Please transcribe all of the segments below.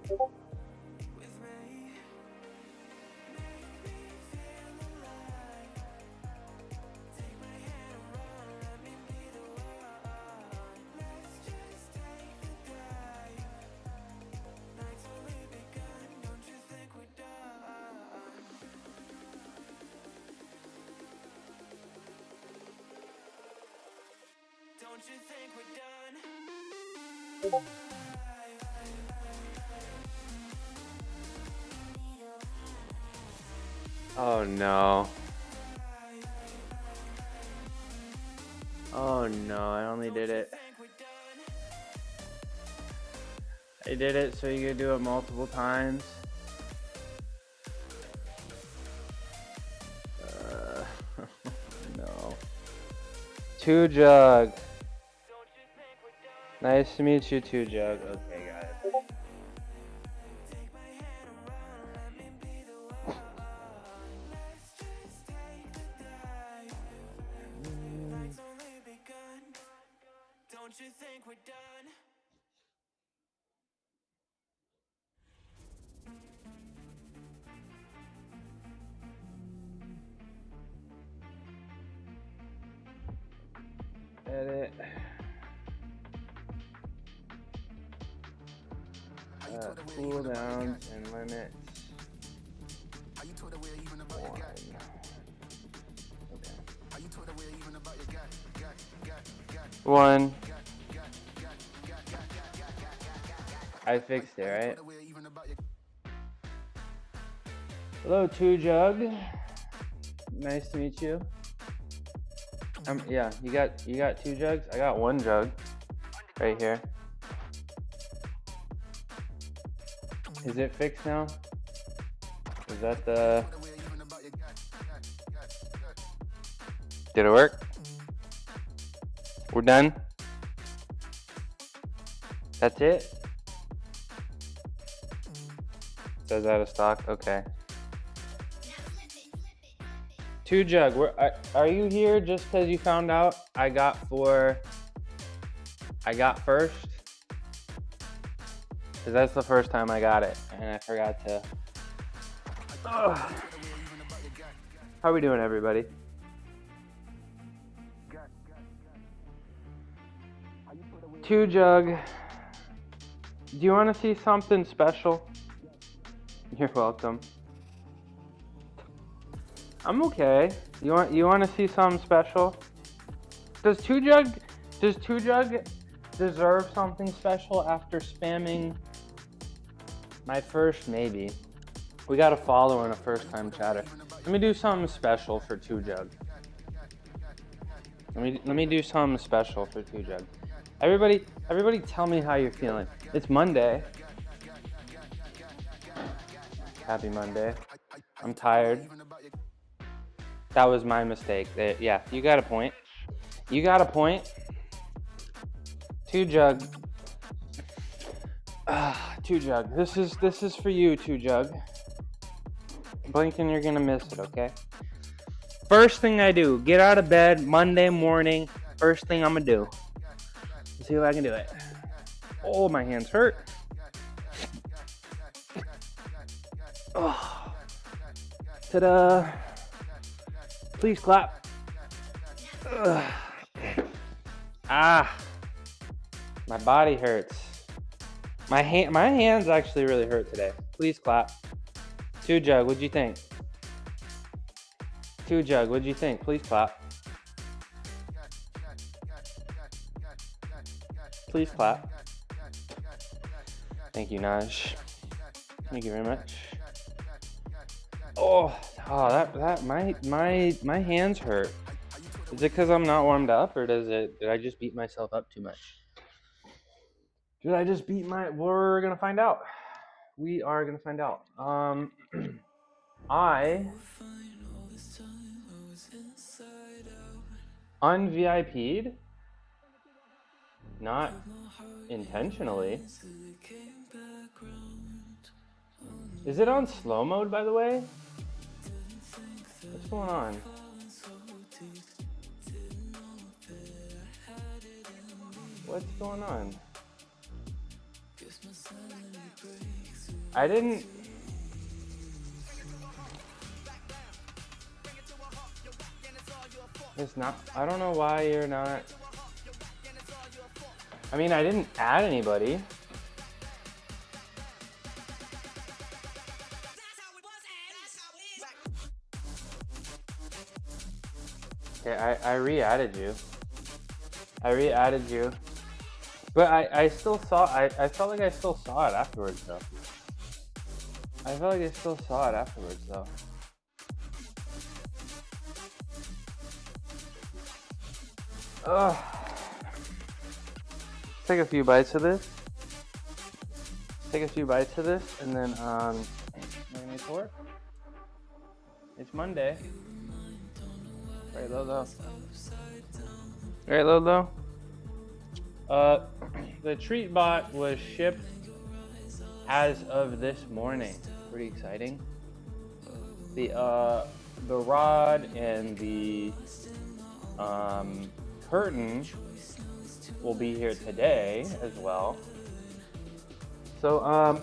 Don't you think we're done? Oh no. Oh no, I only did it. I did it so you could do it multiple times. No. Two Jug. Nice to meet you, Two Jug. Okay, got it. Don't you think we're done? Edit. Cooldowns and limits. One. I fixed it, right? Hello, Two Jug. Nice to meet you. Yeah, you got 2 jugs? I got 1 jug right here. Is it fixed now? Is that the... Did it work? We're done? That's it? Says out of stock? Okay. 2 Jug, are you here just because you found out I got first? Because that's the first time I got it, and I forgot to. Ugh. How are we doing, everybody? Two Jug, do you want to see something special? You're welcome. I'm okay. You want to see something special? Does Two Jug deserve something special after spamming my first maybe? We got a follower and a first-time chatter. Let me do something special for Two Jug. Let me do something special for Two Jug. Everybody tell me how you're feeling. It's Monday. Happy Monday. I'm tired. That was my mistake. Yeah, you got a point. You got a point. Two Jug. Two Jug. This is for you, Two Jug. Blink and you're gonna miss it, okay? First thing I do, get out of bed Monday morning. First thing I'm gonna do. Let's see if I can do it. Oh, my hands hurt. Oh. Ta-da. Please clap. Ugh. Ah, my body hurts. My hands actually really hurt today. Please clap. Two Jug, what'd you think? Two Jug, what'd you think? Please clap. Please clap. Thank you, Naj. Thank you very much. Oh, that my hands hurt. Is it because I'm not warmed up, or did I just beat myself up too much? Did I just beat we're gonna find out. We are gonna find out. I un-VIP'd, not intentionally. Is it on slow mode, by the way? What's going on? What's going on? I didn't. It's not. I don't know why you're not. I mean, I didn't add anybody. Okay, I re-added you. But I still saw. I felt like I still saw it afterwards though. Ugh. Take a few bites of this. And then we're gonna to work. It's Monday. Right, Lolo. The treat bot was shipped as of this morning. Pretty exciting. The rod and the curtain will be here today as well. So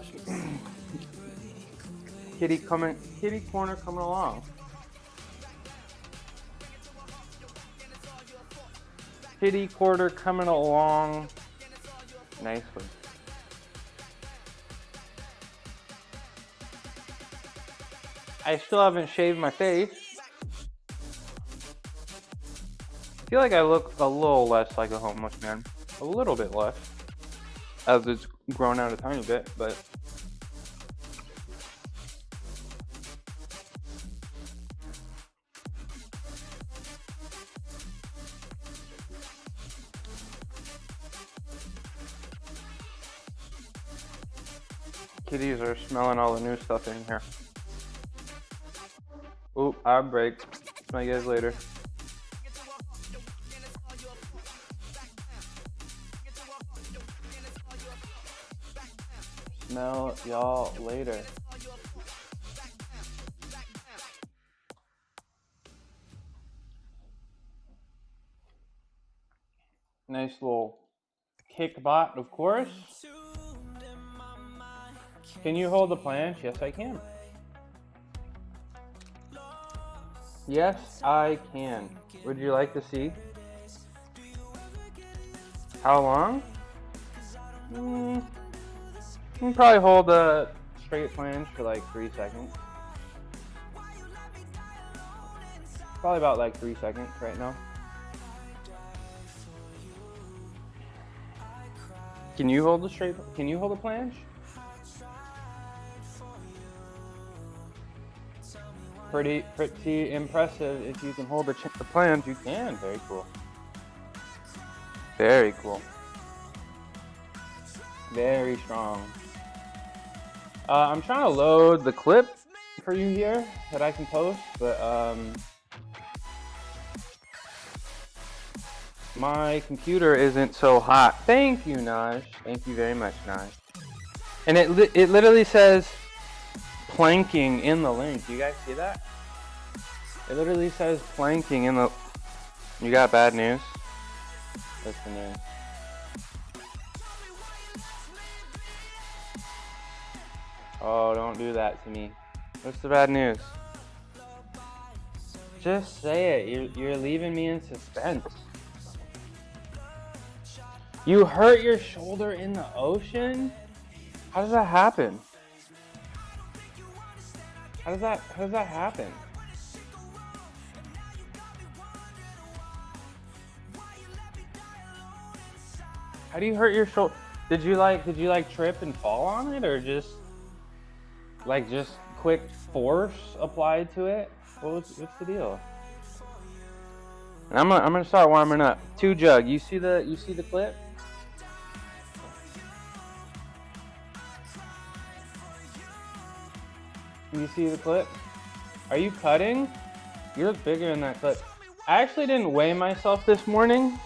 kitty corner coming along. Kitty quarter coming along nicely. I still haven't shaved my face. I feel like I look a little less like a homeless man. A little bit less. As it's grown out a tiny bit, but kitties are smelling all the new stuff in here. Oop, I break. Smell you guys later. Smell y'all later. Nice little kick bot, of course. Can you hold the planche? Yes, I can. Yes, I can. Would you like to see? How long? You can probably hold a straight planche for like 3 seconds. Probably about like 3 seconds right now. Can you hold a planche? Pretty impressive. If you can hold the planche, you can. Very cool. Very cool. Very strong. I'm trying to load the clip for you here that I can post, but my computer isn't so hot. Thank you, Naj. Thank you very much, Naj. And it literally says planking in the link. You guys see that? It literally says planking in the... You got bad news? What's the news? Oh, don't do that to me. What's the bad news? Just say it. You're leaving me in suspense. You hurt your shoulder in the ocean? How does that happen? How does that happen? How do you hurt your shoulder? Did you like trip and fall on it, or just quick force applied to it? What's the deal? And I'm gonna start warming up. 2Jug, you see the clip? You see the clip? Are you cutting? You look bigger in that clip. I actually didn't weigh myself this morning,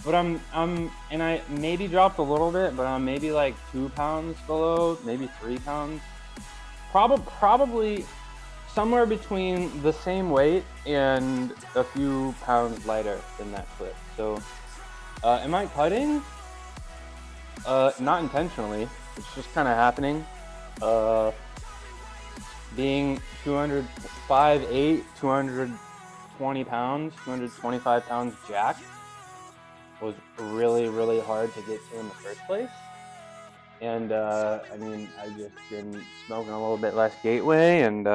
but and I maybe dropped a little bit, but I'm maybe like 2 pounds below, maybe 3 pounds. Probably somewhere between the same weight and a few pounds lighter than that clip. So, am I cutting? Not intentionally. It's just kind of happening. Being 5'8", 220 pounds, 225 pounds jacked was really, really hard to get to in the first place. And I mean, I've just been smoking a little bit less Gateway and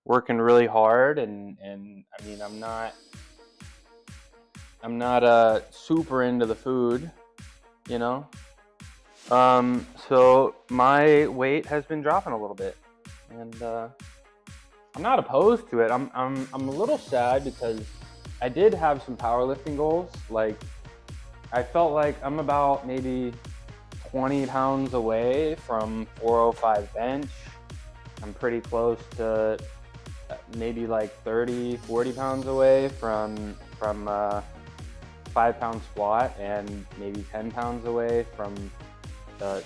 working really hard. And I mean, I'm not super into the food, you know. So my weight has been dropping a little bit, and I'm not opposed to it. I'm a little sad because I did have some powerlifting goals. Like, I felt like I'm about maybe 20 pounds away from 405 bench. I'm pretty close to maybe like 30, 40 pounds away from 5-pound squat, and maybe 10 pounds away from I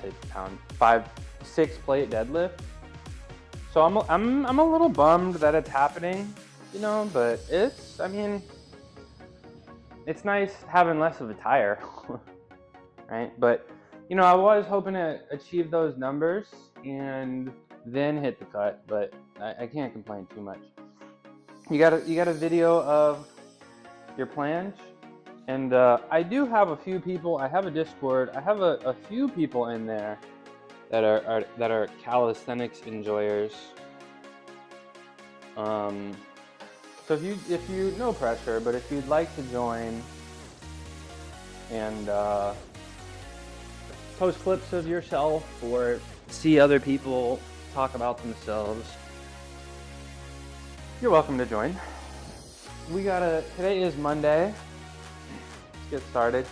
say pound 6 plate deadlift. So I'm a little bummed that it's happening, you know, but I mean, it's nice having less of a tire, right? But you know, I was hoping to achieve those numbers and then hit the cut, but I can't complain too much. You got a video of your plans, and I do have a few people. I have a Discord. I have a few people in there that are calisthenics enjoyers. So if you no pressure, but if you'd like to join and post clips of yourself or see other people talk about themselves, you're welcome to join. Today is Monday. Let's get started.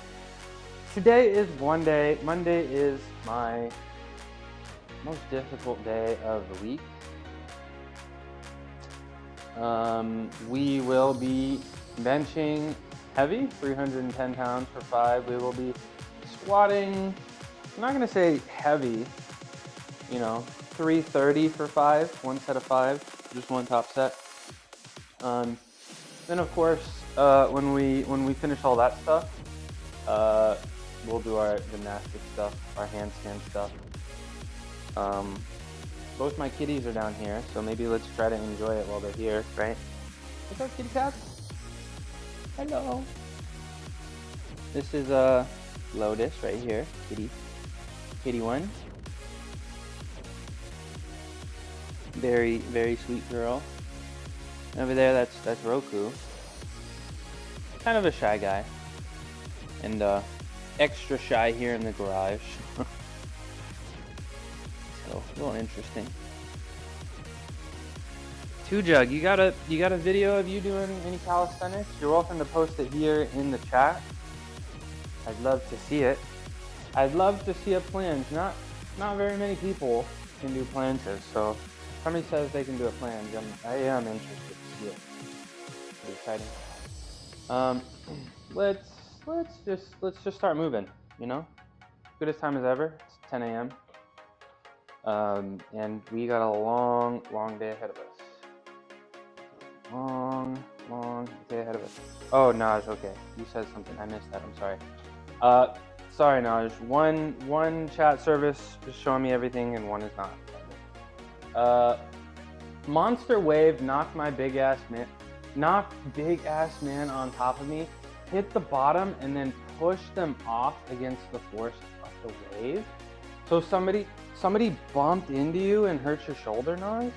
Today is Monday. Monday is my most difficult day of the week. We will be benching heavy, 310 pounds for 5. We will be squatting, I'm not going to say heavy, 330 for 5, one set of 5, just one top set. Then of course, when we finish all that stuff, we'll do our gymnastic stuff, our handstand stuff. Both my kitties are down here, so maybe let's try to enjoy it while they're here, right? What's up, kitty cats? Hello. This is Lotus right here, kitty one. Very, very sweet girl. Over there, that's Roku. Kind of a shy guy, and extra shy here in the garage. So a little interesting. Two Jug, you got a video of you doing any calisthenics? You're welcome to post it here in the chat. I'd love to see it. I'd love to see a planche. Not very many people can do planches, so if somebody says they can do a planche, I am interested to see it. Pretty exciting. Let's just start moving. Good as time as ever. It's 10 a.m. And we got a long day ahead of us. Long day ahead of us. Oh, Naj, okay. You said something. I missed that. I'm sorry. Sorry, Naj. One chat service is showing me everything, and one is not. Monster Wave knocked big ass man on top of me, hit the bottom, and then pushed them off against the force of the wave. So somebody bumped into you and hurt your shoulder, Naj?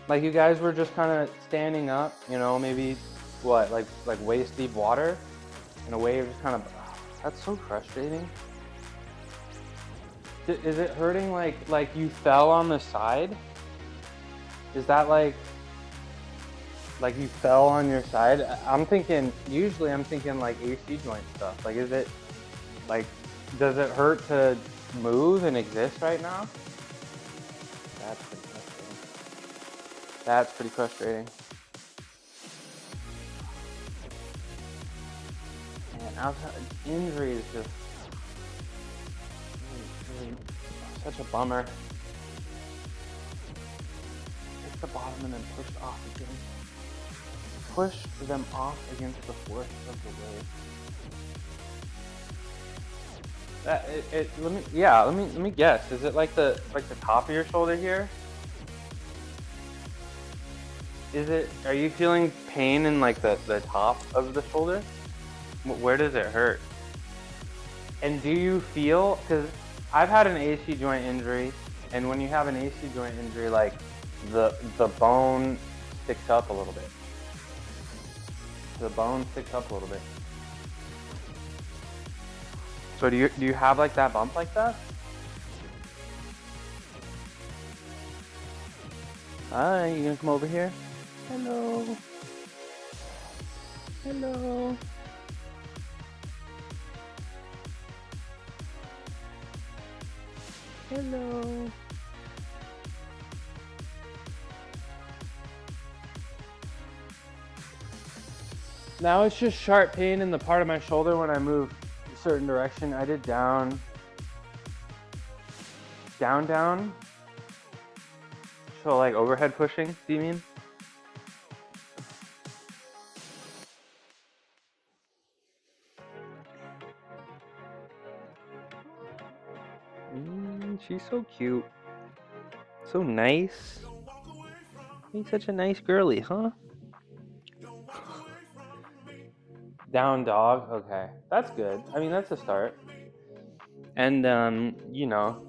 Like, you guys were just kind of standing up, maybe what, like waist deep water, and a wave just kind of. That's so frustrating. Is it hurting like you fell on the side? Is that like you fell on your side? Usually I'm thinking like AC joint stuff. Like, is it like, does it hurt to move and exist right now? That's pretty frustrating. Man, outside injury is just really such a bummer. Hit the bottom and then pushed off again. Push them off against the force of the wave. Let me guess. Is it like the top of your shoulder here? Are you feeling pain in like the top of the shoulder? Where does it hurt? And do you feel, because I've had an AC joint injury, and when you have an AC joint injury, like the bone sticks up a little bit. The bone sticks up a little bit. So do you have like that bump like that? Hi, you gonna come over here? Hello. Hello. Hello. Now it's just sharp pain in the part of my shoulder when I move a certain direction. I did down. So like overhead pushing, do you mean? She's so cute. So nice. He's such a nice girly, huh? Down dog. Okay. That's good. I mean, that's a start. And, you know,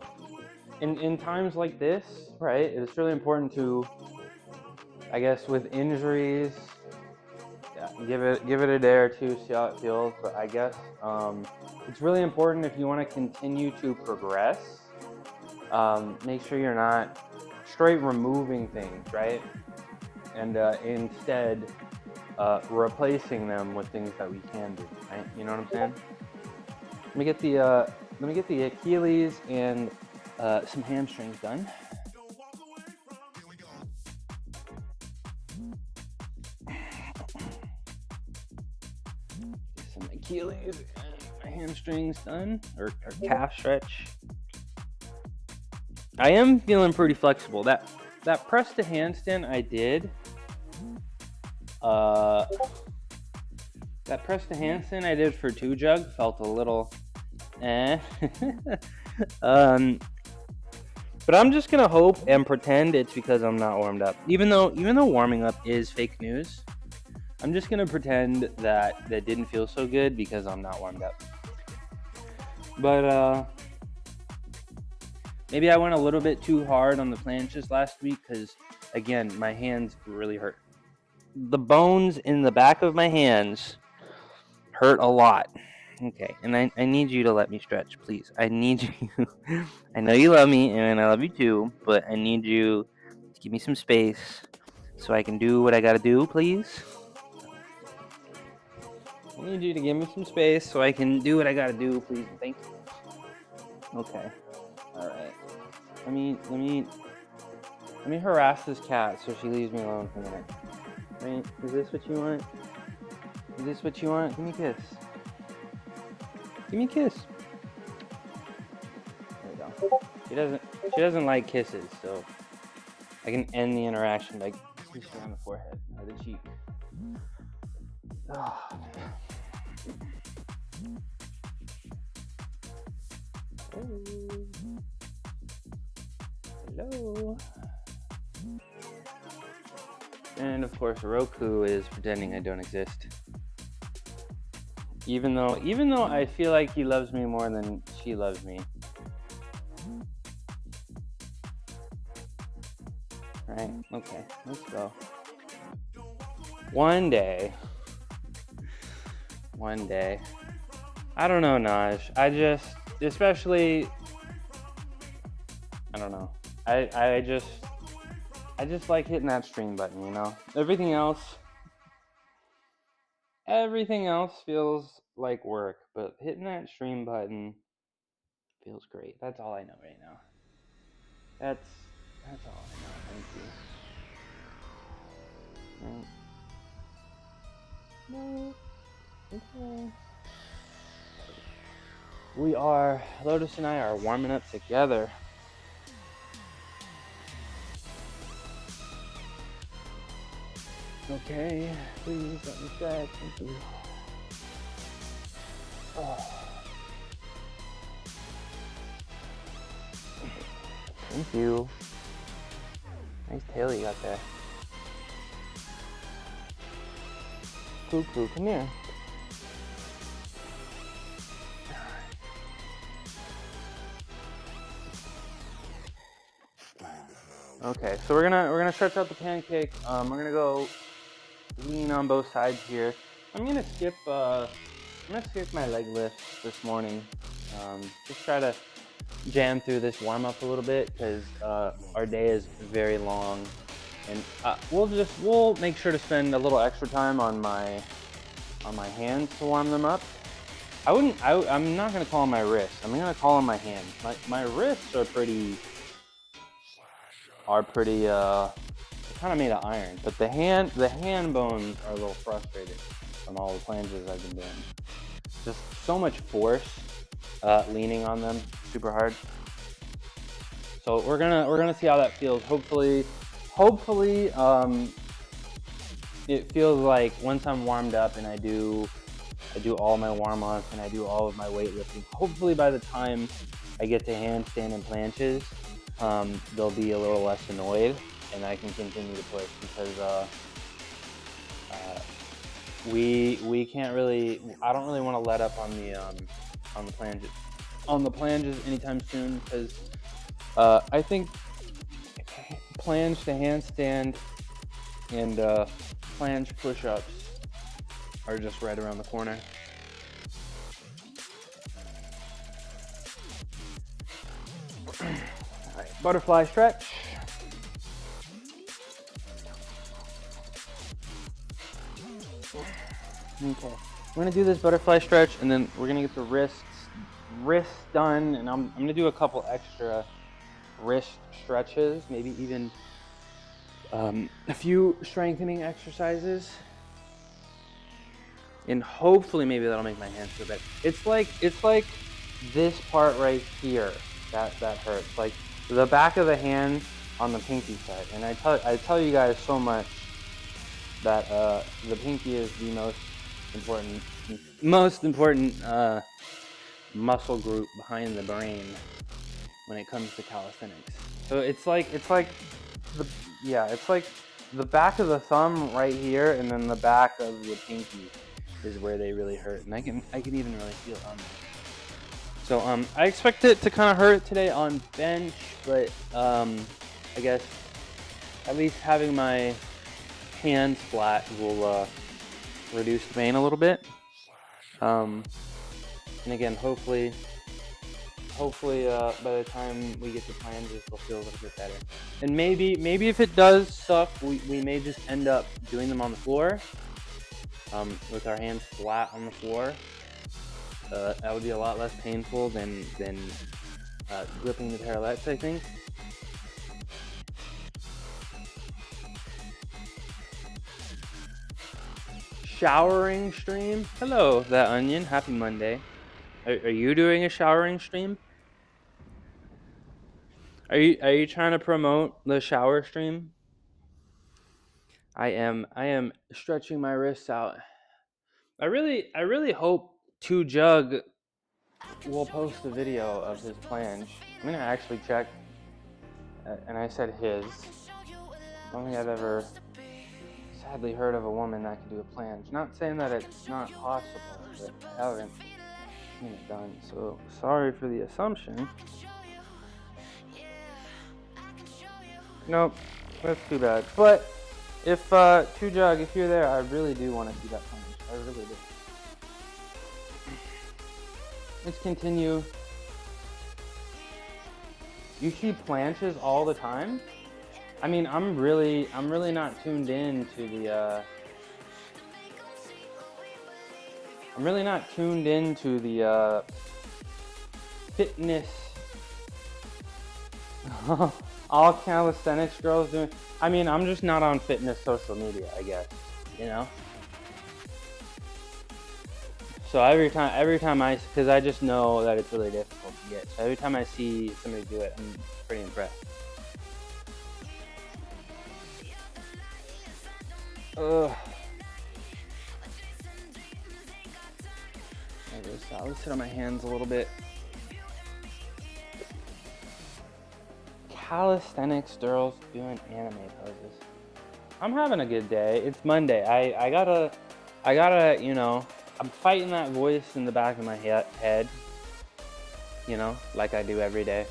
in times like this, right, it's really important to, I guess, with injuries, give it a day or two, see how it feels. But I guess it's really important if you want to continue to progress. Make sure you're not straight removing things, right? And instead replacing them with things that we can do, right? You know what I'm saying? Let me get the Achilles and some hamstrings done. Some Achilles and my hamstrings done, or calf stretch. I am feeling pretty flexible. That press to handstand I did. That press to handstand I did for 2 jug felt a little but I'm just gonna hope and pretend it's because I'm not warmed up. Even though warming up is fake news, I'm just gonna pretend that didn't feel so good because I'm not warmed up. But maybe I went a little bit too hard on the planches last week because, again, my hands really hurt. The bones in the back of my hands hurt a lot. Okay, and I need you to let me stretch, please. I need you. I know you love me, and I love you too, but I need you to give me some space so I can do what I gotta do, please. I need you to give me some space so I can do what I gotta do, please. Thank you. Okay. All right. Let me harass this cat so she leaves me alone for a minute. Right? Is this what you want? Is this what you want? Give me a kiss. Give me a kiss. There we go. She doesn't like kisses, so I can end the interaction by kissing her on the forehead or the cheek. Oh. Hello. And of course, Roku is pretending I don't exist. Even though I feel like he loves me more than she loves me. Right? Okay, let's go. One day. I don't know, Naj. I don't know. I just like hitting that stream button, you know? Everything else feels like work, but hitting that stream button feels great. That's all I know right now. That's all I know. Thank you. No. Okay. Lotus and I are warming up together. Okay, please let me check. Thank you. Oh. Thank you. Nice tail you got there. Cuckoo, come here. Okay, so we're gonna stretch out the pancake. We're gonna go lean on both sides here. I'm gonna skip my leg lifts this morning. Just try to jam through this warm up a little bit because our day is very long, and we'll make sure to spend a little extra time on my hands to warm them up. I'm not gonna call them my wrists. I'm gonna call them my hands. My wrists are pretty kind of made of iron, but the hand bones are a little frustrated from all the flanges I've been doing. Just so much force leaning on them, super hard. So we're gonna see how that feels. Hopefully, it feels like once I'm warmed up and I do all my warm-ups and I do all of my weightlifting. Hopefully, by the time I get to handstand and planches, they'll be a little less annoyed and I can continue to push because we can't really. I don't really want to let up on the planches anytime soon because I think planche to handstand and planche push-ups are just right around the corner. All right, butterfly stretch. Okay, we're gonna do this butterfly stretch, and then we're gonna get the wrists done, and I'm gonna do a couple extra wrist stretches, maybe even a few strengthening exercises, and hopefully maybe that'll make my hands feel better. It's like this part right here that hurts, like the back of the hand on the pinky side. And I tell you guys so much that the pinky is the most important muscle group behind the brain when it comes to calisthenics. So it's like the back of the thumb right here, and then the back of the pinky is where they really hurt, and I can even really feel it on there. So I expect it to kind of hurt today on bench, but I guess at least having my hands flat will reduce the pain a little bit. And again, hopefully by the time we get to planches, they'll feel a little bit better. And maybe if it does suck, we may just end up doing them on the floor, with our hands flat on the floor. That would be a lot less painful than gripping the parallettes, I think. Showering stream. Hello, that onion. Happy Monday. Are you doing a showering stream? Are you trying to promote the shower stream? I am stretching my wrists out. I really hope 2Jug will post a video of his planche. I'm gonna actually check. And I said his. I don't think I've ever sadly heard of a woman that can do a planche. Not saying that it's not possible, but I haven't seen it done. So sorry for the assumption. Nope, that's too bad. But if 2Jug, if you're there, I really do want to see that planche. I really do. Let's continue. You see planches all the time? I mean, I'm really not tuned in to the fitness. All calisthenics girls doing. I mean, I'm just not on fitness social media, I guess. You know. So every time because I just know that it's really difficult to get. So every time I see somebody do it, I'm pretty impressed. Let's sit on my hands a little bit. calisthenics girls doing anime poses. I'm having a good day. It's Monday. I gotta, I'm fighting that voice in the back of my head, like I do every day.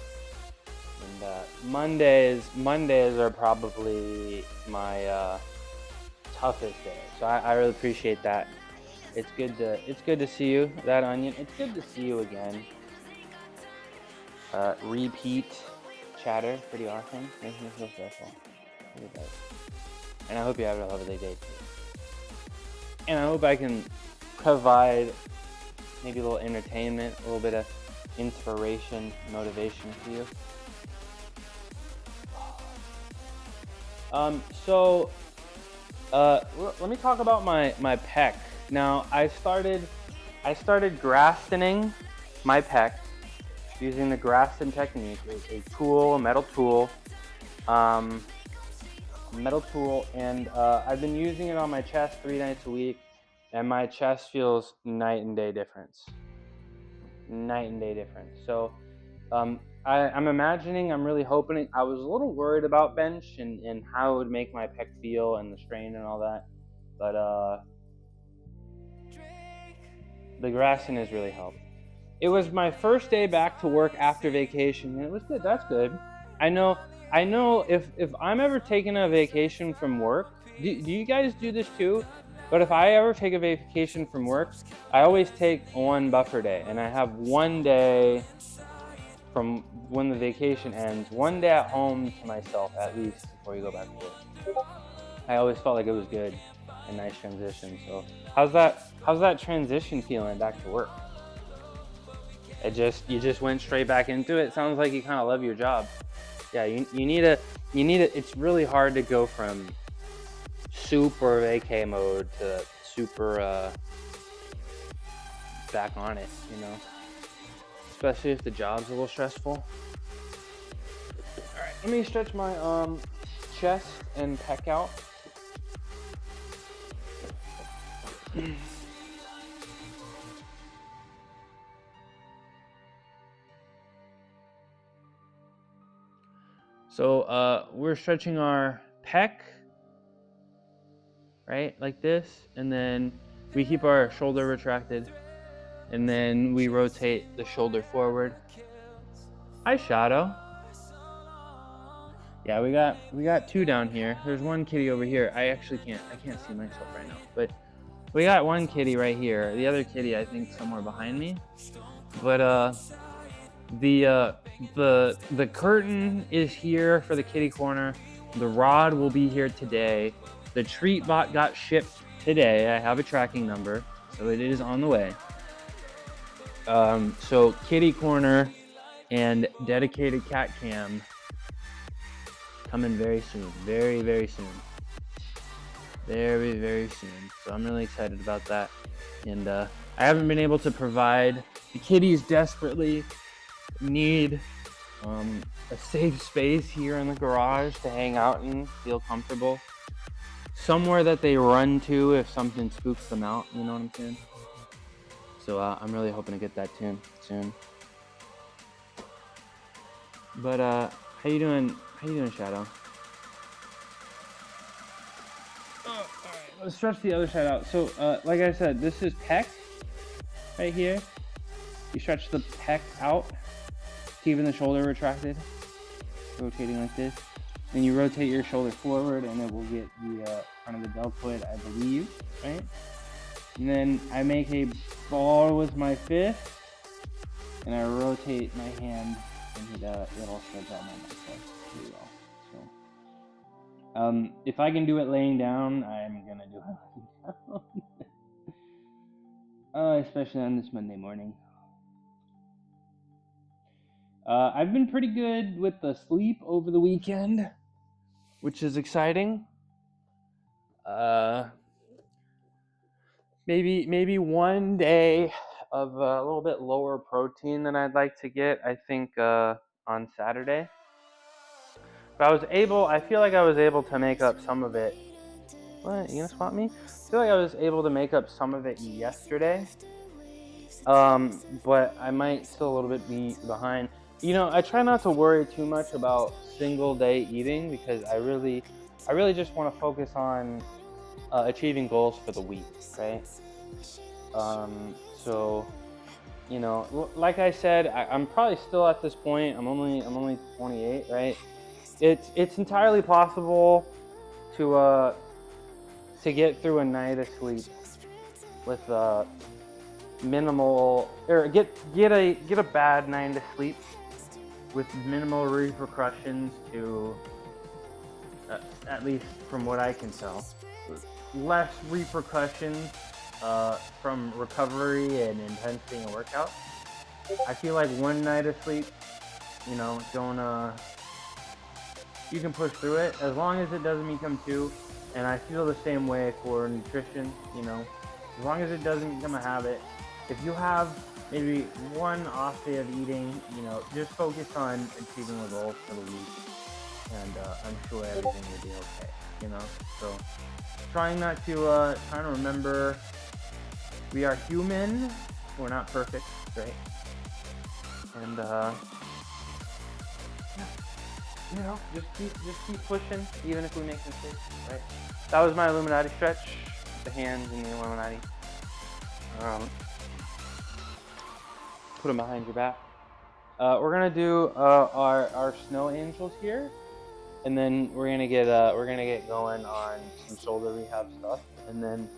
And Mondays are probably my toughest day. So I really appreciate that. It's good to see you, that onion. It's good to see you again. Repeat chatter, pretty awesome. Makes me feel special. It does. And I hope you have a lovely day too. And I hope I can provide maybe a little entertainment, a little bit of inspiration, motivation for you. Let me talk about my pec. Now I started Graftoning my pec using the Grafton technique, a metal tool, and I've been using it on my chest 3 nights a week, and my chest feels night and day difference. So I'm imagining, I'm really hoping, I was a little worried about bench and how it would make my pec feel and the strain and all that, but the Grafton has really helped. It was my first day back to work after vacation, and it was good. That's good. I know if I'm ever taking a vacation from work, do you guys do this too? But if I ever take a vacation from work, I always take one buffer day, and I have one day from when the vacation ends, one day at home to myself at least before you go back to work. I always felt like it was good, a nice transition. So how's that transition feeling back to work? You just went straight back into it. Sounds like you kind of love your job. Yeah, you need a. It's really hard to go from super vacay mode to super back on it, especially if the job's a little stressful. All right, let me stretch my chest and pec out. So we're stretching our pec, right, like this, and then we keep our shoulder retracted, and then we rotate the shoulder forward. Hi, Shadow. Yeah, we got 2 down here. There's one kitty over here. I can't see myself right now, but we got one kitty right here. The other kitty, I think, somewhere behind me. But the curtain is here for the kitty corner. The rod will be here today. The treat bot got shipped today. I have a tracking number, so it is on the way. So kitty corner and dedicated cat cam coming very soon. Very, very soon. Very, very soon. So I'm really excited about that. And I haven't been able to provide. The kitties desperately need a safe space here in the garage to hang out and feel comfortable. Somewhere that they run to if something spooks them out, you know what I'm saying? So I'm really hoping to get that soon. But how you doing? Shadow? All right, let's stretch the other side out. So like I said, this is pec right here. You stretch the pec out, keeping the shoulder retracted, rotating like this. Then you rotate your shoulder forward, and it will get the front of the deltoid, I believe, right? And then I make a ball with my fist, and I rotate my hand, and it'll stretch out my bicep pretty well. So, if I can do it laying down, I'm gonna do it laying down. Especially on this Monday morning. I've been pretty good with the sleep over the weekend, which is exciting. Maybe one day of a little bit lower protein than I'd like to get, I think, on Saturday. But I feel like I was able to make up some of it. What, you gonna swap me? I feel like I was able to make up some of it yesterday. But I might still a little bit be behind. You know, I try not to worry too much about single day eating because I really just want to focus on achieving goals for the week, right? So you know, like I said, I'm probably still at this point. I'm only 28, right? It's entirely possible to get through a night of sleep with minimal, or get a bad night of sleep with minimal repercussions to at least from what I can tell, less repercussions from recovery and intensity and workout. I feel like one night of sleep, you know, don't you can push through it as long as it doesn't become two. And I feel the same way for nutrition, you know, as long as it doesn't become a habit. If you have maybe one off day of eating, you know, just focus on achieving the goals for the week, and I'm sure everything will be okay, you know. So trying to remember we are human, we're not perfect, right? And you know, just keep pushing, even if we make mistakes, right? That was my Illuminati stretch, the hands in the Illuminati. Put them behind your back. We're gonna do our snow angels here, and then we're gonna get going on some shoulder rehab stuff, and then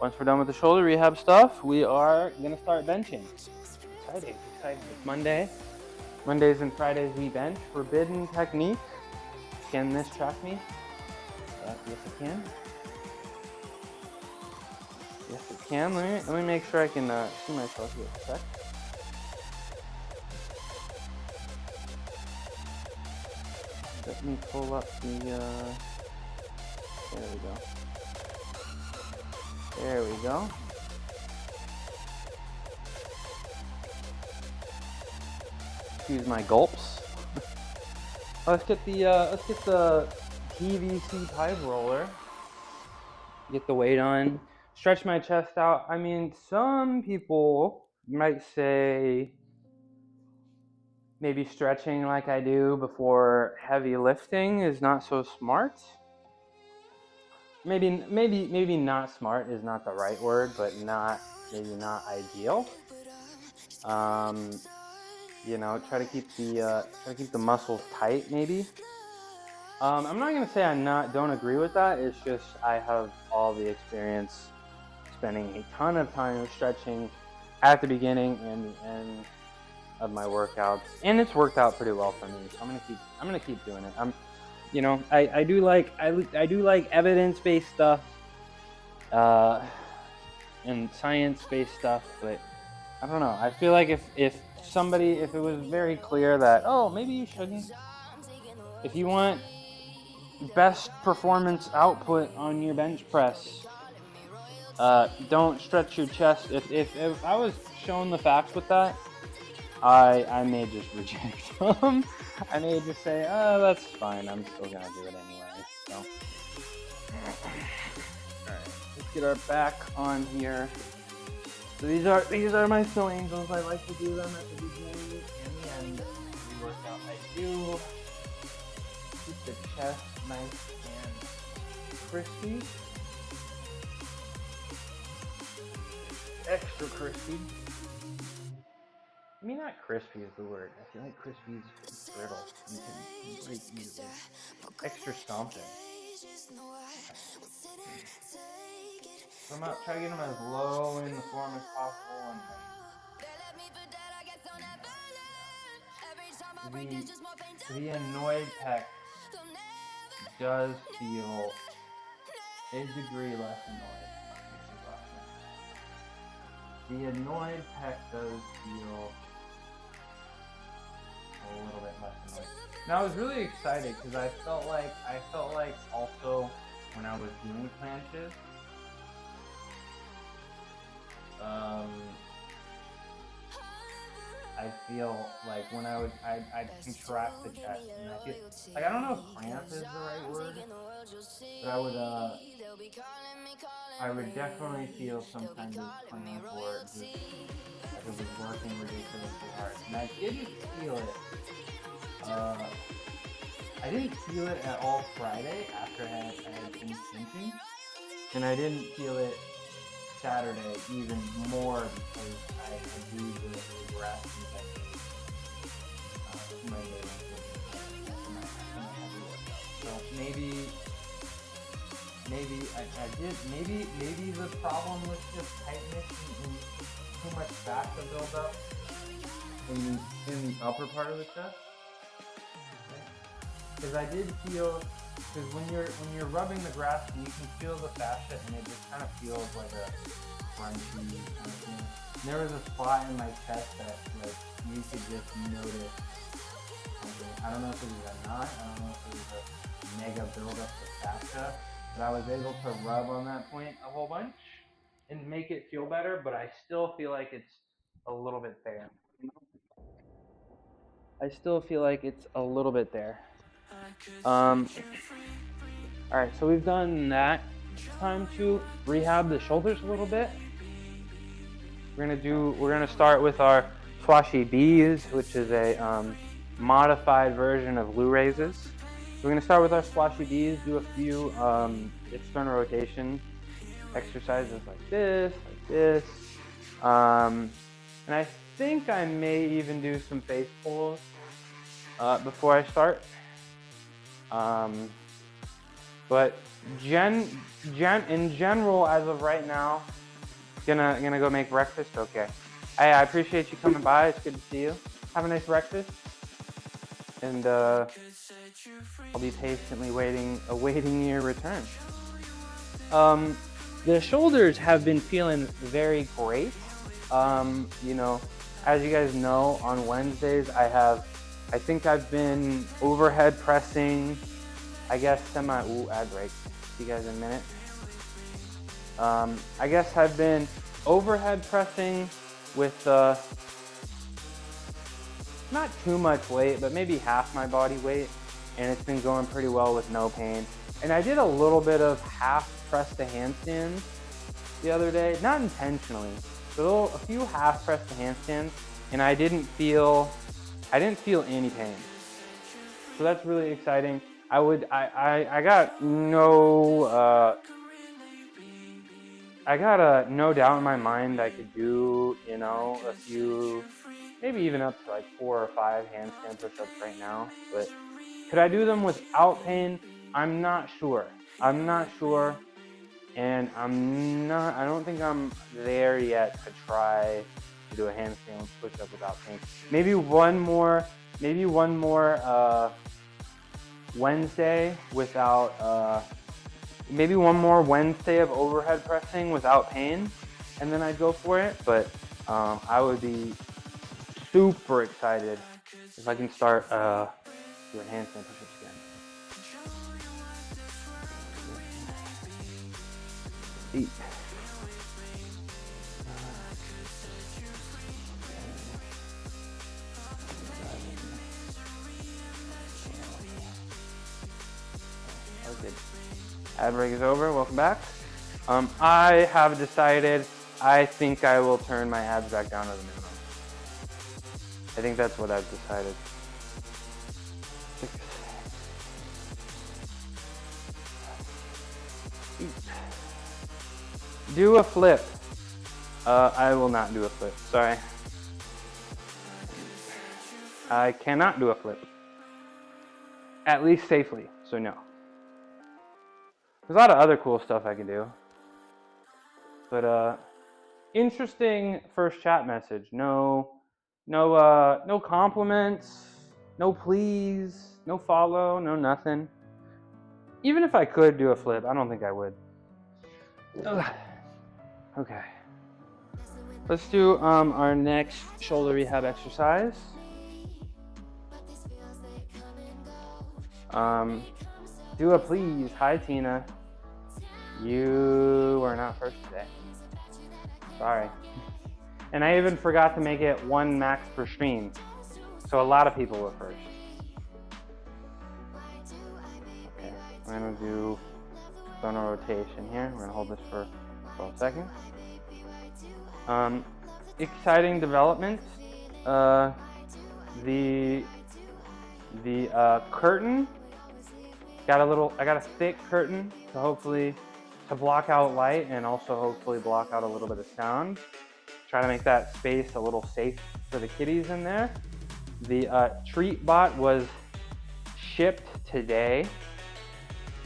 once we're done with the shoulder rehab stuff, we are gonna start benching. Exciting! It's Monday. Mondays and Fridays we bench. Forbidden technique. Can this track me? Yes, it can. Yes, it can. Let me make sure I can see myself here a sec. Let me pull up the. There we go. There we go. Excuse my gulps. Let's get the PVC pipe roller. Get the weight on. Stretch my chest out. I mean, some people might say maybe stretching like I do before heavy lifting is not so smart. Maybe not smart is not the right word, but maybe not ideal. You know, try to keep the muscles tight, maybe. I'm not gonna say don't agree with that. It's just I have all the experience spending a ton of time stretching at the beginning and the end of my workouts, and it's worked out pretty well for me. So I'm gonna keep doing it. You know, I do like evidence-based stuff, and science-based stuff, but I don't know. I feel like if it was very clear that, oh, maybe you shouldn't. If you want best performance output on your bench press, don't stretch your chest. If I was shown the facts with that, I may just reject them. I may just say, oh, that's fine. I'm still gonna do it anyway. So, alright, let's get our back on here. So these are my snow angels. I like to do them at the beginning and the end. The workout I do. Keep the chest nice and crispy. Extra crispy. I mean, not crispy is the word. I feel like crispy is brittle. You can break easily. Extra stomping. So I'm try to get them as low in the form as possible, and the annoyed pec does feel a degree less annoyed. The annoyed pec does feel a little bit less annoyed. Now I was really excited because I felt like also when I was doing planches, I feel like when I'd contract the chest, and I feel like, I don't know if cramp is the right word, but I would definitely feel some kind of cramp, or just like it was working ridiculously hard. And I didn't feel it. I didn't feel it at all Friday after I had finished benching, and I didn't feel it Saturday even more because I had do the rest and Monday after my heavy workout. So maybe maybe the problem was just tightness and too much fascia buildup in the upper part of the chest. Because I did feel, because when you're rubbing the grass, you can feel the fascia, and it just kind of feels like a crunchy kind of thing. And there was a spot in my chest that like you could just notice something. I don't know if it was a knot, I don't know if it was a mega buildup of fascia, but I was able to rub on that point a whole bunch and make it feel better, but I still feel like it's a little bit there. I still feel like it's a little bit there. All right, so we've done that. Time to rehab the shoulders a little bit. We're gonna start with our Swashy B's, which is a modified version of Lou Raises. We're gonna start with our Swashy B's, do a few external rotation exercises like this, and I think I may even do some face pulls before I start. But in general, as of right now, gonna go make breakfast. Okay. I appreciate you coming by. It's good to see you. Have a nice breakfast, and I'll be patiently awaiting your return. The shoulders have been feeling very great. You know, as you guys know, on Wednesdays I think I've been overhead pressing, I guess ad break. See you guys in a minute. I guess I've been overhead pressing with not too much weight, but maybe half my body weight, and it's been going pretty well with no pain. And I did a little bit of half press to handstands the other day, not intentionally, but a few half press to handstands, and I didn't feel any pain. So that's really exciting. I got no doubt in my mind I could do, you know, a few, maybe even up to like 4 or 5 handstand push-ups right now. But could I do them without pain? I'm not sure. And I don't think I'm there yet to try to do a handstand push-up without pain. Maybe one more Wednesday without, maybe one more Wednesday of overhead pressing without pain, and then I'd go for it. But I would be super excited if I can start doing handstand push-ups again. Feet. Good. Ad break is over. Welcome back. I have decided I think I will turn my abs back down to the minimum. I think that's what I've decided. 6, 8. Do a flip. I will not do a flip. Sorry. I cannot do a flip. At least safely, so no. There's a lot of other cool stuff I can do. But interesting first chat message. No compliments, no please, no follow, no nothing. Even if I could do a flip, I don't think I would. Ugh. Okay. Let's do our next shoulder rehab exercise. Do a please. Hi, Tina. You were not first today. Sorry. And I even forgot to make it 1 max per stream. So a lot of people were first. Okay, we're gonna do sternal rotation here. We're gonna hold this for 12 seconds. Exciting developments. The curtain, I got a thick curtain to hopefully to block out light and also hopefully block out a little bit of sound. Try to make that space a little safe for the kitties in there. The treat bot was shipped today.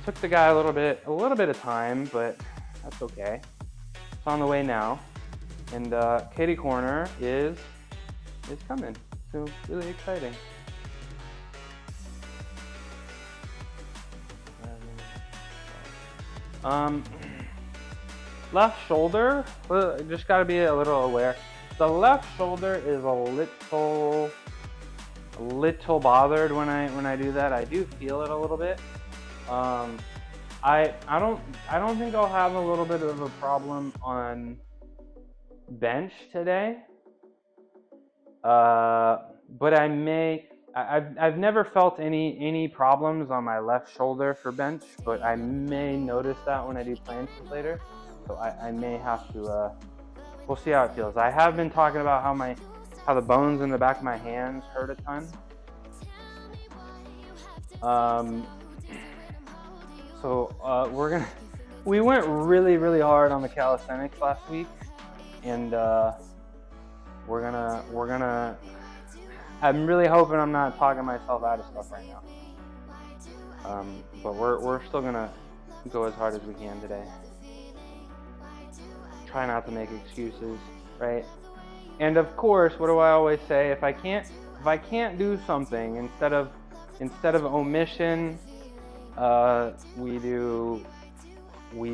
Took the guy a little bit of time, but that's okay. It's on the way now. And kitty corner is coming. So really exciting. Left shoulder, just gotta be a little aware. The left shoulder is a little bothered when I do that. I do feel it a little bit. I don't think I'll have a little bit of a problem on bench today. But I've never felt any problems on my left shoulder for bench, but I may notice that when I do planches later. So I may have to, we'll see how it feels. I have been talking about how the bones in the back of my hands hurt a ton. We went really hard on the calisthenics last week, and we're gonna. I'm really hoping I'm not talking myself out of stuff right now. But we're still gonna go as hard as we can today. Try not to make excuses, right? And of course, what do I always say? If I can't do something, instead of omission, we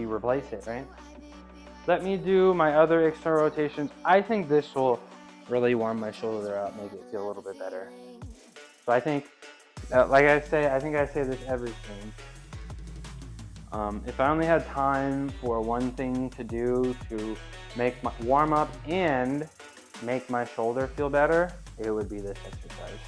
replace it, right? Let me do my other external rotations. I think this will really warm my shoulder out, make it feel a little bit better. So I think, like I say, I think I say this every stream. If I only had time for one thing to do to make my warm up and make my shoulder feel better, it would be this exercise.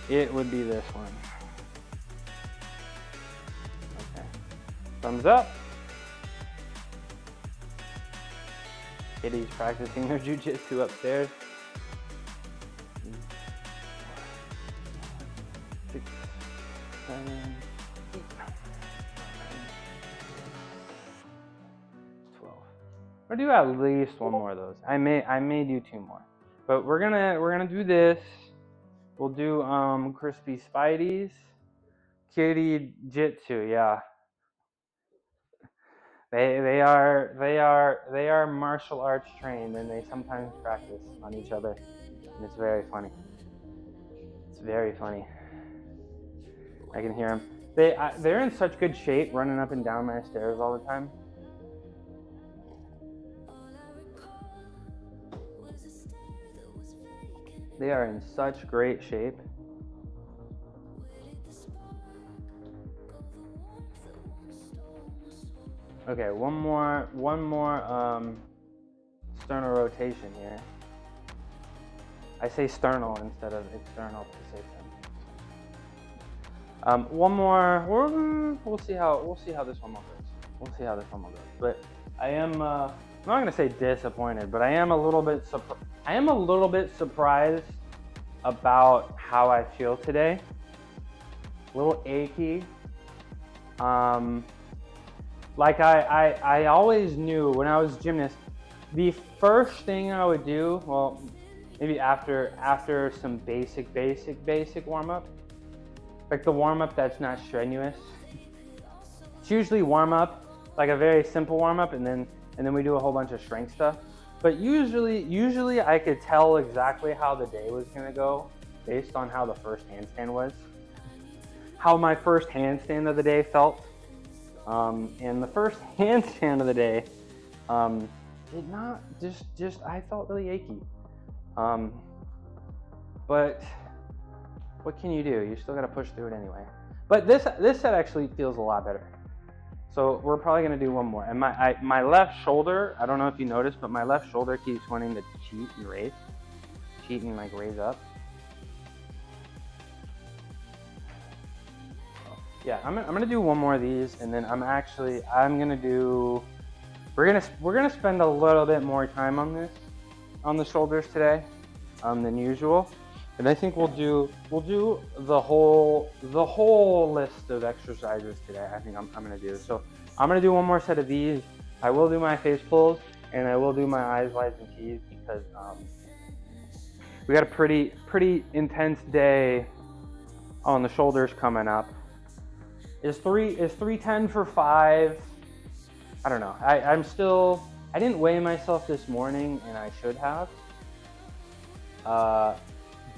It would be this one. Okay. Thumbs up. Kitty's practicing their jujitsu upstairs. 6, 7, 8, 12. We'll do at least one more of those. I may do 2 more, but we're gonna do this. We'll do crispy spideys, kitty jitsu. Yeah, they are martial arts trained, and they sometimes practice on each other, and it's very funny. It's very funny. I can hear them. They're in such good shape, running up and down my stairs all the time. They are in such great shape. Okay, one more sternal rotation here. I say sternal instead of external to say sternal. One more. We'll see how this one goes. But I am. I'm not gonna say disappointed, but I am a little bit surprised about how I feel today. A little achy. Like I always knew when I was a gymnast, the first thing I would do, well, maybe after some basic warm up, like the warm up that's not strenuous. It's usually warm up, like a very simple warm up, and then we do a whole bunch of strength stuff. But usually I could tell exactly how the day was gonna go based on how the first handstand was, how my first handstand of the day felt. And the first handstand of the day did not just I felt really achy. But what can you do? You still gotta push through it anyway. But this set actually feels a lot better. So we're probably gonna do one more. And my left shoulder, I don't know if you noticed, but my left shoulder keeps wanting to cheat and raise up. Yeah, I'm gonna do one more of these, and then we're gonna spend a little bit more time on the shoulders today, than usual. And I think we'll do the whole list of exercises today. I think I'm gonna do. So I'm gonna do one more set of these. I will do my face pulls, and I will do my eyes, wides, and tees because we got a pretty intense day on the shoulders coming up. Is 310 for 5? I don't know. I didn't weigh myself this morning, and I should have.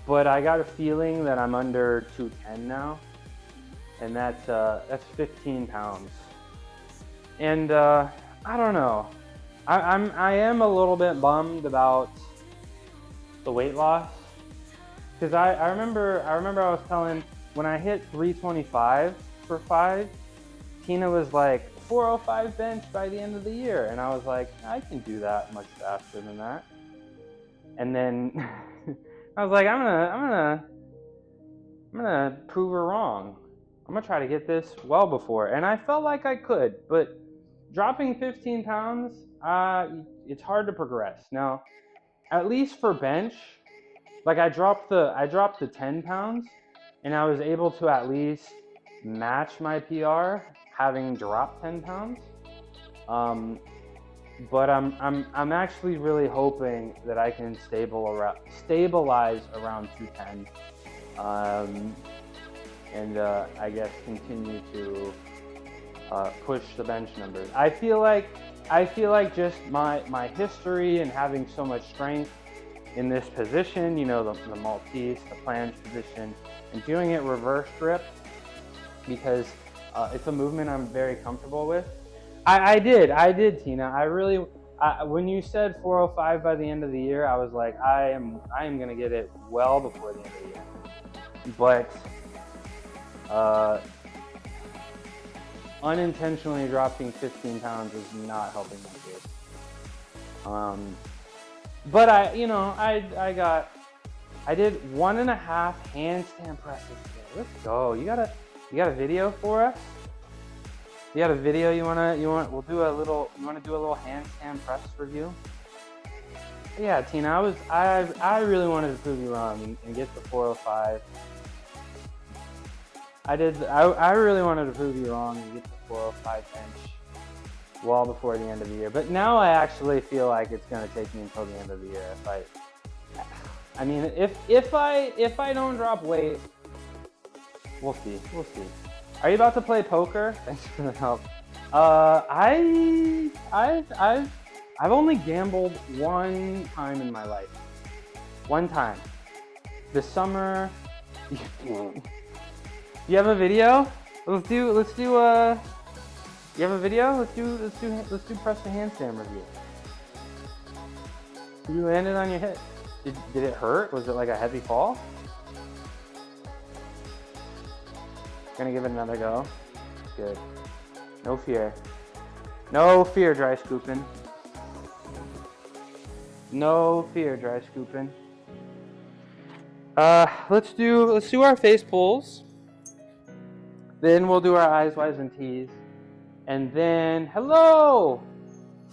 But I got a feeling that I'm under 210 now, and that's 15 pounds. And I don't know. I am a little bit bummed about the weight loss, because I remember I was telling, when I hit 325 for 5, Tina was like 405 bench by the end of the year, and I was like, I can do that much faster than that. And then I was like, I'm gonna prove her wrong. I'm gonna try to get this well before, and I felt like I could, but dropping 15 pounds, it's hard to progress. Now, at least for bench, like I dropped the 10 pounds, and I was able to at least match my PR having dropped 10 pounds. But I'm actually really hoping that I can stabilize around 210, and I guess continue to push the bench numbers. I feel like just my history and having so much strength in this position, you know, the Maltese, the flange position, and doing it reverse grip, because it's a movement I'm very comfortable with. I did, Tina. When you said 405 by the end of the year, I was like, I am gonna get it well before the end of the year. But unintentionally dropping 15 pounds is not helping my case. But I did 1.5 handstand presses today. Let's go. You got a video for us? You got a video you want you want to do a little handstand press review? Yeah, Tina, I really wanted to prove you wrong and get the 405. I really wanted to prove you wrong and get the 405 bench well before the end of the year. But now I actually feel like it's going to take me until the end of the year if I don't drop weight. We'll see. Are you about to play poker? Thanks for the help. I've only gambled one time in my life. One time. This summer. You have a video? Let's do. You have a video? Let's do press the handstand review. You landed on your hip. Did it hurt? Was it like a heavy fall? Gonna give it another go. Good. No fear. No fear, dry scooping. No fear, dry scooping. Let's do our face pulls. Then we'll do our eyes, wides, and tees. And then, hello!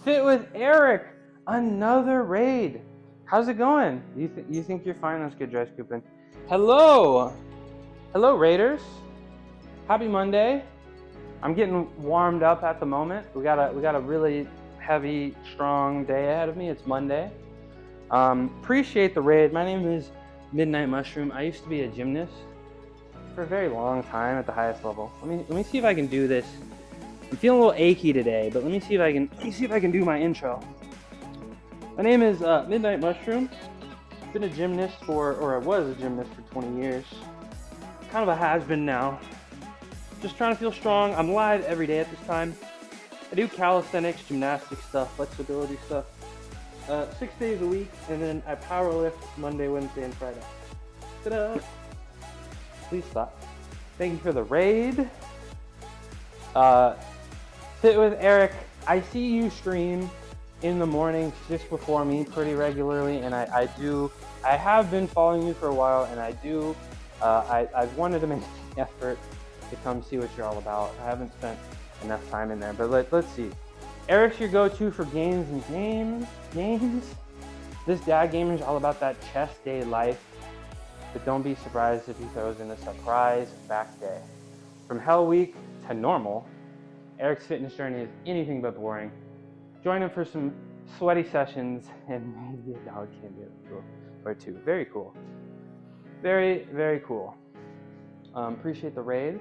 Fit with Eric! Another raid! How's it going? You think you're fine? That's good, dry scooping. Hello! Hello, Raiders! Happy Monday. I'm getting warmed up at the moment. We got a really heavy, strong day ahead of me. It's Monday. Appreciate the raid. My name is Midnight Mushroom. I used to be a gymnast for a very long time at the highest level. Let me see if I can do this. I'm feeling a little achy today, but let me see if I can do my intro. My name is Midnight Mushroom. Been a gymnast I was a gymnast for 20 years. Kind of a has-been now. Just trying to feel strong. I'm live every day at this time. I do calisthenics, gymnastics stuff, flexibility stuff, 6 days a week, and then I power lift Monday, Wednesday, and Friday. Ta-da! Please stop. Thank you for the raid. Fit with Eric. I see you stream in the morning just before me pretty regularly, and I have been following you for a while, and I've wanted to make the effort to come see what you're all about. I haven't spent enough time in there, but let's see. Eric's your go-to for games and games. This dad gamer is all about that chest day life, but don't be surprised if he throws in a surprise back day. From Hell Week to normal, Eric's fitness journey is anything but boring. Join him for some sweaty sessions and maybe a dog cameo or two. Very cool. Very, very cool. Appreciate the raid.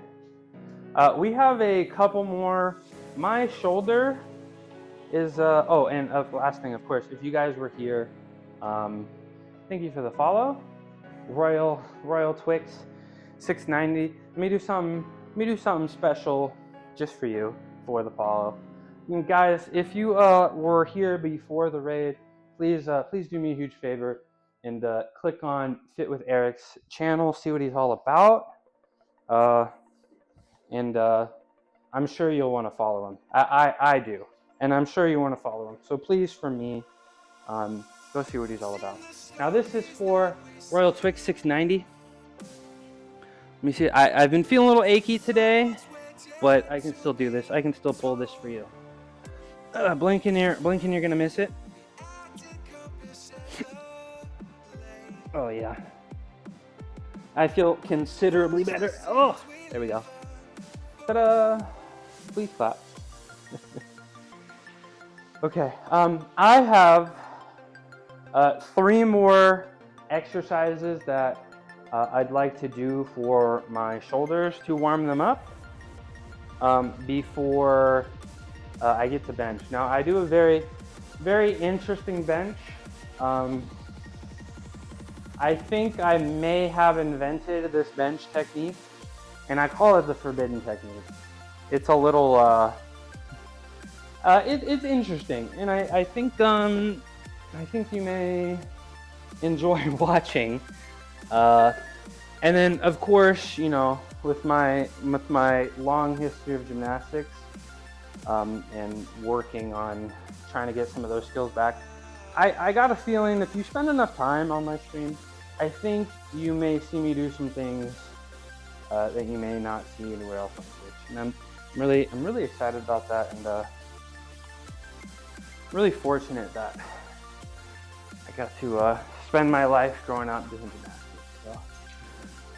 We have a couple more. My shoulder is, and last thing, of course, if you guys were here, thank you for the follow. Royal Twix 690. Let me do something special just for you for the follow. And guys, if you were here before the raid, please do me a huge favor and click on Fit with Eric's channel, see what he's all about. And I'm sure you'll want to follow him. I do, and I'm sure you want to follow him. So please, for me, go see what he's all about. Now this is for Royal Twix 690. Let me see. I've been feeling a little achy today, but I can still do this. I can still pull this for you. Blinking, you're gonna miss it. Oh yeah. I feel considerably better. Oh, there we go. Ta-da! Please clap. Okay. I have 3 more exercises that I'd like to do for my shoulders to warm them up before I get to bench. Now I do a very, very interesting bench. I think I may have invented this bench technique, and I call it the forbidden technique. It's a little, it's interesting, and I think you may enjoy watching. And then, of course, you know, with my long history of gymnastics and working on trying to get some of those skills back, I got a feeling if you spend enough time on my stream, I think you may see me do some things that you may not see anywhere else on Twitch. And I'm really excited about that, and really fortunate that I got to spend my life growing up doing gymnastics.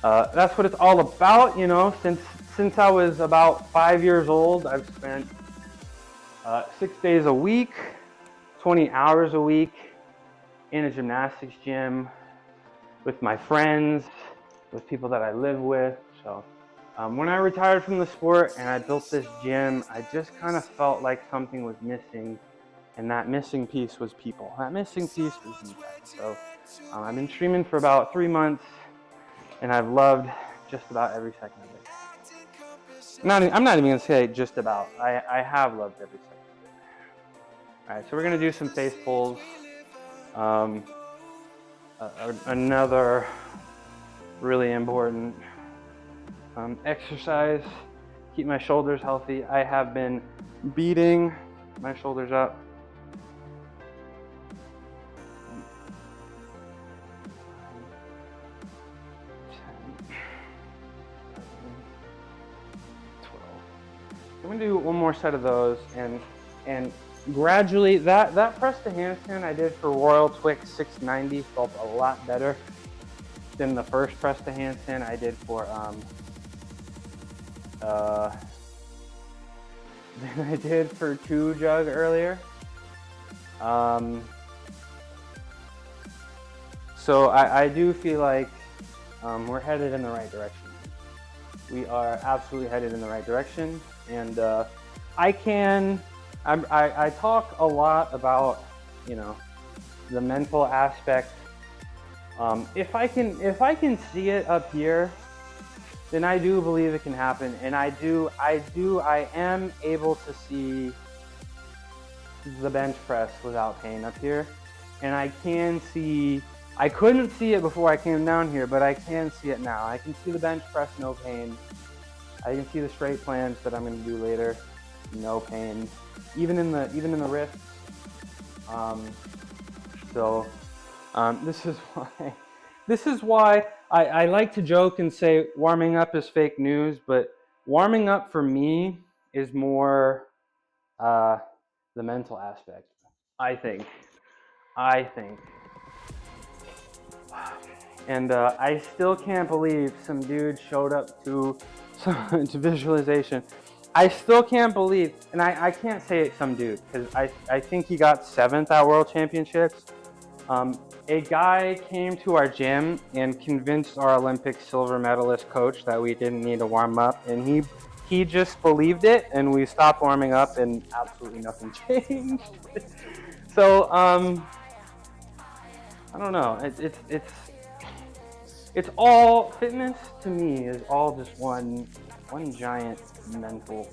So that's what it's all about, you know. Since I was about 5 years old, I've spent 6 days a week, 20 hours a week in a gymnastics gym with my friends, with people that I live with. So when I retired from the sport and I built this gym, I just kind of felt like something was missing, and that missing piece was people. That missing piece was you guys. So I've been streaming for about 3 months, and I've loved just about every second of it. I'm not even gonna say just about. I have loved every second of it. All right, so we're gonna do some face pulls. Another really important exercise. Keep my shoulders healthy. I have been beating my shoulders up. I'm gonna do one more set of those, and gradually that press to handstand I did for Royal Twix 690 felt a lot better than the first press to handstand I did for than I did for 2 jug earlier. So I do feel like we're headed in the right direction. We are absolutely headed in the right direction, and I talk a lot about, you know, the mental aspect. If I can see it up here, then I do believe it can happen, and I am able to see the bench press without pain up here, and I couldn't see it before I came down here, but I can see it now. I can see the bench press, no pain. I can see the straight plans that I'm going to do later. No pain, even in the wrists. This is why I like to joke and say warming up is fake news, but warming up for me is more the mental aspect. I think. And I still can't believe some dude showed up to visualization. I still can't believe, and I can't say it's some dude, because I think he got 7th at World Championships. A guy came to our gym and convinced our Olympic silver medalist coach that we didn't need to warm up, and he just believed it, and we stopped warming up, and absolutely nothing changed. So I don't know. It's all fitness to me is all just one giant mental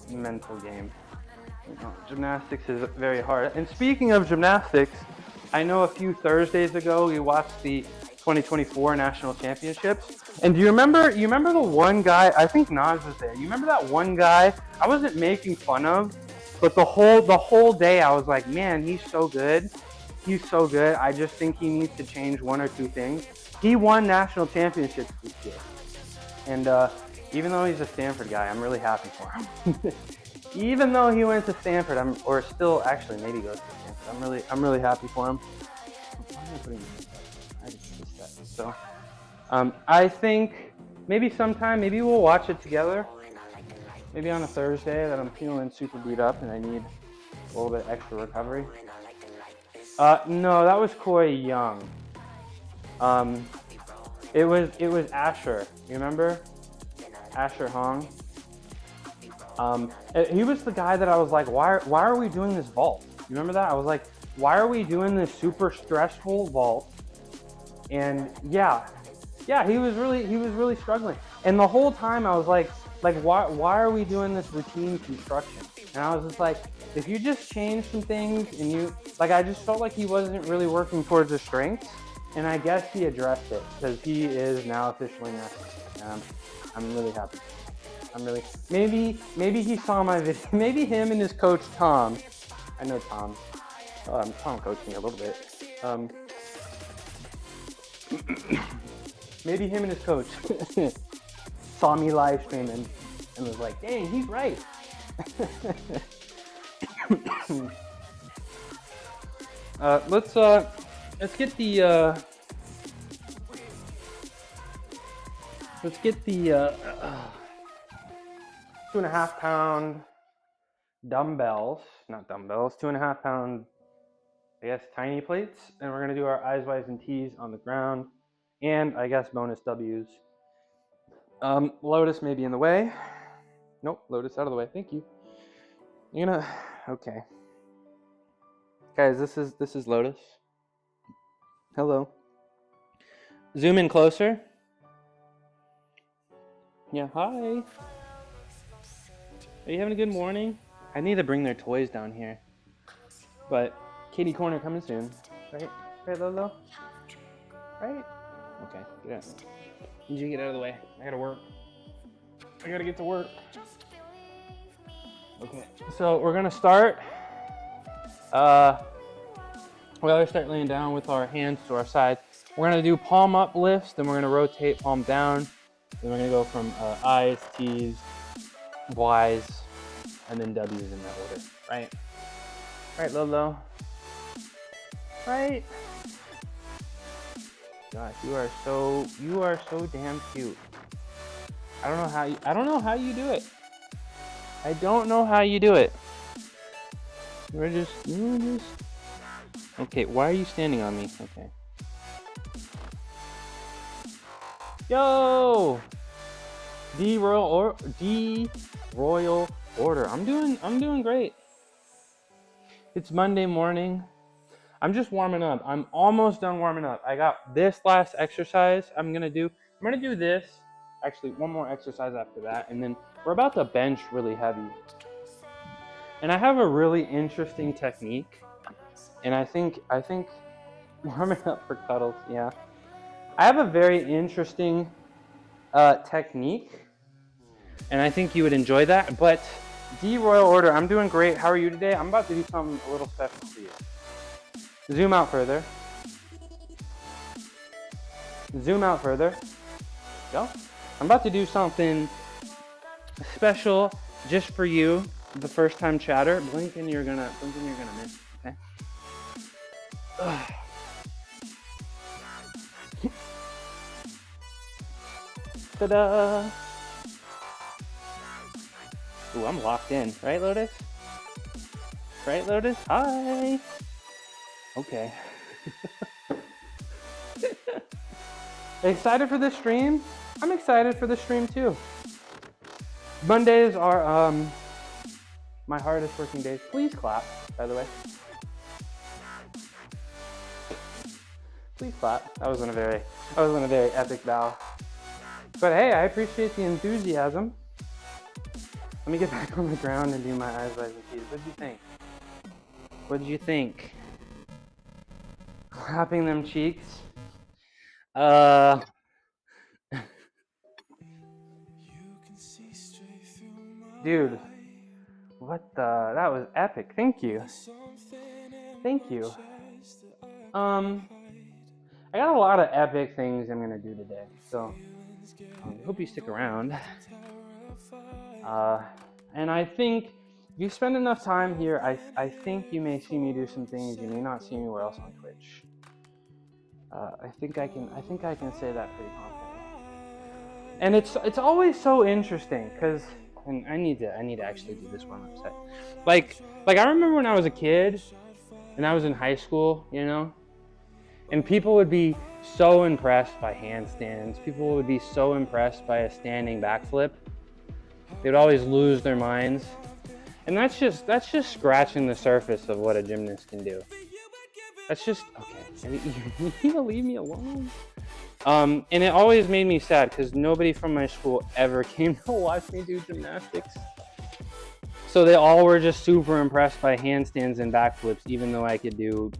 game. You know, gymnastics is very hard. And speaking of gymnastics, I know a few Thursdays ago we watched the 2024 national championships. And do you remember the one guy? I think Nas was there. You remember that one guy? I wasn't making fun of, but the whole day I was like, man, he's so good. He's so good. I just think he needs to change one or two things. He won national championships this year. And even though he's a Stanford guy, I'm really happy for him. Even though he went to Stanford, or still actually maybe goes to Stanford, I'm really happy for him. Why am I putting this up? I just missed that. So I think maybe maybe we'll watch it together. Maybe on a Thursday that I'm feeling super beat up and I need a little bit extra recovery. No, that was Koi Young. It was Asher. You remember? Asher Hong. He was the guy that I was like, why are we doing this vault? You remember that? I was like, why are we doing this super stressful vault? And yeah, he was really struggling. And the whole time I was like why are we doing this routine construction? And I was just like, if you just change some things and I just felt like he wasn't really working towards his strengths. And I guess he addressed it because he is now officially national. And I'm really happy. Maybe he saw my video. Maybe him and his coach Tom. I know Tom. Tom coached me a little bit. Maybe him and his coach saw me live streaming and was like, "Dang, he's right." Let's get the 2.5 pound dumbbells, not dumbbells, 2.5 pound, I guess, tiny plates, and we're gonna do our eyes, Y's, and T's on the ground, and I guess bonus W's. Lotus may be in the way. Nope, Lotus out of the way. Thank you. Okay. Guys, this is Lotus. Hello. Zoom in closer. Yeah, hi. Are you having a good morning? I need to bring their toys down here. But Kitty Corner coming soon. Right, Lolo? Right? Okay, get out. Need you to get out of the way. I gotta work. I gotta get to work. Okay, so we're gonna start. We always start laying down with our hands to our side. We're gonna do palm up lifts, then we're gonna rotate palm down. Then we're gonna go from I's, T's, Y's, and then W's in that order, right? Right, Lolo? Right? Gosh, you are so damn cute. I don't know how you do it. I don't know how you do it. You're just okay, why are you standing on me? Okay. Yo! D Royal Order. I'm doing great. It's Monday morning. I'm just warming up. I'm almost done warming up. I got this last exercise I'm gonna do this. Actually, one more exercise after that, and then we're about to bench really heavy. And I have a really interesting technique. And I think warming up for cuddles, yeah. I have a very interesting technique and I think you would enjoy that. But D Royal Order, I'm doing great. How are you today? I'm about to do something a little special for you. Zoom out further. Zoom out further. Go. I'm about to do something special just for you. The first time chatter. Blink and you're gonna miss. Okay. Ta-da! Ooh, I'm locked in. Right, Lotus? Right, Lotus? Hi! Okay. Excited for this stream? I'm excited for the stream too. Mondays are my hardest working days. Please clap, by the way. Please clap. That wasn't a very epic bow. But hey, I appreciate the enthusiasm. Let me get back on the ground and do my eyes wide and teeth. What did you think? What did you think? Clapping them cheeks. Dude, what the? That was epic. Thank you. Thank you. I got a lot of epic things I'm gonna do today, so I hope you stick around. And I think if you spend enough time here, I think you may see me do some things you may not see anywhere else on Twitch. I think I can say that pretty confidently. And it's always so interesting because, and I need to actually do this one upset. Like I remember when I was a kid and I was in high school, you know, and people would be so impressed by handstands. People would be so impressed by a standing backflip. They'd always lose their minds. And that's just scratching the surface of what a gymnast can do. That's just, okay, you need to leave me alone. And it always made me sad because nobody from my school ever came to watch me do gymnastics. So they all were just super impressed by handstands and backflips, even though I could do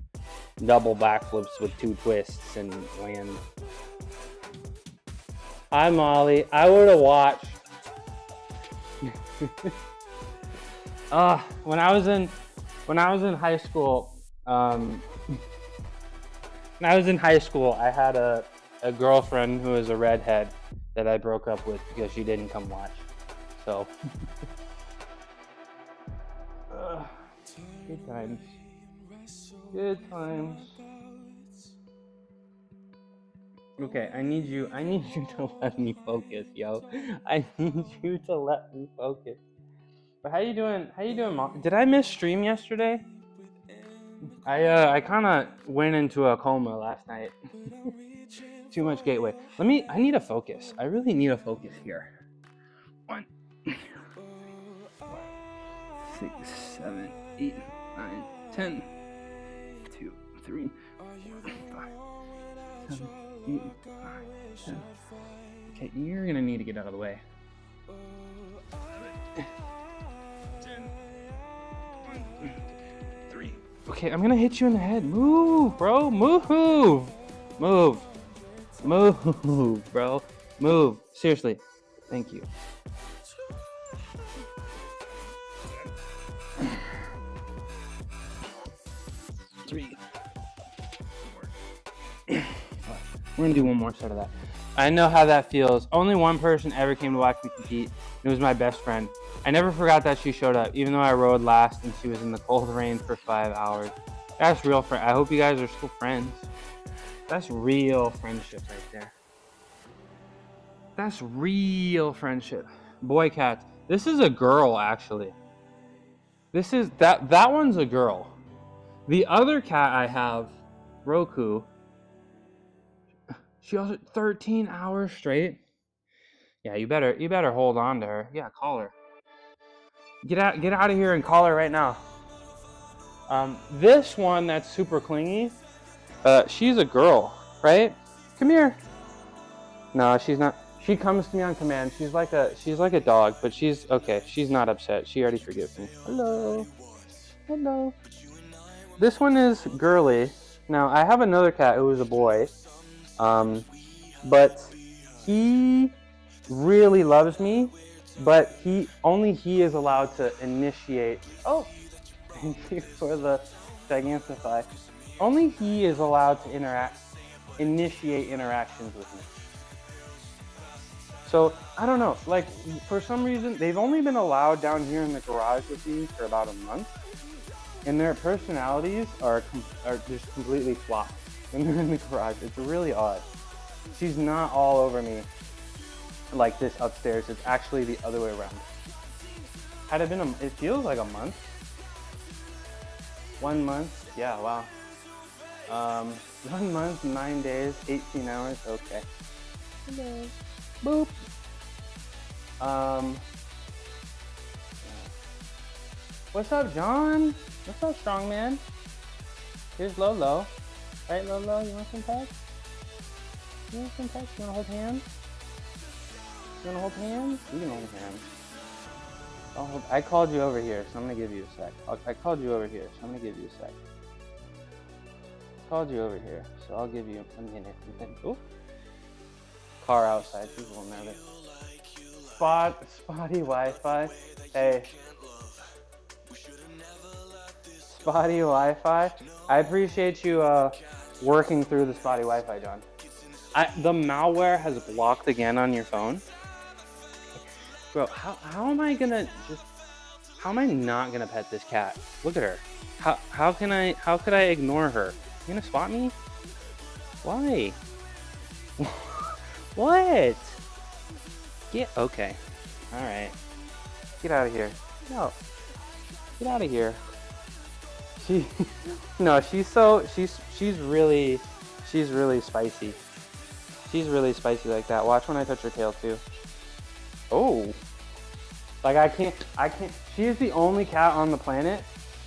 double backflips with 2 twists and land. Hi, Molly. I would have watched. When I was in high school, I had a girlfriend who was a redhead that I broke up with because she didn't come watch. So, good times. Good times. Okay, I need you to let me focus, yo. I need you to let me focus. But how you doing, Mom? Did I miss stream yesterday? I kind of went into a coma last night. Too much gateway. I need a focus. I really need a focus here. 1, 6, 7, 8, 9, 10. 2, 3, 4, 5, 7, 8, 9, 10. Okay, you're gonna need to get out of the way. 10, 1, 3. Okay, I'm gonna hit you in the head. Move, bro. Move. Move, bro. Move. Seriously. Thank you. We're gonna do one more set of that. I know how that feels. Only one person ever came to watch me compete. It was my best friend. I never forgot that she showed up, even though I rode last and she was in the cold rain for 5 hours. That's real friend. I hope you guys are still friends. That's real friendship right there. That's real friendship. Boy cat. This is a girl, actually. That one's a girl. The other cat I have, Roku, she also 13 hours straight. Yeah, you better hold on to her. Yeah, call her. Get out of here and call her right now. This one that's super clingy, she's a girl, right? Come here. No, she's not. She comes to me on command. She's like a dog, but she's okay. She's not upset. She already forgives me. Hello. This one is girly. Now I have another cat who is a boy, but he really loves me, But only he is allowed to initiate. Oh, thank you for the Gigantify. Only he is allowed to initiate interactions with me. So I don't know, like for some reason they've only been allowed down here in the garage with me for about a month, and their personalities are just completely flopped when they're in the garage. It's really odd. She's not all over me like this upstairs. It's actually the other way around. Had it been it feels like a month. 1 month, yeah, wow. 1 month, 9 days, 18 hours, okay. Hello. Boop. What's up, John? What's up, strongman? Here's Lolo. Right, Lolo? You want some pets? You want some pets? You want to hold hands? You want to hold hands? You can hold hands. I called you over here, so I'm gonna give you a sec. I called you over here, so I'm gonna give you a sec. I called you over here, so I'll give you a minute. Oh. Car outside, she's a little nervous. Spotty Wi-Fi. Hey. Spotty Wi-Fi. I appreciate you working through the spotty Wi-Fi, John. The malware has blocked again on your phone. Bro, how am I not gonna pet this cat? Look at her. How could I ignore her? You gonna spot me? Why? What? Okay. Alright. Get out of here. No. Get out of here. She's really spicy. She's really spicy like that. Watch when I touch her tail too. Oh. Like I can't, she is the only cat on the planet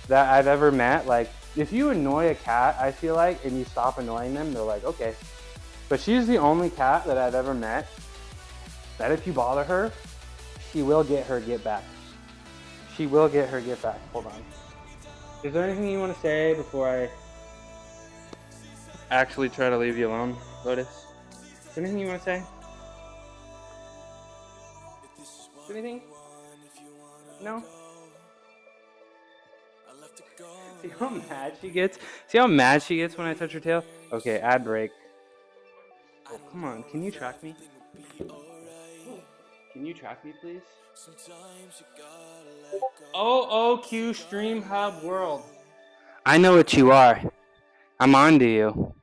that I've ever met. Like if you annoy a cat, I feel like, and you stop annoying them, they're like, okay. But she's the only cat that I've ever met that if you bother her, she will get back. She will get her get back. Hold on. Is there anything you want to say before I actually try to leave you alone, Lotus? Is there anything you want to say? Anything? No? See how mad she gets? See how mad she gets when I touch her tail? Okay, ad break. Oh, come on. Can you track me? Can you track me, please? OOQ Stream Hub World. I know what you are. I'm on to you.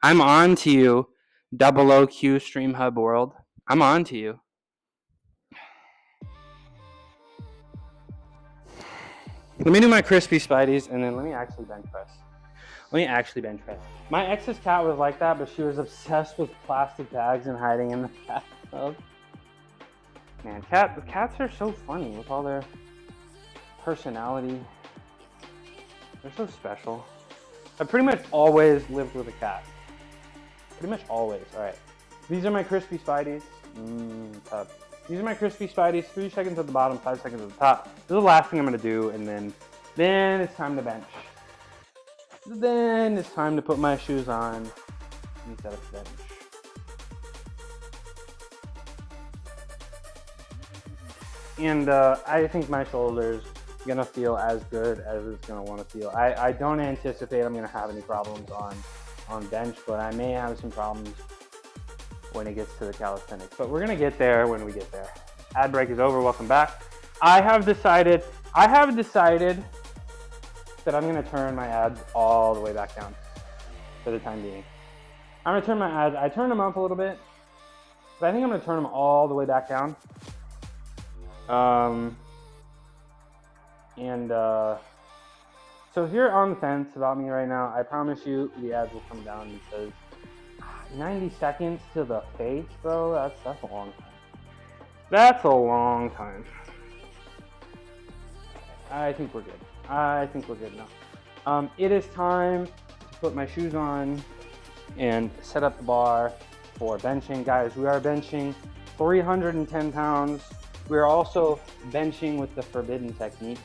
I'm on to you, OOQ Stream Hub World. I'm on to you. Let me do my crispy spideys, and then let me actually bench press. My ex's cat was like that, but she was obsessed with plastic bags and hiding in the bathtub. Man, cats are so funny with all their personality. They're so special. I pretty much always lived with a cat. Pretty much always. All right. These are my crispy spideys. Tough. These are my crispy spideys. 3 seconds at the bottom, 5 seconds at the top. This is the last thing I'm gonna do, and then it's time to bench. Then it's time to put my shoes on and set up the bench. And I think my shoulder's gonna feel as good as it's gonna want to feel. I don't anticipate I'm gonna have any problems on bench, but I may have some problems when it gets to the calisthenics. But we're gonna get there when we get there. Ad break is over. Welcome back. I have decided that I'm gonna turn my ads all the way back down for the time being. I'm gonna turn my ads. I turned them up a little bit, but I think I'm gonna turn them all the way back down. So if you're on the fence about me right now, I promise you the ads will come down because 90 seconds to the face, bro, that's a long time. That's a long time. I think we're good now. It is time to put my shoes on and set up the bar for benching. Guys, we are benching 310 pounds. We're also benching with the forbidden technique,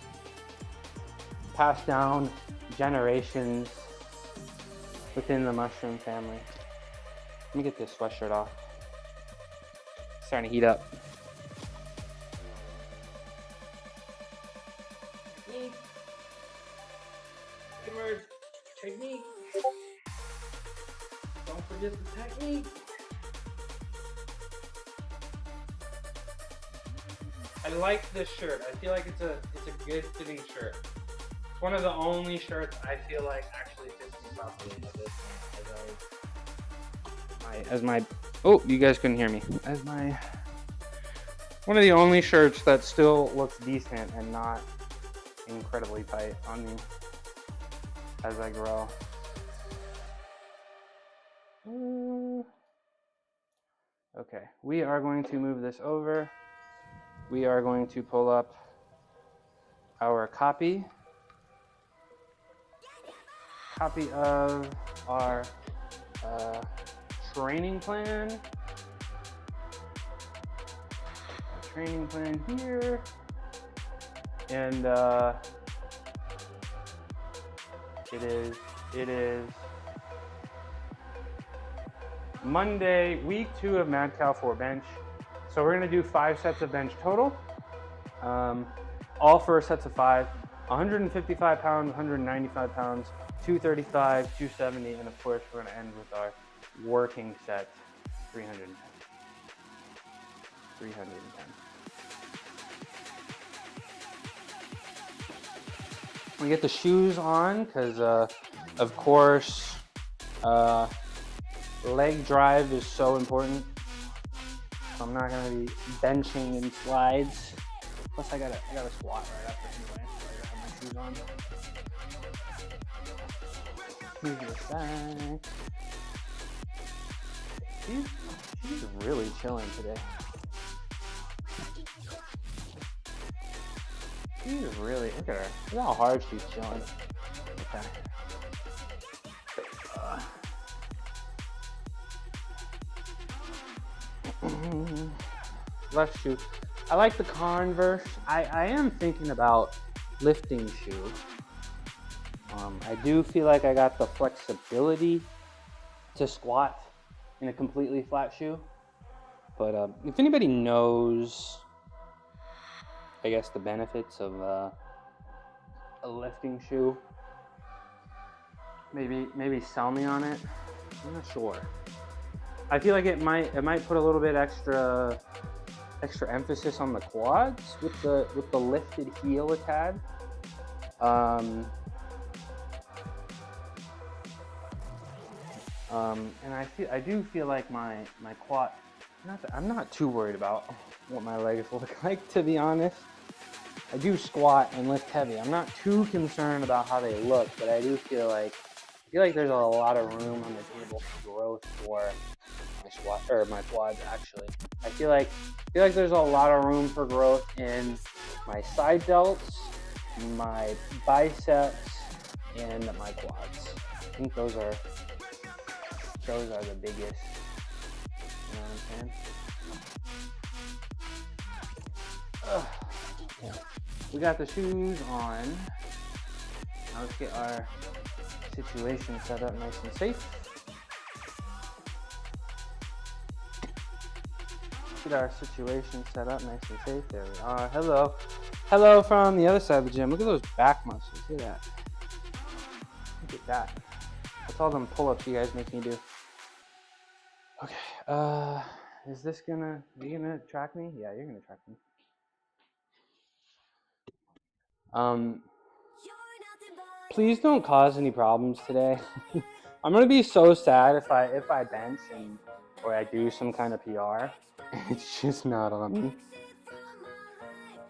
passed down generations within the mushroom family. Let me get this sweatshirt off. It's starting to heat up. forget the technique. I like this shirt. I feel like it's a good fitting shirt. It's one of the only shirts I feel like actually fits me properly at this point. As my oh, you guys couldn't hear me. As my one of the only shirts that still looks decent and not incredibly tight on me as I grow. Okay, we are going to move this over. We are going to pull up our copy of our training plan. Training plan here, and it is Monday, week 2 of Mad Cow 4 bench. So we're gonna do 5 sets of bench total, all 4 sets of 5, 155 pounds, 195 pounds, 235, 270, and of course we're gonna end with our working set, 310. We get the shoes on because, of course, leg drive is so important. So I'm not gonna be benching in slides. Plus, I gotta squat right after anyway. So I gotta have my shoes on. Move this back. She's really chilling today. She's really, look at her. Look how hard she's chilling. Okay. Left shoe. I like the Converse. I am thinking about lifting shoe. I do feel like I got the flexibility to squat in a completely flat shoe. But if anybody knows, I guess, the benefits of a lifting shoe, maybe sell me on it. I'm not sure. I feel like it might put a little bit extra emphasis on the quads with the lifted heel it had. And I do feel like my quad. I'm not too worried about what my legs look like, to be honest. I do squat and lift heavy. I'm not too concerned about how they look, but I do feel like there's a lot of room on the table for growth for my quads. Actually, I feel like there's a lot of room for growth in my side delts, my biceps, and my quads. I think those are the biggest. You know what I'm saying? Yeah. We got the shoes on. Now let's get our situation set up nice and safe. Get our situation set up nice and safe. There we are. Hello. Hello from the other side of the gym. Look at those back muscles. Look at that. Look at that. That's all them pull-ups you guys make me do. Okay. Are you gonna track me? Yeah, you're gonna track me. Please don't cause any problems today. I'm gonna be so sad if I bench or I do some kind of PR. It's just not on me.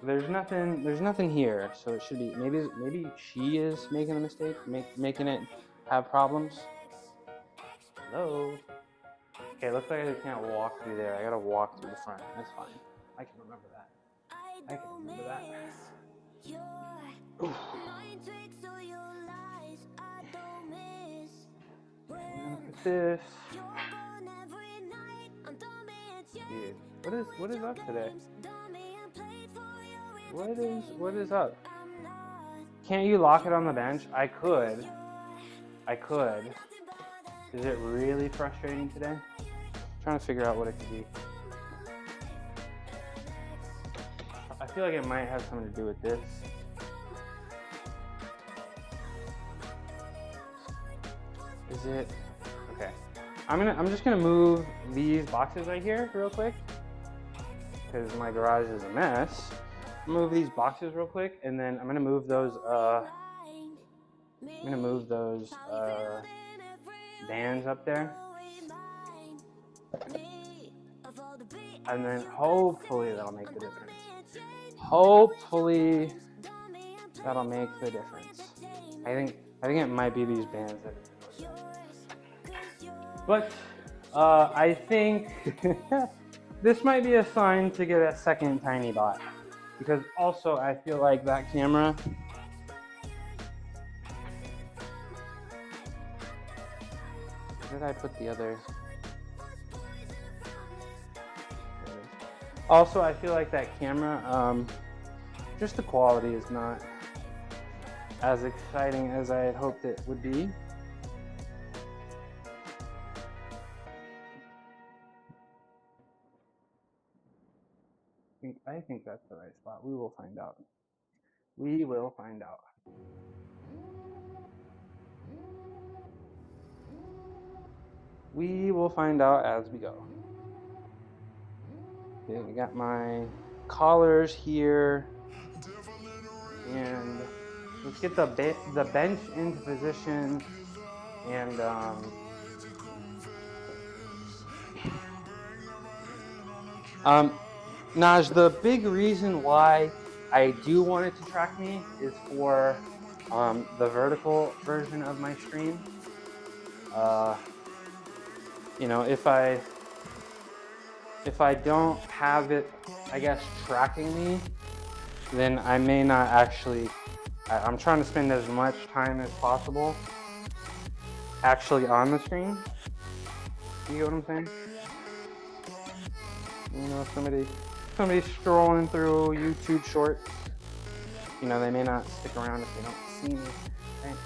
There's nothing here, so it should be maybe she is making a mistake, making it have problems. Hello. Okay, looks like I can't walk through there. I gotta walk through the front. That's fine. I can remember that. Oof. Look at this. Dude, what is up today? What is up? Can't you lock it on the bench? I could. Is it really frustrating today? I'm trying to figure out what it could be. I feel like it might have something to do with this. Is it? Okay. I'm just gonna move these boxes right here real quick because my garage is a mess. Move these boxes real quick, and then I'm gonna move those bands up there, and then hopefully that'll make the difference. Hopefully that'll make the difference. I think it might be these bands that but I think this might be a sign to get a second tiny bot, because also I feel like that camera where did I put the other? Also, I feel like that camera, just the quality is not as exciting as I had hoped it would be. I think that's the right spot. We will find out. We will find out. We will find out as we go. Okay, I got my collars here, and let's get the bench into position. And Naj, the big reason why I do want it to track me is for the vertical version of my stream. You know, if I don't have it, I guess, tracking me, then I may not actually, I'm trying to spend as much time as possible actually on the screen. You get what I'm saying? You know, somebody's scrolling through YouTube shorts, you know, they may not stick around if they don't see me, right?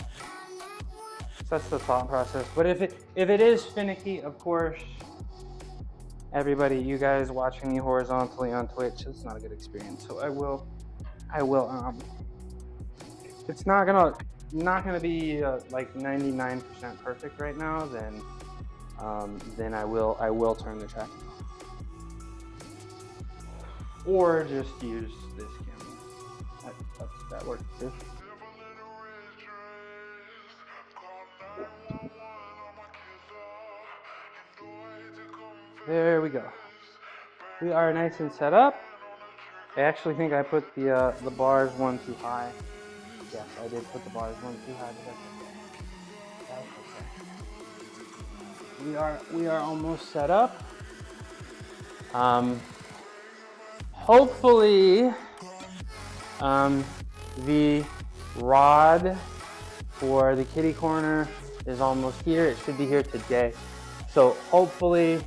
So that's the thought process. But if it is finicky, of course, everybody, you guys watching me horizontally on Twitch, it's not a good experience. So I will it's not gonna be like 99% perfect right now, then I will turn the tracking off. Or just use this camera. That works too. There we go. We are nice and set up. I actually think I put the bars one too high. Yes, I did put the bars one too high, but that's okay. We are almost set up. Hopefully, the rod for the kitty corner is almost here. It should be here today. So hopefully,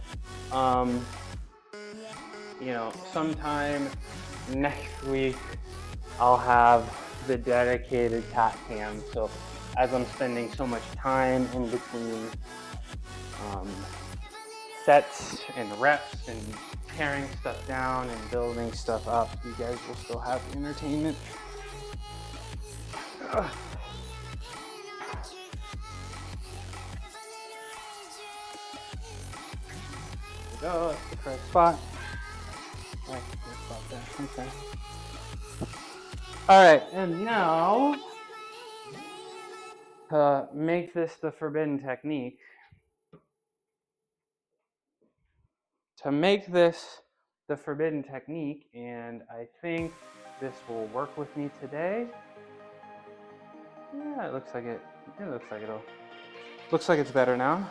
you know, sometime next week, I'll have the dedicated cat cam. So as I'm spending so much time in between sets and reps and tearing stuff down and building stuff up, you guys will still have entertainment. Ugh. There we go, that's the correct spot. Right, good spot there, okay. All right, and now, to make this the forbidden technique, and I think this will work with me today. Yeah, it looks like it's better now.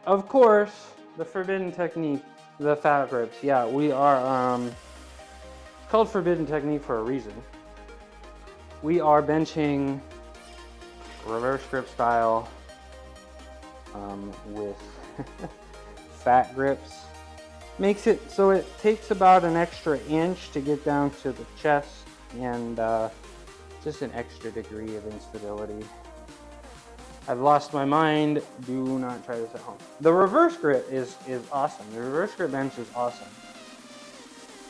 Of course, the forbidden technique, the fat grips. Yeah, we are, it's called forbidden technique for a reason. We are benching reverse grip style with fat grips. Makes it so it takes about an extra inch to get down to the chest, and just an extra degree of instability. I've lost my mind. Do not try this at home. The reverse grip is awesome. The reverse grip bench is awesome.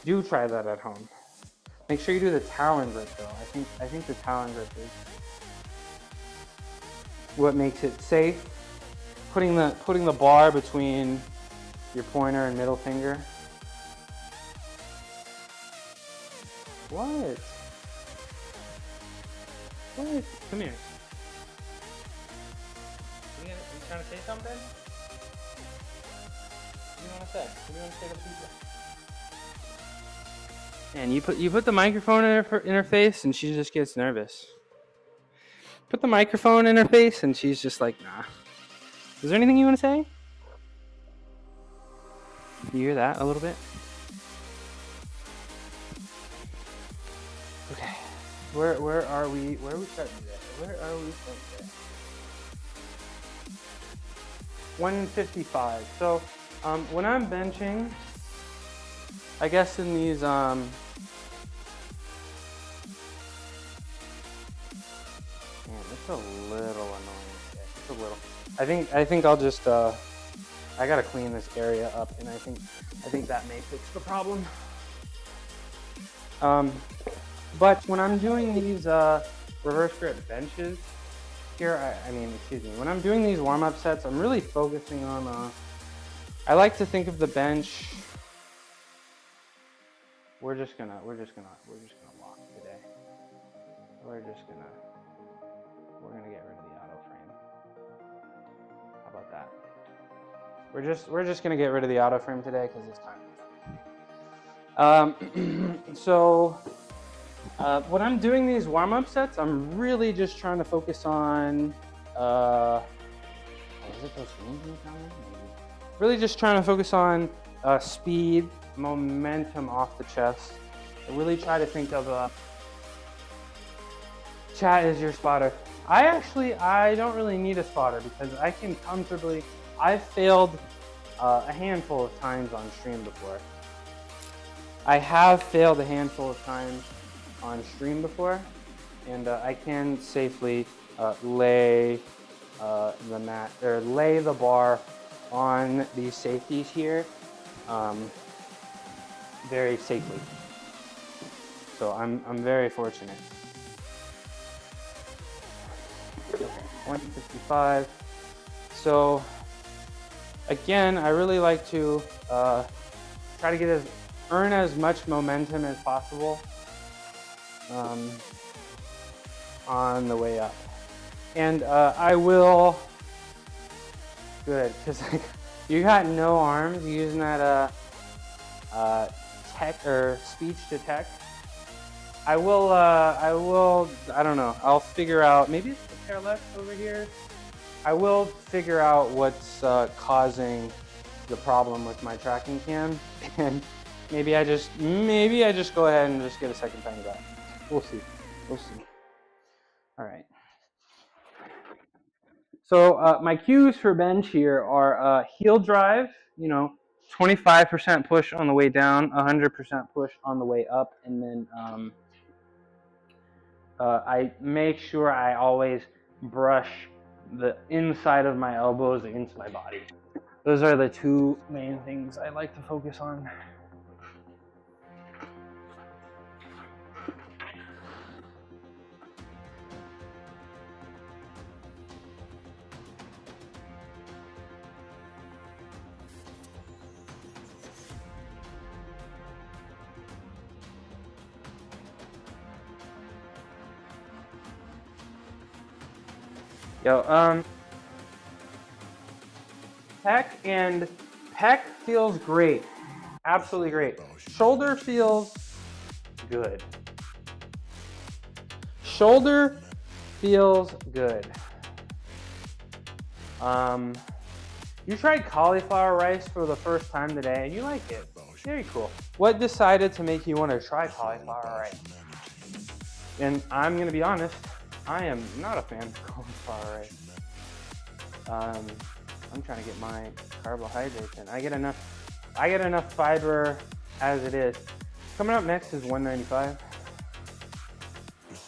Do try that at home. Make sure you do the Talon grip though. I think the Talon grip is what makes it safe putting the bar between your pointer and middle finger. What? What? Come here. You trying to say something? What do you want to say? What do you want to say to people? And you put the microphone in her face, and she just gets nervous. Put the microphone in her face, and she's just like, nah. Is there anything you want to say? You hear that a little bit? Okay. Where are we? Where are we starting today? Where are we starting today? 155. So, when I'm benching, I guess in these man, it's a little annoying today. It's a little. I think I'll just I gotta clean this area up, and I think that may fix the problem. But when I'm doing these reverse grip benches here, when I'm doing these warm-up sets, I'm really focusing on. I like to think of the bench. We're just gonna walk today. We're gonna get rid of the auto frame. How about that? We're just gonna get rid of the auto frame today because it's time. So when I'm doing these warm-up sets, I'm really just trying to focus on. Is it those things down there? Really just trying to focus on speed, momentum off the chest. I really try to think of chat is your spotter. I don't really need a spotter because I can comfortably. I've failed a handful of times on stream before. I have failed a handful of times on stream before, and I can safely lay the mat or lay the bar on these safeties here very safely. So I'm very fortunate. Okay, 155. So again, I really like to try to earn as much momentum as possible on the way up. And I will, good, because you got no arms using that tech or speech to tech. I don't know, I'll figure out, maybe it's the pair left over here. I will figure out what's causing the problem with my tracking cam, and maybe I just go ahead and just get a second time back. We'll see. All right. So my cues for bench here are heel drive, 25% push on the way down, 100% push on the way up, and then I make sure I always brush the inside of my elbows into my body. Those are the two main things I like to focus on. Pec feels great, absolutely great. Shoulder feels good. Shoulder feels good. You tried cauliflower rice for the first time today and you like it. Very cool. What decided to make you want to try cauliflower rice? And I'm gonna be honest, I am not a fan of cauliflower rice. I'm trying to get my carbohydrates in. I get enough fiber as it is. Coming up next is 195.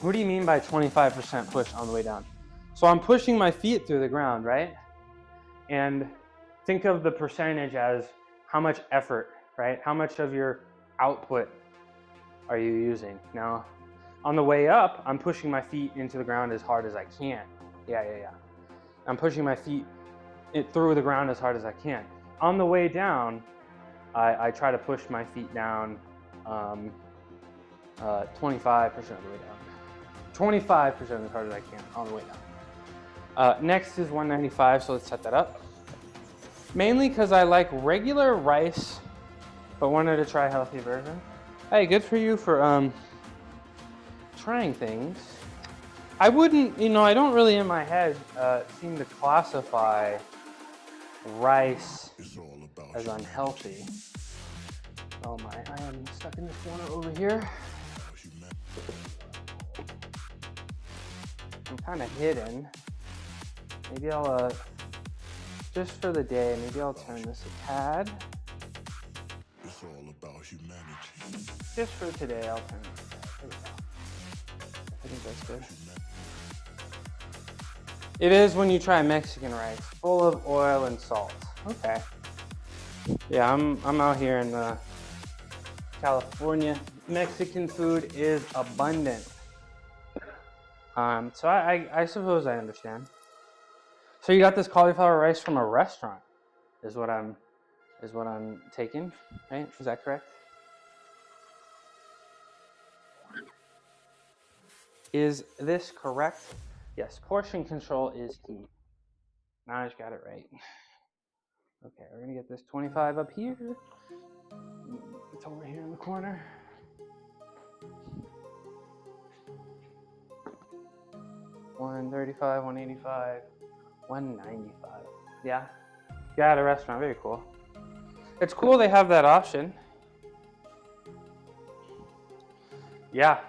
What do you mean by 25% push on the way down? So I'm pushing my feet through the ground, right? And think of the percentage as how much effort, right? How much of your output are you using? Now, on the way up, I'm pushing my feet into the ground as hard as I can. Yeah. I'm pushing my feet it through the ground as hard as I can. On the way down, I try to push my feet down 25% of the way down. 25% as hard as I can on the way down. Next is 195, so let's set that up. Mainly because I like regular rice, but wanted to try a healthy version. Hey, good for you for trying things. I wouldn't, I don't really in my head seem to classify rice as unhealthy. Oh my, I am stuck in this corner over here. I'm kind of hidden. Maybe I'll, just for the day, maybe I'll turn this a tad. It's all about humanity. Just for today, I'll turn it. There we go. I think that's good. It is when you try Mexican rice, full of oil and salt. Okay. Yeah, I'm out here in California. Mexican food is abundant. So I suppose I understand. So you got this cauliflower rice from a restaurant, is what I'm taking, right? Is that correct? Is this correct? Yes, portion control is key. Now I just got it right. Okay, we're gonna get this 25 up here. It's over here in the corner. $135, $185, $195. Yeah, at a restaurant, very cool. It's cool they have that option. Yeah.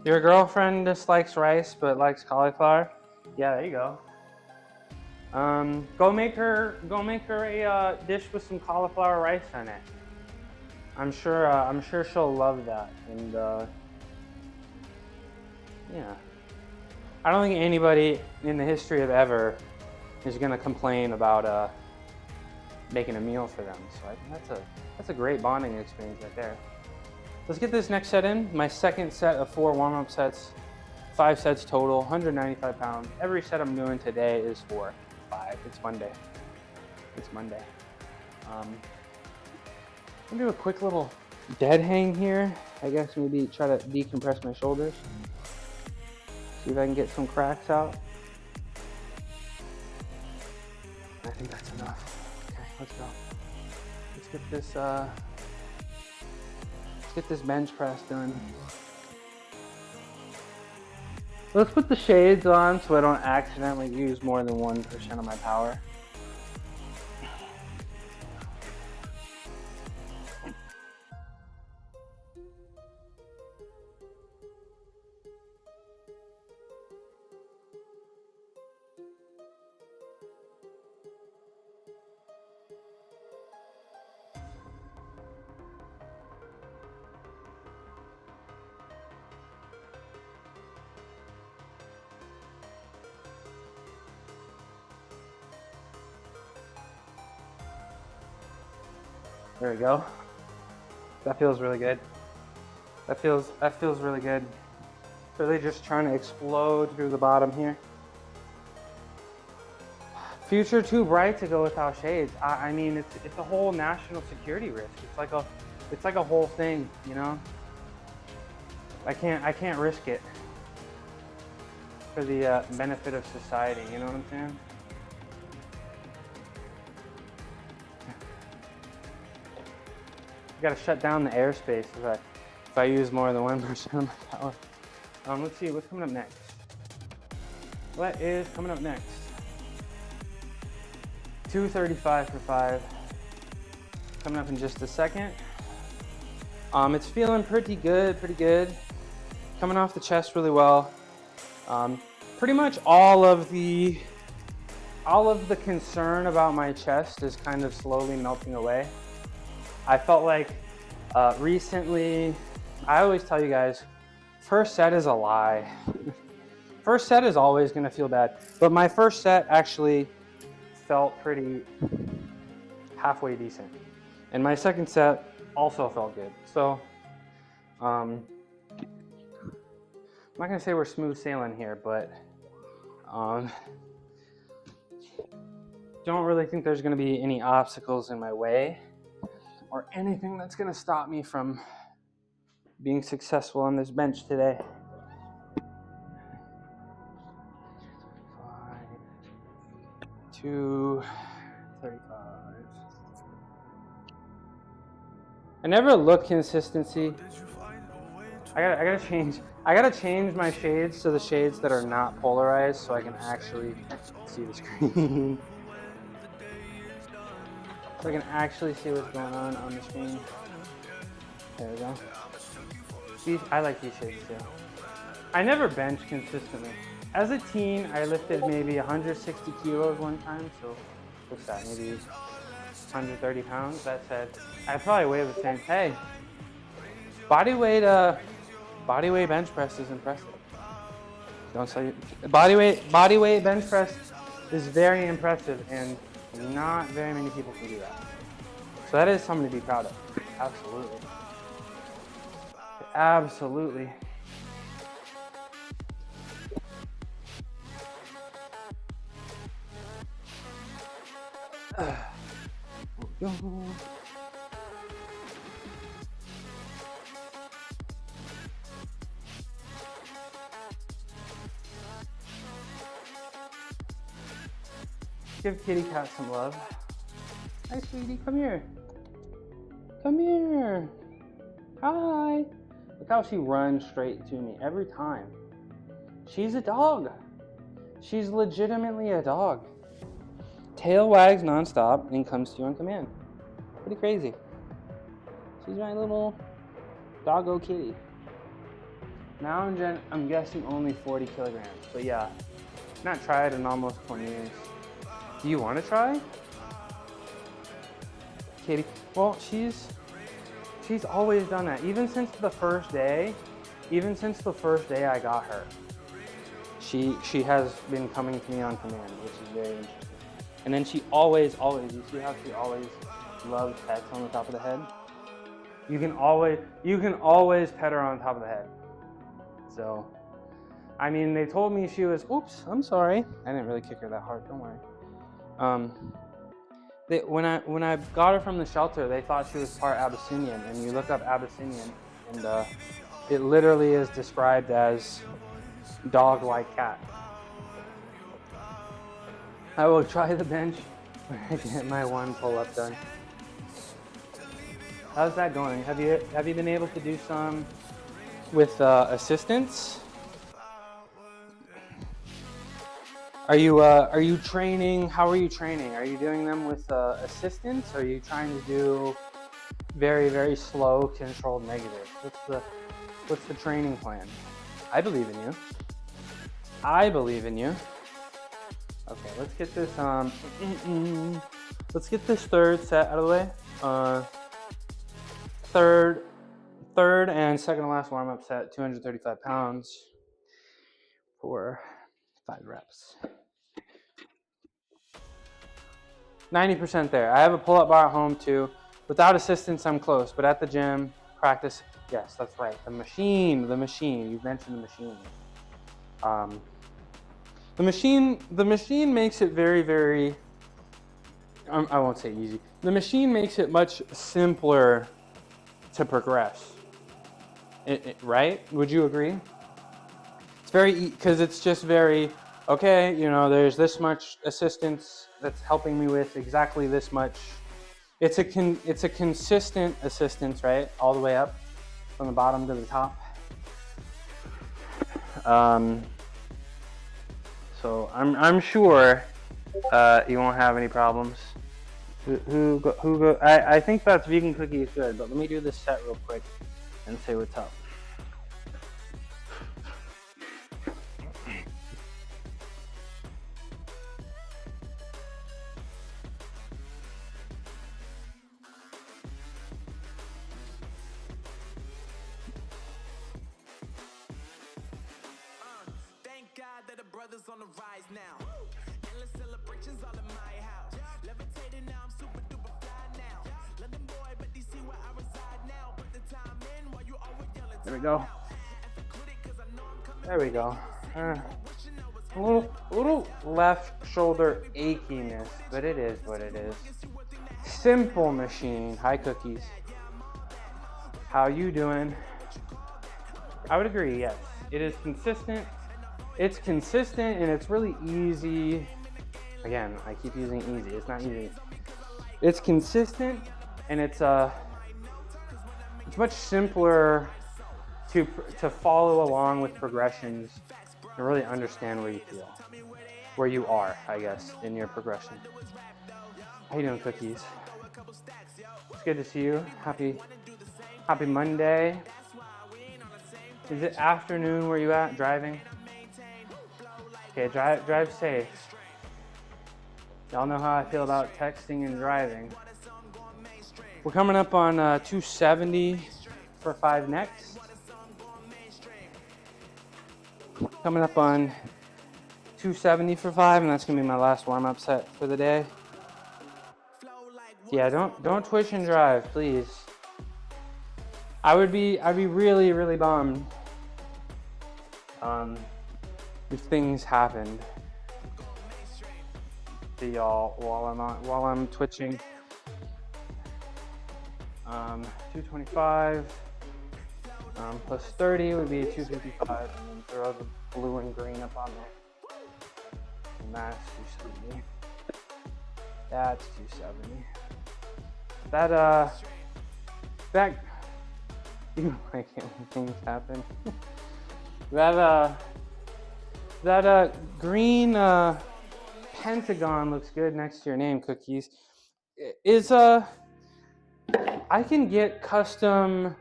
Your girlfriend dislikes rice but likes cauliflower? Yeah, there you go. Go make her a dish with some cauliflower rice in it. I'm sure she'll love that. And yeah, I don't think anybody in the history of ever is gonna complain about making a meal for them. So I think that's a great bonding experience right there. Let's get this next set in. My second set of 4 warm-up sets, 5 sets total, 195 pounds. Every set I'm doing today is for 5. It's Monday. I'm gonna do a quick little dead hang here. I guess maybe try to decompress my shoulders. See if I can get some cracks out. I think that's enough. Okay, let's go. Let's get this bench press done. Let's put the shades on so I don't accidentally use more than 1% of my power. There we go. That feels really good. That feels really good. Really just trying to explode through the bottom here. Future too bright to go without shades. I mean, it's a whole national security risk. It's like a whole thing, you know. I can't risk it for the benefit of society. You know what I'm saying? I gotta shut down the airspace if I use more than 1% of my power. Let's see what's coming up next. What is coming up next? 235 for 5. Coming up in just a second. It's feeling pretty good. Coming off the chest really well. Pretty much all of the concern about my chest is kind of slowly melting away. I felt like recently, I always tell you guys, first set is a lie. First set is always gonna feel bad, but my first set actually felt pretty halfway decent. And my second set also felt good. So, I'm not gonna say we're smooth sailing here, but don't really think there's going to be any obstacles in my way or anything that's going to stop me from being successful on this bench today. 235. I never look consistency. I gotta change my shades to the shades that are not polarized so I can actually see the screen. So I can actually see what's going on the screen. There we go. I like these shades too. I never bench consistently. As a teen, I lifted maybe 160 kilos one time, so what's that, maybe 130 pounds? That said, I probably weigh the same. Hey, body weight bench press is impressive. Don't say body weight bench press is very impressive, and not very many people can do that. So that is something to be proud of. Absolutely. Absolutely. Give kitty cat some love. Hi, sweetie, come here. Come here. Hi. Look how she runs straight to me every time. She's a dog. She's legitimately a dog. Tail wags nonstop and comes to you on command. Pretty crazy. She's my little doggo kitty. Now I'm guessing only 40 kilograms. But yeah, not tried in almost 20 years. Do you want to try? Katie, well, she's always done that. Even since the first day I got her, she has been coming to me on command, which is very interesting. And then she always, you see how she always loves pets on the top of the head? You can always pet her on top of the head. So, I mean, they told me she was, oops, I'm sorry. I didn't really kick her that hard, don't worry. When I got her from the shelter, they thought she was part Abyssinian, and you look up Abyssinian, and it literally is described as dog like cat. I will try the bench when I get my one pull-up done. How's that going? Have you been able to do some with assistance? Are you training? How are you training? Are you doing them with assistance? Or are you trying to do very, very slow, controlled negatives? What's the training plan? I believe in you. I believe in you. Okay, let's get this let's get this third set out of the way. Third and second to last warm-up set, 235 pounds for 5 reps. 90% there. I have a pull-up bar at home too. Without assistance, I'm close, but at the gym, practice. Yes, that's right. The machine. You mentioned the machine. The machine makes it very, very, I won't say easy. The machine makes it much simpler to progress. Right? Would you agree? It's very, because it's just very, okay, you know, there's this much assistance that's helping me with exactly this much. It's a consistent assistance, right? All the way up from the bottom to the top. So I'm sure you won't have any problems. Who go? I think that's vegan cookie is good, but let me do this set real quick and say what's up. On the rise now. Endless celebrations all in my house. Levitating now, I'm super duper fly now. London boy, but they see where I reside now. Put the time in while you always yelling. There we go. There we go. A little left shoulder achiness, but it is what it is. Simple machine. Hi, Cookies. How you doing? I would agree, yes. It is consistent. It's consistent and it's really easy. Again, I keep using easy. It's not easy. It's consistent and it's much simpler to follow along with progressions and really understand where you feel, where you are, I guess, in your progression. How you doing, Cookies? It's good to see you. Happy Monday. Is it afternoon where you at? Driving? Okay, drive safe. Y'all know how I feel about texting and driving. We're coming up on 270 for 5 next. Coming up on 270 for 5, and that's gonna be my last warm-up set for the day. Yeah, don't twitch and drive, please. I'd be really, really bummed if things happened to y'all while I'm twitching. 225 plus 30 would be 255, and then throw the blue and green up on there. And that's 270. That's 270. That you like it when things happen. that green pentagon looks good next to your name, Cookies. I can get custom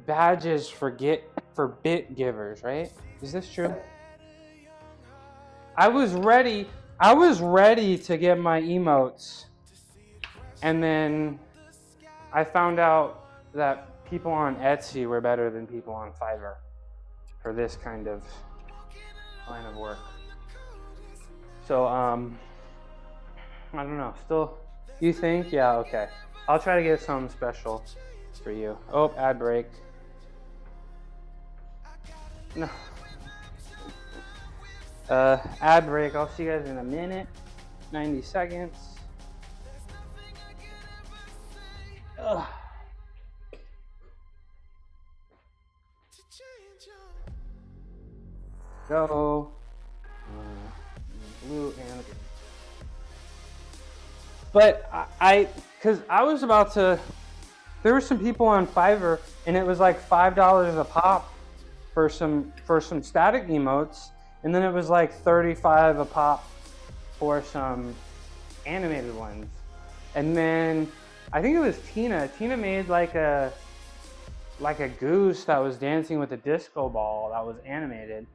badges for bit givers, right? Is this true? I was ready to get my emotes, and then I found out that people on Etsy were better than people on Fiverr for this kind of line of work. So I don't know. Still, you think? Yeah, okay. I'll try to get something special for you. Oh, ad break. No. Ad break. I'll see you guys in a minute. 90 seconds. Ugh. Go. Blue and green. But because I was about to, there were some people on Fiverr, and it was like $5 a pop for some static emotes, and then it was like $35 a pop for some animated ones. And then I think it was Tina. Tina made like a goose that was dancing with a disco ball that was animated,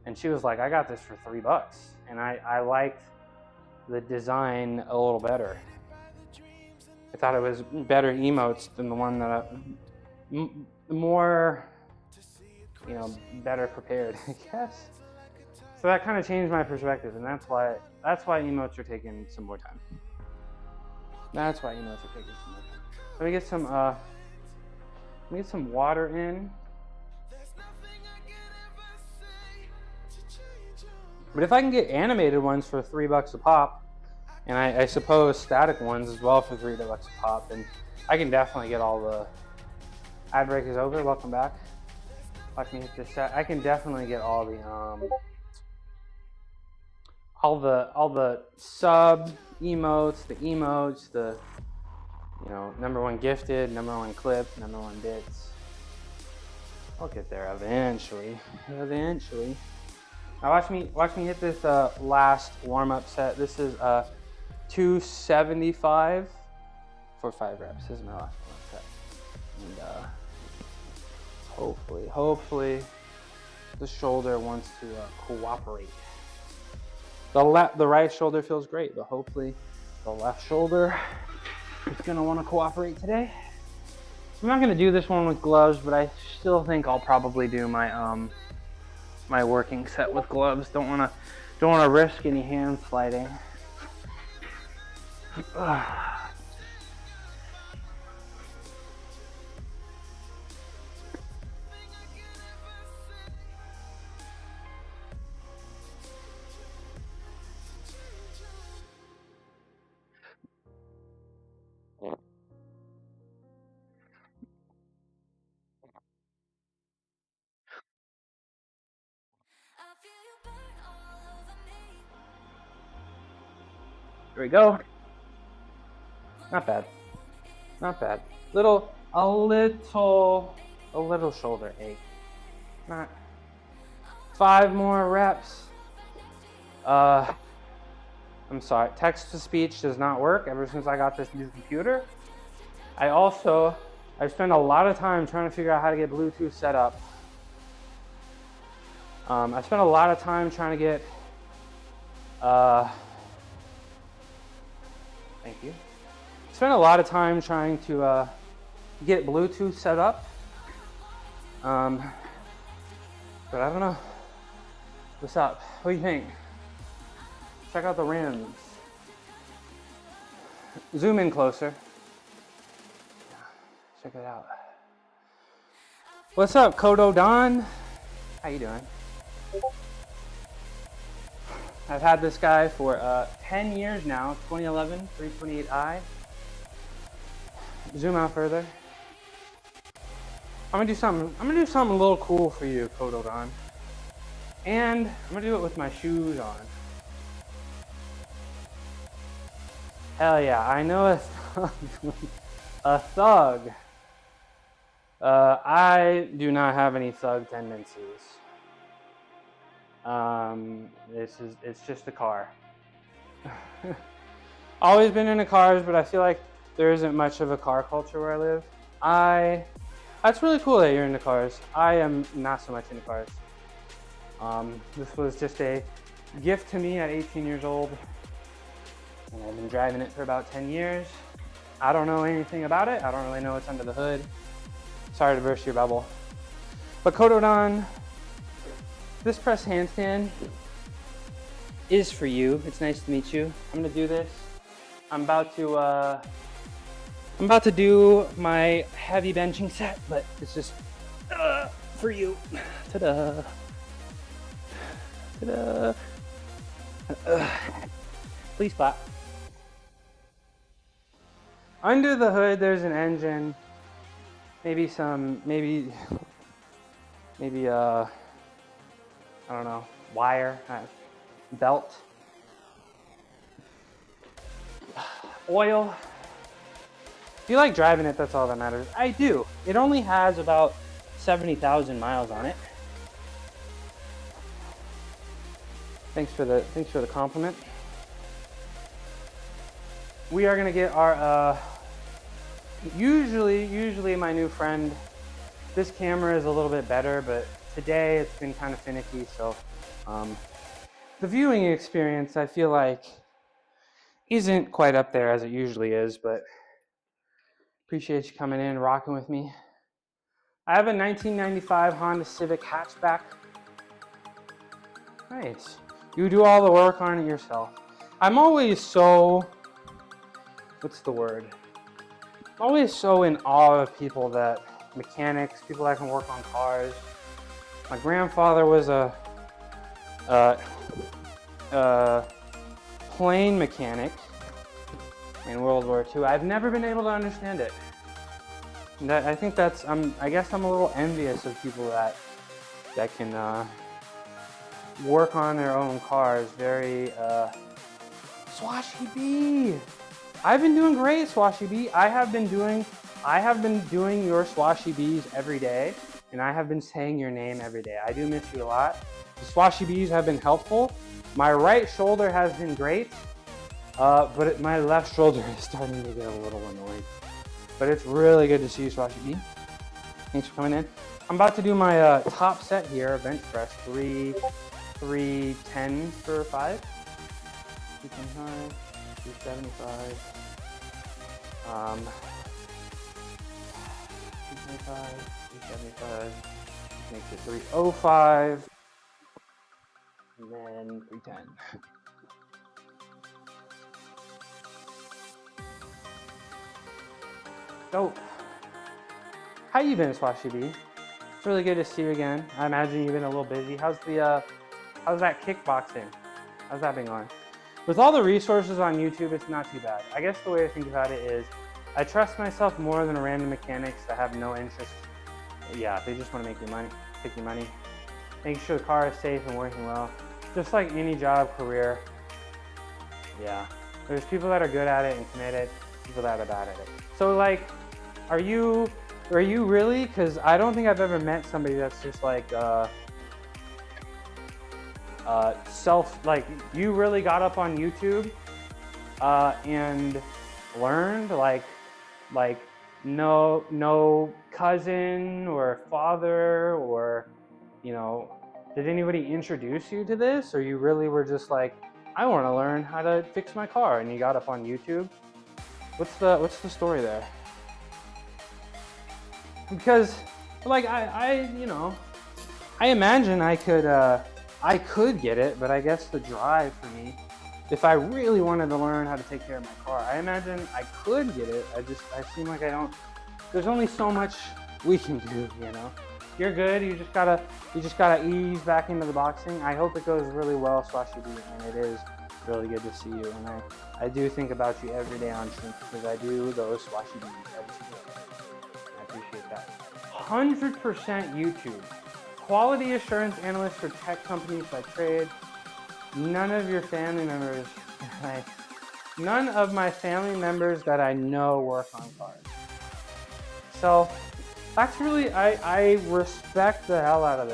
and she was like, "I got this for $3," and I liked the design a little better. I thought it was better emotes than the one that more, better prepared, I guess. So that kind of changed my perspective, and that's why emotes are taking some more time. That's why emotes are taking some more time. Let me get some water in. But if I can get animated ones for $3 a pop, and I suppose static ones as well for $3 a pop, then I can definitely get all the ad break is over. Welcome back. Watch me hit this set. I can definitely get all the sub emotes, the number one gifted, number one clip, number one bits. I'll get there eventually. Now watch me hit this last warm-up set. This is 275 for 5 reps. This is my last warm-up set. And hopefully the shoulder wants to cooperate. The right shoulder feels great, but hopefully the left shoulder is gonna want to cooperate today. I'm not gonna do this one with gloves, but I still think I'll probably do my my working set with gloves. Don't wanna risk any hand sliding. There we go. Not bad. Not bad. A little shoulder ache. Not 5 more reps. I'm sorry, text to speech does not work ever since I got this new computer. I spent a lot of time trying to figure out how to get Bluetooth set up. I spent a lot of time trying to get, thank you. Spent a lot of time trying to get Bluetooth set up. But I don't know. What's up? What do you think? Check out the rims. Zoom in closer. Check it out. What's up, Kodo Don? How you doing? I've had this guy for 10 years now, 2011 328i. Zoom out further. I'm gonna do something a little cool for you, Kodo Don. And I'm gonna do it with my shoes on. Hell yeah, I know a thug. A thug. I do not have any thug tendencies. It's just a car. Always been into cars, but I feel like there isn't much of a car culture where I live. That's really cool that you're into cars. I am not so much into cars. This was just a gift to me at 18 years old. And I've been driving it for about 10 years. I don't know anything about it. I don't really know what's under the hood. Sorry to burst your bubble. But Kodo Don, this press handstand is for you. It's nice to meet you. I'm gonna do this. I'm about to do my heavy benching set, but it's just for you. Ta-da. Ta-da. Please clap. Under the hood, there's an engine. Maybe I don't know, wire, belt, oil. If you like driving it, that's all that matters. I do. It only has about 70,000 miles on it. Thanks for the compliment. We are gonna get our usually my new friend, this camera is a little bit better, but today it's been kind of finicky, so the viewing experience I feel like isn't quite up there as it usually is, but appreciate you coming in, rocking with me. I have a 1995 Honda Civic hatchback. Nice. You do all the work on it yourself. I'm always so, what's the word? I'm always so in awe of people that, mechanics, people that can work on cars. My grandfather was a plane mechanic in World War II. I've never been able to understand it. I think that's, I guess I'm a little envious of people that can work on their own cars. Very, Swashy B! I've been doing great, Swashy B. I have been doing your Swashy B's every day, and I have been saying your name every day. I do miss you a lot. The Swashy B's have been helpful. My right shoulder has been great, but my left shoulder is starting to get a little annoyed. But it's really good to see you, Swashy B. Thanks for coming in. I'm about to do my top set here, bench press, 310 for 5. 225, 275. 225, 275. Makes it 305. And then 310. So, how you been, Swashy B? It's really good to see you again. I imagine you've been a little busy. How's that kickboxing? How's that been going? With all the resources on YouTube, it's not too bad. I guess the way to think about it is, I trust myself more than random mechanics that have no interest. Yeah, they just want to make your money, take your money. Making sure the car is safe and working well. Just like any job, career. Yeah. There's people that are good at it and committed, people that are bad at it. So like, are you really? Because I don't think I've ever met somebody that's just like like you really got up on YouTube and learned like no cousin or father or, you know, did anybody introduce you to this, or you really were just like, I want to learn how to fix my car, and you got up on YouTube? What's the story there? Because like I you know, I imagine I could get it, but I guess the drive for me, if I really wanted to learn how to take care of my car, I imagine I could get it. I seem like I don't. There's only so much we can do, you know. You're good. You just gotta ease back into the boxing. I hope it goes really well, Swashy B, and it is really good to see you. And I do think about you every day on stream because I do those Swashy B's every single day. I appreciate that. 100% YouTube. Quality assurance analyst for tech companies by trade. None of your family members, none of my family members that I know work on cars. So that's really, I respect the hell out of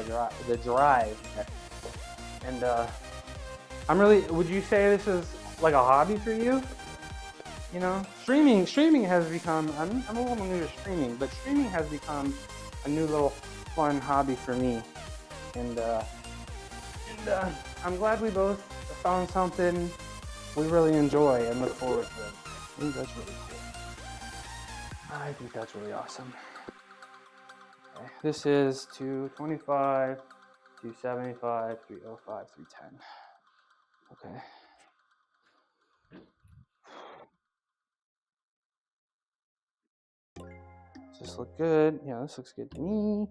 the drive. And I'm really, would you say this is like a hobby for you? You know, streaming has become, I'm a little new to streaming, but streaming has become a new little fun hobby for me. And I'm glad we both found something we really enjoy and look forward to. I think that's really cool. I think that's really awesome. Okay. This is 225, 275, 305, 310. Okay. Does this look good? Yeah, this looks good to me.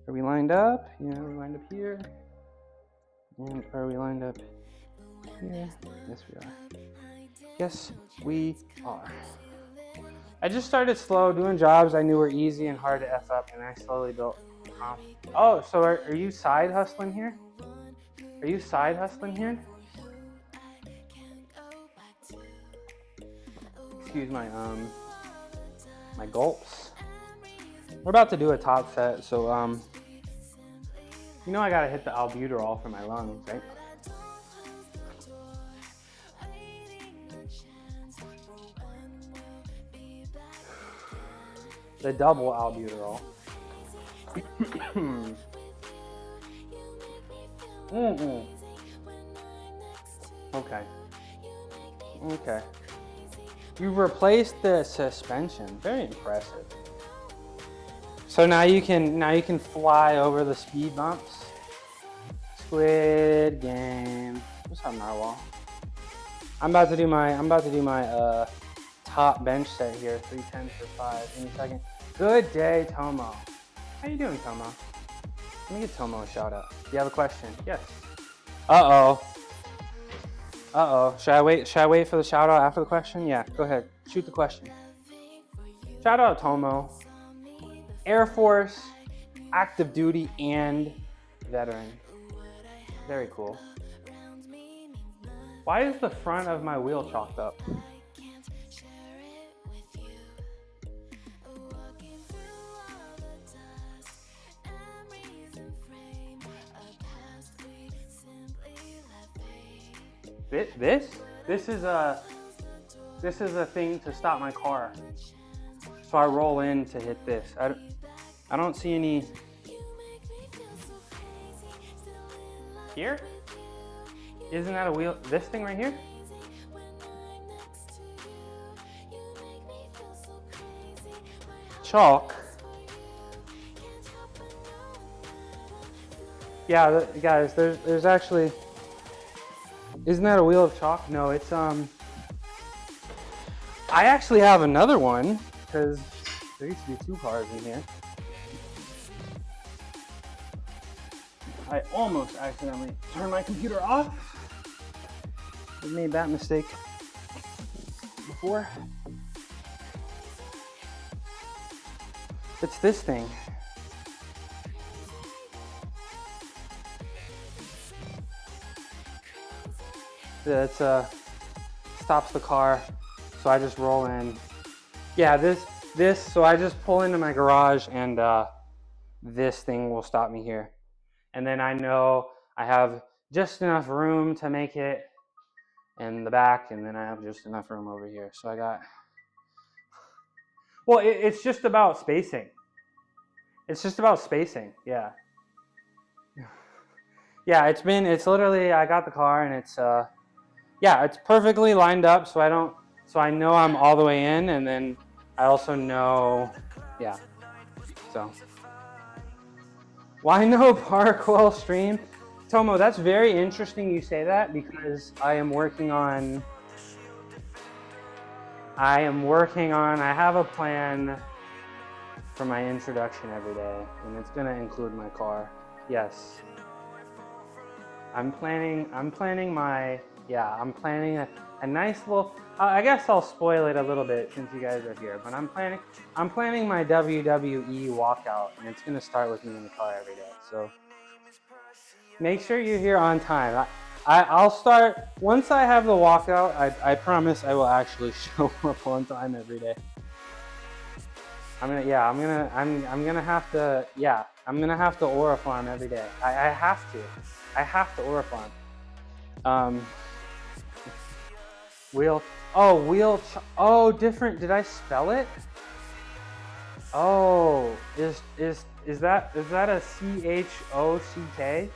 Are we lined up? Yeah, we're lined up here. And are we lined up here? Yes, we are. Yes, we are. I just started slow, doing jobs I knew were easy and hard to F up, and I slowly built confidence. Oh, so are you side hustling here? Are you side hustling here? Excuse my my gulps. We're about to do a top set, so you know I gotta hit the albuterol for my lungs, right? The double albuterol. Okay. Okay. You replaced the suspension. Very impressive. So now you can fly over the speed bumps. Squid Game. What's up, Narwhal? I'm about to do my top bench set here. 310 for 5. Give me a second. Good day, Tomo. How you doing, Tomo? Let me give Tomo a shout out. Do you have a question? Yes. Uh-oh. Should I wait for the shout out after the question? Yeah, go ahead. Shoot the question. Shout out Tomo. Air Force, active duty, and veteran. Very cool. Why is the front of my wheel chalked up? This is a thing to stop my car. So I roll in to hit this. I don't see any here. Isn't that a wheel? This thing right here? Chalk. Yeah, guys, there's actually. Isn't that a wheel of chalk? No, it's I actually have another one because there used to be 2 cars in here. I almost accidentally turned my computer off. I made that mistake before. It's this thing. It's stops the car, so I just roll in. Yeah, so I just pull into my garage, and this thing will stop me here. And then I know I have just enough room to make it in the back, and then I have just enough room over here. So I got, well, it's just about spacing. It's just about spacing, yeah. Yeah, it's literally, I got the car, and it's, yeah, it's perfectly lined up, so I know I'm all the way in, and then I also know, yeah, so. Why no Parkwell stream? Tomo, that's very interesting you say that, because I have a plan for my introduction every day, and it's gonna include my car. Yes. I'm planning a nice little, I guess I'll spoil it a little bit since you guys are here, but I'm planning my WWE walkout, and it's gonna start with me in the car every day. So make sure you're here on time. I'll start, once I have the walkout, I promise I will actually show up on time every day. I'm gonna have to Aura farm every day. I have to Aura farm. Different, did I spell it? Oh, is that a CHOCK?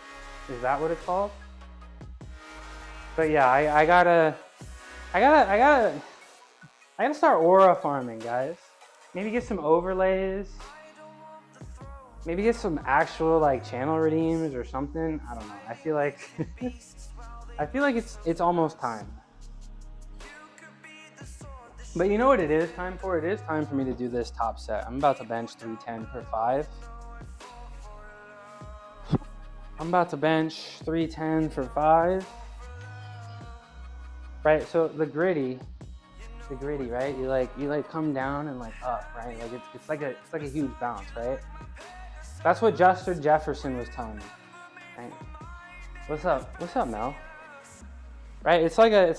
Is that what it's called? But yeah, I gotta start Aura farming, guys. Maybe get some overlays. Maybe get some actual like channel redeems or something. I don't know. I feel like it's almost time. But you know what it is time for? It is time for me to do this top set. I'm about to bench 310 per 5. I'm about to bench 310 for 5. Right, so the gritty, right? You like come down and like up, right? Like it's like a huge bounce, right? That's what Justin Jefferson was telling me. Right? What's up, Mel? Right? It's like a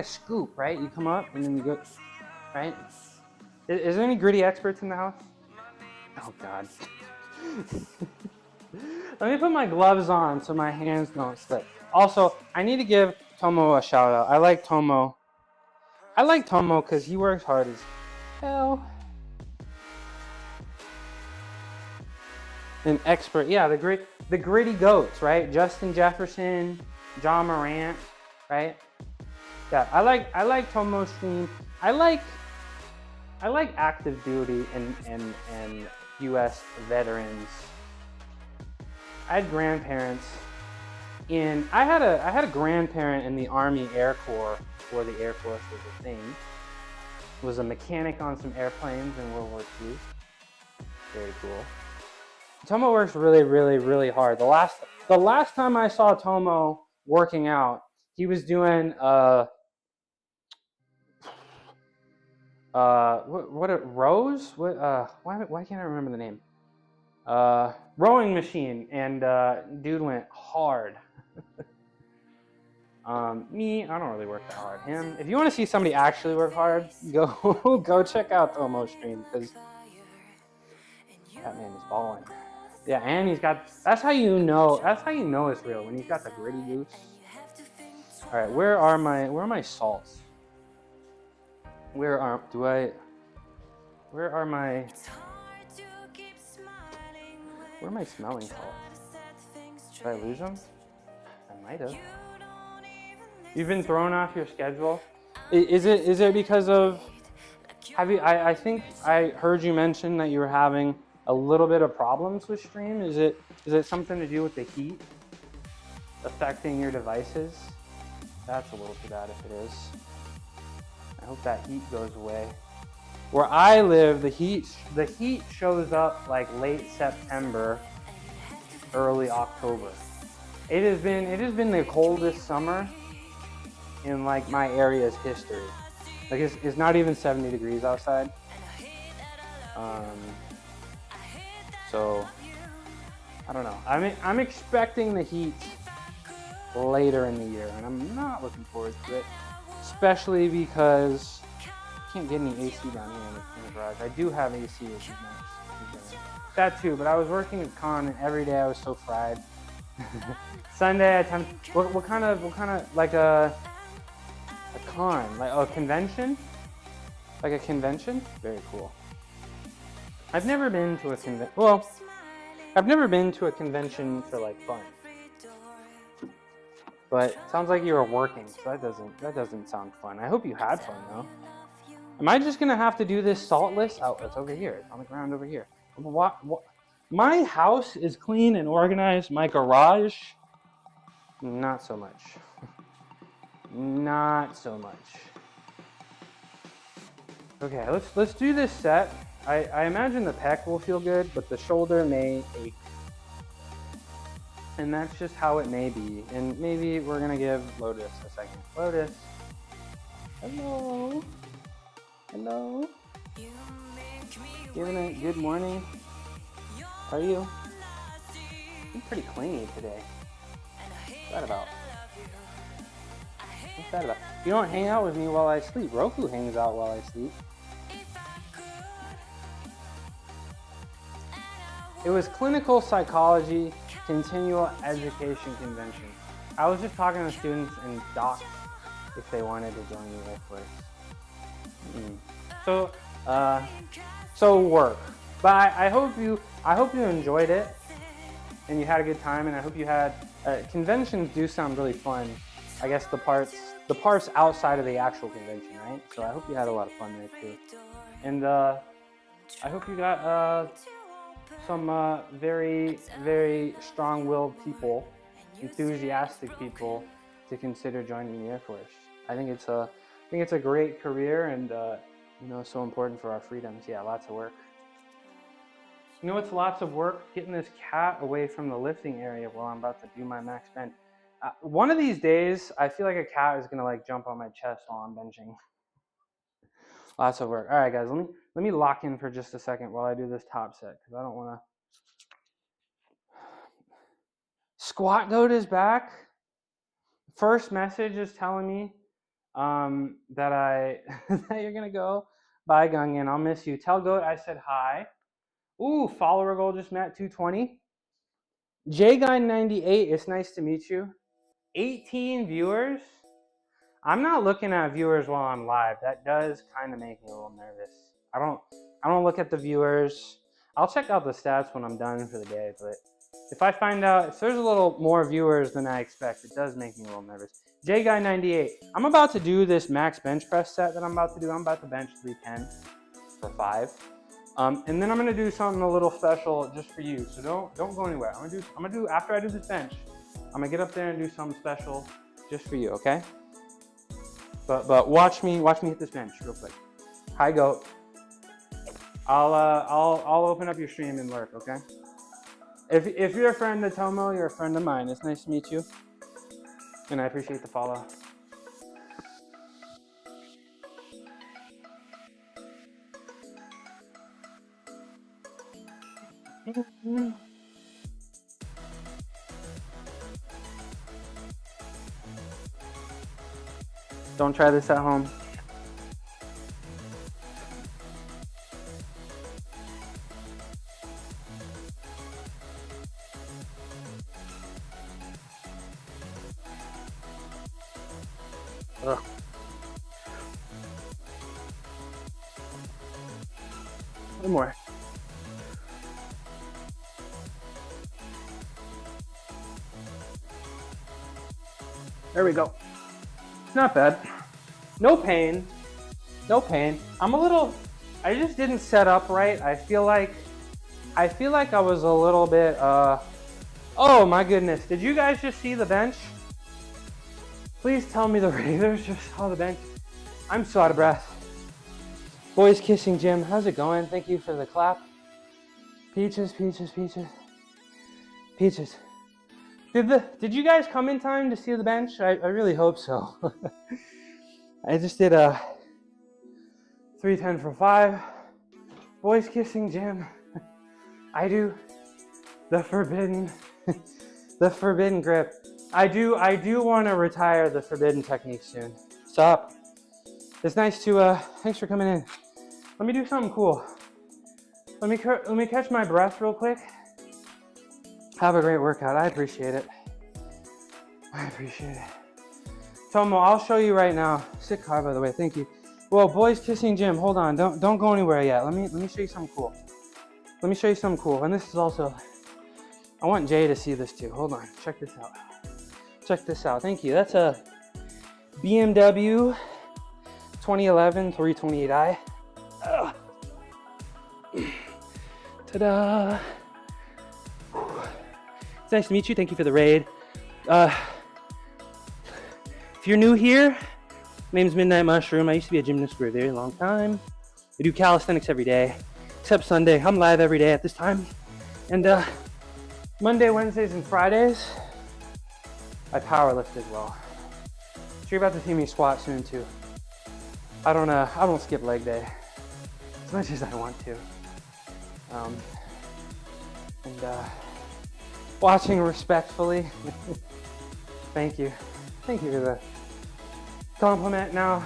scoop, right? You come up and then you go, right? Is there any gritty experts in the house? Oh God. Let me put my gloves on so my hands don't slip. Also, I need to give Tomo a shout out. I like Tomo because he works hard as hell. An expert, yeah, the gritty goats, right? Justin Jefferson, John Morant, right? Yeah, I like Tomo's stream. I like active duty and U.S. veterans. I had grandparents I had a grandparent in the Army Air Corps before the Air Force was a thing. Was a mechanic on some airplanes in World War II. Very cool. Tomo works really, really, really hard. The last time I saw Tomo working out, he was doing rows? Why can't I remember the name? Rowing machine, and dude went hard. Me, I don't really work that hard. Him, if you want to see somebody actually work hard, go check out Tomo's stream, because that man is balling. Yeah, and he's got, that's how you know it's real, when he's got the gritty goose. All right, where are my salts? Where are my smelling salts? Did I lose them? I might have. You've been thrown off your schedule? Is it because of, I think I heard you mention that you were having a little bit of problems with stream. Is it something to do with the heat affecting your devices? That's a little too bad if it is. I hope that heat goes away. Where I live, the heat shows up like late September, early October. It has been the coldest summer in like my area's history. Like it's not even 70 degrees outside. So I don't know. I'm expecting the heat later in the year, and I'm not looking forward to it. especially because I can't get any AC down here in the garage. I do have AC, which is nice. That too, but I was working at con and every day I was so fried. Sunday I attempted, what kind of, like a con, like a convention? Like a convention? Very cool. I've never been to a convention, well, I've never been to a convention for like fun. But it sounds like you were working, so that doesn't sound fun. I hope you had fun though. Am I just gonna have to do this saltless? Oh, it's over here. It's on the ground over here. What? My house is clean and organized. My garage, not so much. Not so much. Okay, let's do this set. I imagine the pec will feel good, but the shoulder may ache. And that's just how it may be. And maybe we're gonna give Lotus a second. Lotus. Hello. Hello. Giving it good morning. How are you? I'm pretty clingy today. What's that about? What's that about? You don't hang out with me while I sleep. Roku hangs out while I sleep. It was clinical psychology continual education convention. I was just talking to students and docs if they wanted to join the Air Force. So work. But I hope you enjoyed it and you had a good time, and I hope you had conventions do sound really fun. I guess the parts outside of the actual convention, right? So I hope you had a lot of fun there too. And I hope you got some very, very strong-willed people, enthusiastic people to consider joining the Air Force. I think it's a great career, and so important for our freedoms. Yeah, lots of work. You know what's lots of work? Getting this cat away from the lifting area while I'm about to do my max bench. One of these days, I feel like a cat is gonna jump on my chest while I'm benching. Lots of work. All right, guys, let me lock in for just a second while I do this top set, because I don't want to. Squat Goat is back. First message is telling me that that you're gonna go. Bye, Gungan. I'll miss you. Tell Goat I said hi. Ooh, follower goal just met 220. JGuy98, it's nice to meet you. 18 viewers. I'm not looking at viewers while I'm live. That does kind of make me a little nervous. I don't look at the viewers. I'll check out the stats when I'm done for the day, but if I find out if there's a little more viewers than I expect, it does make me a little nervous. JGuy98, I'm about to do this max bench press set that I'm about to do. I'm about to bench 310 for 5. And then I'm gonna do something a little special just for you. So don't go anywhere. I'm gonna do after I do this bench, I'm gonna get up there and do something special just for you, okay? But watch me hit this bench real quick. Hi, Goat. I'll open up your stream and lurk, okay? If you're a friend of Tomo, you're a friend of mine. It's nice to meet you, and I appreciate the follow. Don't try this at home. Ugh. One more. There we go. Not bad. No pain. No pain. I just didn't set up right. I feel like I was a little bit, oh my goodness. Did you guys just see the bench? Please tell me the Raiders just saw the bench. I'm so out of breath. Boys Kissing Jim, how's it going? Thank you for the clap. Peaches. Did you guys come in time to see the bench? I really hope so. I just did a 310 for 5. Boys Kissing Jim. I do the forbidden grip. I do want to retire the forbidden technique soon. What's up? It's nice to, thanks for coming in. Let me do something cool. Let me catch my breath real quick. Have a great workout. I appreciate it. I appreciate it. Tomo, I'll show you right now. Sick car, by the way. Thank you. Well, boys kissing gym. Hold on. Don't go anywhere yet. Let me show you something cool. Let me show you something cool. And this is also, I want Jay to see this too. Hold on. Check this out. Check this out. Thank you. That's a BMW 2011 328i. Ta-da! It's nice to meet you. Thank you for the raid. If you're new here, my name's Midnight Mushroom. I used to be a gymnast for a very long time. I do calisthenics every day, except Sunday. I'm live every day at this time. And Monday, Wednesdays, and Fridays, I powerlift as well. So you're about to see me squat soon too. I don't skip leg day as much as I want to. Watching respectfully. Thank you for the compliment. Now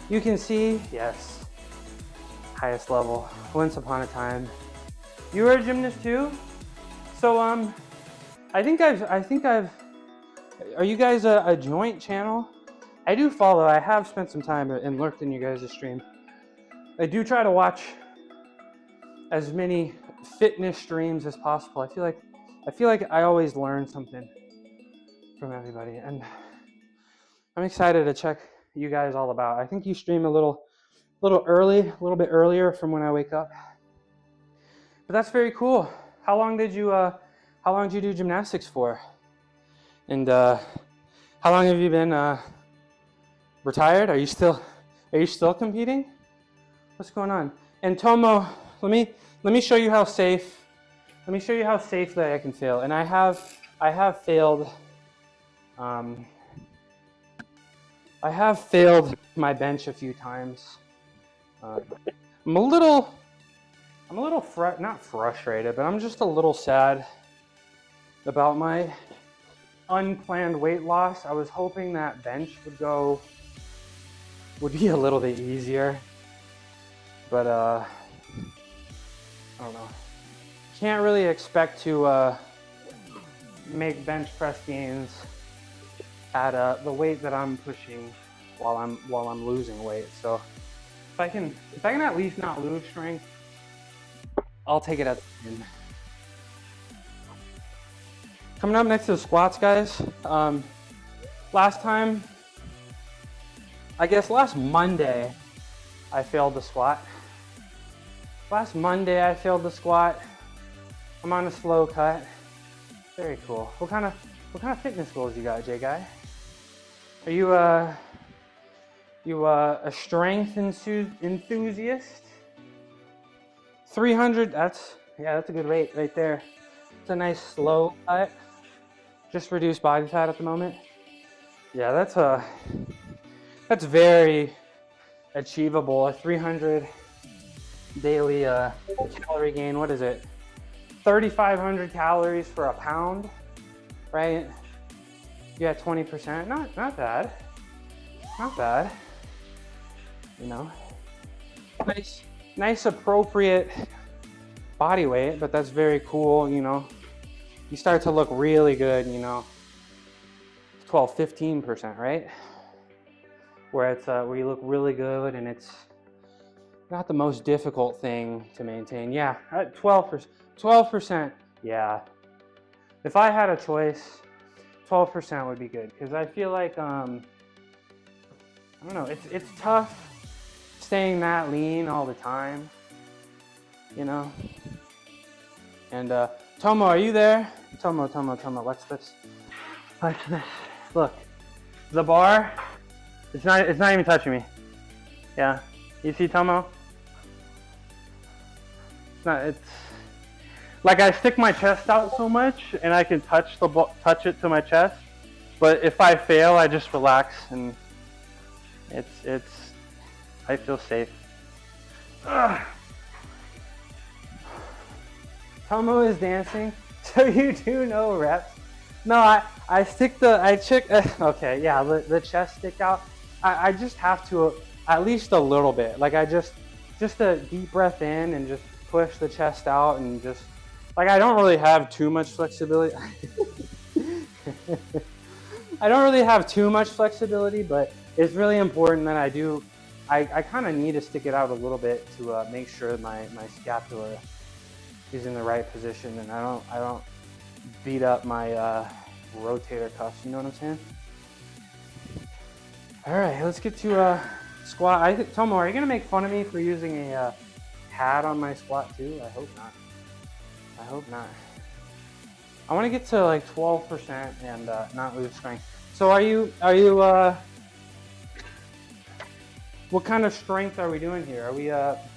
you can see, yes, highest level. Once upon a time, you were a gymnast too. So I think I've. Are you guys a joint channel? I do follow. I have spent some time and lurked in you guys' stream. I do try to watch as many fitness streams as possible. I feel like I always learn something from everybody, and I'm excited to check you guys all about. I think you stream a little early, a little bit earlier from when I wake up. But that's very cool. How long did you do gymnastics for? And how long have you been retired? Are you still competing? What's going on? And Tomo, let me show you how safe. Let me show you how safely I can fail. And I have failed. I have failed my bench a few times. I'm a little not frustrated, but I'm just a little sad about my unplanned weight loss. I was hoping that bench would be a little bit easier, but I don't know. Can't really expect to make bench press gains at the weight that I'm pushing while I'm losing weight. So if I can at least not lose strength, I'll take it at the end. Coming up next to the squats, guys. Last Monday, I failed the squat. I'm on a slow cut. Very cool. What kind of fitness goals you got, Jay Guy? Are you a strength enthusiast? 300. That's a good rate right there. It's a nice slow cut. Just reduced body fat at the moment. Yeah, that's very achievable. A 300 daily calorie gain. What is it? 3,500 calories for a pound, right? Yeah, 20%. Not bad. Not bad. You know, nice appropriate body weight, but that's very cool. You know, you start to look really good. You know, 12-15%, right? Where you look really good, and it's not the most difficult thing to maintain. Yeah, 12%. Yeah. If I had a choice, 12% would be good, because I feel like I don't know. It's tough staying that lean all the time. You know. And Tomo, are you there? Tomo, watch this. Watch this. Look, the bar. It's not even touching me. Yeah, you see, Tomo? It's like I stick my chest out so much, and I can touch it to my chest. But if I fail, I just relax, and I feel safe. Ugh. Tomo is dancing, so you do no reps. No, I check. Okay, yeah, the chest stick out. I just have to at least a little bit. Like I just a deep breath in and just push the chest out and just like I don't really have too much flexibility. I don't really have too much flexibility, but it's really important that I do. I kind of need to stick it out a little bit to make sure my scapula is in the right position and I don't beat up my rotator cuffs. You know what I'm saying? All right, let's get to squat. Tomo, are you gonna make fun of me for using a pad on my squat too? I hope not. I hope not. I want to get to like 12% and not lose strength. So are you what kind of strength are we doing here? Are we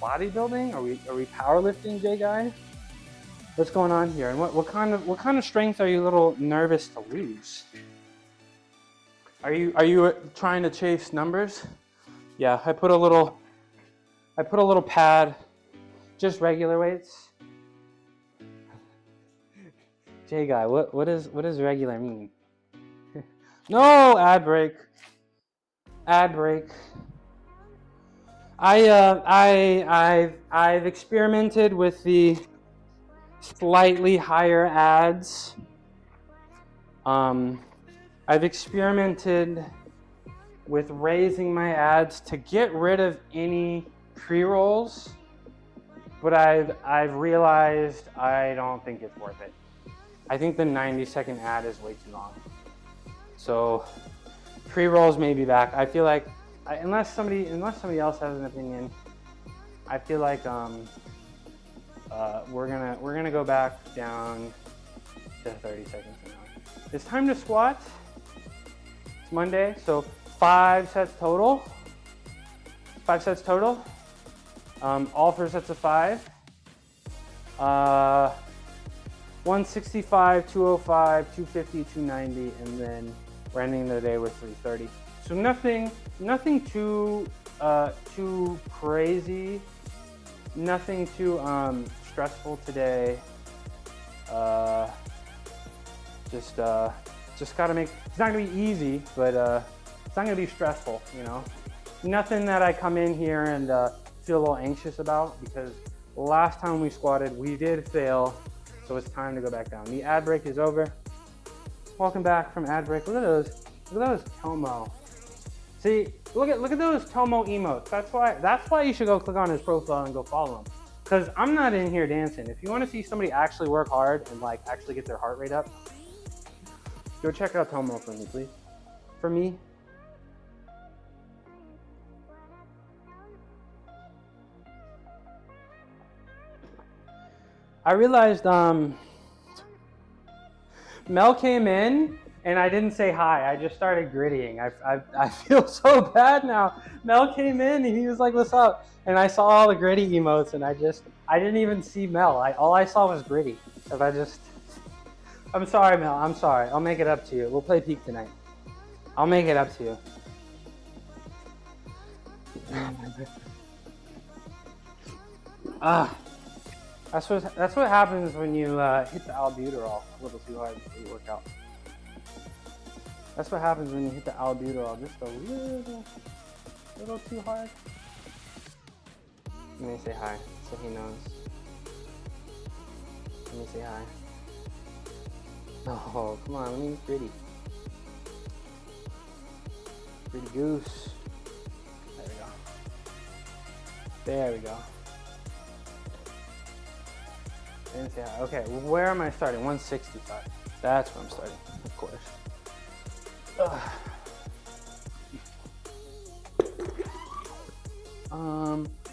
bodybuilding? Are we powerlifting, J guy? What's going on here? And what kind of strength are you a little nervous to lose? Are you trying to chase numbers? Yeah, I put a little pad, just regular weights. J guy, what does regular mean? No, ad break. Ad break. I've experimented with the slightly higher ads. I've experimented with raising my ads to get rid of any pre-rolls, but I've realized I don't think it's worth it. I think the 90-second ad is way too long. So pre-rolls may be back. I feel like unless somebody else has an opinion, I feel like we're gonna go back down to 30 seconds from now. It's time to squat. It's Monday, so 5 sets total. 5 sets total. All 4 sets of 5. 165, 205, 250, 290, and then we're ending the day with 330. So nothing too crazy, nothing too stressful today. Just gotta make. It's not gonna be easy, but it's not gonna be stressful. You know, nothing that I come in here and feel a little anxious about because last time we squatted we did fail. So it's time to go back down. The ad break is over. Welcome back from ad break. Look at those Tomo. See, look at those Tomo emotes. That's why you should go click on his profile and go follow him. Cause I'm not in here dancing. If you want to see somebody actually work hard and like actually get their heart rate up, go check out Tomo for me, please. For me. I realized Mel came in and I didn't say hi. I just started grittying. I feel so bad now. Mel came in and he was like, "What's up?" And I saw all the gritty emotes and I didn't even see Mel. All I saw was gritty. I'm sorry, Mel. I'm sorry. I'll make it up to you. We'll play Peak tonight. I'll make it up to you. That's what happens when you hit the albuterol a little too hard before you work out. That's what happens when you hit the albuterol just a little too hard. Let me say hi so he knows. Let me say hi. Oh, come on, let me be pretty. Pretty goose. There we go. There we go. Okay, where am I starting? 165. That's where I'm starting, of course.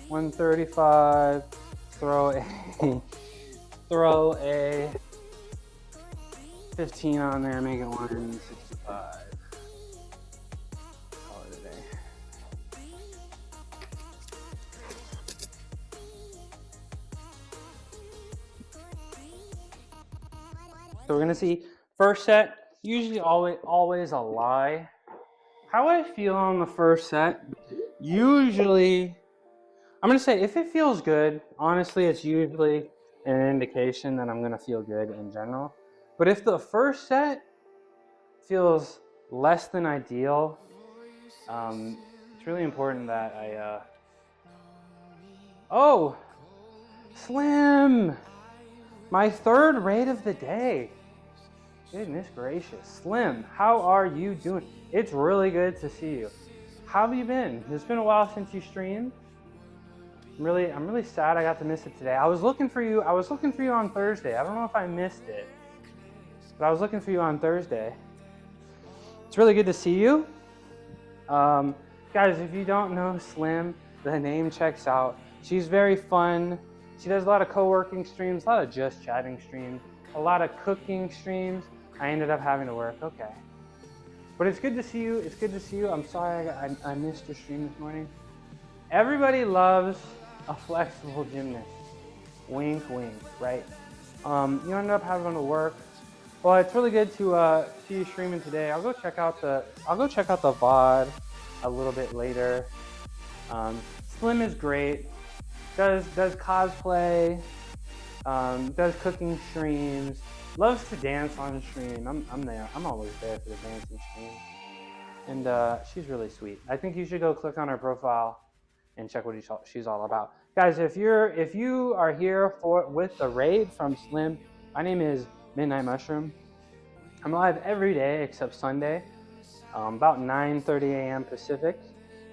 135. Throw a 15 on there. Make it 165. Call it a day. So we're gonna see first set, usually always a lie. How I feel on the first set, usually, I'm gonna say if it feels good, honestly, it's usually an indication that I'm gonna feel good in general. But if the first set feels less than ideal, It's really important that I, oh, Slim, my third raid of the day. Goodness gracious. Slim, how are you doing? It's really good to see you. How have you been? It's been a while since you streamed. I'm really sad I got to miss it today. I was looking for you on Thursday. I don't know if I missed it, but I was looking for you on Thursday. It's really good to see you. Guys, if you don't know Slim, the name checks out. She's very fun. She does a lot of co-working streams, a lot of just chatting streams, a lot of cooking streams. I ended up having to work, okay. But it's good to see you, it's good to see you. I'm sorry I missed your stream this morning. Everybody loves a flexible gymnast. Wink, wink, right? You ended up having to work. Well, it's really good to see you streaming today. I'll go check out the VOD a little bit later. Slim is great. Does cosplay. Does cooking streams. Loves to dance on stream. I'm there. I'm always there for the dancing stream. And she's really sweet. I think you should go click on her profile and check what she's all about. Guys, if you are here with the raid from Slim, my name is Midnight Mushroom. I'm live every day except Sunday, about 9:30 a.m. Pacific.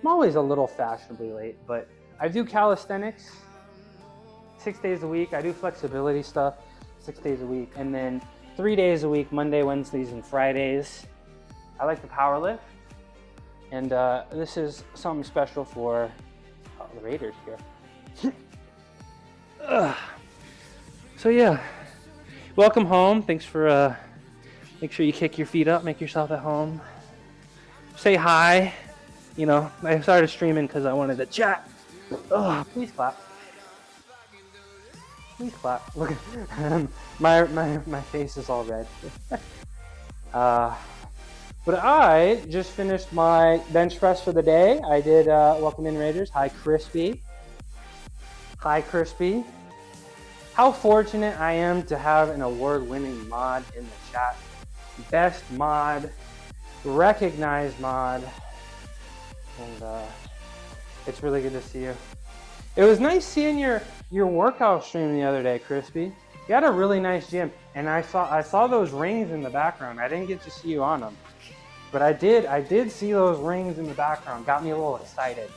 I'm always a little fashionably late, but I do calisthenics 6 days a week. I do flexibility stuff 6 days a week, and then 3 days a week, Monday, Wednesdays, and Fridays. I like to power lift, and this is something special for the Raiders here. So yeah. Welcome home. Thanks for, make sure you kick your feet up, make yourself at home. Say hi. You know, I started streaming because I wanted to chat. Oh, please clap. Please clap. Look at my face is all red. But I just finished my bench press for the day. I did welcome in Raiders. Hi, Crispy. Hi, Crispy. How fortunate I am to have an award-winning mod in the chat. Best mod, recognized mod, and it's really good to see you. It was nice seeing your workout stream the other day, Crispy. You had a really nice gym, and I saw those rings in the background. I didn't get to see you on them, but I did see those rings in the background. Got me a little excited.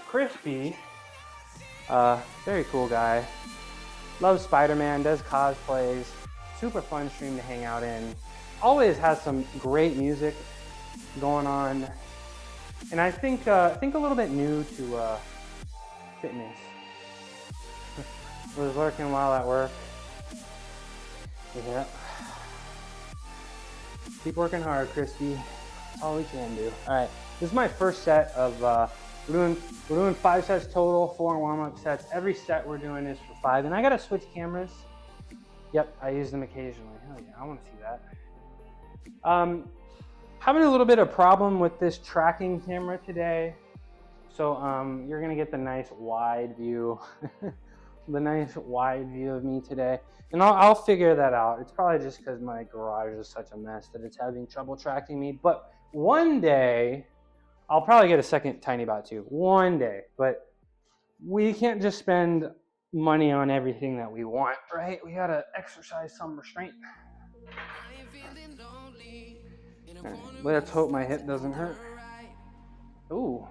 Crispy. Very cool guy. Loves Spider-Man, does cosplays. Super fun stream to hang out in. Always has some great music going on. And I think a little bit new to fitness. Was working while at work. Yeah. Keep working hard, Crispy. That's all we can do. All right, this is my first set of. We're doing 5 sets total, 4 warm-up sets. Every set we're doing is for 5, and I gotta switch cameras. Yep, I use them occasionally. Hell yeah, I want to see that. Having a little bit of problem with this tracking camera today, so you're gonna get the nice wide view, the nice wide view of me today, and I'll figure that out. It's probably just because my garage is such a mess that it's having trouble tracking me. But one day. I'll probably get a second Tiny Bot too, one day, but we can't just spend money on everything that we want, right? We gotta exercise some restraint. Right, let's hope my hip doesn't hurt. Ooh.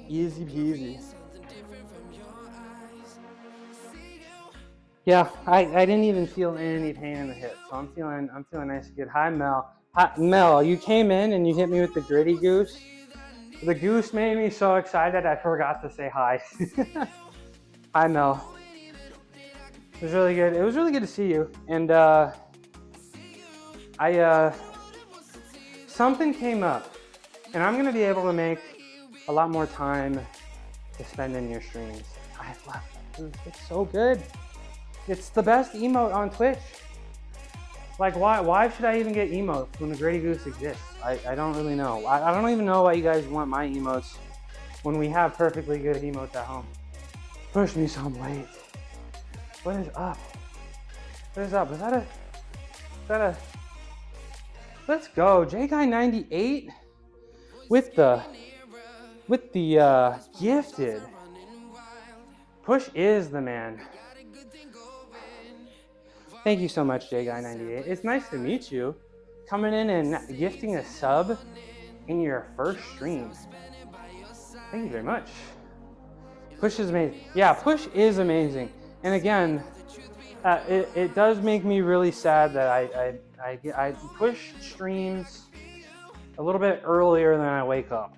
Easy peasy. Yeah, I didn't even feel any pain in the hip, so I'm feeling nice and good. Hi, Mel. Hi, Mel. You came in and you hit me with the gritty goose. The goose made me so excited I forgot to say hi. Hi, Mel. It was really good. It was really good to see you. And something came up, and I'm gonna be able to make a lot more time to spend in your streams. I love it. It's so good. It's the best emote on Twitch. Like, why should I even get emotes when the Grady Goose exists? I don't really know. I don't even know why you guys want my emotes when we have perfectly good emotes at home. Push me some weight. What is up? What is up? Is that a... Let's go. JGuy98 with the gifted. Push is the man. Thank you so much, JGuy98. It's nice to meet you. Coming in and gifting a sub in your first stream. Thank you very much. Push is amazing. Yeah, Push is amazing. And again, it does make me really sad that I push streams a little bit earlier than I wake up.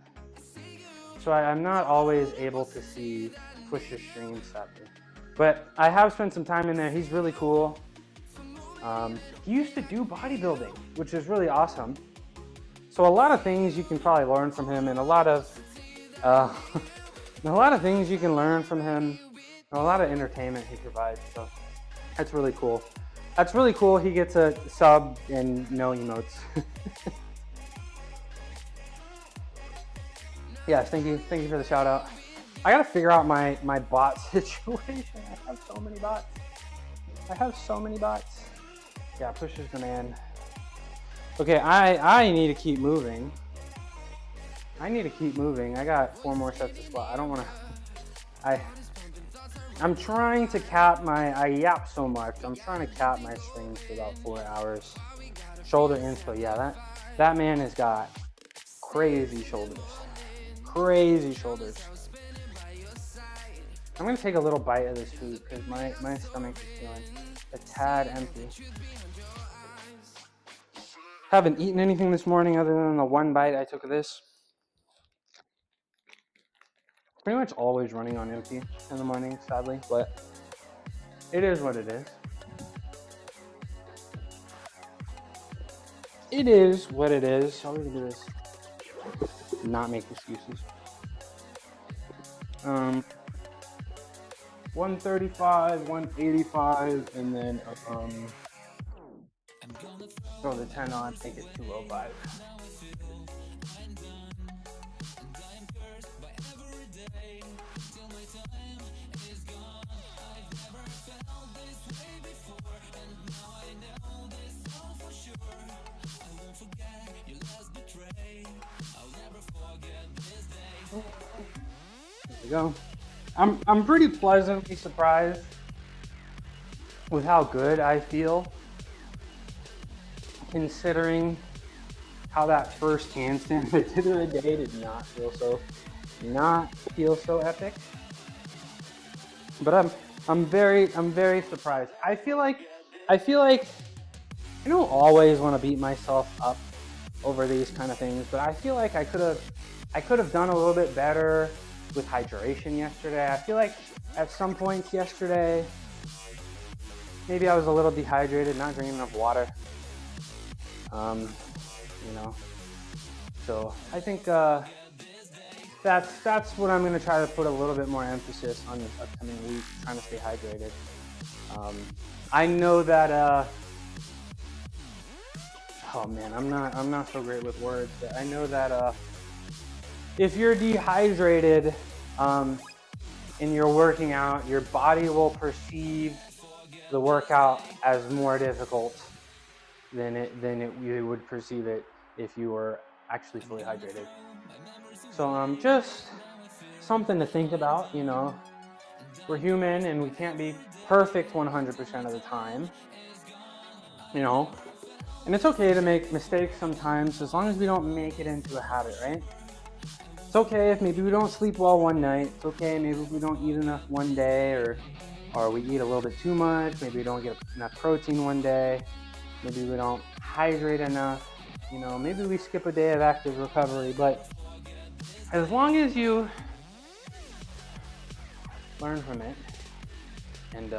So I'm not always able to see Push's streams, sadly. But I have spent some time in there. He's really cool. He used to do bodybuilding, which is really awesome. So a lot of things you can probably learn from him, and a lot of things you can learn from him, and a lot of entertainment he provides. So that's really cool. That's really cool. He gets a sub and no emotes. Yes, thank you for the shout out. I gotta figure out my bot situation. I have so many bots. Yeah, Push is the man. Okay, I need to keep moving. I got 4 more sets of squat. I don't wanna, I'm trying to cap I yap so much. I'm trying to cap my streams for about 4 hours. Shoulder inspo, yeah, that man has got crazy shoulders. I'm gonna take a little bite of this food because my stomach is feeling a tad empty. Haven't eaten anything this morning other than the 1 bite I took of this. Pretty much always running on empty in the morning, sadly, but it is what it is. It is what it is. All we can do is not make excuses. 135, 185, and then throw the 10 on, take it 205. There we go. I'm pretty pleasantly surprised with how good I feel, considering how that first handstand I did of the day did not feel so epic. But I'm very surprised. I feel like I don't always want to beat myself up over these kind of things, but I feel like I could have done a little bit better with hydration yesterday. I feel like at some points yesterday, maybe I was a little dehydrated, not drinking enough water. So I think that's what I'm gonna try to put a little bit more emphasis on this upcoming week, trying to stay hydrated. I know that oh man, I'm not so great with words, but I know that if you're dehydrated and you're working out, your body will perceive the workout as more difficult than you would perceive it if you were actually fully hydrated. So just something to think about, you know. We're human and we can't be perfect 100% of the time, you know. And it's okay to make mistakes sometimes as long as we don't make it into a habit, right? It's okay if maybe we don't sleep well one night. It's okay maybe if we don't eat enough one day, or we eat a little bit too much. Maybe we don't get enough protein one day. Maybe we don't hydrate enough. You know, maybe we skip a day of active recovery. But as long as you learn from it and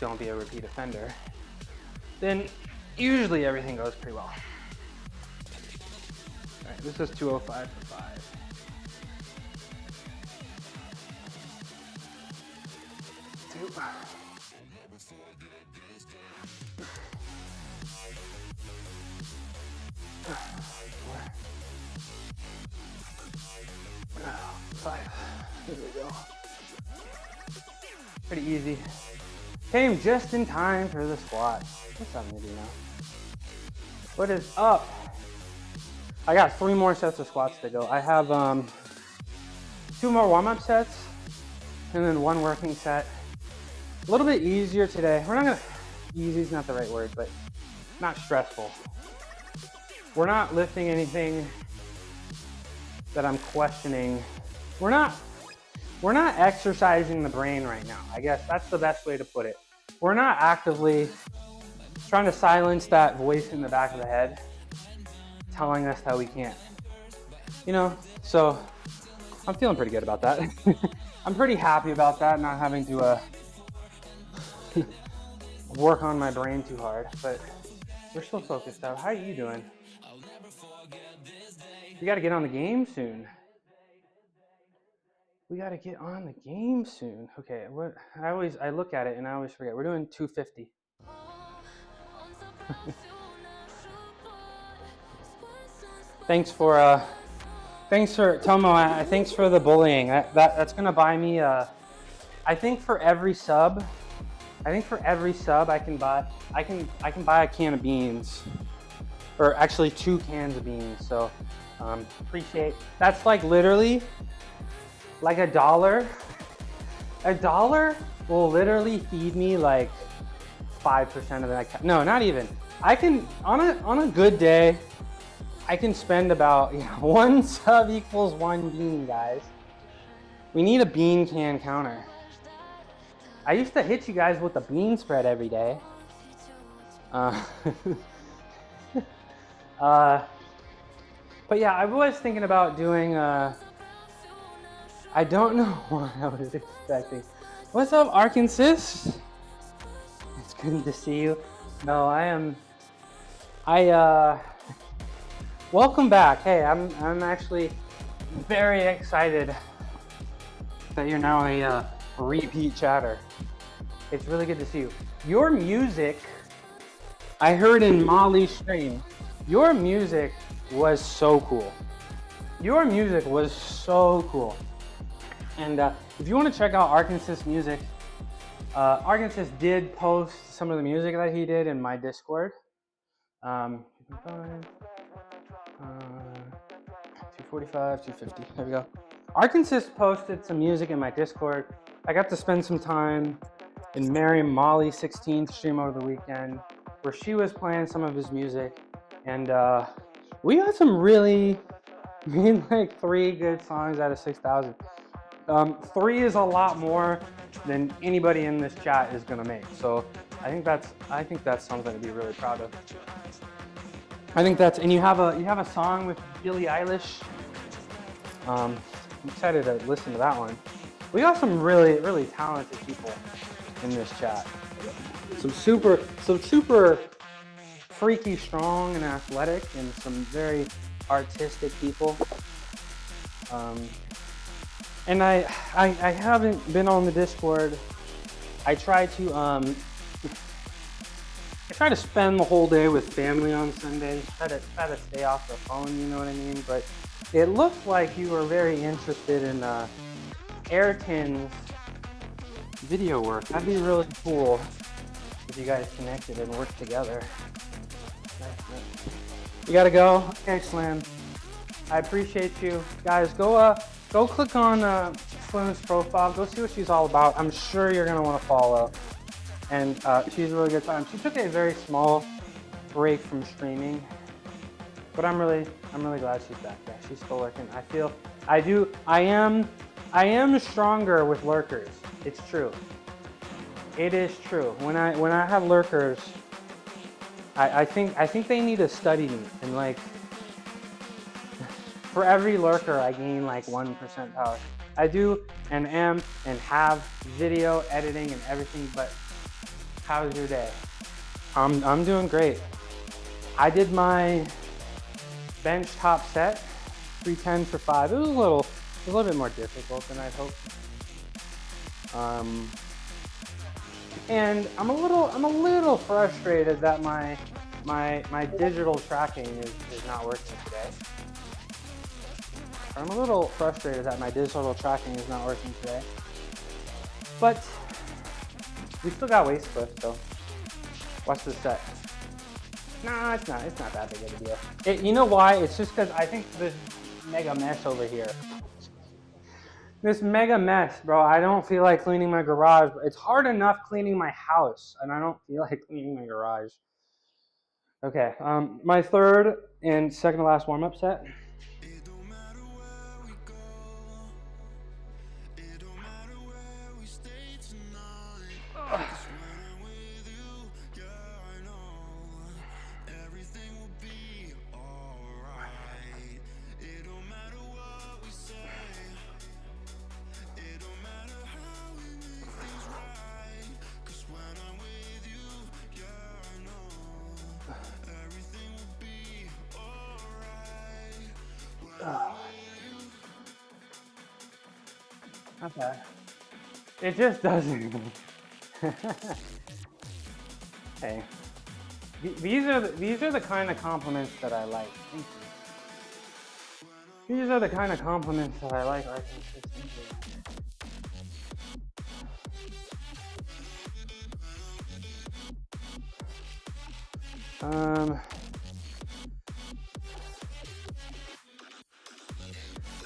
don't be a repeat offender, then usually everything goes pretty well. All right, this is 205 for 5. 5. There we go. Pretty easy. Came just in time for the squat. What's up, Nidhi now? What is up? I got 3 more sets of squats to go. I have 2 more warm-up sets and then 1 working set. A little bit easier today. We're not gonna, easy is not the right word, but not stressful. We're not lifting anything that I'm questioning. We're not exercising the brain right now. I guess that's the best way to put it. We're not actively trying to silence that voice in the back of the head telling us that we can't. You know, so I'm feeling pretty good about that. I'm pretty happy about that, not having to work on my brain too hard, but we're still focused out. How are you doing? We got to get on the game soon. We got to get on the game soon. Okay, what? I look at it and I always forget. We're doing 250. Thanks for Tomo. Thanks for the bullying. That's gonna buy me. I think for every sub, I can buy a can of beans, or actually 2 cans of beans. So appreciate. That's like literally like $1. $1 will literally feed me like 5% of that. No, not even. I can on a good day, I can spend about 1 sub equals 1 bean, guys. We need a bean can counter. I used to hit you guys with the bean spread every day. But yeah, I was thinking about doing. I don't know what I was expecting. What's up, Arkansas? It's good to see you. No, welcome back. Hey, I'm actually very excited that you're now a repeat chatter. It's really good to see you. Your music, I heard in Molly's stream, your music was so cool. Your music was so cool. And if you want to check out Arkansas' music, Arkansas did post some of the music that he did in my Discord. 245, 250, there we go. Arkansas posted some music in my Discord. I got to spend some time in Mary Molly 16th stream over the weekend where she was playing some of his music. And we got some really, like 3 good songs out of 6,000. 3 is a lot more than anybody in this chat is gonna make. So I think that's something to be really proud of. I think that's, and you have a song with Billie Eilish. I'm excited to listen to that one. We got some really, really talented people in this chat. Some super freaky strong and athletic, and some very artistic people. And I haven't been on the Discord. I try to spend the whole day with family on Sundays. Try to stay off the phone, you know what I mean? But it looked like you were very interested in Ayrton's video work. That'd be really cool if you guys connected and worked together. Nice. You gotta go? Okay, Slim. I appreciate you. Guys, go click on Slim's profile. Go see what she's all about. I'm sure you're gonna want to follow. And she's a really good time. She took a very small break from streaming, but I'm really glad she's back. Yeah, she's still lurking. I am stronger with lurkers. It's true. It is true. When I have lurkers, I think they need to study me, and like for every lurker I gain like 1% power. I do and am and have video editing and everything, but how's your day? I'm doing great. I did my bench top set, 310 for 5. It was a little bit more difficult than I'd hoped. And I'm a little frustrated that my digital tracking is not working today. I'm a little frustrated that my digital tracking is not working today. But we still got Waste Cliff, so watch this set. Nah, it's not that big of a deal. You know why? It's just because I think this mega mess over here. This mega mess, bro. I don't feel like cleaning my garage. It's hard enough cleaning my house, and I don't feel like cleaning my garage. Okay, my third and second to last warm-up set. Not bad. It just doesn't. Hey, these are the kind of compliments that I like. Thank you. These are the kind of compliments that I like.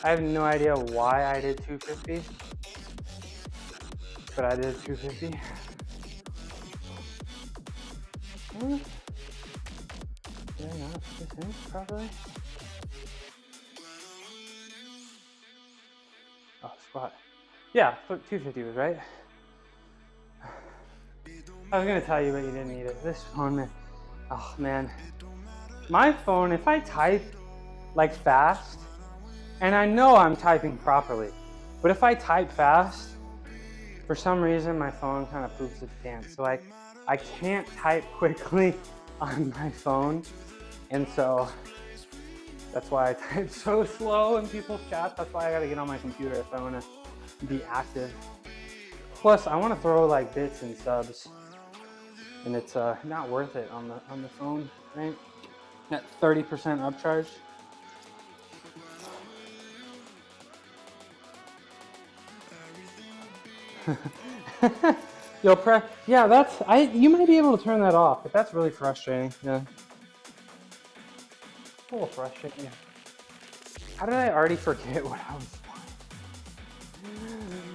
I have no idea why I did 250, but I did 250. Did I not put this in properly? Oh, squat. Yeah, 250 was right. I was gonna tell you, but you didn't need it. This phone, man. Oh man, my phone. If I type like fast, and I know I'm typing properly, but if I type fast, for some reason my phone kind of poops its pants. So like, I can't type quickly on my phone, and so that's why I type so slow in people's chats. That's why I gotta get on my computer if I wanna be active. Plus, I wanna throw like bits and subs, and it's not worth it on the phone, right? That 30% upcharge. Yo, yeah, you might be able to turn that off, but that's really frustrating. Yeah. A little frustrating. Yeah. How did I already forget what I was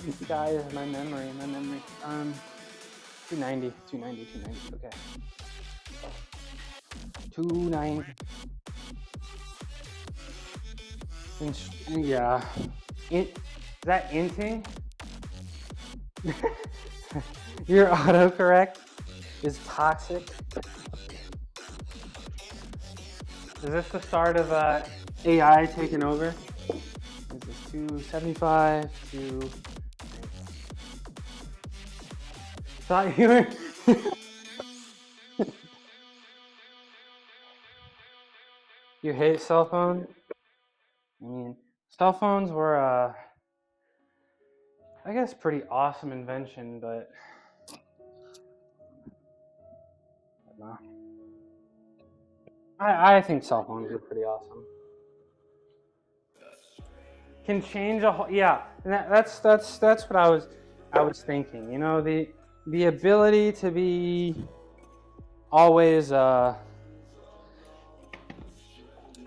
doing? Guys, my memory. 290, okay. 290. Yeah. Is that inting? Your autocorrect is toxic. Is this the start of AI taking over? This is 275 to. Thought you were. You hate cell phones? I mean, cell phones were I guess pretty awesome invention, but no. I think cell phones are pretty awesome. Can change a whole, yeah. And that's what I was thinking. You know, the ability to be always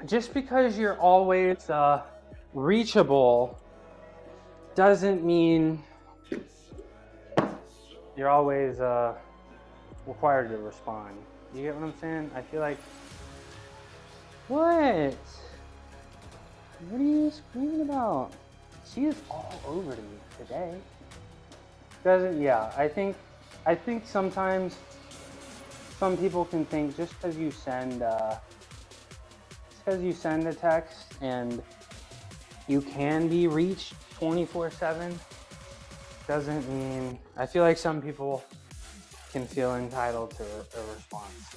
just because you're always reachable doesn't mean you're always required to respond. You get what I'm saying? I feel like, what? What are you screaming about? She is all over to me today. I think sometimes some people can think just because you send a text and you can be reached 24/7 doesn't mean. I feel like some people can feel entitled to a response,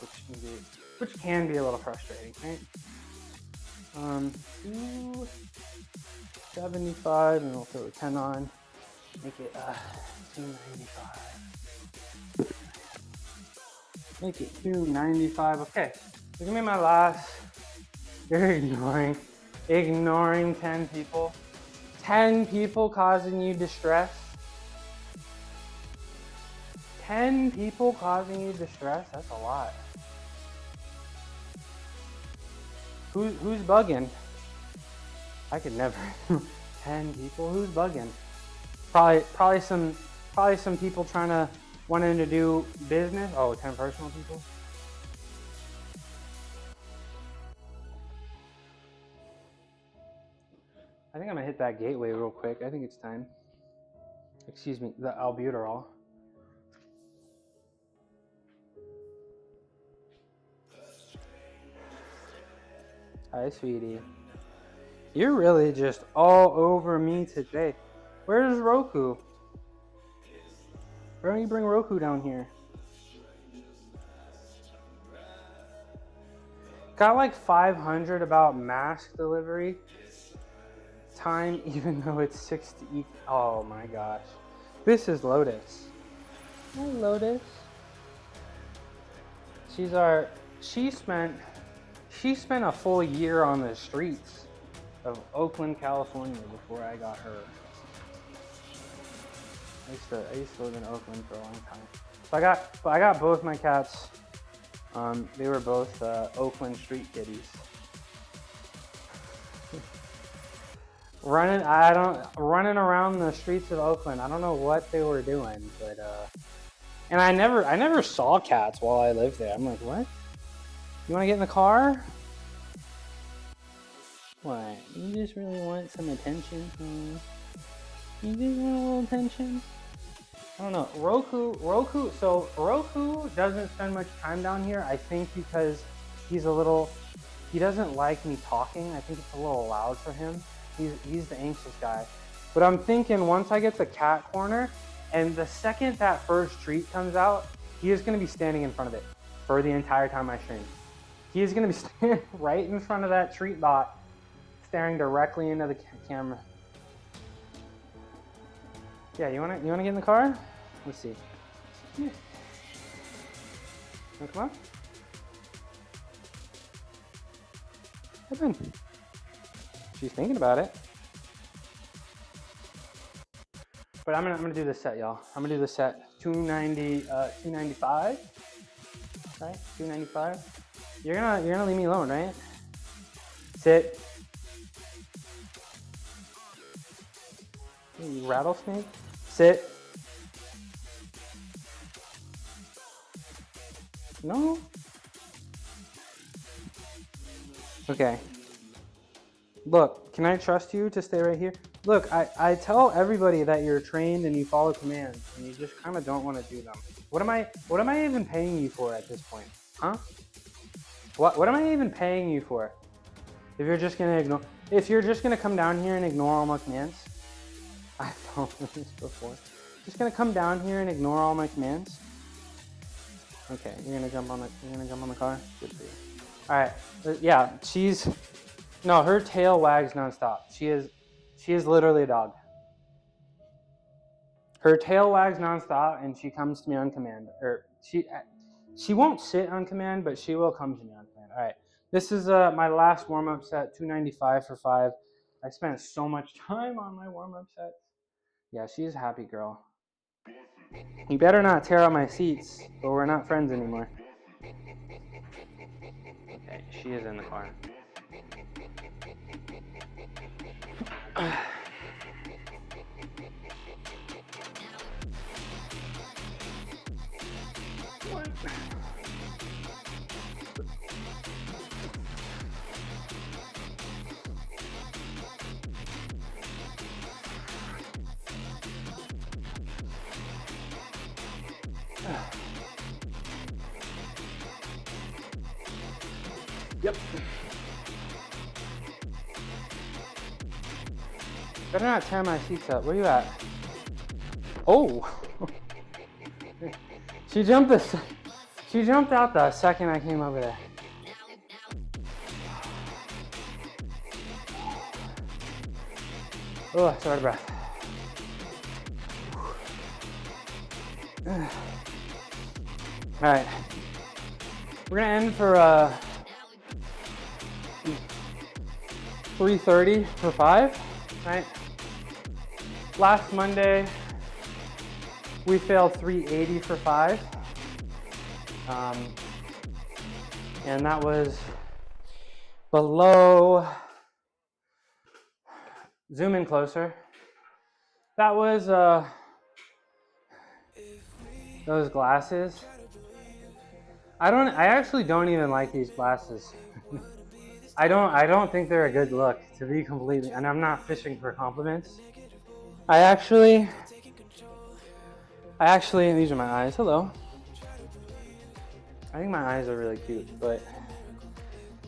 which can be a little frustrating, right? 275, and we'll throw a 10 on, make it 295. Make it 295. Okay, this is gonna be my last. You're ignoring. Ignoring 10 people. 10 people causing you distress. 10 people causing you distress? That's a lot. Who's bugging? I could never. 10 people? Who's bugging? Probably some people wanting to do business. Oh, 10 personal people. I think I'm gonna hit that gateway real quick. I think it's time. Excuse me, the albuterol. Hi, sweetie. You're really just all over me today. Where's Roku? Why don't you bring Roku down here? Got like 500 about mask delivery time, even though it's 60. Oh my gosh. This is Lotus. Hi, Lotus. She spent a full year on the streets of Oakland, California before I got her. I used to live in Oakland for a long time. So I got both my cats. They were both Oakland street kitties. running around the streets of Oakland. I don't know what they were doing, but and I never saw cats while I lived there. I'm like, what? You want to get in the car? What? You just really want some attention? You just want a little attention? I don't know. Roku, so Roku doesn't spend much time down here, I think because he doesn't like me talking. I think it's a little loud for him. He's the anxious guy. But I'm thinking once I get the cat corner, and the second that first treat comes out, he is going to be standing in front of it for the entire time I stream. He is going to be standing right in front of that treat bot, staring directly into the camera. Yeah, you wanna get in the car? Let's see. Yeah. Wanna come on? Come in. She's thinking about it. But I'm gonna do this set, y'all. I'm gonna do the set 295. Right? 295. You're gonna leave me alone, right? Sit. You rattlesnake. Sit. No. Okay. Look, can I trust you to stay right here? Look, I tell everybody that you're trained and you follow commands, and you just kind of don't want to do them. What am I even paying you for at this point? Huh? What am I even paying you for? If you're just gonna come down here and ignore all my commands? I've told this before. Just gonna come down here and ignore all my commands? Okay, you're gonna jump on the car? Good for you. Alright, yeah, her tail wags nonstop. She is literally a dog. Her tail wags nonstop and she comes to me on command. Or she won't sit on command, but she will come to me on command. Alright, this is my last warm-up set, 295 for 5. I spent so much time on my warm-up sets. Yeah, she's a happy girl. You better not tear out my seats, or we're not friends anymore. Okay, she is in the car. Yep. Better not tear my seats up. Where you at? Oh! She jumped out the second I came over there. Oh, short of breath. All right. We're gonna end for 330 for 5, right? Last Monday, we failed 380 for 5. And that was below, zoom in closer. That was those glasses. I actually don't even like these glasses. I don't think they're a good look, to be completely, and I'm not fishing for compliments. I actually, these are my eyes, hello. I think my eyes are really cute, but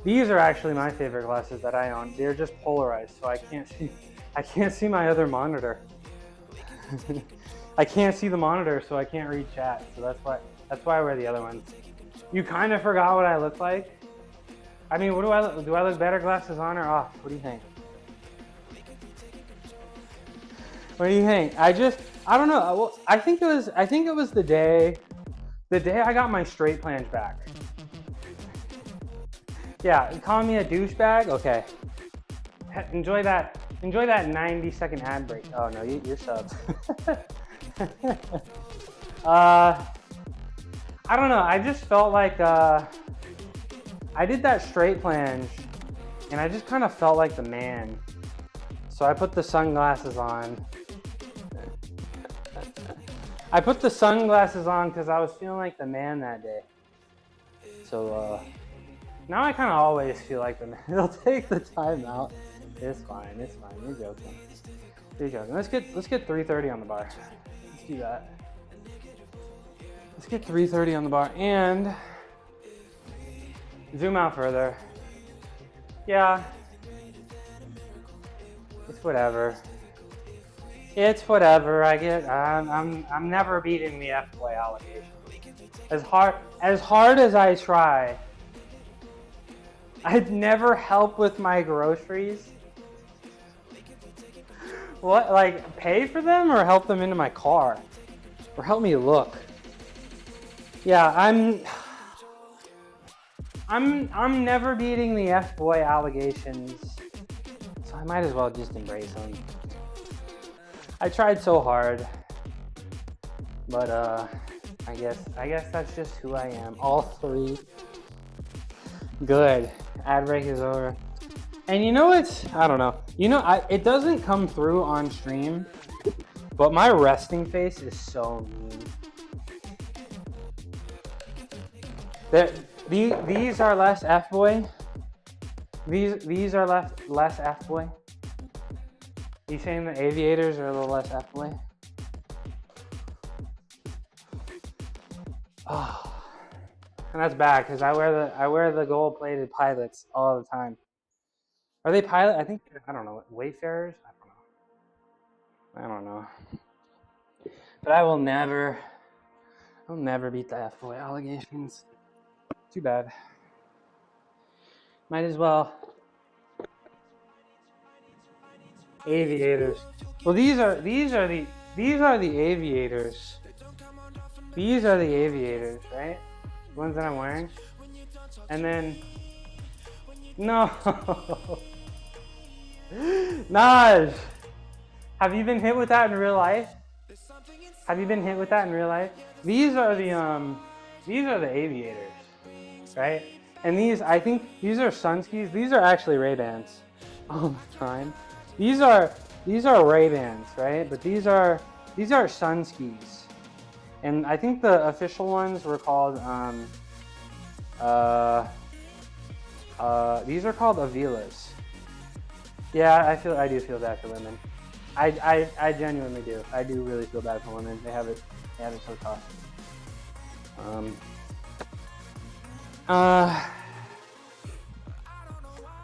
these are actually my favorite glasses that I own. They're just polarized, so I can't see my other monitor. I can't see the monitor, so I can't read chat. So that's why I wear the other ones. You kind of forgot what I look like. I mean, do I look better glasses on or off? What do you think? What do you think? I don't know. Well, I think it was the day I got my straight plunge back. Yeah, you calling me a douchebag? Okay. Enjoy that 90-second ad break. Oh no, you're subs. I don't know. I just felt like I did that straight plunge, and I just kind of felt like the man. So I put the sunglasses on. I put the sunglasses on because I was feeling like the man that day. So now I kind of always feel like the man. It'll take the time out. It's fine. You're joking. Let's get 330 on the bar. Let's do that. Let's get 330 on the bar and zoom out further. Yeah. It's whatever. I'm never beating the F-boy allegation. As hard as I try, I'd never help with my groceries. What, like pay for them or help them into my car? Or help me look? Yeah, I'm never beating the F-boy allegations, so I might as well just embrace them. I tried so hard, but I guess that's just who I am. All three. Good. Ad break is over. And you know what? I don't know. You know, it doesn't come through on stream, but my resting face is so mean. These are less F-boy. These are less F-boy. You saying the aviators are a little less F-boy? Oh, and that's bad because I wear the gold-plated pilots all the time. Are they pilot? I don't know. Wayfarers? I don't know. But I'll never beat the F-boy allegations. Too bad. Might as well. Aviators. Well, these are the aviators. These are the aviators, right? The ones that I'm wearing. And then no. Naj, have you been hit with that in real life? These are the aviators, right? And I think these are Sunskis. These are actually Ray-Bans all the time. These are Ray-Bans, right? But these are Sunskis. And I think the official ones were called these are called Avilas. Yeah, I do feel bad for women. I genuinely do. I do really feel bad for women. They have it so tough.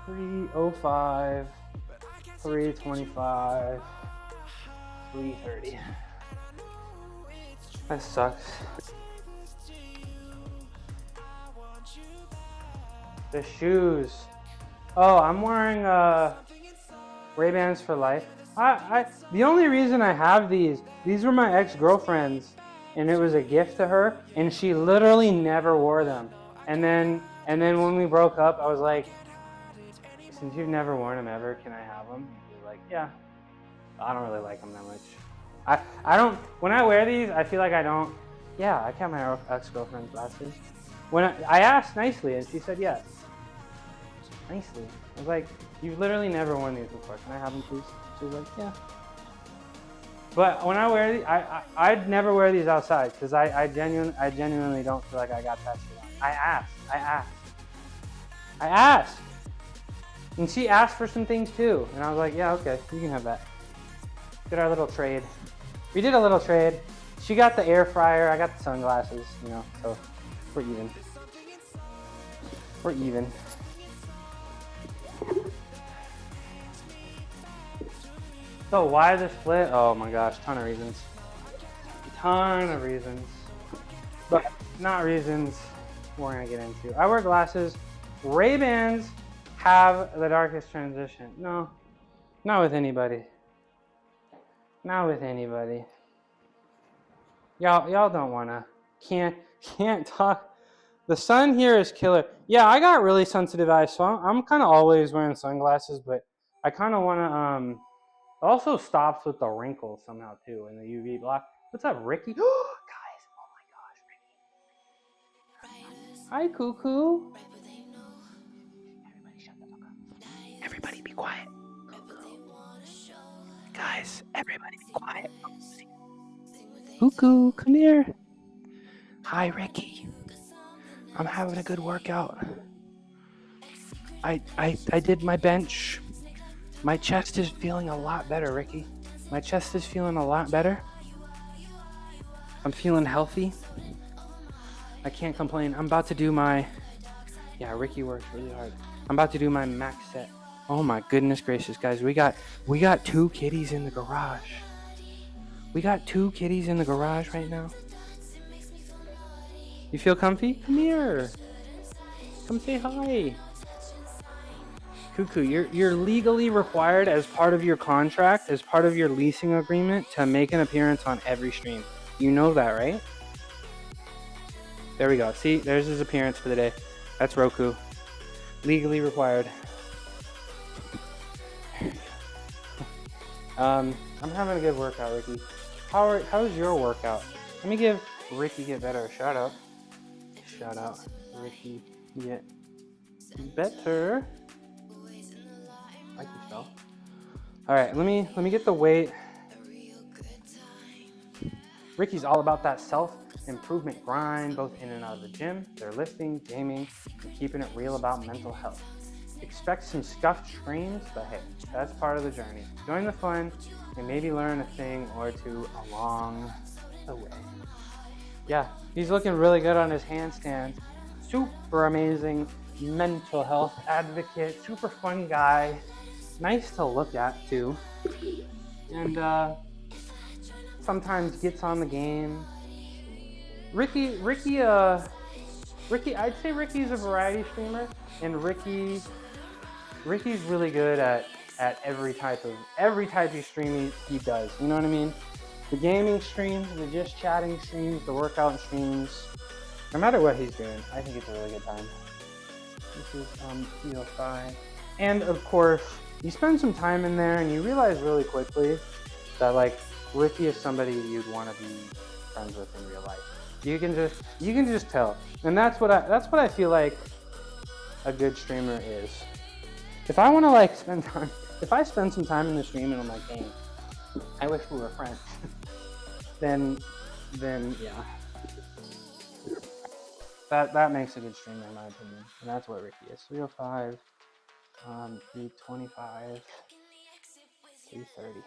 305, 325, 330. That sucks. The shoes. Oh, I'm wearing Ray-Bans for life. The only reason I have these were my ex-girlfriend's, and it was a gift to her, and she literally never wore them. And then when we broke up, I was like, since you've never worn them ever, can I have them? And you're like, yeah. I don't really like them that much. I don't, when I wear these, I feel like I don't, yeah, I got my ex-girlfriend's glasses. When I asked nicely, and she said yes. Nicely. I was like, you've literally never worn these before. Can I have them, please? She was like, yeah. But when I wear these, I'd never wear these outside because I genuinely don't feel like I got tested on. I asked. And she asked for some things too. And I was like, yeah, okay, you can have that. Did our little trade. We did a little trade. She got the air fryer, I got the sunglasses, you know, so we're even. We're even. So why the split? Oh my gosh, ton of reasons. But not reasons we're gonna get into. I wear glasses. Ray-Bans have the darkest transition. No, not with anybody. Not with anybody. Y'all don't wanna, can't talk. The sun here is killer. Yeah, I got really sensitive eyes, so I'm kind of always wearing sunglasses, but I kind of wanna, also stops with the wrinkles somehow too in the UV block. What's up, Ricky? Guys, oh my gosh, Ricky. Hi, Cuckoo. Everybody shut the fuck up. Everybody be quiet. Guys, everybody be quiet. Cuckoo, come here. Hi, Ricky. I'm having a good workout. I did my bench. My chest is feeling a lot better, Ricky. My chest is feeling a lot better. I'm feeling healthy. I can't complain. I'm about to do my, yeah, Ricky works really hard. I'm about to do my max set. Oh my goodness gracious, guys. We got 2 kitties in the garage. We got 2 kitties in the garage right now. You feel comfy? Come here. Come say hi. Cuckoo, you're legally required as part of your contract, as part of your leasing agreement, to make an appearance on every stream. You know that, right? There we go. See, there's his appearance for the day. That's Roku. Legally required. I'm having a good workout, Ricky. How's your workout? Let me give Ricky Get Better a shout out. Shout out, Ricky Get Better. Like yourself. All right, let me get the weight. Ricky's all about that self-improvement grind, both in and out of the gym. They're lifting, gaming, and keeping it real about mental health. Expect some scuffed streams, but hey, that's part of the journey. Join the fun and maybe learn a thing or two along the way. Yeah, he's looking really good on his handstands. Super amazing mental health advocate, super fun guy. Nice to look at too. And sometimes gets on the game. Ricky, I'd say Ricky's a variety streamer, and Ricky's really good at every type of stream he does. You know what I mean? The gaming streams, the just chatting streams, the workout streams. No matter what he's doing, I think it's a really good time. This is PO5. And of course, you spend some time in there and you realize really quickly that like Ricky is somebody you'd want to be friends with in real life. You can just tell. And that's what I feel like a good streamer is. If I want to like spend time, if I spend some time in the stream and I'm like, dang, I wish we were friends, then yeah. That makes a good streamer in my opinion. And that's what Ricky is. 305, 325, 330.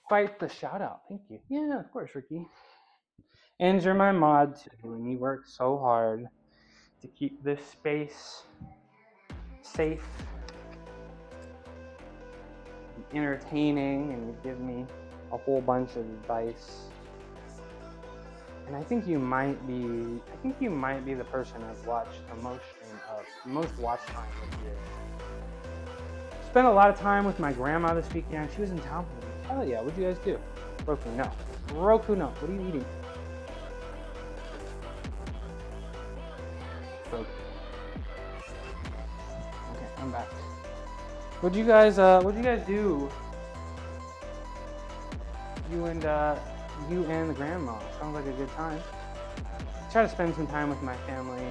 Quite the shout out. Thank you. Yeah, of course, Ricky. And you're my mod too, and you work so hard to keep this space safe, and entertaining, and you give me a whole bunch of advice. And I think you might be the person I've watched the most watch time this year. Spent a lot of time with my grandma this weekend. She was in town for me. Hell yeah, what'd you guys do? Roku, no. Roku, no. What are you eating? Roku. Okay, I'm back. What'd you guys do? You and the grandma. Sounds like a good time. I try to spend some time with my family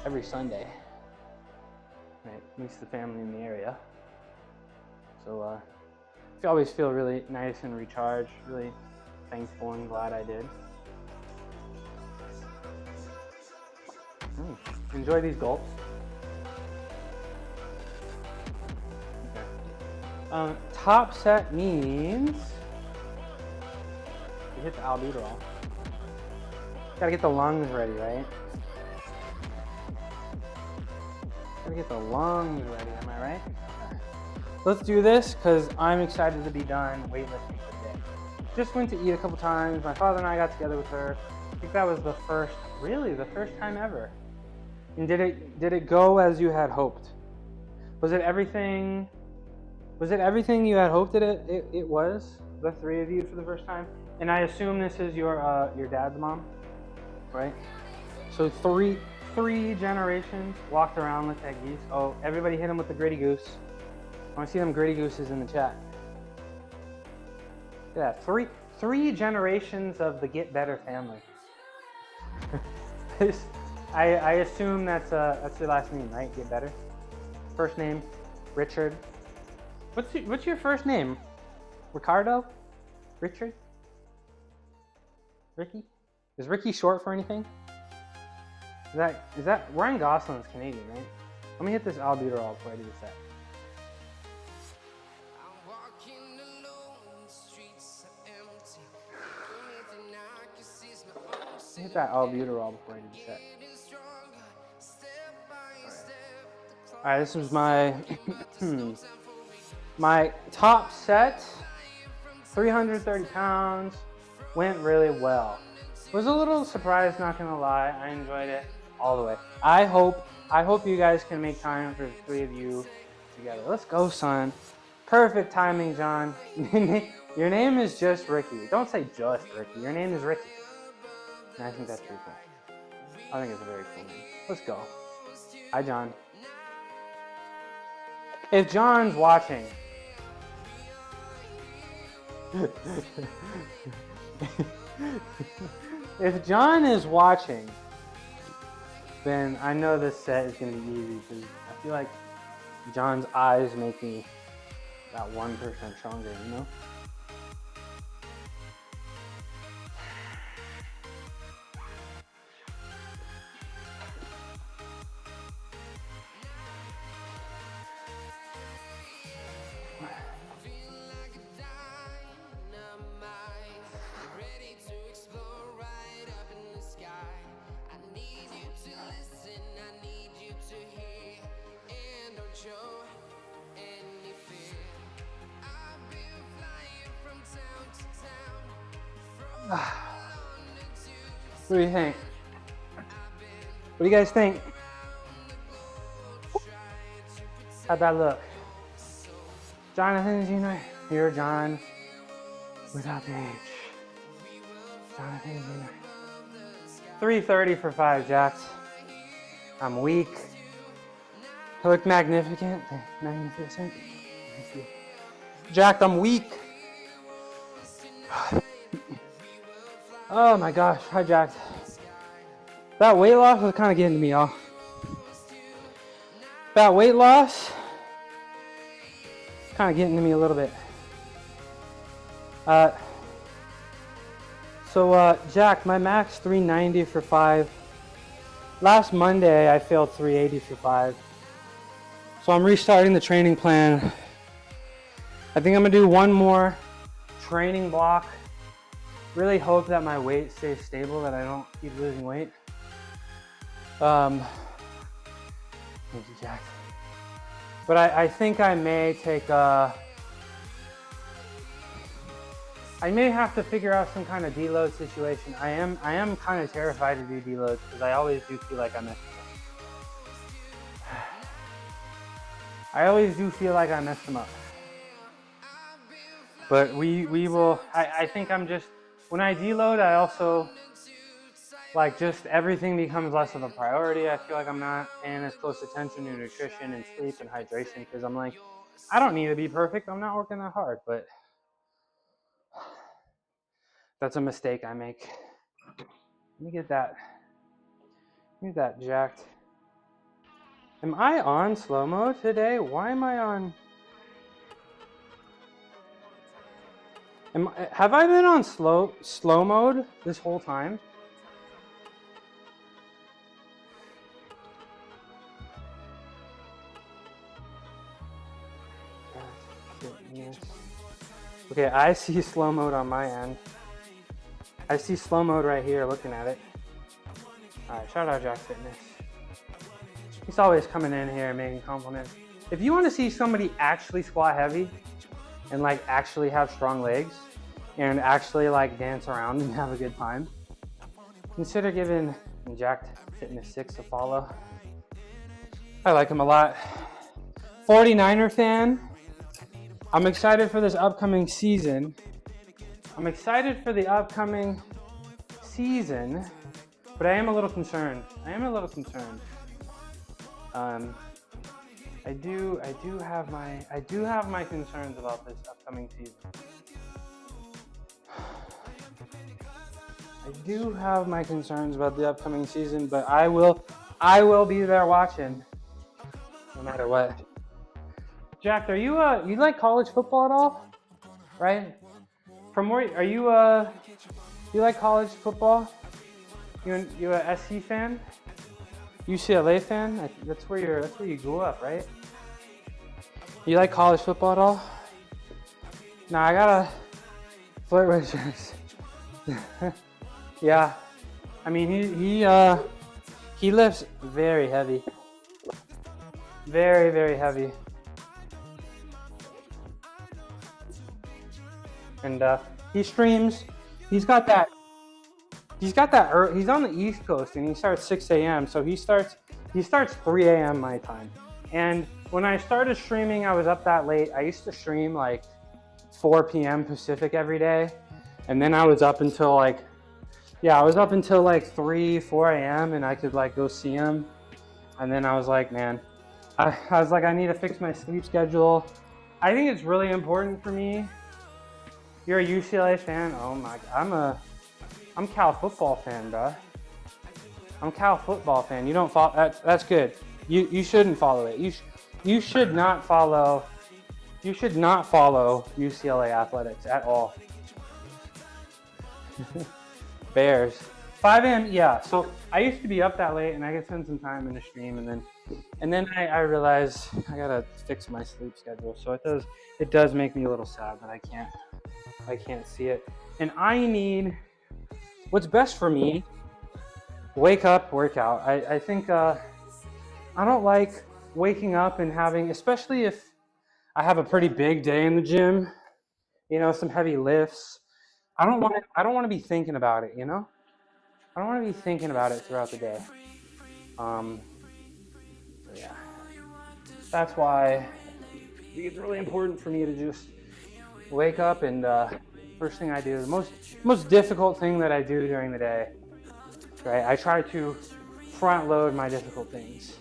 every Sunday. Right, at least the family in the area. So I always feel really nice and recharged, really thankful and glad I did. Enjoy these gulps. Okay. Top set means you hit the albuterol. Gotta get the lungs ready, right? Gotta get the lungs ready, am I right? Okay. Let's do this because I'm excited to be done weightlifting for the day. Just went to eat a couple times. My father and I got together with her. I think that was the first time ever. And did it go as you had hoped? Was it everything you had hoped it was? The three of you for the first time? And I assume this is your dad's mom, right? So three generations walked around like that geese. Oh, everybody hit him with the gritty goose. I want to see them gritty gooses in the chat. Look at that. Three generations of the Get Better family. I assume that's your last name, right? Get Better. First name, Richard. What's your first name? Ricardo? Richard? Ricky? Is Ricky short for anything? Is that Ryan Gosling's Canadian, right? Let me hit this albuterol before I do the set. Hit that albuterol before I do the set. Alright, this was my my top set. 330 pounds. Went really well. Was a little surprised, not gonna lie. I enjoyed it all the way. I hope you guys can make time for the three of you together. Let's go, son. Perfect timing, John. Your name is just Ricky. Don't say just Ricky. Your name is Ricky. And I think that's pretty cool. I think it's a very cool name. Let's go. Hi, John. If John's watching, if John is watching, then I know this set is going to be easy because I feel like John's eyes make me about 1% stronger, you know? What do you think? What do you guys think? How'd that look? Jonathan Jr. You're John without the H. Jonathan Jr. 330 for 5 jacks. I'm weak. I look magnificent. Magnificent. Jacked, I'm weak. Oh my gosh, hi Jack. That weight loss was kind of getting to me, y'all. That weight loss, kind of getting to me a little bit. Jack, my max 390 for 5. Last Monday, I failed 380 for 5. So I'm restarting the training plan. I think I'm gonna do one more training block. Really hope that my weight stays stable, that I don't keep losing weight. Thank you, Jack. But I think I may take I may have to figure out some kind of deload situation. I am kind of terrified to do deloads because I always do feel like I messed them up. I always do feel like I messed them up. But we will, I think I'm just, when I deload, I also, like, just everything becomes less of a priority. I feel like I'm not paying as close attention to nutrition and sleep and hydration because I'm like, I don't need to be perfect. I'm not working that hard, but that's a mistake I make. Let me get that jacked. Am I on slow mode today? Why am I on? Have I been on slow mode this whole time? Okay, I see slow mode on my end. I see slow mode right here looking at it. Alright, shout out Jack Fitness. He's always coming in here and making compliments. If you want to see somebody actually squat heavy and like actually have strong legs and actually like dance around and have a good time, consider giving Jack Fitness 6 a follow. I like him a lot. 49er fan. I'm excited for this upcoming season. I'm excited for the upcoming season, but I am a little concerned. I do have my concerns about this upcoming season. I do have my concerns about the upcoming season, but I will be there watching, no matter what. Jack, are you like college football at all? Right? From where are you? You like college football? You a SC fan? UCLA fan? That's where you grew up, right? You like college football at all? Nah, I gotta flirt with Jax. Yeah, I mean he lifts very heavy, very heavy, and he streams. He's on the East Coast and he starts 6 a.m. So he starts 3 a.m. my time. And when I started streaming, I was up that late. I used to stream like 4 p.m. Pacific every day, and then I was up until like 3, 4 a.m. and I could like go see him. And then I was like, man, I was like, I need to fix my sleep schedule. I think it's really important for me. You're a UCLA fan? Oh my God, I'm Cal football fan, bro. I'm Cal football fan. You don't follow, that's good. You shouldn't follow it. You should not follow UCLA athletics at all. Bears. 5 a.m. Yeah. So I used to be up that late, and I could spend some time in the stream, and then I realized I gotta fix my sleep schedule. So it does make me a little sad that I can't see it. And I need what's best for me. Wake up, workout. I think I don't like waking up and having, especially if I have a pretty big day in the gym, some heavy lifts. I don't want to be thinking about it, I don't want to be thinking about it throughout the day. So yeah, that's why I think it's really important for me to just wake up and first thing I do, the most difficult thing that I do during the day, right? I try to front load my difficult things.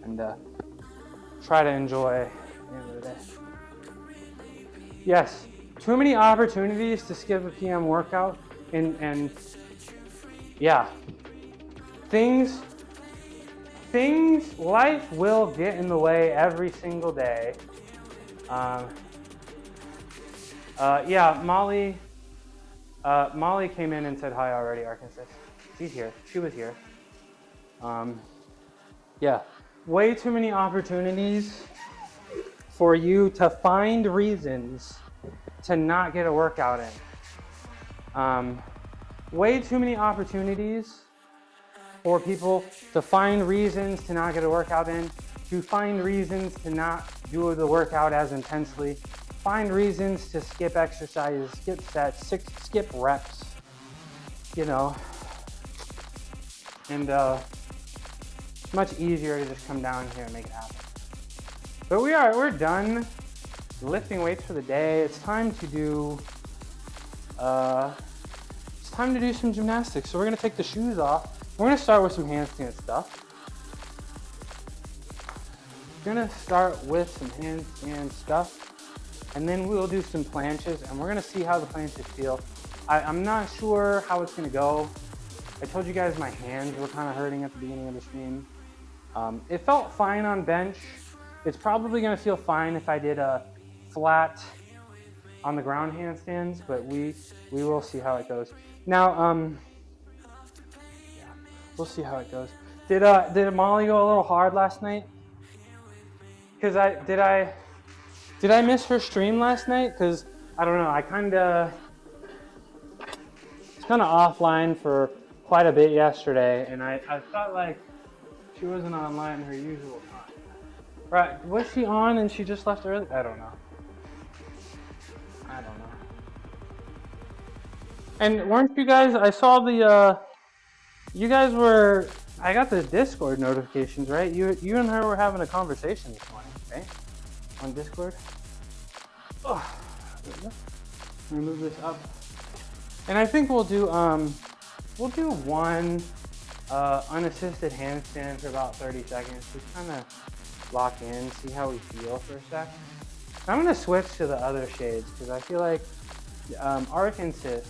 And try to enjoy the end of the day. Yes, too many opportunities to skip a PM workout, and yeah, things, life will get in the way every single day. Yeah, Molly came in and said hi already, Arkansas. She's here. She was here. Yeah, way too many opportunities for you to find reasons to not get a workout in. Way too many opportunities for people to find reasons to not get a workout in, to find reasons to not do the workout as intensely, find reasons to skip exercises, skip sets, skip reps, and it's much easier to just come down here and make it happen. But we're done lifting weights for the day. It's time to do some gymnastics. So we're gonna take the shoes off We're gonna start with some handstand stuff. And then we'll do some planches, and we're gonna see how the planches feel. I'm not sure how it's gonna go. I told you guys my hands were kind of hurting at the beginning of the stream. It felt fine on bench. It's probably gonna feel fine if I did a flat on the ground handstands, but we will see how it goes. Now, yeah, we'll see how it goes. Did Molly go a little hard last night? Cause did I miss her stream last night? Cause I don't know, I was kind of offline for quite a bit yesterday, and I felt like she wasn't online her usual time. Right, was she on and she just left early? I don't know. And weren't you guys, I saw you guys were, I got the Discord notifications, right? You and her were having a conversation this morning, right? On Discord. Oh, there we go. Let me move this up. And I think we'll do one unassisted handstand for about 30 seconds. Just kind of lock in, see how we feel for a sec. I'm gonna switch to the other shades because I feel like Arkansas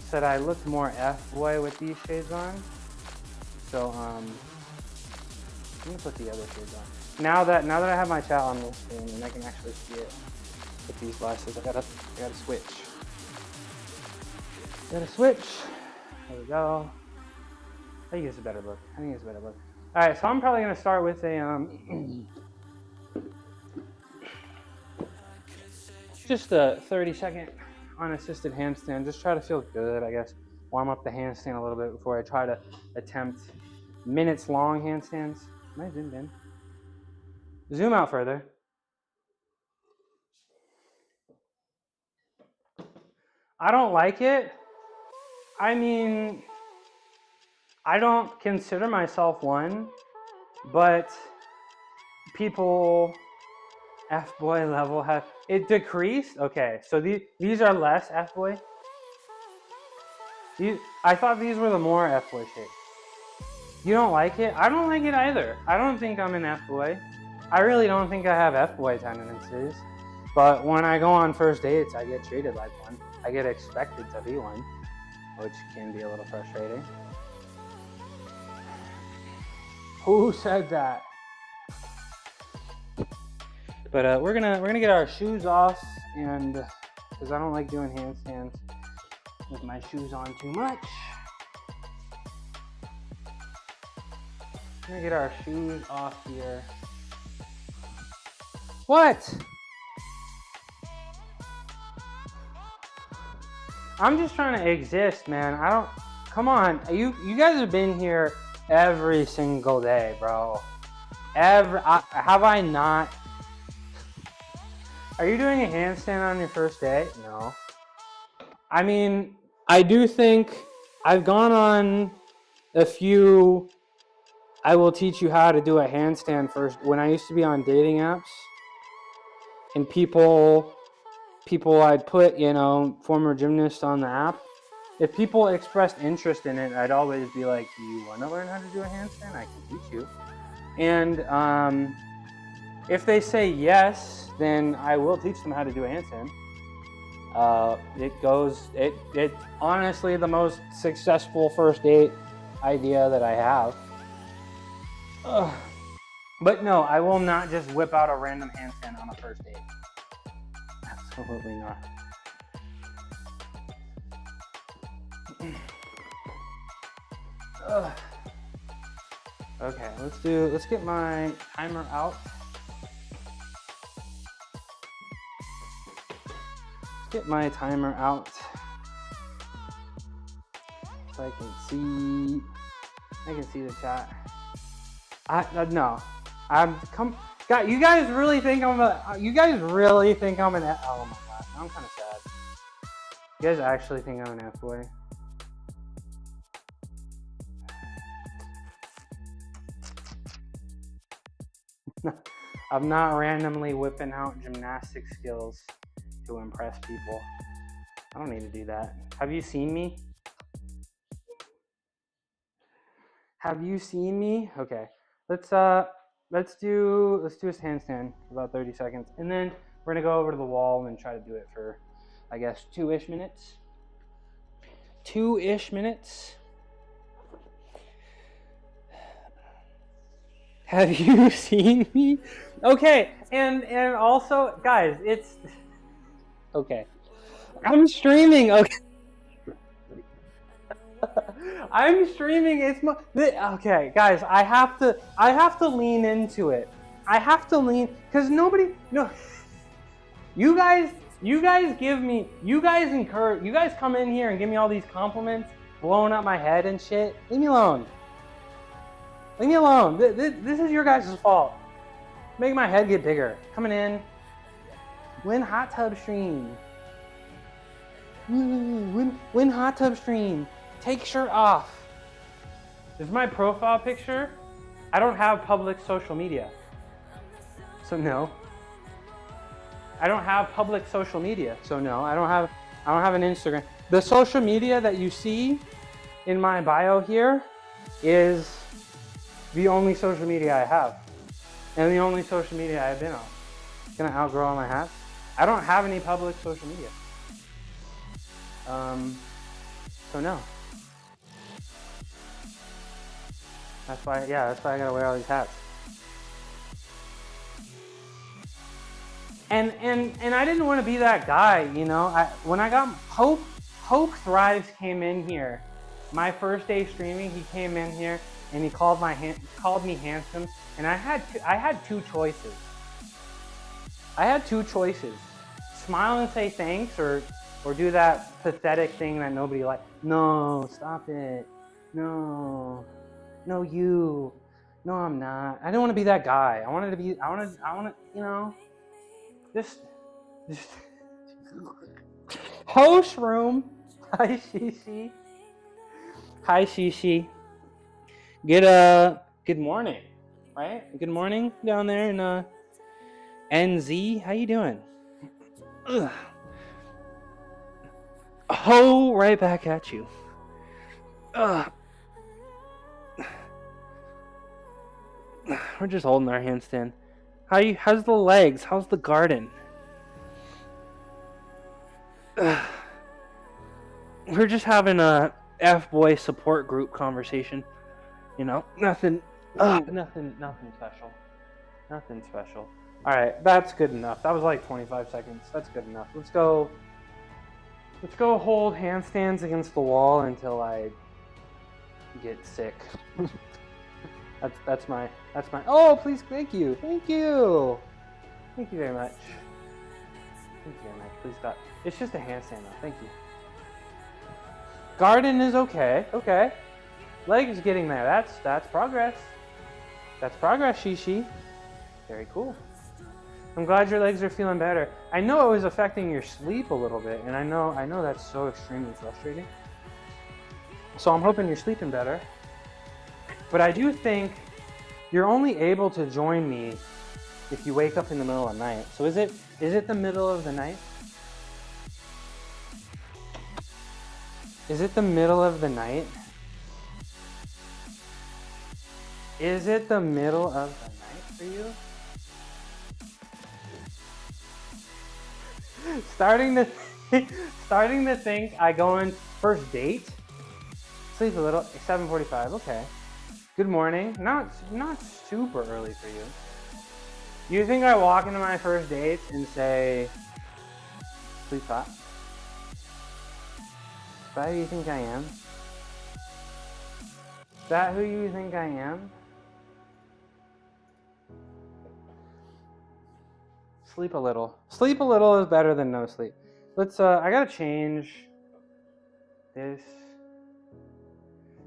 said I looked more F-boy with these shades on. So I'm gonna put the other shades on. Now that I have my chat on this screen and I can actually see it with these glasses, I gotta switch. There we go. I think it's a better look. All right, so I'm probably gonna start with a just a 30-second unassisted handstand. Just try to feel good, I guess. Warm up the handstand a little bit before I try to attempt minutes-long handstands. Am I zoomed in? Zoom out further. I don't like it. I mean, I don't consider myself one, but people F-boy level have it decreased. Okay, so these are less F-boy. I thought these were the more F-boy shapes. You don't like it? I don't like it either. I don't think I'm an F-boy. I really don't think I have F-boy tendencies. But when I go on first dates, I get treated like one. I get expected to be one, which can be a little frustrating. Who said that? But we're gonna get our shoes off, and because I don't like doing handstands with my shoes on too much. We're gonna get our shoes off here. What? I'm just trying to exist, man. Come on. You guys have been here every single day, bro. Have I not? Are you doing a handstand on your first day? No. I mean, I do think I've gone on a few, I will teach you how to do a handstand first. When I used to be on dating apps, and people I'd put, former gymnasts on the app. If people expressed interest in it, I'd always be like, do you want to learn how to do a handstand? I can teach you. And if they say yes, then I will teach them how to do a handstand. It's honestly the most successful first date idea that I have. But no, I will not just whip out a random handstand on a first date. Absolutely not. Okay, let's get my timer out. Get my timer out so I can see the chat. No, God, you guys really think I'm an? Oh my God, I'm kind of sad. You guys actually think I'm an F-boy? I'm not randomly whipping out gymnastic skills to impress people. I don't need to do that. Have you seen me? Have you seen me? Okay. Let's do a handstand for about 30 seconds. And then we're gonna go over to the wall and try to do it for, I guess, 2-ish minutes. 2-ish minutes. Have you seen me? Okay, and also, guys, it's okay. I'm streaming. Okay. I'm streaming. Okay, guys. I have to lean into it. I have to lean because nobody. No. You guys give me. You guys encourage. You guys come in here and give me all these compliments, blowing up my head and shit. Leave me alone. Leave me alone. This is your guys' fault. Make my head get bigger. Coming in. Win hot tub stream. Win hot tub stream. Take shirt off. This is my profile picture. I don't have public social media. So no. I don't have public social media. So no, I don't have an Instagram. The social media that you see in my bio here is the only social media I have. And the only social media I've been on. Gonna outgrow all my hats. I don't have any public social media. So no. That's why I gotta wear all these hats. And I didn't want to be that guy, you know. When I got Hope Thrives came in here, my first day streaming, he came in here and he called me handsome, and I had two choices. Smile and say thanks, or do that pathetic thing that nobody likes. No, stop it. No, you. No, I'm not. I don't want to be that guy. I want to, you know, just host room. Hi, Shishi. Good morning, right? Good morning down there in NZ. How you doing? Ugh. Ho, right back at you. We're just holding our handstand. How's the legs? How's the garden? We're just having a F-boy support group conversation. You know, nothing special. Nothing special. All right, that's good enough. That was like 25 seconds. That's good enough. Let's go hold handstands against the wall until I get sick. That's my. Oh, please, thank you very much. Please stop. It's just a handstand though. Thank you. Garden is okay. Okay. Leg is getting there. That's progress. That's progress, Shishi. Very cool. I'm glad your legs are feeling better. I know it was affecting your sleep a little bit, and I know that's so extremely frustrating. So I'm hoping you're sleeping better. But I do think you're only able to join me if you wake up in the middle of the night. So is it the middle of the night? Is it the middle of the night? Is it the middle of the night for you? Starting to think I go on first date. Sleep a little. 7:45. Okay. Good morning. Not super early for you. You think I walk into my first date and say, "Please stop"? Is that who you think I am? Is that who you think I am? Sleep a little. Sleep a little is better than no sleep. Let's, I gotta change this.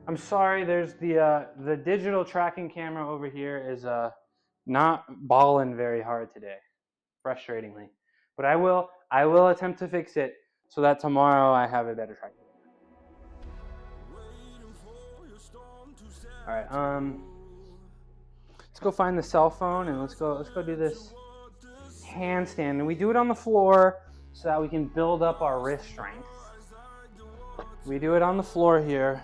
I'm sorry, there's the digital tracking camera over here is, not balling very hard today, frustratingly. But I will attempt to fix it so that tomorrow I have a better tracking camera. All right, let's go find the cell phone and let's go do this handstand, and we do it on the floor so that we can build up our wrist strength. We do it on the floor here.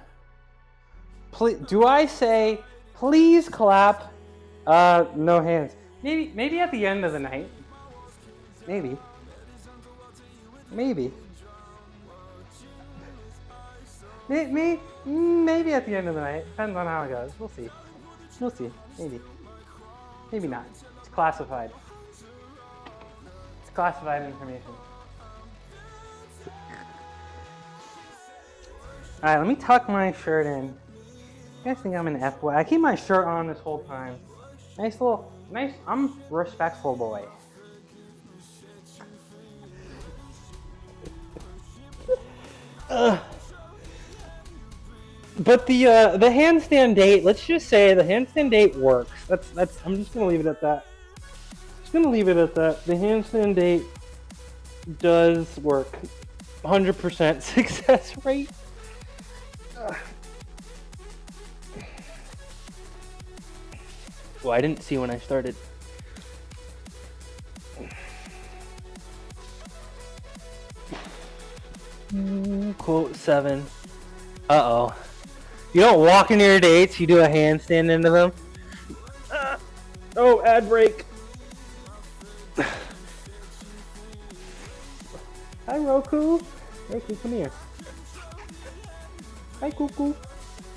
Do I say, please clap? No hands. Maybe at the end of the night. Maybe. Maybe at the end of the night. Depends on how it goes. We'll see. We'll see. Maybe not. It's classified. It's classified information. Alright, let me tuck my shirt in. You guys think I'm an F-boy? I keep my shirt on this whole time. I'm a respectful boy. But the handstand date, let's just say the handstand date works. I'm just gonna leave it at that. The handstand date does work. 100% success rate. Well, I didn't see when I started. Quote 7. Uh-oh. You don't walk into your dates, you do a handstand into them. Oh, ad break. Hi, Roku. Roku, come here. Hi, Cuckoo.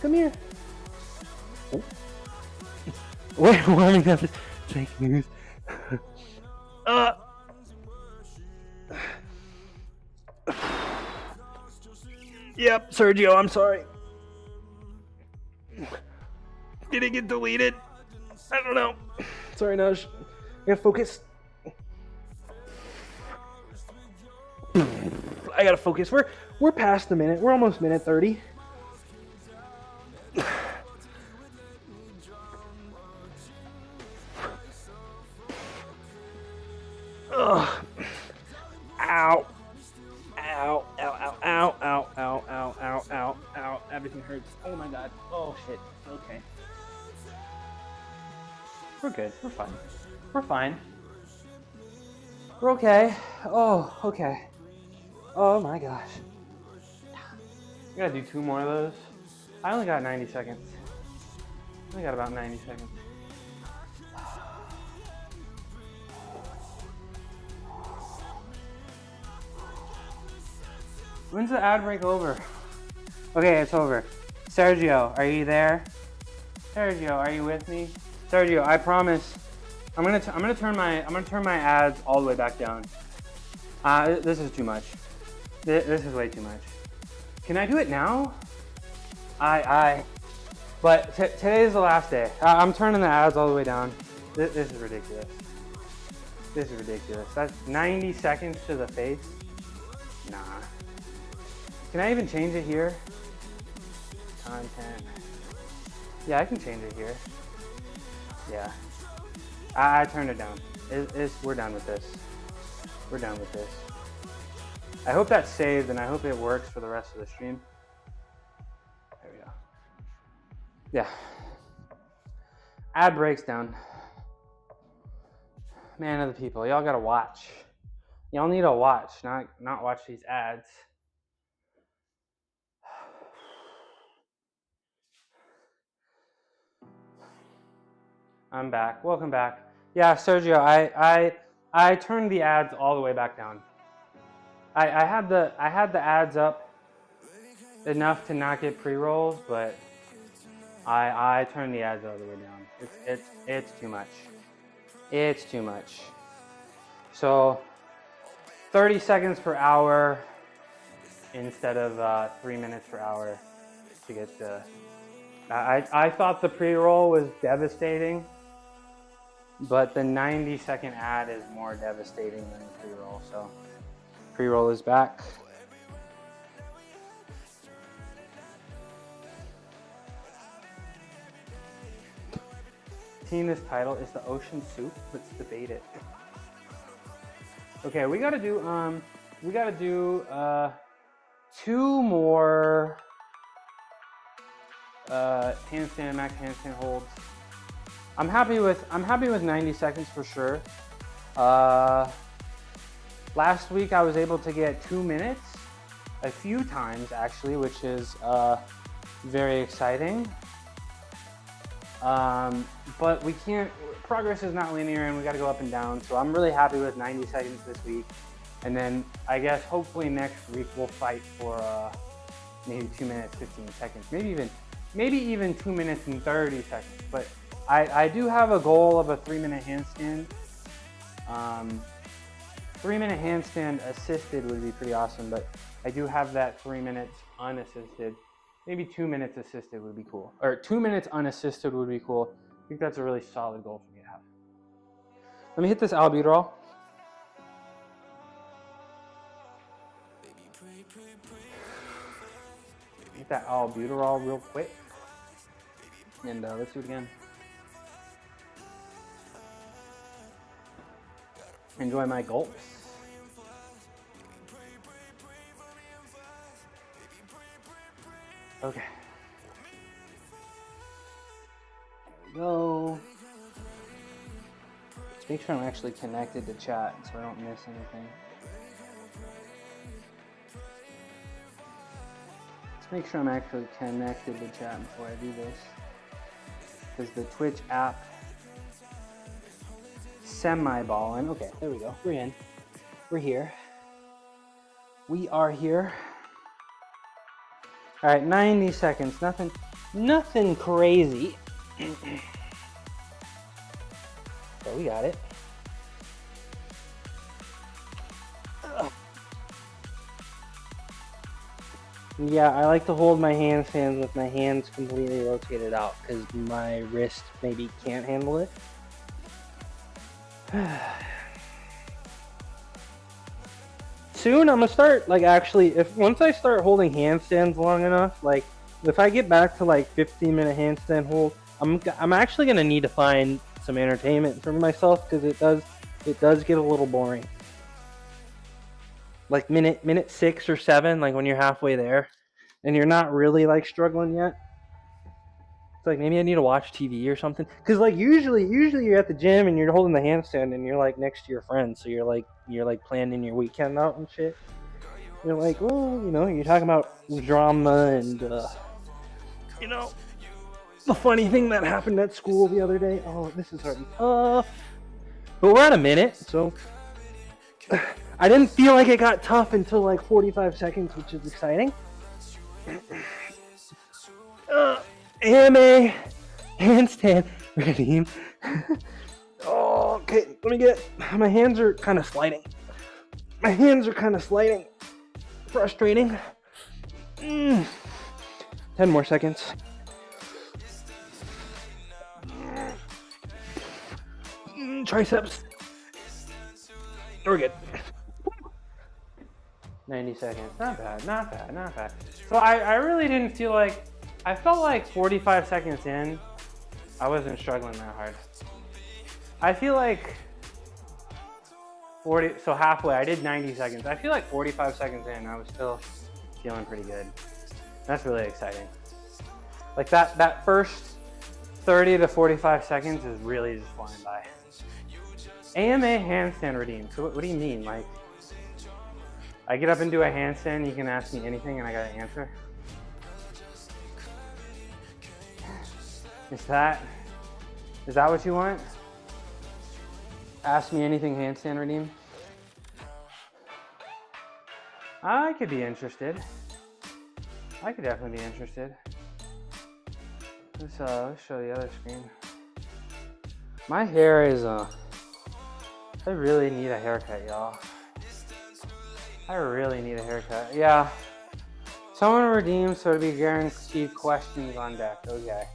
Come here. Oh. We're warming up. Fake news. Yep, Sergio, I'm sorry. Did it get deleted? I don't know. Sorry, Naj. I gotta focus. I gotta focus. We're past the minute. We're almost minute 30. Ugh. Ow. Ow, ow, ow, ow, ow, ow, ow, ow, ow, ow. Everything hurts. Oh my god. Oh shit. Okay. We're good. We're fine. We're fine. We're okay. Oh, okay. Oh my gosh. I gotta do 2 more of those. I only got 90 seconds. I only got about 90 seconds. When's the ad break over? Okay, it's over. Sergio, are you there? Sergio, are you with me? Sergio, I promise. I'm gonna turn my ads all the way back down. This is too much. This is way too much. Can I do it now? But today is the last day. I'm turning the ads all the way down. This is ridiculous. This is ridiculous. That's 90 seconds to the face. Nah. Can I even change it here? Content. Yeah, I can change it here. Yeah. I turned it down. We're done with this. We're done with this. I hope that's saved and I hope it works for the rest of the stream. There we go. Yeah. Ad breaks down. Man of the people, y'all gotta watch. Y'all need to watch, not watch these ads. I'm back. Welcome back. Yeah, Sergio, I turned the ads all the way back down. I had the ads up enough to not get pre-rolls, but I turned the ads all the way down. It's too much. It's too much. So 30 seconds per hour instead of 3 minutes per hour to get the. I thought the pre-roll was devastating, but the 90-second ad is more devastating than the pre-roll. So pre-roll is back. Tina's title is the Ocean Soup. Let's debate it. Okay, we gotta do 2 more handstand, max handstand holds. I'm happy with 90 seconds for sure. Last week I was able to get 2 minutes a few times actually, which is very exciting. But we can't, progress is not linear and we got to go up and down. So I'm really happy with 90 seconds this week. And then I guess hopefully next week we'll fight for maybe 2 minutes, 15 seconds, maybe even 2 minutes and 30 seconds. But I do have a goal of a 3-minute handstand. 3-minute handstand assisted would be pretty awesome, but I do have that 3 minutes unassisted. Maybe 2 minutes assisted would be cool. Or 2 minutes unassisted would be cool. I think that's a really solid goal for me to have. Let me hit this albuterol. Hit that albuterol real quick. And let's do it again. Enjoy my gulps. Okay. There we go. Let's make sure I'm actually connected to chat so I don't miss anything. Let's make sure I'm actually connected to chat before I do this. Because the Twitch app semi-balling. Okay, there we go. We're in. We're here. We are here. All right, 90 seconds. Nothing crazy. So we got it. Yeah, I like to hold my handstands with my hands completely rotated out because my wrist maybe can't handle it. Soon I'm gonna start once I start holding handstands long enough, like if I get back to like 15-minute handstand hold, I'm actually gonna need to find some entertainment for myself because it does get a little boring. Like minute 6 or 7, like when you're halfway there and you're not really like struggling yet. It's like maybe I need to watch TV or something. Cause like usually you're at the gym and you're holding the handstand and you're like next to your friends, so you're like planning your weekend out and shit. You're like, well, you're talking about drama and the funny thing that happened at school the other day. Oh, this is already tough. But we're at a minute, so I didn't feel like it got tough until like 45 seconds, which is exciting. AMA handstand redeem. Oh, okay, let me get. My hands are kind of sliding. Frustrating. 10 more seconds. Triceps. We're good. 90 seconds. Not bad. So I really didn't feel like. I felt like 45 seconds in, I wasn't struggling that hard. I feel like so halfway, I did 90 seconds. I feel like 45 seconds in, I was still feeling pretty good. That's really exciting. Like that first 30 to 45 seconds is really just flying by. AMA handstand redeem. So what do you mean? Like, I get up and do a handstand, you can ask me anything and I got an answer? Is that what you want? Ask me anything handstand redeem? I could be interested. I could definitely be interested. Let's show the other screen. My hair is I really need a haircut, y'all. I really need a haircut. Yeah. Someone redeemed, so to be guaranteed questions on deck. Okay.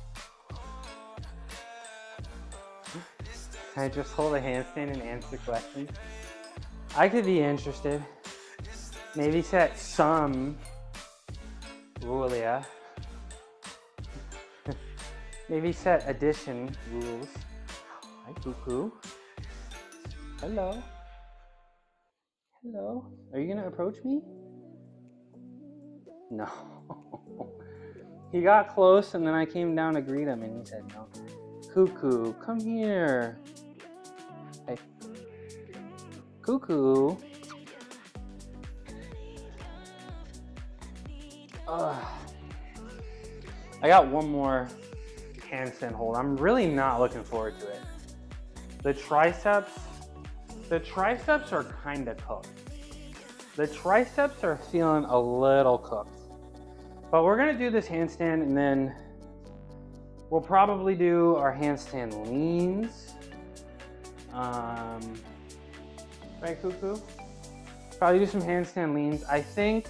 Can I just hold a handstand and answer questions? I could be interested. Maybe set some rule, yeah. Maybe set addition rules. Hi, Cuckoo. Hello. Hello. Are you gonna approach me? No. He got close and then I came down to greet him and he said no. Cuckoo, come here. Hey. Cuckoo. I got one more handstand hold. I'm really not looking forward to it. The triceps are kind of cooked. The triceps are feeling a little cooked. But we're gonna do this handstand and then we'll probably do our handstand leans. Right, Cuckoo? Probably do some handstand leans. I think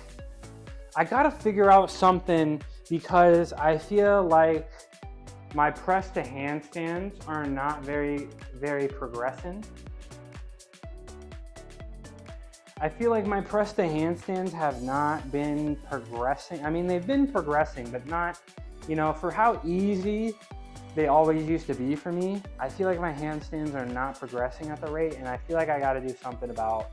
I gotta figure out something because I feel like my press to handstands are not very progressing. I feel like my press to handstands have not been progressing. I mean, they've been progressing, but not, you know, for how easy they always used to be for me. I feel like my handstands are not progressing at the rate, and I feel like I gotta do something about,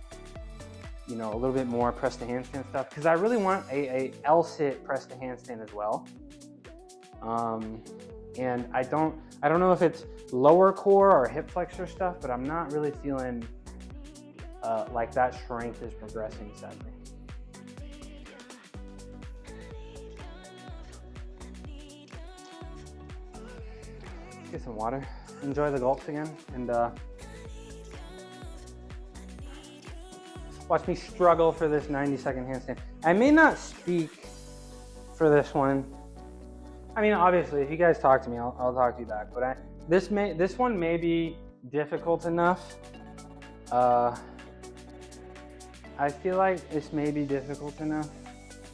you know, a little bit more press to handstand stuff, because I really want a L-sit press to handstand as well. And I don't know if it's lower core or hip flexor stuff, but I'm not really feeling like that strength is progressing, sadly. Let's get some water. Enjoy the gulps again, and watch me struggle for this 90-second handstand. I may not speak for this one. I mean, obviously, if you guys talk to me, I'll talk to you back. But this one may be difficult enough. I feel like this may be difficult enough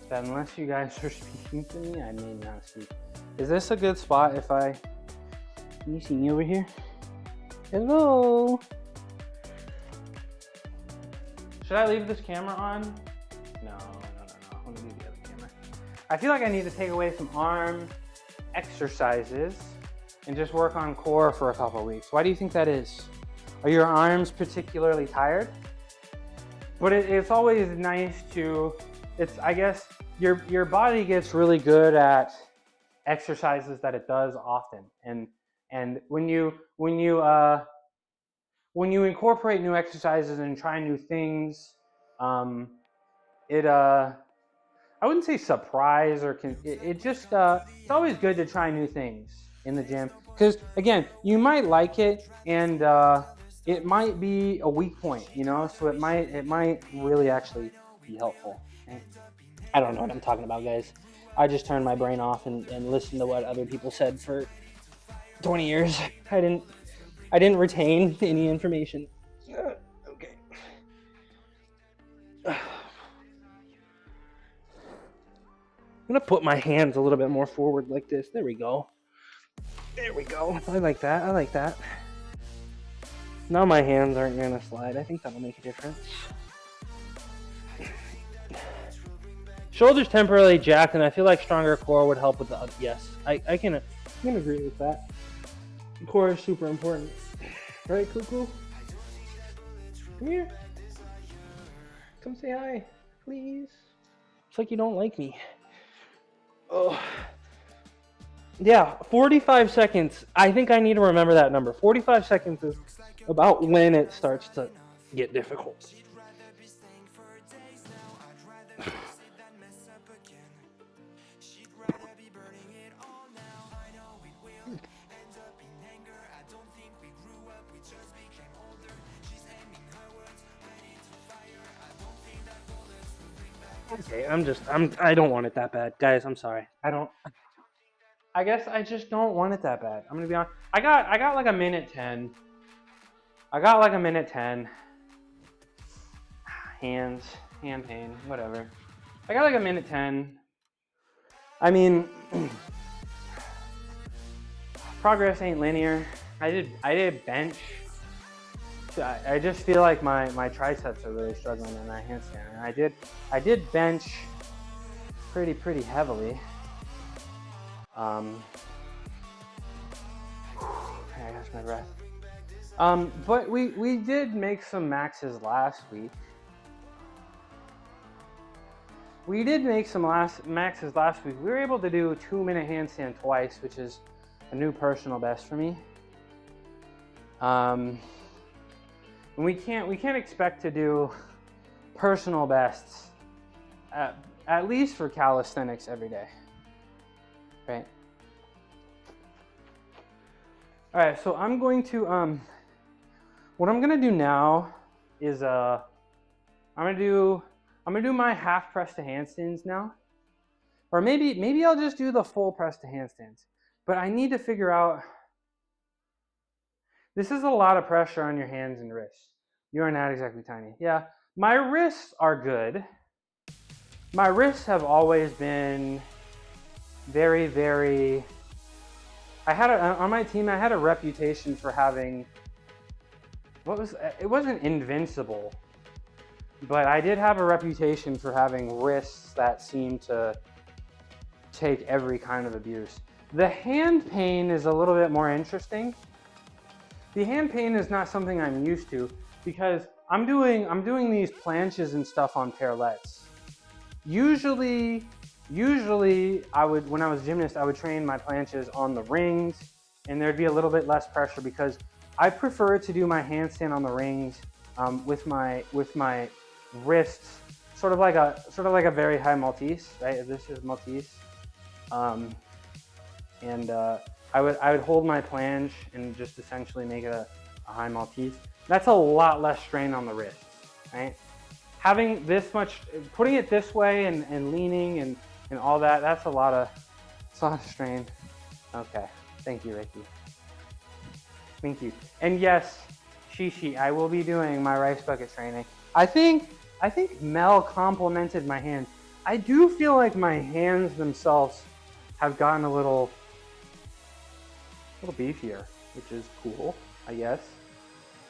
that unless you guys are speaking to me, I may not speak. Is this a good spot if I... Can you see me over here? Hello? Should I leave this camera on? No. Let me leave the other camera. I feel like I need to take away some arm exercises and just work on core for a couple of weeks. Why do you think that is? Are your arms particularly tired? But it's always nice to, I guess, your body gets really good at exercises that it does often. And when you incorporate new exercises and try new things, I wouldn't say surprise or it's always good to try new things in the gym, because again, you might like it and it might be a weak point, you know, so it might really actually be helpful. I don't know what I'm talking about, guys. I just turned my brain off and listened to what other people said for 20 years. I didn't retain any information. Okay. I'm gonna put my hands a little bit more forward like this. There we go. There we go. I like that. Now my hands aren't gonna slide. I think that'll make a difference. Shoulders temporarily jacked, and I feel like stronger core would help with the. Yes, I can agree with that. Core is super important, right, Cuckoo? Come here. Come say hi, please. It's like you don't like me. Oh. Yeah, 45 seconds. I think I need to remember that number. 45 seconds is about when it starts to get difficult. Okay, I don't want it that bad. Guys, I'm sorry. I guess I just don't want it that bad. I'm gonna be honest. I got like a minute 10. Hand pain, whatever. I got like a minute 10. I mean, progress ain't linear. I did bench. I just feel like my triceps are really struggling in that handstand. And I did bench pretty heavily. I lost my breath. But we did make some maxes last week. We were able to do a 2-minute handstand twice, which is a new personal best for me. And we can't expect to do personal bests at least for calisthenics every day, right? All right, so I'm going to what I'm gonna do now is I'm gonna do my half press to handstands now, or maybe I'll just do the full press to handstands. But I need to figure out. This is a lot of pressure on your hands and wrists. You are not exactly tiny. Yeah, my wrists are good. My wrists have always been very, very. On my team, I had a reputation for having. It wasn't invincible, but I did have a reputation for having wrists that seemed to take every kind of abuse. The hand pain is a little bit more interesting. The hand pain is not something I'm used to because I'm doing these planches and stuff on parallettes. Usually when I was a gymnast, I would train my planches on the rings and there'd be a little bit less pressure because I prefer to do my handstand on the rings with my wrists, sort of like a very high Maltese, right? This is Maltese, I would hold my planche and just essentially make it a high Maltese. That's a lot less strain on the wrist, right? Having this much, putting it this way and leaning and all that, that's a lot of strain. Okay, thank you, Ricky. Thank you. And yes, Shishi, I will be doing my rice bucket training. I think Mel complimented my hands. I do feel like my hands themselves have gotten a little beefier, which is cool, I guess.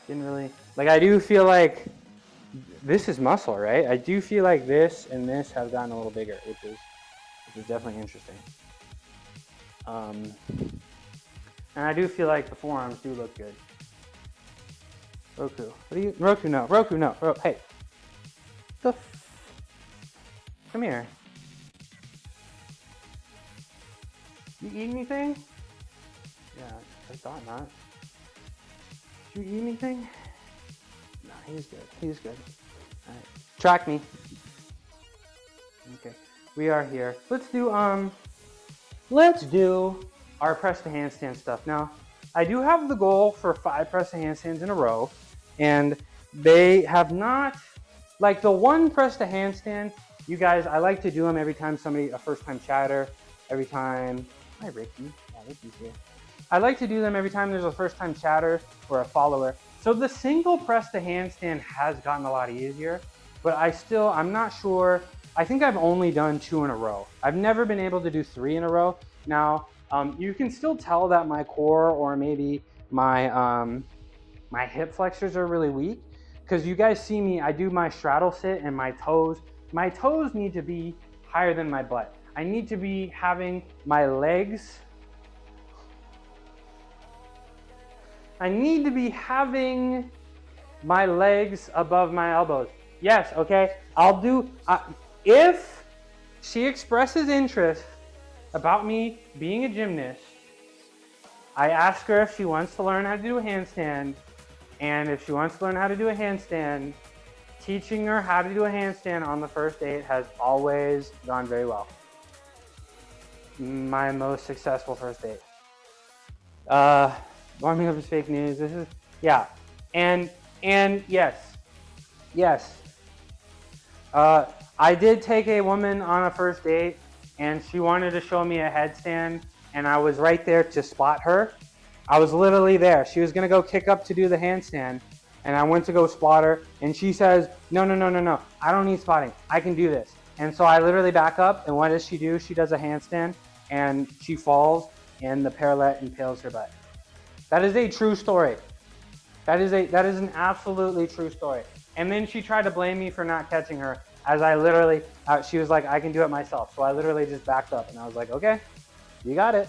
Didn't really, like, I do feel like this is muscle, right? I do feel like this and this have gotten a little bigger, which is definitely interesting. And I do feel like the forearms do look good. Roku, no, hey. Come here. You eat anything? Yeah, I thought not. Did you eat anything? No, he's good. All right, track me. Okay, we are here. Let's do our press to handstand stuff. Now, I do have the goal for 5 press to handstands in a row, and they have not, like the one press to handstand, you guys, I like to do them every time a first time chatter, every time, hi Ricky, yeah, Ricky's here. I like to do them every time there's a first time chatter or a follower. So the single press to handstand has gotten a lot easier, but I'm not sure. I think I've only done 2 in a row. I've never been able to do 3 in a row. Now, you can still tell that my core or maybe my hip flexors are really weak because you guys see me, I do my straddle sit and my toes need to be higher than my butt. I need to be having my legs. I need to be having my legs above my elbows. Yes, okay, I'll do, if she expresses interest about me being a gymnast, I ask her if she wants to learn how to do a handstand, and if she wants to learn how to do a handstand, teaching her how to do a handstand on the first date has always gone very well. My most successful first date. Warming up is fake news. This is, yeah. And yes. I did take a woman on a first date and she wanted to show me a headstand and I was right there to spot her. I was literally there. She was gonna go kick up to do the handstand and I went to go spot her and she says, no, I don't need spotting. I can do this. And so I literally back up and what does she do? She does a handstand and she falls and the parallel impales her butt. That is a true story. That is an absolutely true story. And then she tried to blame me for not catching her as I literally, she was like, I can do it myself. So I literally just backed up and I was like, okay, you got it.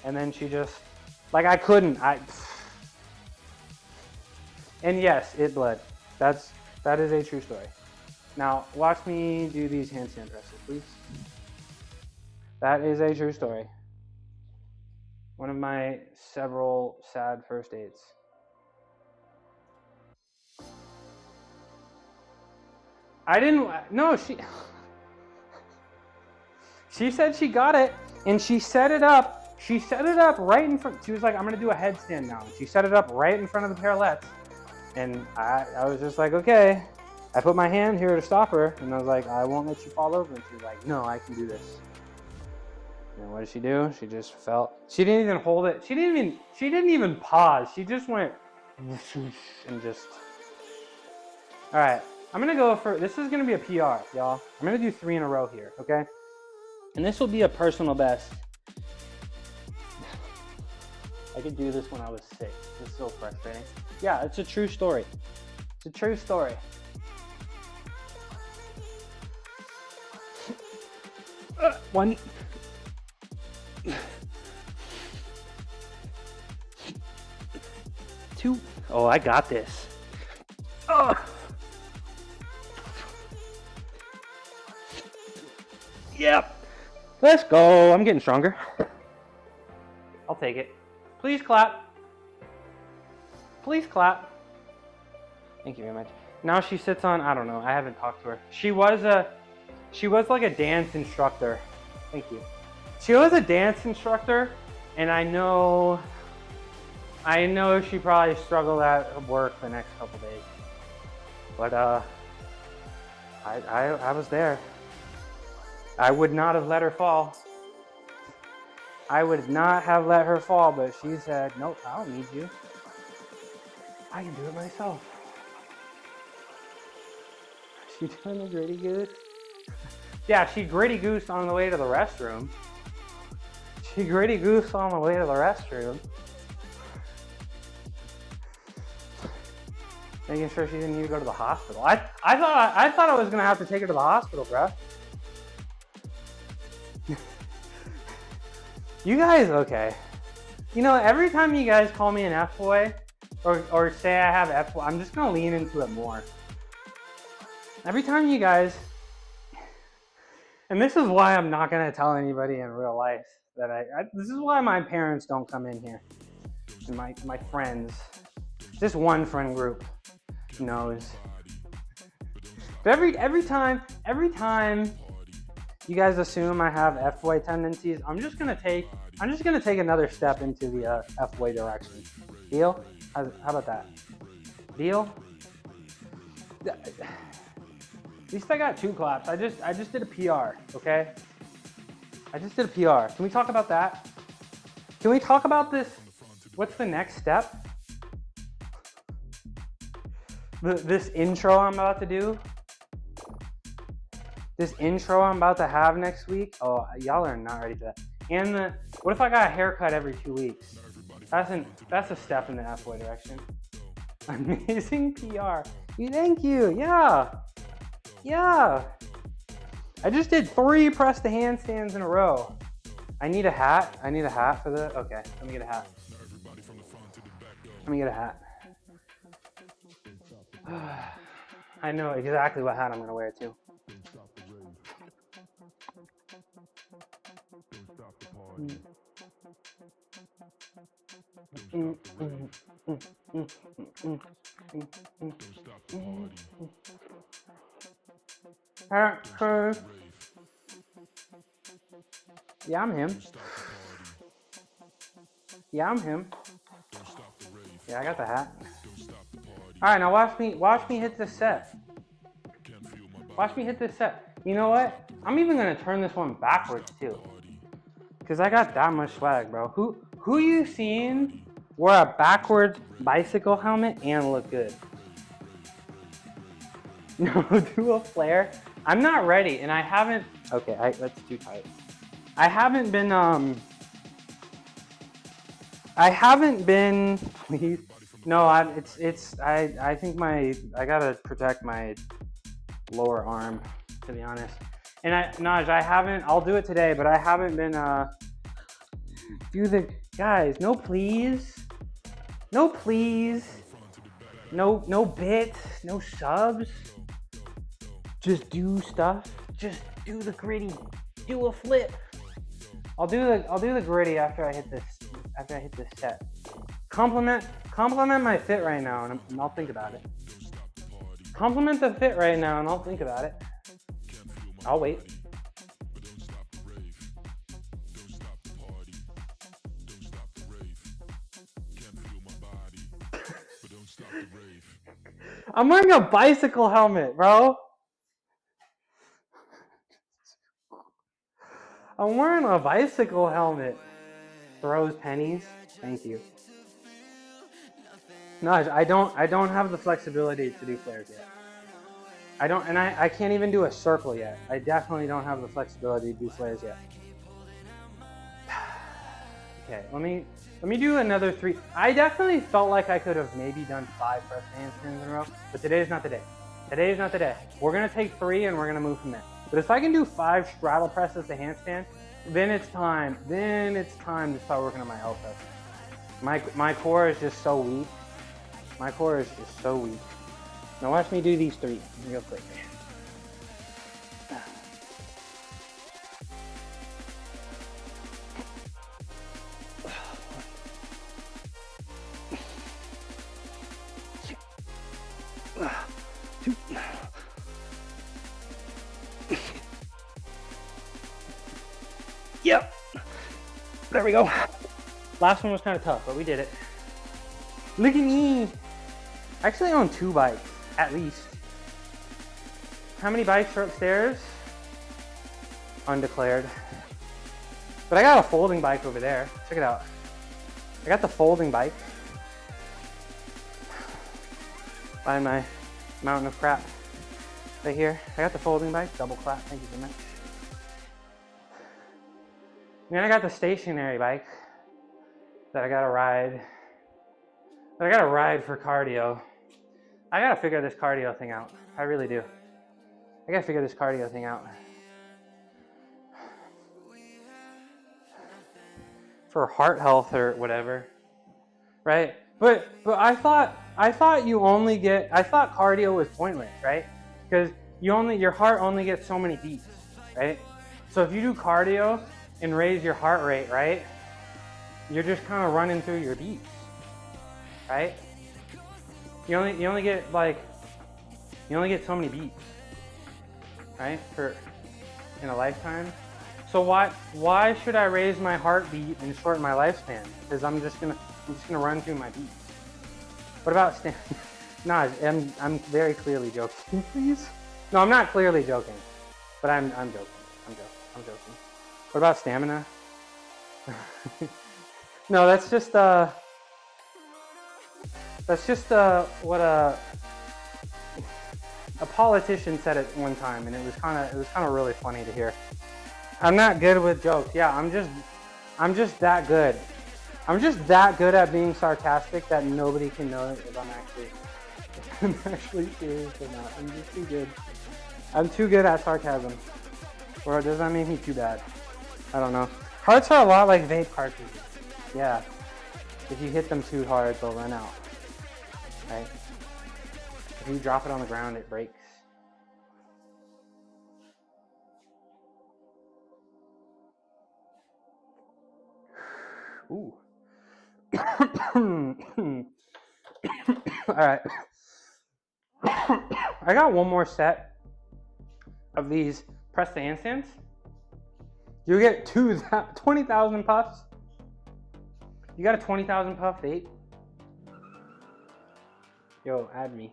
And then she just, like I couldn't, and yes, it bled. That is a true story. Now watch me do these handstand presses, please. That is a true story. One of my several sad first dates. She said she got it and she set it up She set it up right in front. She was like, I'm going to do a headstand now. She set it up right in front of the parallettes. And I was just like, okay. I put my hand here to stop her. And I was like, I won't let you fall over. And she was like, no, I can do this. And what did she do? She just fell. She didn't even hold it. She didn't even pause. She just went and just. All right. I'm going to go for, this is going to be a PR, y'all. I'm going to do 3 in a row here, okay? And this will be a personal best. I could do this when I was 6. This is so frustrating. Yeah, it's a true story. It's a true story. One. 2. Oh, I got this. Oh. Yep. Let's go. I'm getting stronger. I'll take it. Please clap. Please clap. Thank you very much. Now she sits on, I don't know, I haven't talked to her. She was like a dance instructor. Thank you. She was a dance instructor, and I know she probably struggled at work the next couple days. But I was there. I would not have let her fall. I would not have let her fall, but she said, nope, I don't need you. I can do it myself. She doing the gritty goose? Yeah, she gritty goose on the way to the restroom. She gritty goose on the way to the restroom. Making sure she didn't need to go to the hospital. I thought I was gonna have to take her to the hospital, bruh. You guys, okay. You know, every time you guys call me an F-boy, or say I have F-boy, I'm just gonna lean into it more. Every time you guys, and this is why I'm not gonna tell anybody in real life that this is why my parents don't come in here. And my friends, just one friend group knows. But every time you guys assume I have F-boy tendencies, I'm just gonna take another step into the F-boy direction. Deal? How about that? Deal? At least I got 2 claps. I just did a PR, okay? I just did a PR. Can we talk about that? Can we talk about this? What's the next step? This intro I'm about to do? This intro I'm about to have next week? Oh, y'all are not ready for that. And what if I got a haircut every 2 weeks? That's a step in the F-boy direction. Amazing PR. Thank you. Yeah. Yeah. I just did 3 press to handstands in a row. I need a hat. I need a hat for the. Okay, let me get a hat. Let me get a hat. I know exactly what hat I'm gonna wear too. Yeah, I'm him. Yeah, I'm him. Yeah, I got the hat. All right, now watch me hit this set. Watch me hit this set. You know what? I'm even gonna turn this one backwards too, cause I got that much swag, bro. Who you seen wear a backwards bicycle helmet and look good? No, do a flare. I'm not ready, and I haven't. Okay, that's too tight. I haven't been. Please. No, I think I gotta protect my lower arm, to be honest. And Naj, I'll do it today, but I haven't been, guys, no please. No please. No bits, no subs. Just do stuff. Just do the gritty. Do a flip. I'll do the gritty after I hit this set. Compliment my fit right now, and I'll think about it. Compliment the fit right now, and I'll think about it. I'll wait. I'm wearing a bicycle helmet, bro. I'm wearing a bicycle helmet. Throws pennies. Thank you. No, I don't have the flexibility to do flares yet. I can't even do a circle yet. I definitely don't have the flexibility to do flares yet. Okay, let me do another 3. I definitely felt like I could have maybe done 5 press handstands in a row, but today is not the day. Today is not the day. We're gonna take 3 and we're gonna move from there. But if I can do 5 straddle presses to handstand, then it's time. Then it's time to start working on my L press. My core is just so weak. My core is just so weak. Now watch me do these 3 real quick. Yep. There we go. Last one was kind of tough, but we did it. Look at me. I actually own 2 bikes, at least. How many bikes are upstairs? Undeclared. But I got a folding bike over there. Check it out. I got the folding bike. By my mountain of crap right here. I got the folding bike. Double clap. Thank you so much. Then I got the stationary bike that I gotta ride. But I gotta ride for cardio. I gotta figure this cardio thing out. I really do. I gotta figure this cardio thing out. For heart health or whatever, right? But I thought you only get. I thought cardio was pointless, right? Because your heart only gets so many beats, right? So if you do cardio and raise your heart rate, right? You're just kind of running through your beats, right? You only get so many beats, right? In a lifetime. So why should I raise my heartbeat and shorten my lifespan? Because I'm just gonna run through my beats. What about stamina? Nah, I'm very clearly joking. Please. No, I'm not clearly joking, but I'm joking. I'm joking. What about stamina? No, that's just what a politician said at one time, and it was kind of really funny to hear. I'm not good with jokes. Yeah, I'm just that good. I'm just that good at being sarcastic that nobody can know if I'm actually serious or not. I'm just too good. I'm too good at sarcasm. Or does that make me too bad? I don't know. Hearts are a lot like vape cartridges. Yeah. If you hit them too hard, they'll run out. Right? If you drop it on the ground, it breaks. Ooh. All right. I got one more set of these press to handstands. You get 20,000 puffs. You got a 20,000 puff vape? Yo, add me.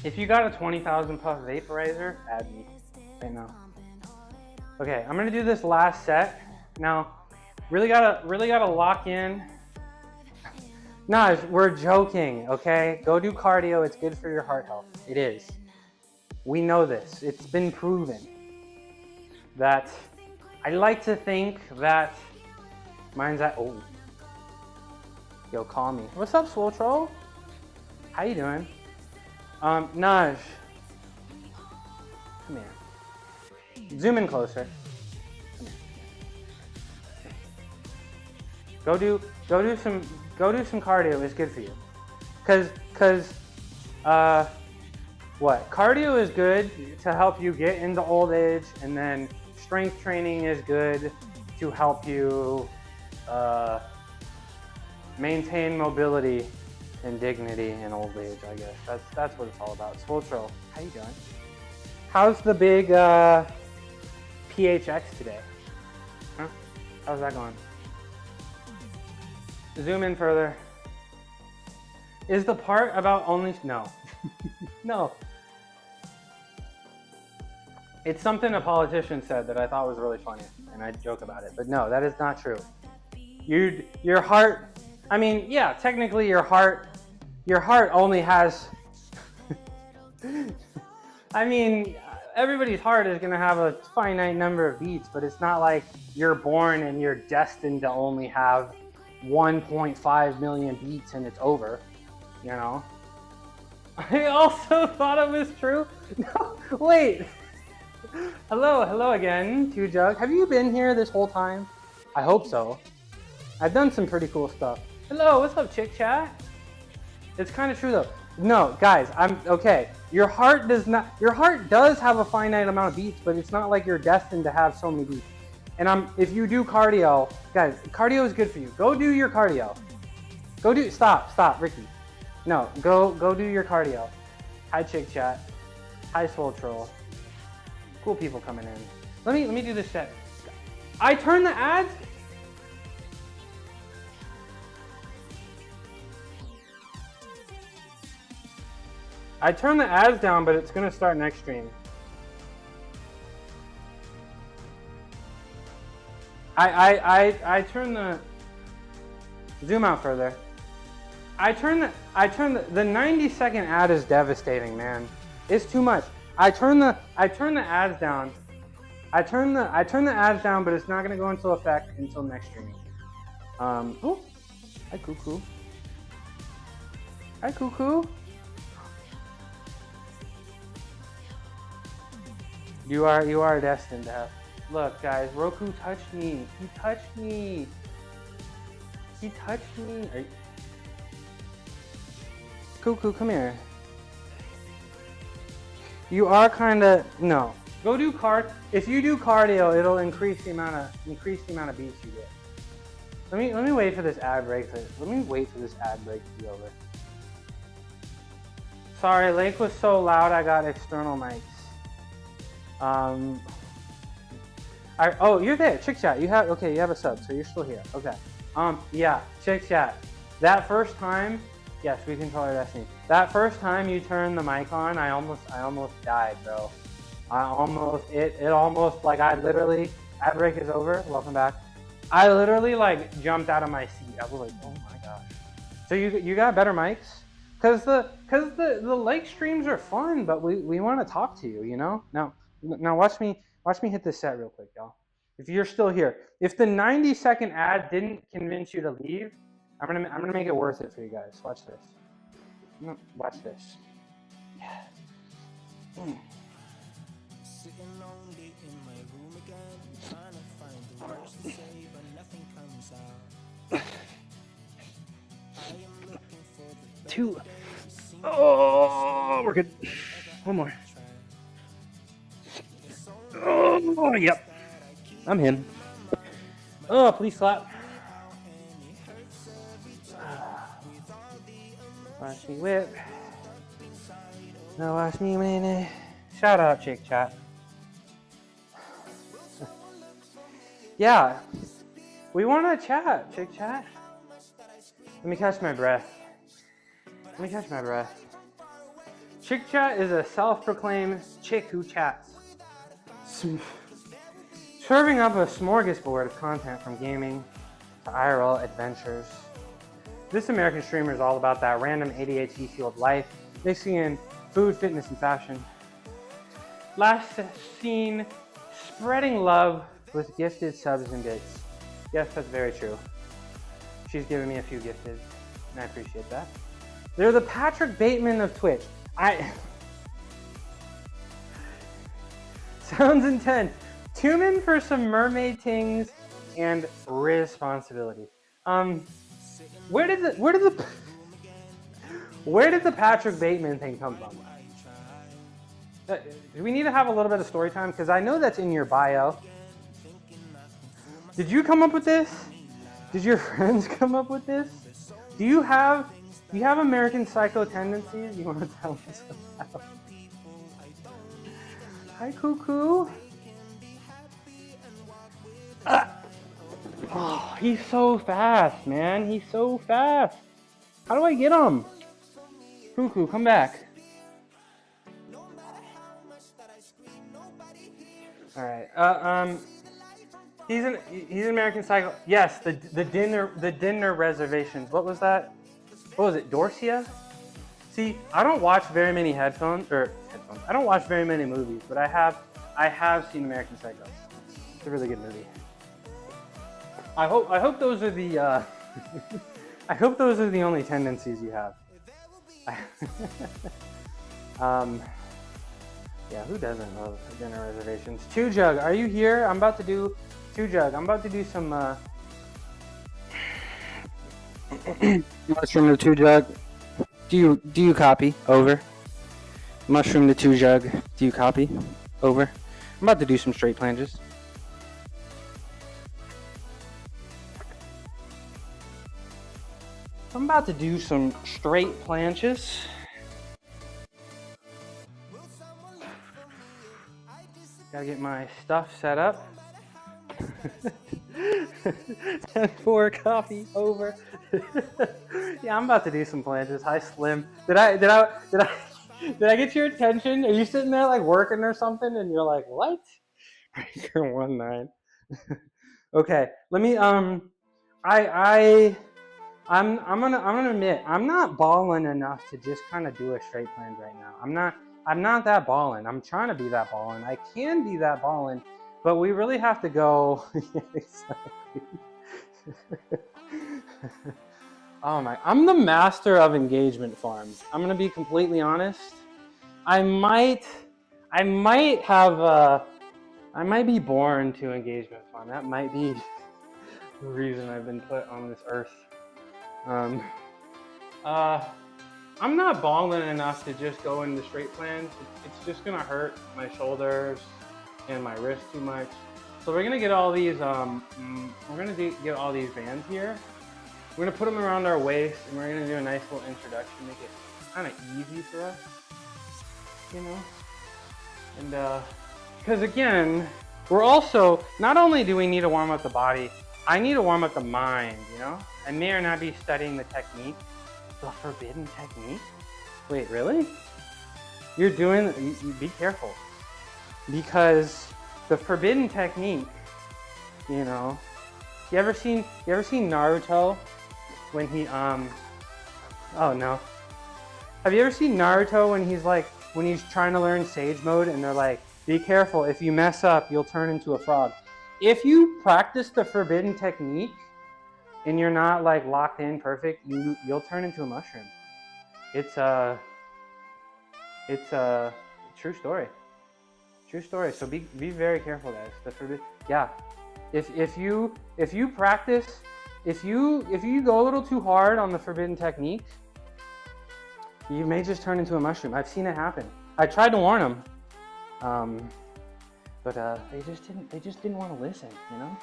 If you got a 20,000 puff vaporizer, add me right now. Okay, I'm gonna do this last set. Now, really gotta lock in. Naj, we're joking, okay? Go do cardio, it's good for your heart health. It is. We know this, it's been proven. That, I like to think that mine's at, oh. Yo, call me. What's up, Swole Troll? How you doing? Naj. Come here. Zoom in closer. Come here. Go do some cardio. It's good for you. Cause what? Cardio is good to help you get into old age, and then strength training is good to help you maintain mobility and dignity in old age, I guess. That's what it's all about. Swole Troll, how you doing? How's the big PHX today? Huh? How's that going? Zoom in further. Is the part about only... No. No. It's something a politician said that I thought was really funny, and I joke about it. But no, that is not true. Your heart... I mean, yeah, technically your heart only has... I mean, everybody's heart is going to have a finite number of beats, but it's not like you're born and you're destined to only have 1.5 million beats and it's over, you know? I also thought it was true. No, wait. Hello again, 2Jug. Have you been here this whole time? I hope so. I've done some pretty cool stuff. Hello, what's up, Chick Chat? It's kind of true though. No, guys, I'm okay. Your heart does have a finite amount of beats, but it's not like you're destined to have so many beats. And if you do cardio, guys, cardio is good for you. Go do your cardio. Stop, Ricky. No, go do your cardio. Hi, Chick Chat. Hi, Swole Troll. Cool people coming in. Let me do this set. I turn the ads. I turn the ads down, but it's gonna start next stream. I turn the zoom out further. I turn the 90-second ad is devastating, man. It's too much. I turn the ads down. I turn the ads down, but it's not gonna go into effect until next stream. Oh, hi Cuckoo. Hi Cuckoo. You are destined to have. Look, guys, Roku touched me. He touched me. He touched me. Cuckoo, come here. You are kind of no. Go do If you do cardio, it'll increase the amount of beats you get. Let me wait for this ad break. Let me wait for this ad break to be over. Sorry, Lake was so loud. I got external mics. Oh, you're there, Chick Chat. You have a sub, so you're still here. Okay. Yeah, Chick Chat. That first time, yes, we control our destiny. That first time you turned the mic on, I almost died, bro. It almost like I literally. Ad break is over. Welcome back. I literally like jumped out of my seat. I was like, oh my gosh. So you got better mics? Cause the Lake streams are fun, but we want to talk to you, you know? Now watch me hit this set real quick, y'all. If you're still here, if the 90-second ad didn't convince you to leave, I'm gonna make it worth it for you guys. Watch this. Watch this. Yeah. Sitting lonely in my room again, trying to find the words to say, but nothing comes out. I am looking for the Two. Oh, we're good. One more. Oh, yep. I'm him. Oh, please clap. Watch me whip. Now watch me win it. Shout out, Chick Chat. Yeah. We want to chat, Chick Chat. Let me catch my breath. Chick Chat is a self-proclaimed chick who chats. Serving up a smorgasbord of content from gaming to IRL adventures. This American streamer is all about that random ADHD-fueled life, mixing in food, fitness, and fashion. Last seen spreading love with gifted subs and bits. Yes, that's very true. She's given me a few gifted, and I appreciate that. They're the Patrick Bateman of Twitch. Sounds intense. Tune in for some mermaid things and responsibility. Where did the Patrick Bateman thing come from? Do we need to have a little bit of story time? Because I know that's in your bio. Did you come up with this? Did your friends come up with this? Do you have American Psycho tendencies you want to tell us about? Hi, Cuckoo. Oh, he's so fast, man. He's so fast. How do I get him? Cuckoo, come back. All right. He's an American Psycho. Yes, the dinner reservations. What was that? What was it? Dorsia? See, I don't watch very many headphones. I don't watch very many movies, but I have seen American Psycho. It's a really good movie. I hope those are the I hope those are the only tendencies you have. Yeah, who doesn't love dinner reservations? Two Jug, are you here? I'm about to do some mushroom to Two Jug. Do you copy? Over. Mushroom to Two Jug. Do you copy? Over. I'm about to do some straight planches. I'm about to do some straight planches. Gotta get my stuff set up. 10-4 coffee over. Yeah, I'm about to do some planches. Hi, Slim. Did I get your attention? Are you sitting there like working or something? And you're like, what? Breaker 1-9. Okay, let me I'm gonna admit I'm not balling enough to just kind of do a straight planche right now. I'm not that balling. I'm trying to be that balling. I can be that balling, but we really have to go. Yeah, exactly. Oh my! I'm the master of engagement farms. I'm gonna be completely honest. I might be born to engagement farm. That might be the reason I've been put on this earth. I'm not balling enough to just go into straight plans. It's just gonna hurt my shoulders and my wrist too much. So we're gonna get all these. Get all these bands here. We're gonna put them around our waist, and we're gonna do a nice little introduction, make it kind of easy for us, you know. And because again, we're also not only do we need to warm up the body, I need to warm up the mind. You know, I may or not be studying the technique. The forbidden technique? Wait, really? You're doing, you be careful. Because the forbidden technique, you know, you ever seen Naruto when he, oh no. Have you ever seen Naruto when he's trying to learn Sage Mode and they're like, be careful, if you mess up, you'll turn into a frog. If you practice the forbidden technique, and you're not like locked in perfect, you'll turn into a mushroom. It's a true story. True story. So be very careful, guys. Yeah. If you practice, if you go a little too hard on the forbidden technique, you may just turn into a mushroom. I've seen it happen. I tried to warn them, but they just didn't want to listen, you know.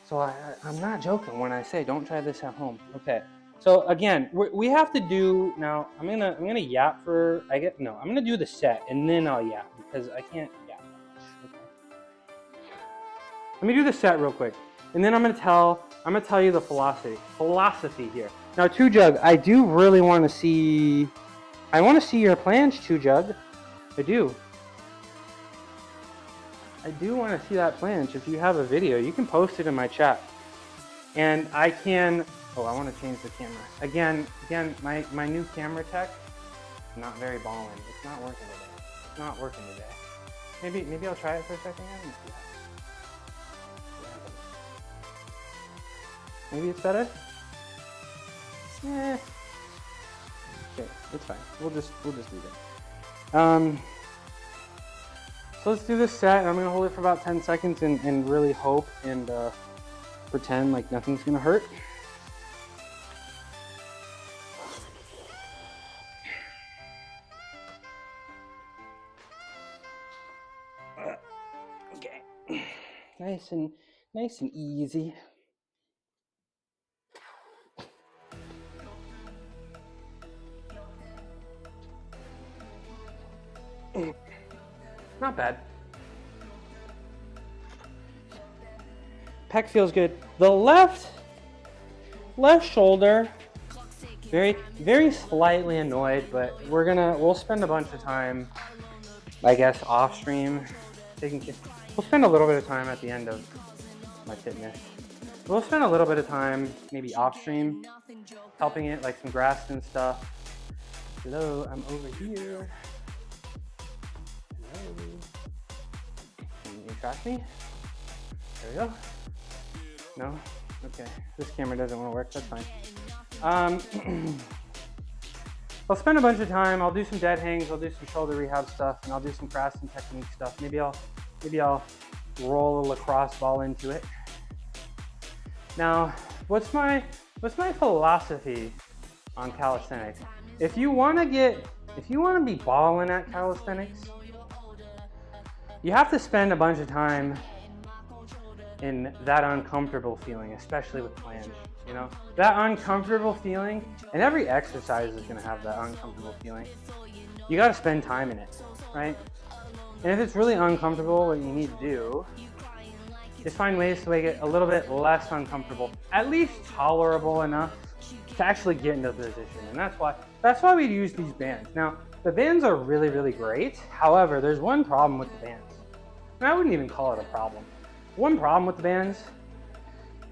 So I'm not joking when I say don't try this at home. Okay. So again, we have to do now. I'm gonna yap for I'm gonna do the set and then I'll yap because I can't yap much. Okay. Let me do the set real quick, and then I'm gonna tell you the philosophy here. Now, Two Jug, I do really want to see. I want to see your plans, Two Jug. I do. I do want to see that planche. If you have a video, you can post it in my chat. And I can, I want to change the camera. Again, my new camera tech, not very balling. It's not working today. Maybe I'll try it for a second. Maybe it's better? Yeah. Okay, it's fine. We'll just leave it. So let's do this set, and I'm gonna hold it for about 10 seconds and really hope and pretend like nothing's gonna hurt. Okay, nice and easy. Not bad. Pec feels good. The left shoulder very slightly annoyed, but we'll spend a bunch of time, I guess, off stream we'll spend a little bit of time at the end of my fitness. We'll spend a little bit of time maybe off stream helping it, like some grass and stuff. Hello, I'm over here. Hello. Can you track me? There we go. No? Okay. This camera doesn't want to work. That's fine. I'll spend a bunch of time. I'll do some dead hangs. I'll do some shoulder rehab stuff, and I'll do some Kraston technique stuff. Maybe I'll roll a lacrosse ball into it. Now, what's my philosophy on calisthenics? If you want to be balling at calisthenics, you have to spend a bunch of time in that uncomfortable feeling, especially with flange. You know, that uncomfortable feeling, and every exercise is going to have that uncomfortable feeling. You got to spend time in it, right? And if it's really uncomfortable, what you need to do is find ways to make it a little bit less uncomfortable, at least tolerable enough to actually get into the position. And that's why we use these bands. Now, the bands are really, really great. However, there's one problem with the bands. And I wouldn't even call it a problem. One problem with the bands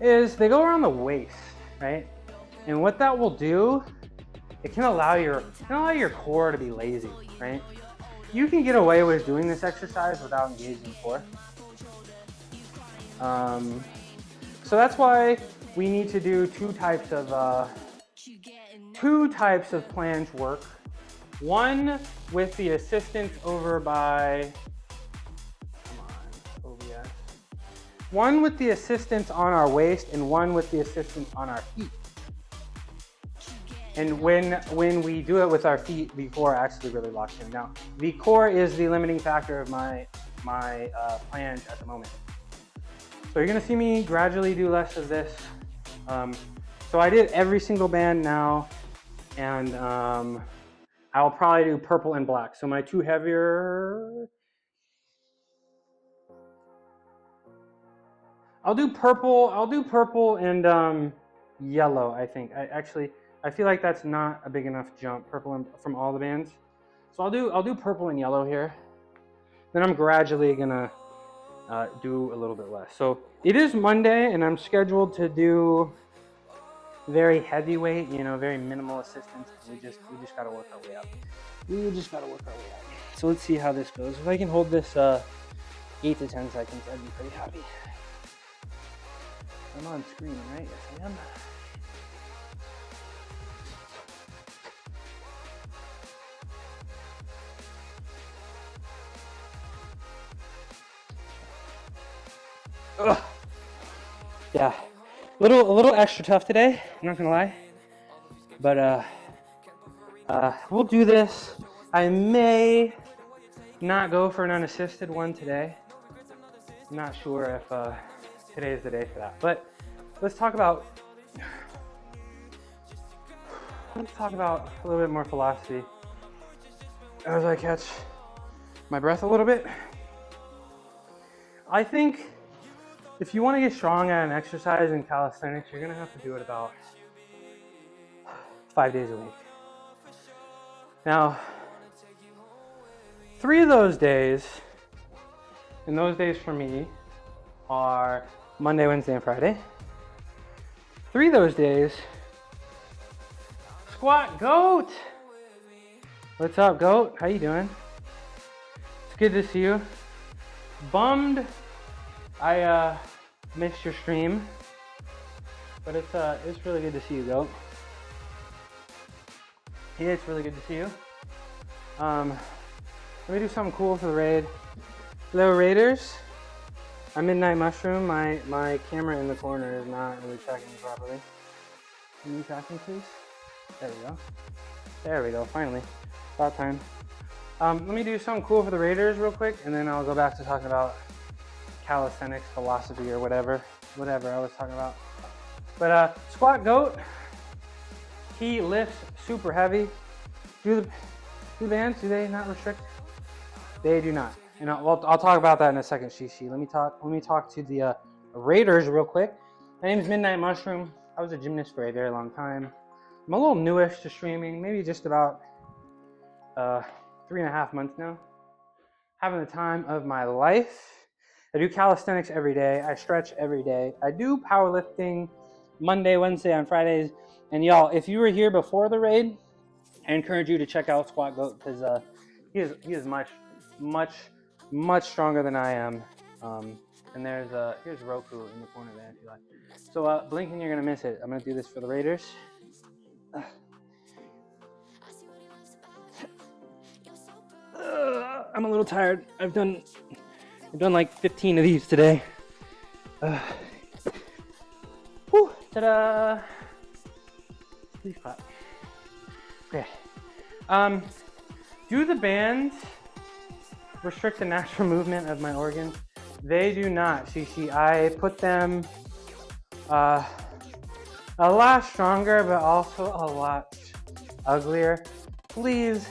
is they go around the waist, right? And what that will do, it can allow your core to be lazy, right? You can get away with doing this exercise without engaging the core. So that's why we need to do two types of planche work. One with the assistance over by, OBS. One with the assistance on our waist and one with the assistance on our feet. And when we do it with our feet, the core actually really locks in. Now, the core is the limiting factor of my planche at the moment. So you're gonna see me gradually do less of this. So I did every single band now, and I'll probably do purple and black. So my two heavier, I'll do purple and yellow, I think. I feel like that's not a big enough jump, purple and, from all the bands. So I'll do purple and yellow here. Then I'm gradually gonna do a little bit less. So it is Monday, and I'm scheduled to do very heavyweight, very minimal assistance. We just gotta work our way up. So let's see how this goes. If I can hold this 8 to 10 seconds, I'd be pretty happy. I'm on screen, right? Yes, I am. Ugh. Yeah, a little extra tough today, I'm not gonna lie, but we'll do this. I may not go for an unassisted one today. I'm not sure if today is the day for that, but let's talk about a little bit more philosophy as I catch my breath a little bit. I think if you want to get strong at an exercise in calisthenics, you're going to have to do it about 5 days a week. Now, 3 of those days, and those days for me are Monday, Wednesday, and Friday. 3 of those days, Squat Goat! What's up, Goat? How you doing? It's good to see you. Bummed I missed your stream, but it's really good to see you, Goat. Yeah, it's really good to see you. Let me do something cool for the raid. Hello, Raiders. I'm Midnight Mushroom. My camera in the corner is not really tracking me properly. Can you track me, please? There we go. There we go. Finally, about time. Let me do something cool for the Raiders real quick, and then I'll go back to talking about calisthenics, philosophy, or whatever I was talking about. But Squat Goat, he lifts super heavy. Do the bands, do they not restrict? They do not. And I'll talk about that in a second, Shishi. Let me talk to the Raiders real quick. My name is Midnight Mushroom. I was a gymnast for a very long time. I'm a little newish to streaming, maybe just about 3.5 months now. Having the time of my life. I do calisthenics every day. I stretch every day. I do powerlifting Monday, Wednesday, and Fridays. And y'all, if you were here before the raid, I encourage you to check out Squat Goat because he is much stronger than I am. And here's Roku in the corner there if you like. So blinking, you're gonna miss it. I'm gonna do this for the Raiders. I'm a little tired. I've done like 15 of these today. Whew, ta-da! Please clap. Okay. Do the bands restrict the natural movement of my organs? They do not, Shishi. I put them a lot stronger, but also a lot uglier. Please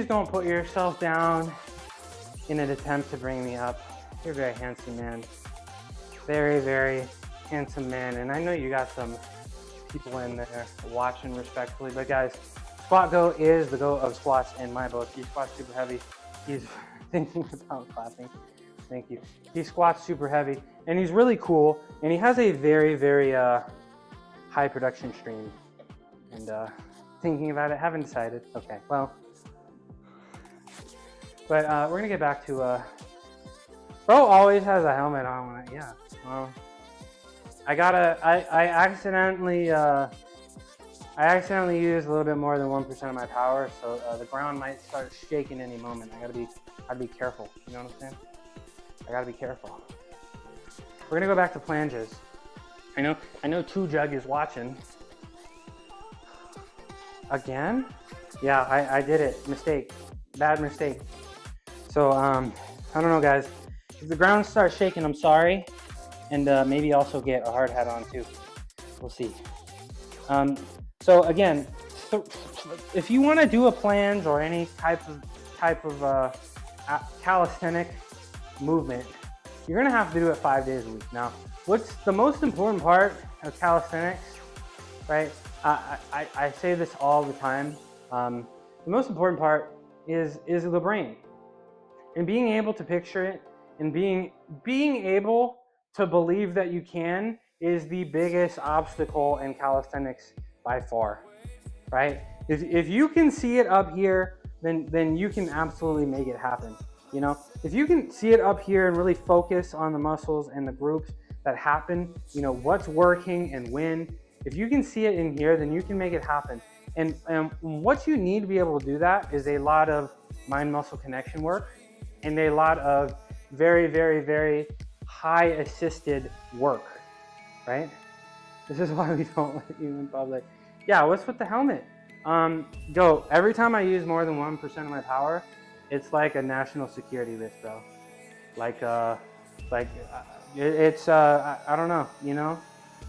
don't put yourself down in an attempt to bring me up. You're a very handsome man. Very, very handsome man. And I know you got some people in there watching respectfully, but guys, Squat Goat is the goat of squats in my book. He squats super heavy. He's thinking about clapping. Thank you. He squats super heavy, and he's really cool, and he has a very, very high production stream. And thinking about it, haven't decided. Okay, well, but we're gonna get back to Bro always has a helmet on when yeah, well, I accidentally used a little bit more than 1% of my power, so the ground might start shaking any moment. I gotta be careful, you know what I'm saying? I gotta be careful. We're gonna go back to planges. I know 2 Jug is watching. Again? Yeah, I did it. Mistake. Bad mistake. So, I don't know, guys. If the ground starts shaking, I'm sorry. And maybe also get a hard hat on, too. We'll see. So, again, if you want to do a planche or any type of calisthenic movement, you're going to have to do it 5 days a week. Now, what's the most important part of calisthenics, right? I say this all the time. The most important part is the brain. And being able to picture it and being able to believe that you can is the biggest obstacle in calisthenics by far, right? If you can see it up here, then you can absolutely make it happen. You know, if you can see it up here and really focus on the muscles and the groups that happen, you know, what's working and when, if you can see it in here, then you can make it happen. And what you need to be able to do that is a lot of mind-muscle connection work and a lot of very, very, very high assisted work, right? This is why we don't let you in public. Yeah, what's with the helmet? Go, every time I use more than 1% of my power, it's like a national security list, bro. It's I don't know, you know?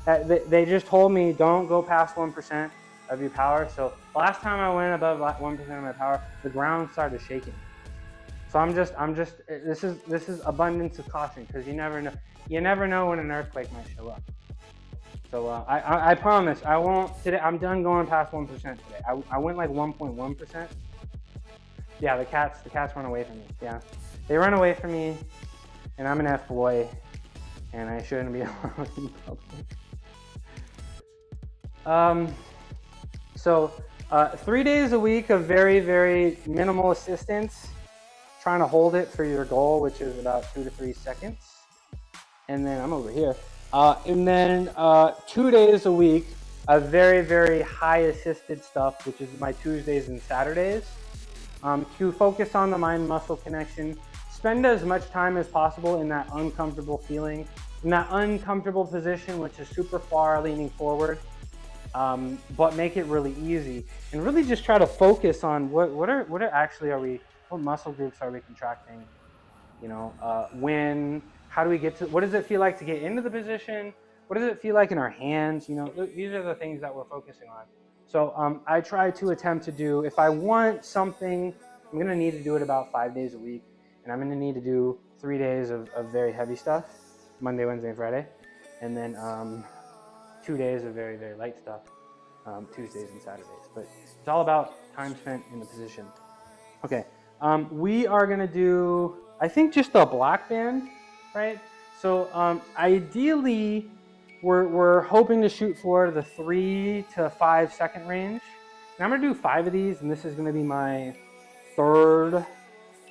They just told me don't go past 1% of your power. So last time I went above 1% of my power, the ground started shaking. So I'm just this is abundance of caution, because you never know when an earthquake might show up. So I promise I won't today. I'm done going past 1% today. I went like 1.1%. Yeah, the cats run away from me. Yeah, they run away from me, and I'm an F-boy, and I shouldn't be allowed in public. So 3 days a week of very, very minimal assistance, trying to hold it for your goal, which is about 2 to 3 seconds. And then I'm over here. And then 2 days a week of very, very high assisted stuff, which is my Tuesdays and Saturdays, to focus on the mind-muscle connection. Spend as much time as possible in that uncomfortable feeling, in that uncomfortable position, which is super far leaning forward, but make it really easy. And really just try to focus on what muscle groups are we contracting? You know, how do we get to, what does it feel like to get into the position? What does it feel like in our hands? You know, these are the things that we're focusing on. So I try to attempt to do, if I want something, I'm gonna need to do it about 5 days a week. And I'm gonna need to do 3 days of very heavy stuff, Monday, Wednesday, and Friday. And then 2 days of very, very light stuff. Tuesdays and Saturdays. But it's all about time spent in the position. Okay, we are gonna do, I think, just a black band, right? So ideally, we're hoping to shoot for the 3 to 5 second range. And I'm gonna do 5 of these, and this is gonna be my 3rd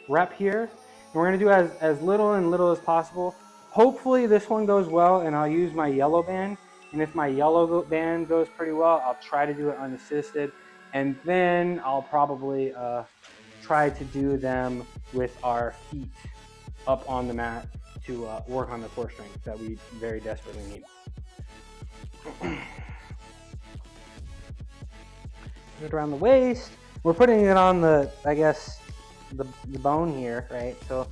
rep here. And we're gonna do as little as possible. Hopefully this one goes well, and I'll use my yellow band. And if my yellow band goes pretty well, I'll try to do it unassisted. And then I'll probably try to do them with our feet up on the mat to work on the core strength that we very desperately need. Put it around the waist. We're putting it on the, I guess, the bone here, right? So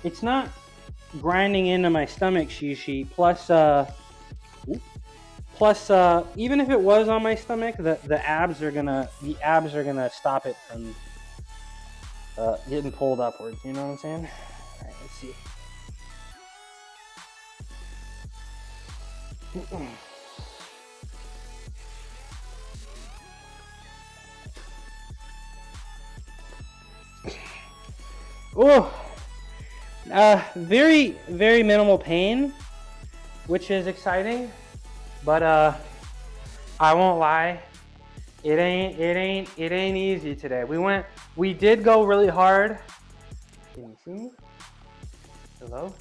it's not grinding into my stomach shishi. Plus, even if it was on my stomach, the abs are gonna stop it from getting pulled upwards. You know what I'm saying? All right, let's see. Oh, very, very minimal pain, which is exciting, but I won't lie, it ain't easy today. We did go really hard. Can you see me? Hello?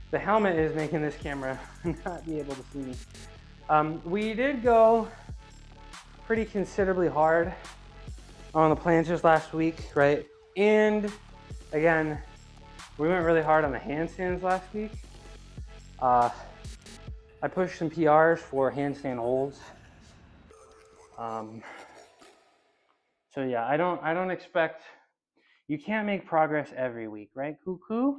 The helmet is making this camera not be able to see me. We did go pretty considerably hard on the planches last week, right? And again, we went really hard on the handstands last week. I pushed some PRs for handstand holds. So yeah, I don't expect, you can't make progress every week, right, Cuckoo?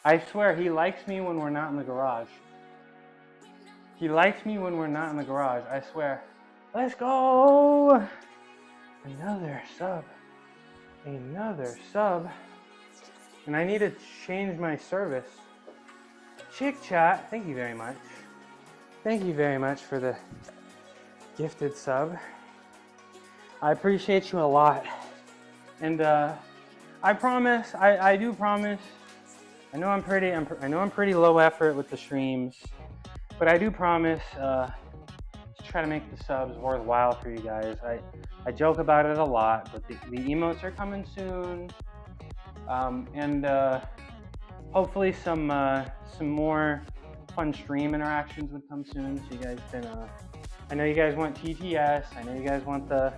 I swear, he likes me when we're not in the garage. He likes me when we're not in the garage, I swear. Let's go! Another sub. And I need to change my service. Chick Chat, thank you very much. Thank you very much for the gifted sub. I appreciate you a lot. And I promise, I do promise, I know I'm pretty low effort with the streams, but I do promise to try to make the subs worthwhile for you guys. I joke about it a lot, but the emotes are coming soon, and hopefully some more fun stream interactions would come soon. So you guys can, I know you guys want TTS. I know you guys want the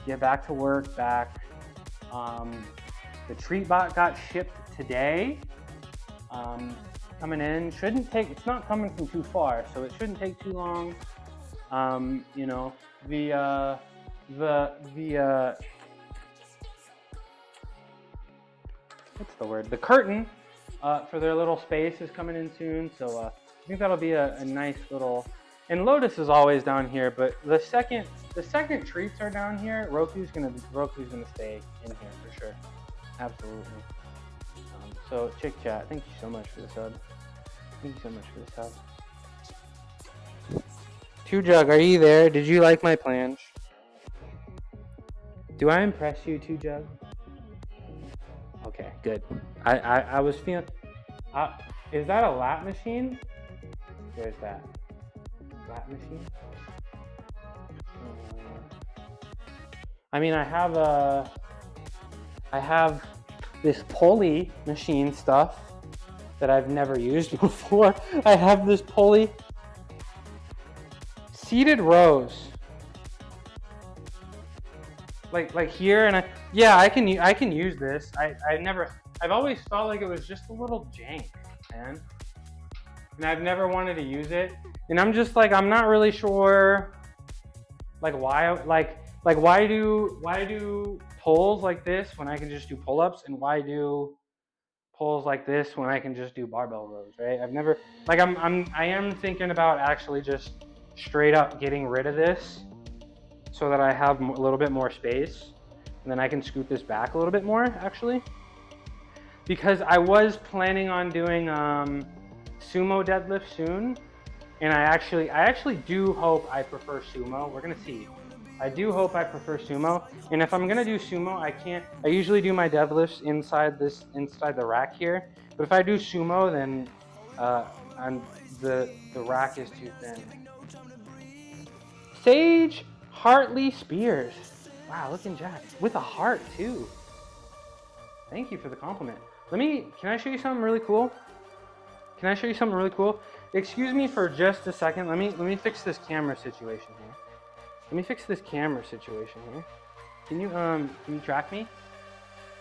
get back to work back. The treat bot got shipped today. Coming in, it's not coming from too far, so it shouldn't take too long. You know, the what's the word? The curtain for their little space is coming in soon, so I think that'll be a nice little. And Lotus is always down here, but the second treats are down here, Roku's gonna stay in here for sure, absolutely. So Chick Chat, thank you so much for the sub. Thank you so much for the sub. Two Jug, are you there? Did you like my plans? Do I impress you, Two Jug? Okay, good. I was feeling. Is that a lap machine? Where's that? Lap machine? I mean, I have this pulley machine stuff that I've never used before. I have this pulley. Seated rows. Like here, and I can use this. I've always felt like it was just a little jank, man. And I've never wanted to use it. And I'm just like, I'm not really sure like why do pulls like this when I can just do pull-ups, and why do pulls like this when I can just do barbell rows, right? I've never, like, I am thinking about actually just straight up getting rid of this so that I have a little bit more space, and then I can scoot this back a little bit more, actually. Because I was planning on doing sumo deadlift soon, And I actually do hope I prefer sumo. We're gonna see. I do hope I prefer sumo. And if I'm gonna do sumo, I usually do my deadlifts inside the rack here. But if I do sumo, then the rack is too thin. Sage Hartley Spears. Wow, looking jacked. With a heart too. Thank you for the compliment. Can I show you something really cool? Can I show you something really cool? Excuse me for just a second. Let me fix this camera situation here. Let me fix this camera situation here. Can you track me?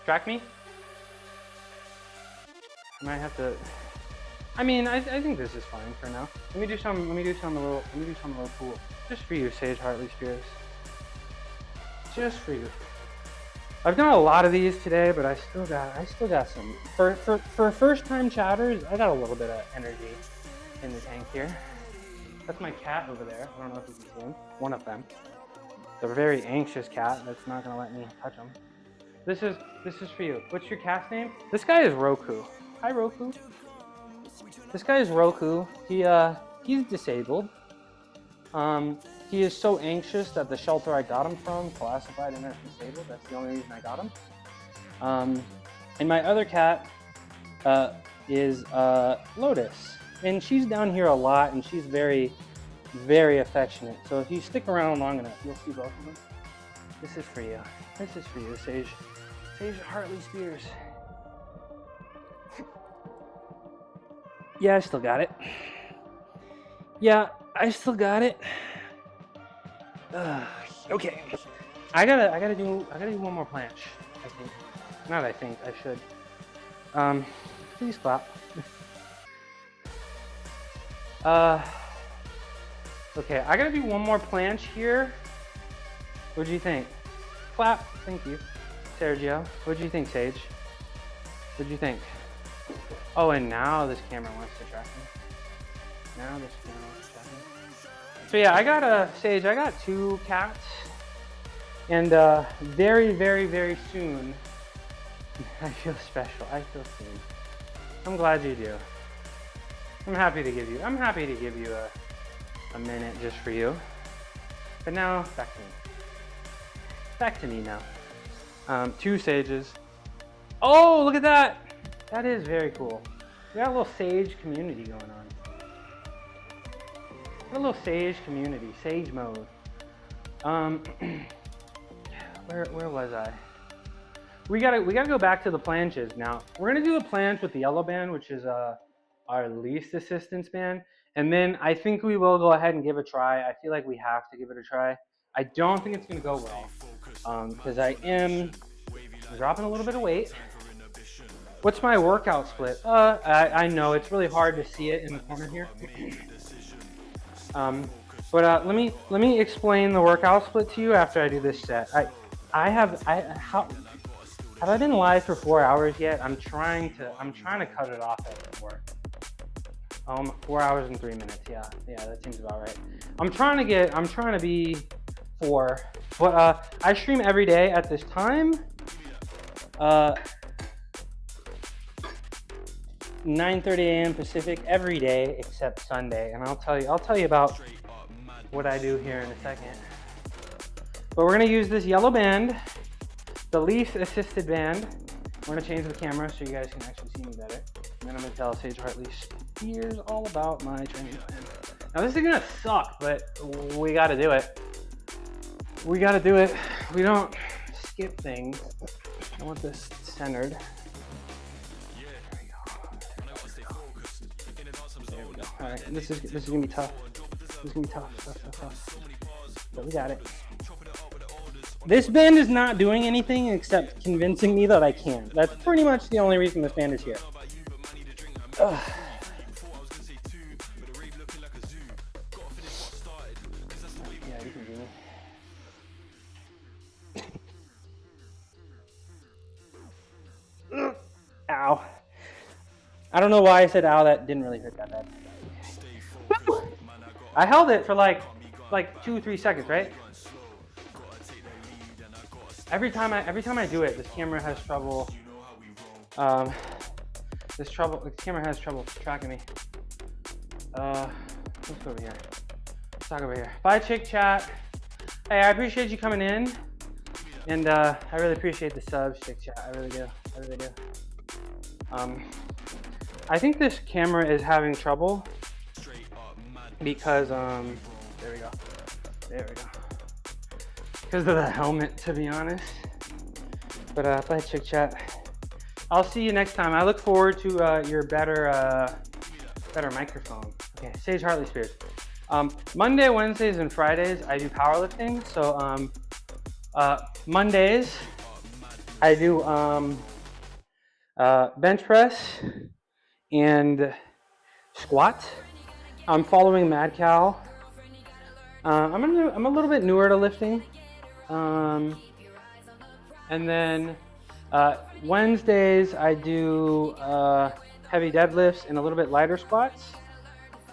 Track me? I might have to. I mean, I think this is fine for now. Let me do something a little cool. Just for you, Sage Hartley Spears. Just for you. I've done a lot of these today, but I still got some. For first time chatters, I got a little bit of energy in the tank here. That's my cat over there. I don't know if you can see him. One of them. The very anxious cat that's not gonna let me touch him. This is for you. What's your cat's name? This guy is Roku. Hi, Roku. This guy is Roku. He's disabled. He is so anxious that the shelter I got him from classified him as disabled. That's the only reason I got him. And my other cat is Lotus. And she's down here a lot, and she's very, very affectionate. So if you stick around long enough, you'll see both of them. This is for you. This is for you, Sage Hartley Spears. Yeah, I still got it. Yeah, I still got it. Okay. I gotta do one more planche, I think. Not I think, I should. Please clap. Okay, I gotta do one more planche here. What do you think? Clap, thank you. Sergio, what do you think, Sage? What do you think? Oh, and now this camera wants to track me. So yeah, I got Sage, I got 2 cats. And very, very, very soon, I feel special, I feel seen. I'm glad you do. I'm happy to give you a minute just for you. But now, back to me. Back to me now. 2 Sages. Oh, look at that! That is very cool. We got a little Sage community going on. A little Sage community, Sage mode. Where was I? We gotta go back to the planches now. We're gonna do the planche with the yellow band, which is our least assistance band, and then I think we will go ahead and give it a try. I feel like we have to give it a try. I don't think it's gonna go well because I am dropping a little bit of weight. What's my workout split? I know it's really hard to see it in the corner here. But let me explain the workout split to you after I do this set. Have I been live for 4 hours yet? I'm trying to cut it off at 4. 4 hours and 3 minutes. Yeah, that seems about right. I'm trying to be 4, but I stream every day at this time. 9:30 a.m. Pacific every day except Sunday, and I'll tell you about what I do here in a second. But we're gonna use this yellow band, the least assisted band. We're gonna change the camera so you guys can actually see me better. And then I'm gonna tell Sage Hartley Spears all about my training plan. Now this is gonna suck, but we gotta do it. We gotta do it. We don't skip things. I want this centered. All right, this is gonna be tough. This is gonna be tough. But we got it. This band is not doing anything except convincing me that I can. That's pretty much the only reason this band is here. Ugh. Yeah, you can do me. Ow. I don't know why I said ow, that didn't really hurt that bad. I held it for like 2-3 seconds, right? Every time I do it, this camera has trouble. This camera has trouble tracking me. Let's go over here. Let's talk over here. Bye, Chick Chat. Hey, I appreciate you coming in. And I really appreciate the subs, Chick Chat. I really do. I really do. I think this camera is having trouble because there we go. There we go. Because of the helmet, to be honest. But bye, Chick Chat. I'll see you next time. I look forward to your better microphone. Okay, Sage Hartley Spears. Monday, Wednesdays, and Fridays I do powerlifting. So Mondays I do bench press and squat. I'm following Mad Cow. I'm a little bit newer to lifting. And then Wednesdays I do heavy deadlifts and a little bit lighter squats.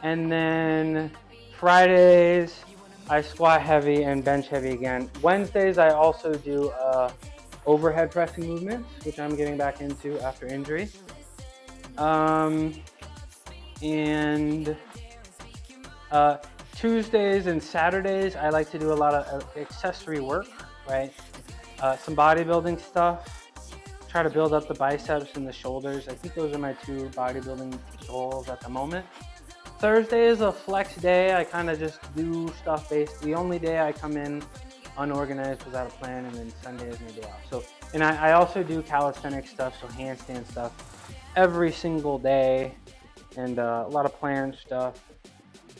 And then Fridays I squat heavy and bench heavy again. Wednesdays I also do overhead pressing movements, which I'm getting back into after injury. And Tuesdays and Saturdays I like to do a lot of accessory work, right? Some bodybuilding stuff. Try to build up the biceps and the shoulders. I think those are my two bodybuilding goals at the moment. Thursday is a flex day. I kind of just do stuff based. The only day I come in unorganized without a plan, and then Sunday is my day off. So, and I also do calisthenic stuff, so handstand stuff every single day, and a lot of planche stuff.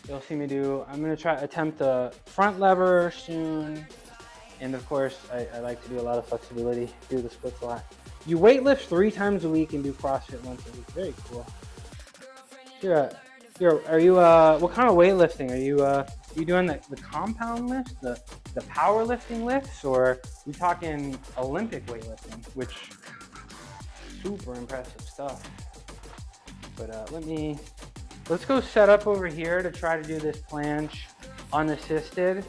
You'll see me do. I'm gonna attempt a front lever soon, and of course I like to do a lot of flexibility. Do the splits a lot. You weight lift 3 times a week and do CrossFit once a week. Very cool. Are you what kind of weightlifting? Are you doing the compound lifts, the powerlifting lifts, or you talking Olympic weightlifting, which super impressive stuff. But let's go set up over here to try to do this planche unassisted.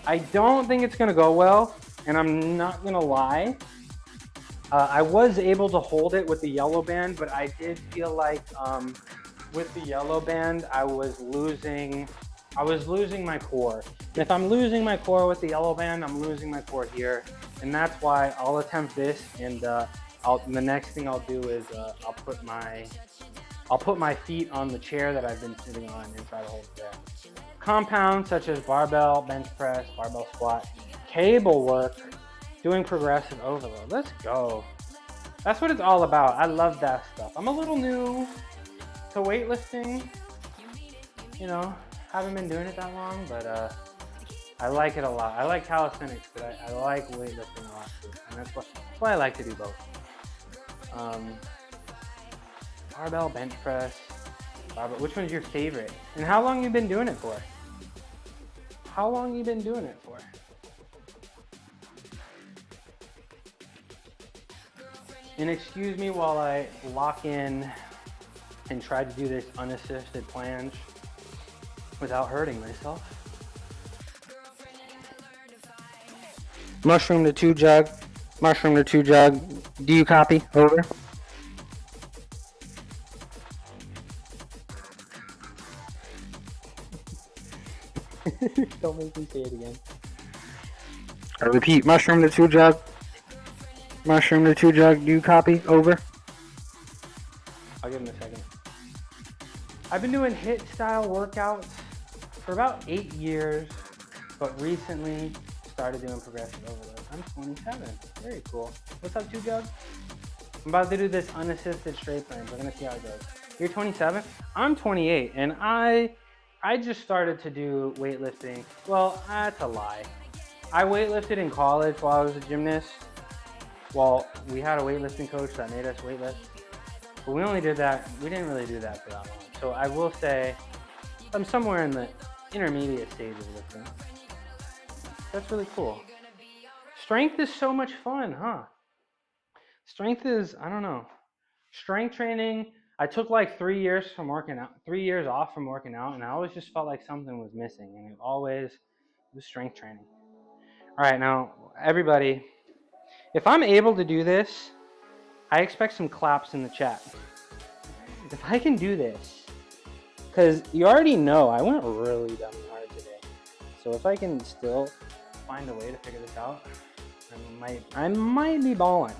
I don't think it's gonna go well, and I'm not gonna lie. I was able to hold it with the yellow band, but I did feel like with the yellow band, I was losing my core. And if I'm losing my core with the yellow band, I'm losing my core here. And that's why I'll attempt this, and the next thing I'll do is I'll put my feet on the chair that I've been sitting on and try to hold it there. Compounds such as barbell, bench press, barbell squat, cable work, doing progressive overload. Let's go. That's what it's all about. I love that stuff. I'm a little new to weightlifting, you know, haven't been doing it that long, but I like it a lot. I like calisthenics, but I like weightlifting a lot too, and that's why I like to do both. Barbell, bench press, barbell. Which one's your favorite? And how long you been doing it for? How long you been doing it for? And excuse me while I lock in and try to do this unassisted planche without hurting myself. Mushroom to 2 jug. Mushroom to 2 jug. Do you copy? Over. Don't make me say it again. I repeat, mushroom to 2 jug. Mushroom to 2 jug. Do you copy? Over. I'll give him a second. I've been doing HIIT style workouts for about 8 years, but recently started doing progressive overload. I'm 27. Very cool. What's up, 2 jug? I'm about to do this unassisted straight planche. We're gonna see how it goes. You're 27? I'm 28, and I just started to do weightlifting. Well, that's a lie. I weightlifted in college while I was a gymnast. Well, we had a weightlifting coach that made us weightlift. But we only did that, we didn't really do that for that long. So I will say, I'm somewhere in the intermediate stage of lifting. That's really cool. Strength is so much fun, huh? Strength is, I don't know. Strength training, I took like 3 years from working out, 3 years off from working out, and I always just felt like something was missing, and it always was strength training. All right, now, everybody, if I'm able to do this, I expect some claps in the chat. If I can do this, Because you already know I went really dumb hard today. So if I can still find a way to figure this out, I might be balling.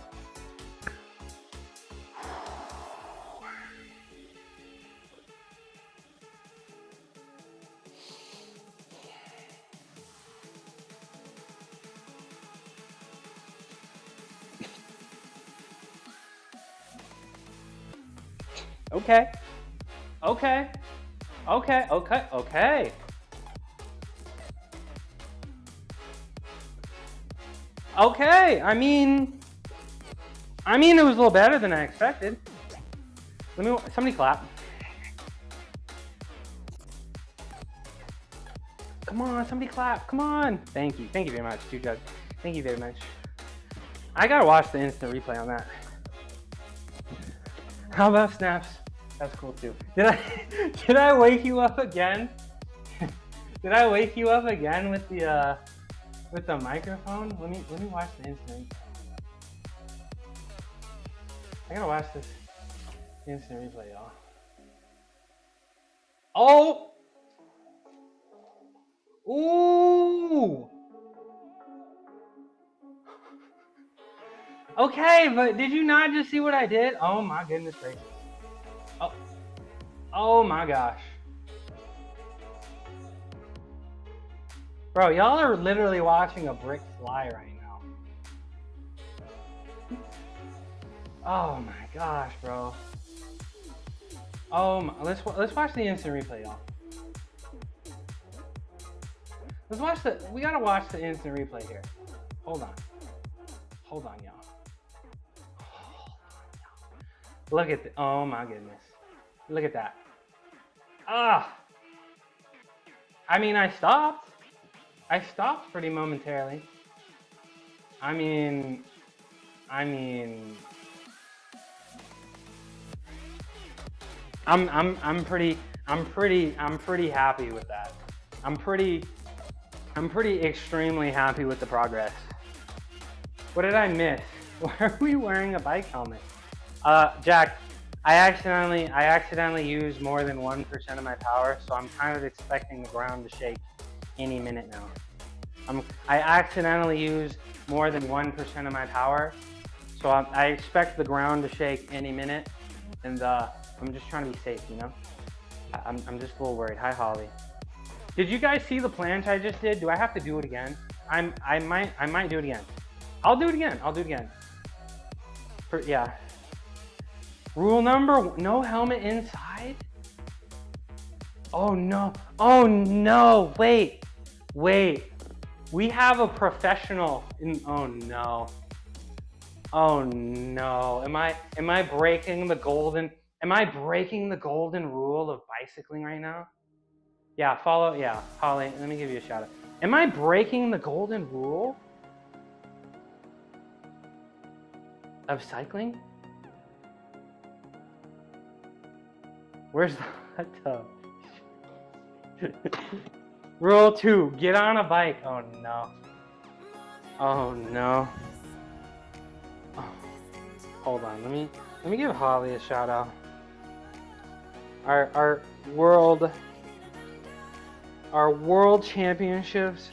Okay. Okay. Okay. Okay. Okay. Okay. I mean, it was a little better than I expected. Somebody clap. Come on, somebody clap. Come on. Thank you. Thank you very much, Jug. Thank you very much. I gotta watch the instant replay on that. How about snaps? That's cool too. Did I wake you up again? Did I wake you up again with the microphone? Let me watch the instant. I gotta watch this instant replay, y'all. Oh! Ooh! Okay, but did you not just see what I did? Oh my goodness gracious. Oh my gosh. Bro, y'all are literally watching a brick fly right now. Oh my gosh, bro. Oh my, let's watch the instant replay, y'all. We gotta watch the instant replay here. Hold on, y'all. Look at oh my goodness. Look at that. Ah! I mean, I stopped pretty momentarily. I mean, I'm pretty happy with that. I'm pretty extremely happy with the progress. What did I miss? Why are we wearing a bike helmet? Jack, I accidentally used more than 1% of my power, so I'm kind of expecting the ground to shake any minute now. I accidentally used more than 1% of my power, so I expect the ground to shake any minute, and I'm just trying to be safe, you know? I'm just a little worried. Hi, Holly. Did you guys see the planche I just did? Do I have to do it again? I might do it again. I'll do it again. Yeah. Rule number, no helmet inside? Oh no, wait. We have a professional oh no. Am I breaking the golden rule of bicycling right now? Yeah, Holly, let me give you a shout out. Am I breaking the golden rule of cycling? Where's the hot tub? Rule 2, get on a bike. Oh no. Oh, hold on, let me give Holly a shout out. Our world championships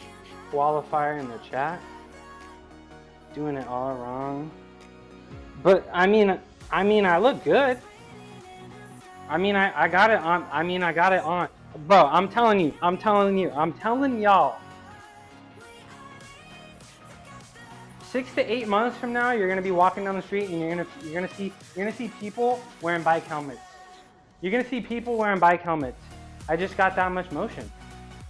qualifier in the chat. Doing it all wrong. But I mean I look good. I got it on. Bro, I'm telling y'all. 6 to 8 months from now, you're gonna be walking down the street and you're gonna see people wearing bike helmets. You're gonna see people wearing bike helmets. I just got that much motion.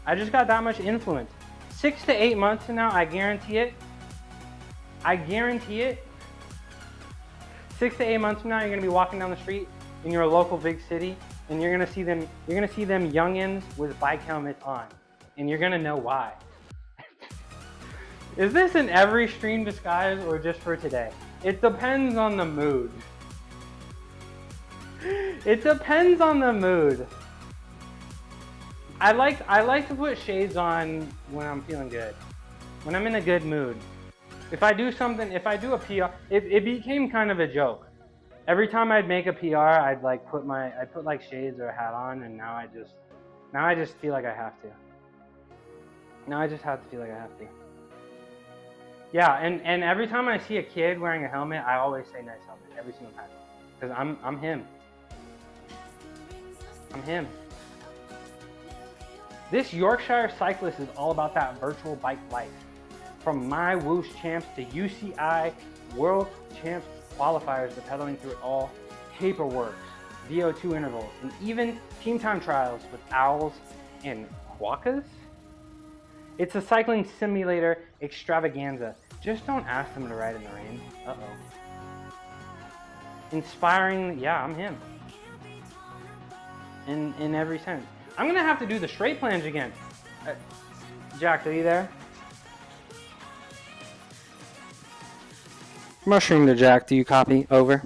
I just got that much influence. 6 to 8 months from now, I guarantee it. 6 to 8 months from now, you're gonna be walking down the street in your local big city, and you're gonna see them youngins with bike helmets on, and you're gonna know why. Is this in every stream disguise or just for today? It depends on the mood. It depends on the mood. I like to put shades on when I'm feeling good, when I'm in a good mood. If I do a PR, it became kind of a joke. Every time I'd make a PR, I'd put like shades or a hat on, and now I just feel like I have to. Now I just have to feel like I have to. Yeah, and every time I see a kid wearing a helmet, I always say nice helmet every single time, because I'm him. I'm him. This Yorkshire cyclist is all about that virtual bike life. From my Whoosh champs to UCI World Champs qualifiers to pedaling through it all, paperwork, VO2 intervals, and even team time trials with owls and quokkas. It's a cycling simulator extravaganza. Just don't ask them to ride in the rain. Uh-oh. Inspiring, yeah, I'm him. In every sense. I'm gonna have to do the straight plunge again. Jack, are you there? Mushroom to Jack, do you copy? Over.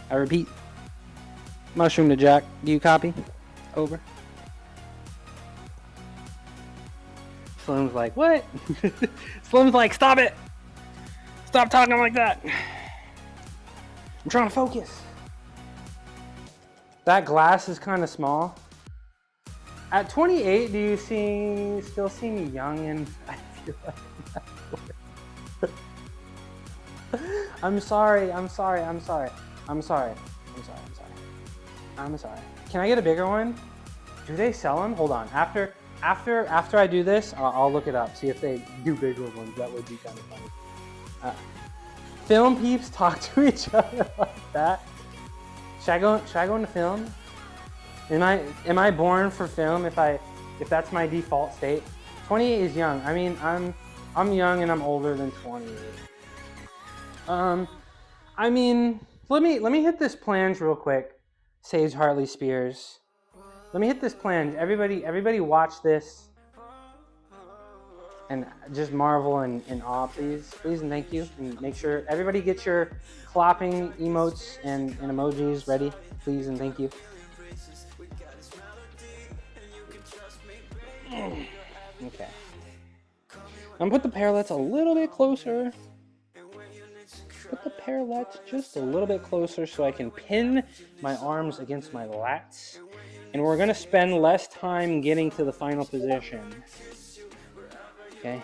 I repeat. Mushroom to Jack, do you copy? Over. Slim's like, what? Slim's like, stop it! Stop talking like that! I'm trying to focus. That glass is kind of small. At 28, do you still see me young? And I feel like I'm sorry. Can I get a bigger one? Do they sell them? Hold on. After I do this, I'll look it up. See if they do bigger ones. That would be kind of funny. Film peeps talk to each other like that. Should I go into film? Am I born for film if that's my default state? 28 is young. I mean, I'm young and I'm older than 28. I mean, let me hit this plunge real quick. Sage Hartley Spears. Let me hit this plunge. Everybody watch this and just marvel and awe, please and thank you. And make sure everybody get your clapping emotes and emojis ready, please and thank you. Okay. I'm gonna put the parallettes a little bit closer. Put the parallettes just a little bit closer so I can pin my arms against my lats. And we're gonna spend less time getting to the final position. Okay.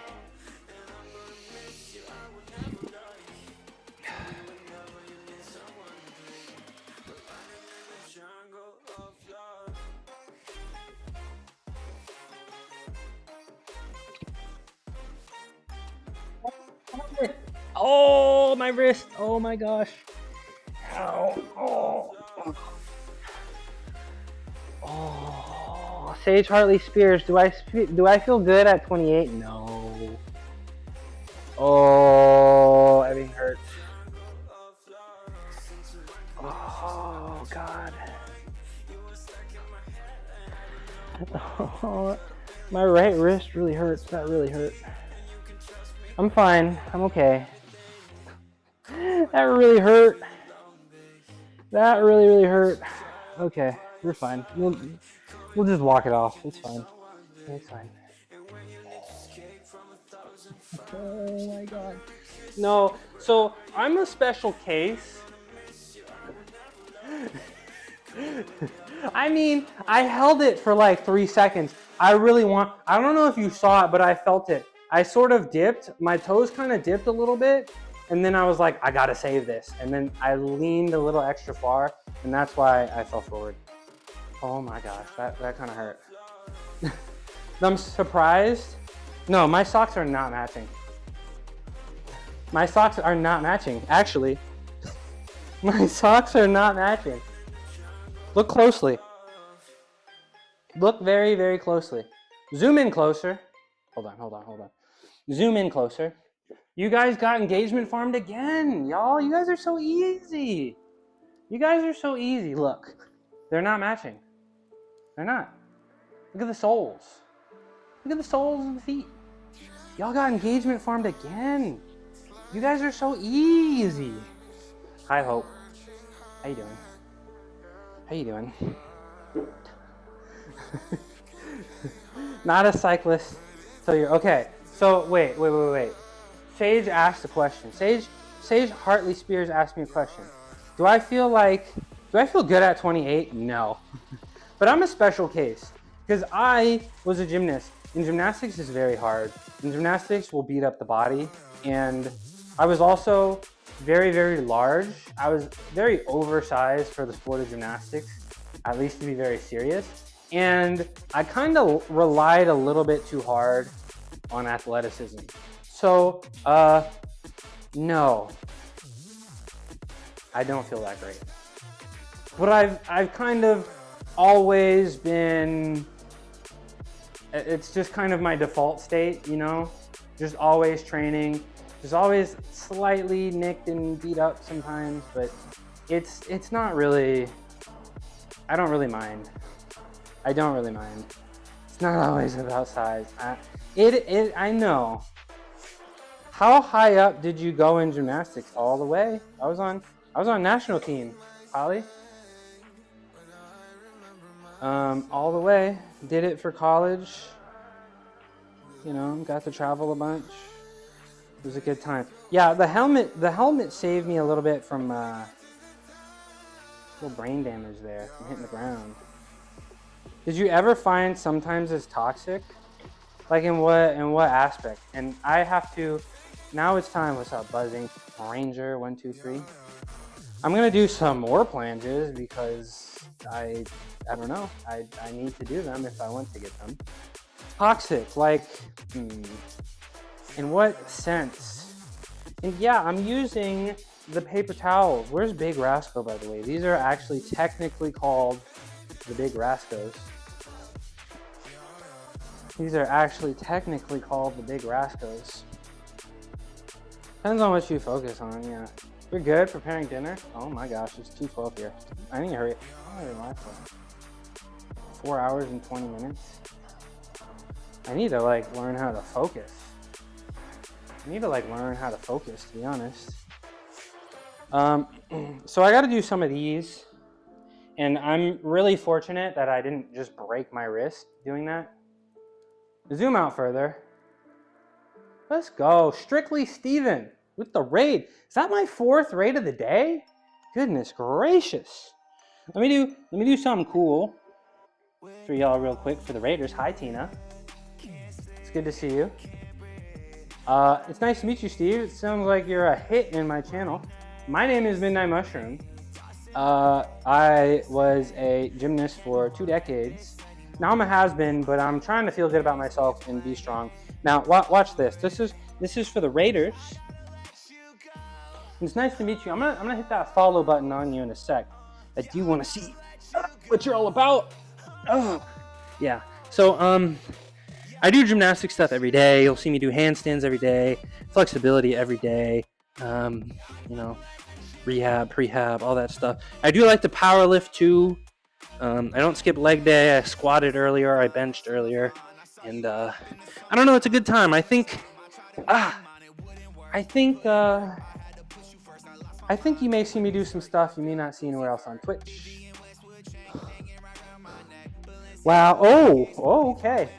Oh, my wrist. Oh my gosh. Ow. Oh. Sage Hartley Spears. Do I feel good at 28? No. Oh, everything hurts. Oh God. Oh, my right wrist really hurts. That really hurt. I'm fine. I'm okay. That really hurt. That really hurt. Okay, we're fine. We'll just walk it off. It's fine. It's fine. Oh my God. No, so I'm a special case. I mean, I held it for like 3 seconds. I don't know if you saw it, but I felt it. I sort of dipped. My toes kind of dipped a little bit. And then I was like, I gotta save this. And then I leaned a little extra far. And that's why I fell forward. Oh my gosh, that kind of hurt. I'm surprised. No, my socks are not matching. My socks are not matching, actually. My socks are not matching. Look closely. Look very, very closely. Zoom in closer. Hold on. Zoom in closer. You guys got engagement farmed again, y'all. You guys are so easy. Look, they're not matching. They're not. Look at the soles. Look at the soles of the feet. Y'all got engagement farmed again. You guys are so easy. Hi, Hope. How you doing? Not a cyclist. So you're okay. So wait. Sage asked a question. Sage Hartley Spears asked me a question. Do I feel good at 28? No. But I'm a special case because I was a gymnast. And gymnastics is very hard. And gymnastics will beat up the body. And I was also very, very large. I was very oversized for the sport of gymnastics, at least to be very serious. And I kind of relied a little bit too hard on athleticism. So, no, I don't feel that great. But I've kind of always been, it's just kind of my default state, you know, just always training, just always slightly nicked and beat up sometimes, but it's not really, I don't really mind. I don't really mind. It's not always about size. I know. How high up did you go in gymnastics? All the way? I was on national team, Holly. All the way. Did it for college. You know, got to travel a bunch. It was a good time. Yeah, the helmet saved me a little bit from little brain damage there from hitting the ground. Did you ever find sometimes it's toxic? Like in what aspect? And I have to, now it's time. What's up, buzzing? Ranger 123. I'm gonna do some more planches because I don't know. I need to do them if I want to get them. Toxic, like, in what sense? And yeah, I'm using the paper towels. Where's Big Rasco, by the way? These are actually technically called the Big Rascos. These are actually technically called the Big Rascos. Depends on what you focus on, yeah. You're good preparing dinner? Oh my gosh, it's 2:12 here. I need to hurry. How long did I for? 4 hours and 20 minutes? I need to like learn how to focus. To be honest. So I got to do some of these, and I'm really fortunate that I didn't just break my wrist doing that. Zoom out further. Let's go. Strictly Steven with the raid. Is that my 4th raid of the day? Goodness gracious. Let me do something cool for y'all real quick for the Raiders. Hi, Tina. It's good to see you. It's nice to meet you, Steve. It sounds like you're a hit in my channel. My name is Midnight Mushroom. I was a gymnast for 2 decades. Now I'm a has-been, but I'm trying to feel good about myself and be strong. Now, watch this. This is for the Raiders. It's nice to meet you. I'm gonna hit that follow button on you in a sec. I do want to see what you're all about. Oh, yeah. So, I do gymnastic stuff every day. You'll see me do handstands every day, flexibility every day. You know, rehab, prehab, all that stuff. I do like to power lift too. I don't skip leg day. I squatted earlier. I benched earlier, and I don't know. It's a good time. I think you may see me do some stuff you may not see anywhere else on Twitch. Wow. Oh, okay.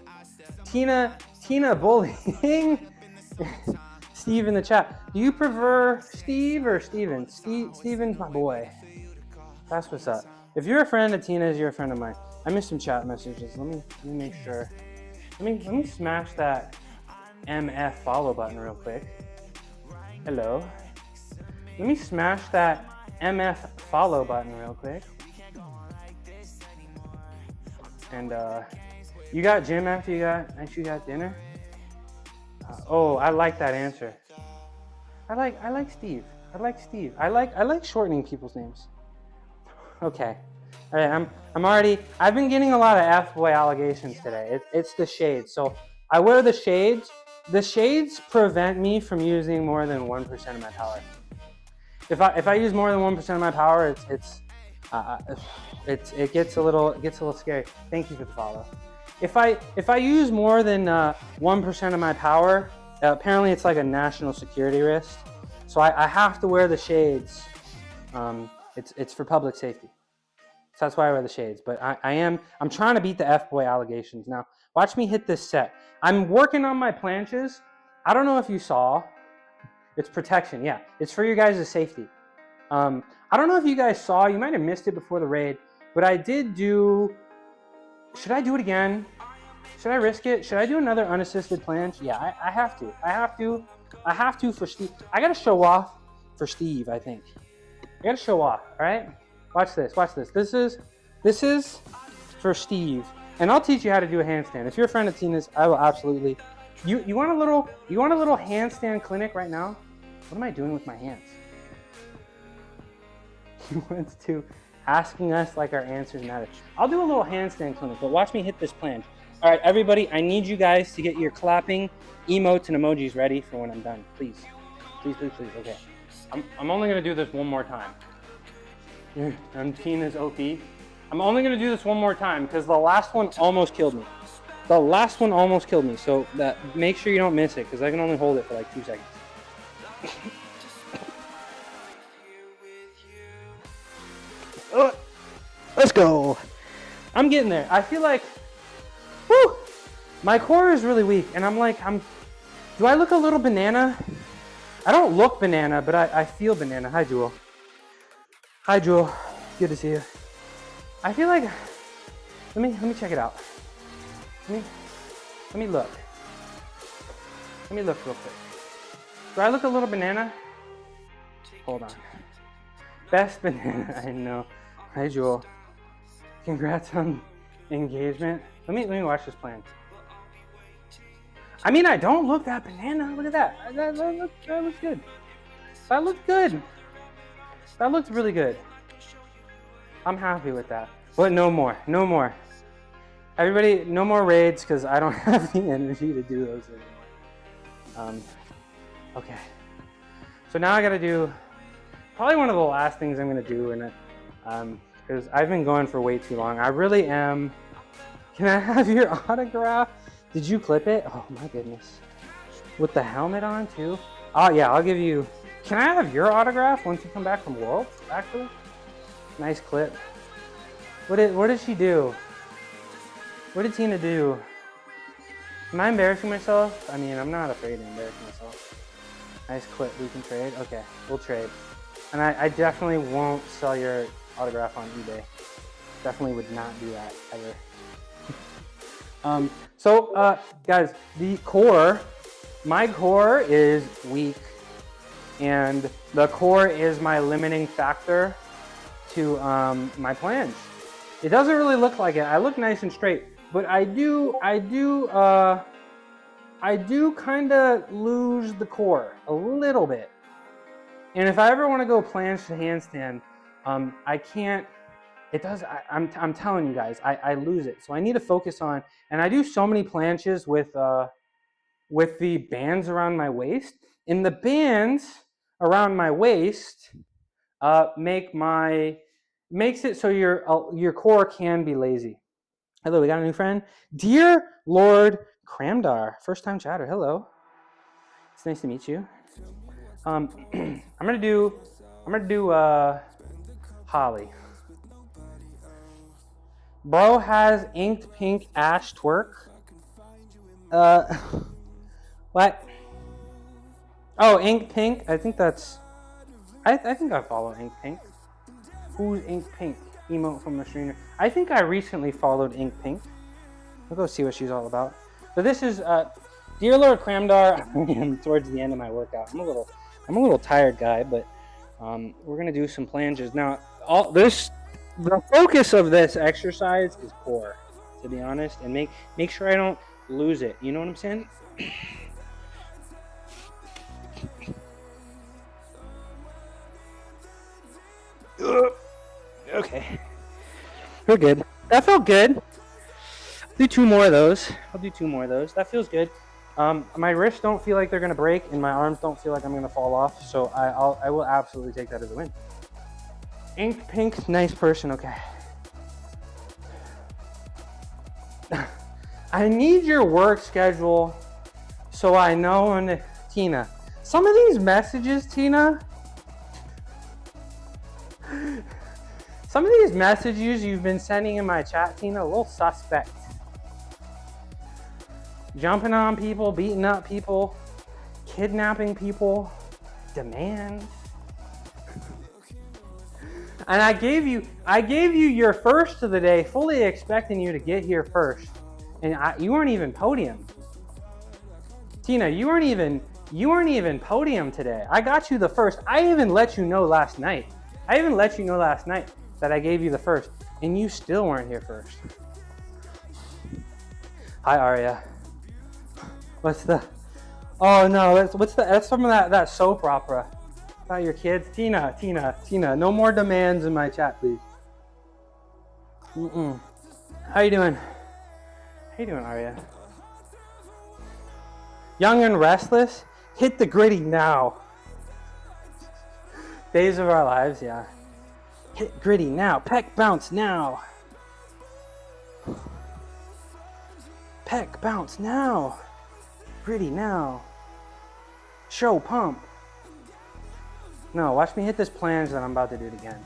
Tina bullying. Steve in the chat. Do you prefer Steve or Steven? Steven's my boy. That's what's up. If you're a friend of Tina's, you're a friend of mine. I missed some chat messages. Let me make sure. Let me smash that MF follow button real quick. Hello. Let me smash that MF follow button real quick. And you got gym after you got dinner? Oh, I like that answer. I like Steve. I like shortening people's names. Okay. All right, I've been getting a lot of F-boy allegations today. It's the shades. So I wear the shades. The shades prevent me from using more than 1% of my power. If I use more than 1% of my power, it gets a little scary. Thank you for the follow. If I use more than 1% of my power, apparently it's like a national security risk. So I have to wear the shades. It's for public safety. So that's why I wear the shades. But I'm trying to beat the F-boy allegations. Now, watch me hit this set. I'm working on my planches. I don't know if you saw. It's protection, yeah. It's for your guys' safety. I don't know if you guys saw, you might have missed it before the raid, but I did do, should I do it again? Should I risk it? Should I do another unassisted planche? Yeah, I have to. I have to for Steve. I gotta show off for Steve, I think. I gotta show off, all right? Watch this, watch this. This is for Steve. And I'll teach you how to do a handstand. If you're a friend of Tina's, I will absolutely. You want a little handstand clinic right now? What am I doing with my hands? He wants to, asking us like our answers matter. I'll do a little handstand clinic, but watch me hit this planche. All right, everybody, I need you guys to get your clapping emotes and emojis ready for when I'm done. Please, please, please, please. Okay, I'm only gonna do this one more time. I'm Tina's OP. I'm only gonna do this one more time because the last one almost killed me. The last one almost killed me, so that make sure you don't miss it because I can only hold it for like 2 seconds. Let's go. I'm getting there. I feel like, whew, my core is really weak, and I'm like, do I look a little banana? I don't look banana, but I feel banana. Hi, Jewel. Hi, Jewel. Good to see you. I feel like, let me check it out. Let me look. Let me look real quick. Do I look a little banana? Hold on. Best banana, I know. Hi, Jewel. Congrats on engagement. Let me watch this plan. I mean, I don't look that banana. Look at that. That looks good. That looks good. That looks really good. I'm happy with that. But no more. No more. Everybody, no more raids because I don't have the energy to do those anymore. Okay. So now I got to do probably one of the last things I'm going to do in it. Because I've been going for way too long. I really am. Can I have your autograph? Did you clip it? Oh my goodness. With the helmet on too? Oh yeah, I'll give you. Can I have your autograph once you come back from Worlds, actually? Nice clip. What did she do? What did Tina do? Am I embarrassing myself? I mean, I'm not afraid to embarrass myself. Nice clip, we can trade? Okay, we'll trade. And I definitely won't sell your autograph on eBay. Definitely would not do that ever. Guys, the core, my core is weak, and the core is my limiting factor to my planche. It doesn't really look like it. I look nice and straight, but I do kind of lose the core a little bit. And if I ever want to go planche to handstand, I can't. It does. I'm telling you guys, I lose it. So I need to focus on. And I do so many planches with the bands around my waist. And the bands around my waist makes it so your core can be lazy. Hello, we got a new friend, Dear Lord Cramdar, first time chatter. Hello, it's nice to meet you. I'm gonna do Holly. Bro has inked pink ash twerk. What? Oh, Ink Pink. I think that's. I think I follow Ink Pink. Who's Ink Pink? Emote from the streamer. I think I recently followed Ink Pink. We'll go see what she's all about. But this is Dear Lord Cramdar. I am towards the end of my workout. I'm a little tired, guy, but we're gonna do some planches now. The focus of this exercise is core, to be honest, and make sure I don't lose it. You know what I'm saying? Okay, we're good. That felt good. I'll do two more of those. That feels good. My wrists don't feel like they're gonna break, and my arms don't feel like I'm gonna fall off. So I will absolutely take that as a win. Ink Pink, nice person. Okay. I need your work schedule so I know when Tina. Some of these messages, Tina. Some of these messages you've been sending in my chat, Tina, a little suspect. Jumping on people, beating up people, kidnapping people, demands. And I gave you your first of the day, fully expecting you to get here first, and you weren't even podium. Tina, you weren't even podium today. I got you the first. I even let you know last night. That I gave you the first, and you still weren't here first. Hi, Aria. What's the? Oh no, that's from that soap opera about your kids. Tina. No more demands in my chat, please. How you doing? Aria? Young and restless. Hit the gritty now. Days of our lives, yeah. Hit gritty now. Peck bounce now. Peck bounce now. Gritty now. Show pump. No, watch me hit this plunge that I'm about to do it again.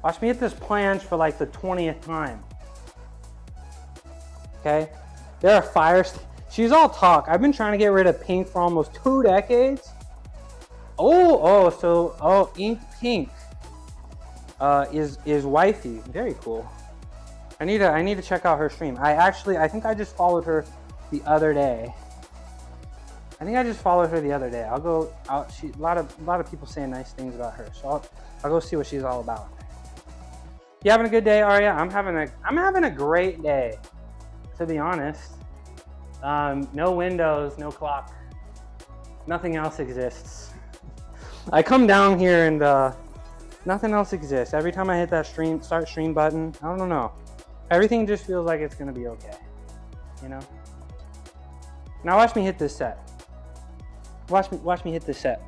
Watch me hit this plunge for like the 20th time. Okay? There are fires. She's all talk. I've been trying to get rid of pink for almost 2 decades. Ink Pink is wifey. Very cool. I need to check out her stream. I think I just followed her the other day. I'll go out. A lot of people saying nice things about her, so I'll go see what she's all about. You having a good day, Aria? I'm having a great day, to be honest. No windows, no clock. Nothing else exists. I come down here and nothing else exists. Every time I hit that start stream button, I don't know. Everything just feels like it's gonna be okay, you know? Now watch me hit this set. Watch me hit this set.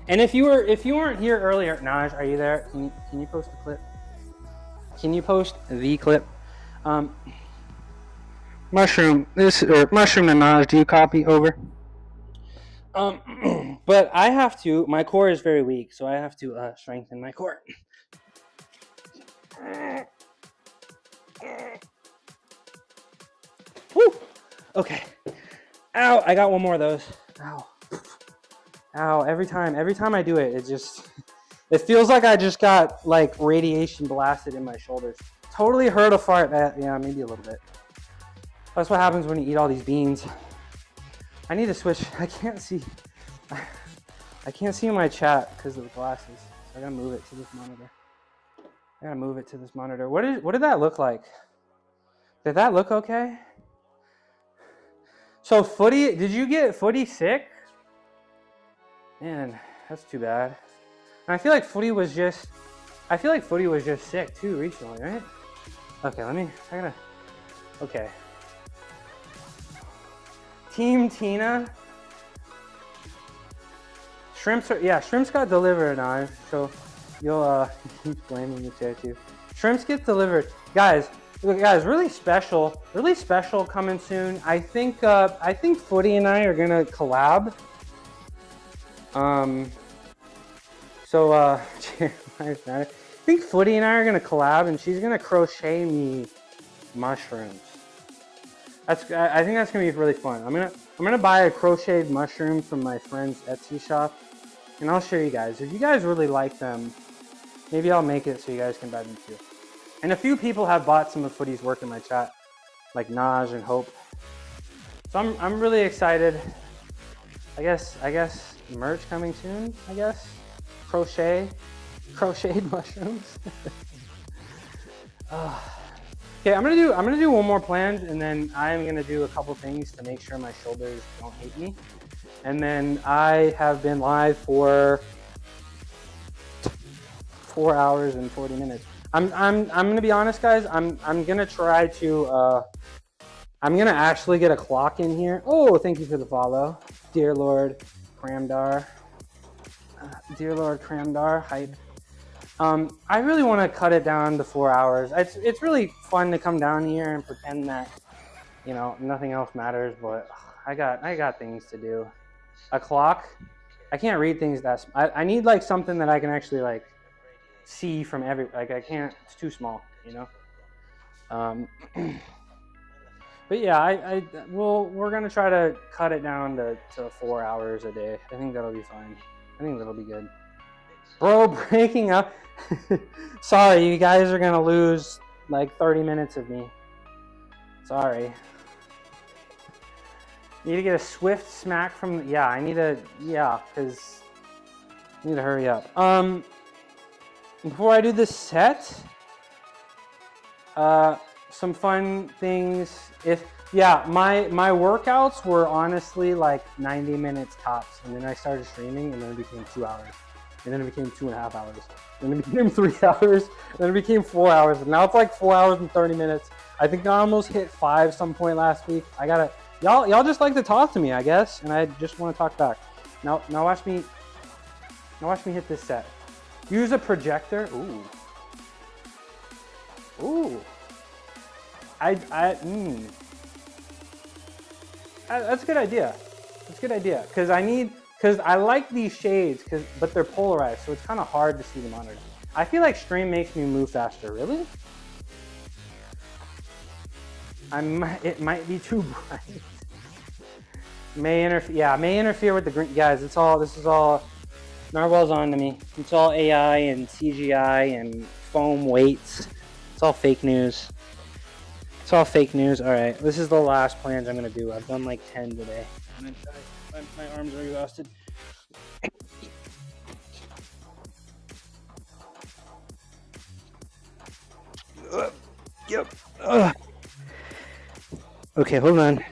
And if you weren't here earlier, Naj, are you there? Can you post the clip? Can you post the clip? Mushroom and Naj, do you copy? Over. But I have to. My core is very weak, so I have to strengthen my core. Woo! Okay. Ow! I got one more of those. Ow! Ow! Every time I do it, it feels like I just got like radiation blasted in my shoulders. Totally heard a fart. Yeah, maybe a little bit. That's what happens when you eat all these beans. I need to switch. I can't see my chat because of the glasses. So I gotta move it to this monitor. What did that look like? Did that look okay? So Footy, did you get Footy sick? Man, that's too bad. And I feel like Footy was just sick too recently, right? Okay, okay. Team Tina. Shrimps got delivered now, so you'll keep blaming the chair too. Shrimps get delivered. Guys, really special coming soon. I think Footy and I are gonna collab. I think Footy and I are gonna collab, and she's gonna crochet me mushrooms. I think that's gonna be really fun. I'm gonna buy a crocheted mushroom from my friend's Etsy shop, and I'll show you guys. If you guys really like them, maybe I'll make it so you guys can buy them too. And a few people have bought some of Footy's work in my chat, like Naj and Hope. So I'm really excited. I guess merch coming soon. I guess crocheted mushrooms. Okay, I'm gonna do one more plunge, and then I'm gonna do a couple things to make sure my shoulders don't hate me. And then I have been live for 4 hours and 40 minutes. I'm gonna be honest, guys. I'm gonna try to. I'm gonna actually get a clock in here. Oh, thank you for the follow, dear Lord Cramdar. Hype. I really want to cut it down to 4 hours. It's really fun to come down here and pretend that, nothing else matters. But I got things to do. A clock. I can't read things I need like something that I can actually see from I can't. It's too small. But yeah, we're gonna try to cut it down to 4 hours a day. I think that'll be fine. I think that'll be good. Bro, breaking up. Sorry, you guys are gonna lose like 30 minutes of me. Sorry. Need to get a swift smack from, yeah, I need to, yeah, because I need to hurry up. Before I do this set, some fun things. My workouts were honestly like 90 minutes tops, and then I started streaming, and then it became 2 hours, and then it became 2.5 hours, and then it became 3 hours, and then it became 4 hours, and now it's like 4 hours and 30 minutes. I think I almost hit 5 some point last week. I gotta, y'all just like to talk to me, I guess, and I just want to talk back. Now watch me hit this set. Use a projector. Ooh. That's a good idea. That's a good idea. Because I like these shades, but they're polarized, so it's kind of hard to see the monitor. I feel like stream makes me move faster. Really? It might be too bright. May interfere with the green. Guys, this is all, Narwhal's on to me. It's all AI and CGI and foam weights. It's all fake news. It's all fake news. All right, this is the last plans I'm gonna do. I've done like 10 today. My arms are exhausted. Yep. Okay, hold on.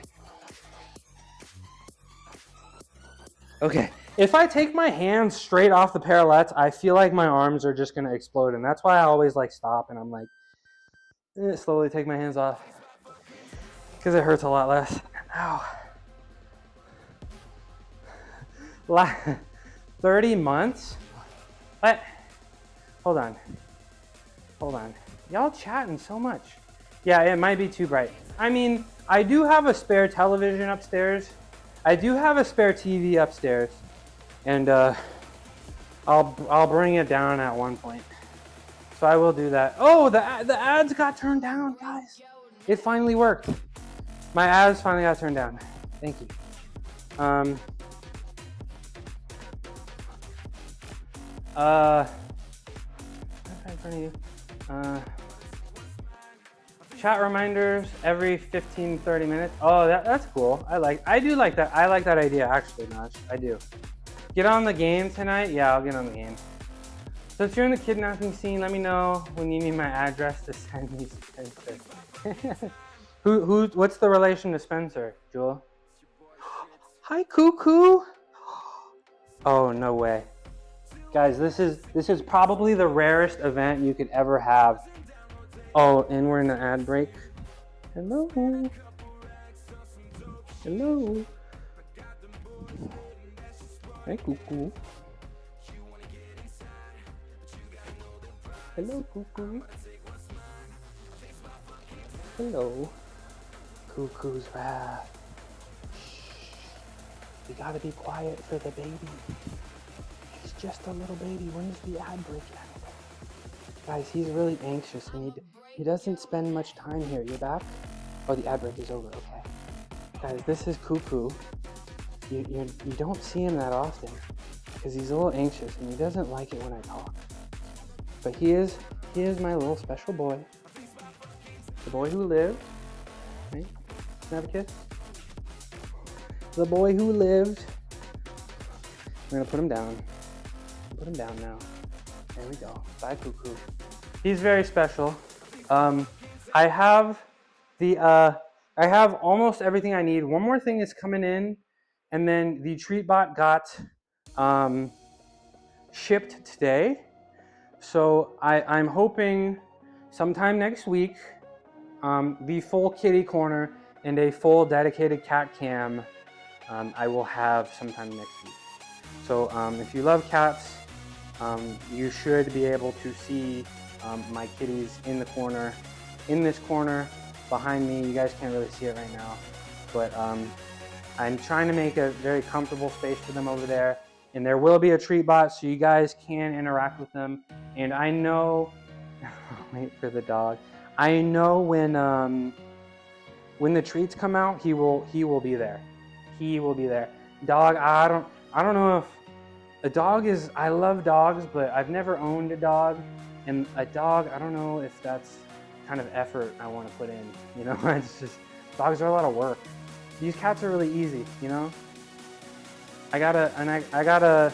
Okay. If I take my hands straight off the parallettes, I feel like my arms are just gonna explode, and that's why I always like stop and I'm like, slowly take my hands off, because it hurts a lot less. Ow. 30 months? What? Hold on. Y'all chatting so much. Yeah, it might be too bright. I mean, I do have a spare television upstairs. I do have a spare TV upstairs. And I'll bring it down at one point. So I will do that. Oh, the ads got turned down, guys. It finally worked. My ads finally got turned down. Thank you. Chat reminders every 15-30 minutes. Oh, that's cool. I do like that. I like that idea, actually, Notch. I do. Get on the game tonight? Yeah, I'll get on the game. So if you're in the kidnapping scene, let me know when you need my address to send me Spencer. What's the relation to Spencer, Jewel? Hi, Cuckoo. Oh, no way. Guys, this is probably the rarest event you could ever have. Oh, and we're in the ad break. Hello. Hey, Cuckoo. Hello, Cuckoo. Hello. Cuckoo's wrath. Shh. We gotta be quiet for the baby. He's just a little baby. When's the ad break at? Guys, he's really anxious. He doesn't spend much time here. You're back? Oh, the ad break is over. Okay. Guys, this is Cuckoo. You don't see him that often because he's a little anxious and he doesn't like it when I talk. But he is my little special boy. The boy who lived. Right? Can I have a kiss? The boy who lived. We're gonna put him down. Put him down now. There we go. Bye, Cuckoo. He's very special. I have almost everything I need. One more thing is coming in, and then the TreatBot got shipped today. So I'm hoping sometime next week, the full kitty corner and a full dedicated cat cam I will have sometime next week. So if you love cats, you should be able to see my kitties in the corner, in this corner behind me. You guys can't really see it right now, but I'm trying to make a very comfortable space for them over there. And there will be a TreatBot so you guys can interact with them. And I know, wait for the dog. I know when the treats come out, he will be there. He will be there. Dog, I don't know if A dog is, I love dogs, but I've never owned a dog. And a dog, I don't know if that's kind of effort I want to put in, you know? It's just, dogs are a lot of work. These cats are really easy, you know? I got a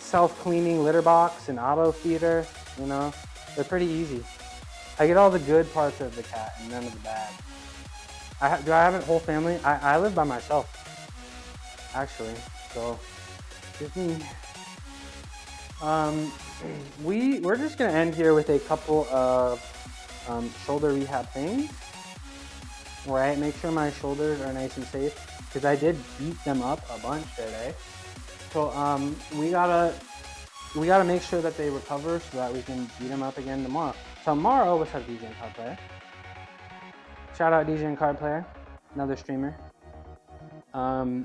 self-cleaning litter box and auto feeder, you know? They're pretty easy. I get all the good parts of the cat and none of the bad. Do I have a whole family? I live by myself, actually, so just me. We're just gonna end here with a couple of shoulder rehab things. All right, make sure my shoulders are nice and safe because I did beat them up a bunch today. So we gotta make sure that they recover so that we can beat them up again tomorrow. Tomorrow, what's up, DJ and Card Player? Shout out DJ and Card Player, another streamer. Love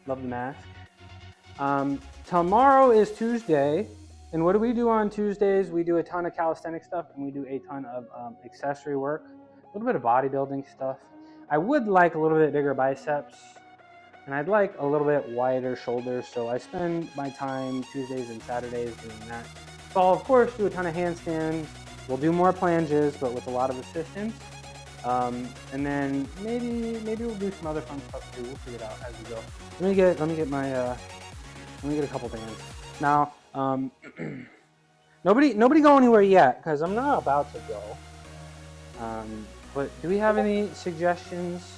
the mask. Tomorrow is Tuesday, and what do we do on Tuesdays? We do a ton of calisthenic stuff, and we do a ton of accessory work, a little bit of bodybuilding stuff. I would like a little bit bigger biceps, and I'd like a little bit wider shoulders, so I spend my time Tuesdays and Saturdays doing that. So I'll, of course, do a ton of handstands. We'll do more planches, but with a lot of assistance. And then maybe we'll do some other fun stuff too. We'll figure it out as we go. Let me get a couple bands. Now, nobody go anywhere yet, because I'm not about to go. But do we have any suggestions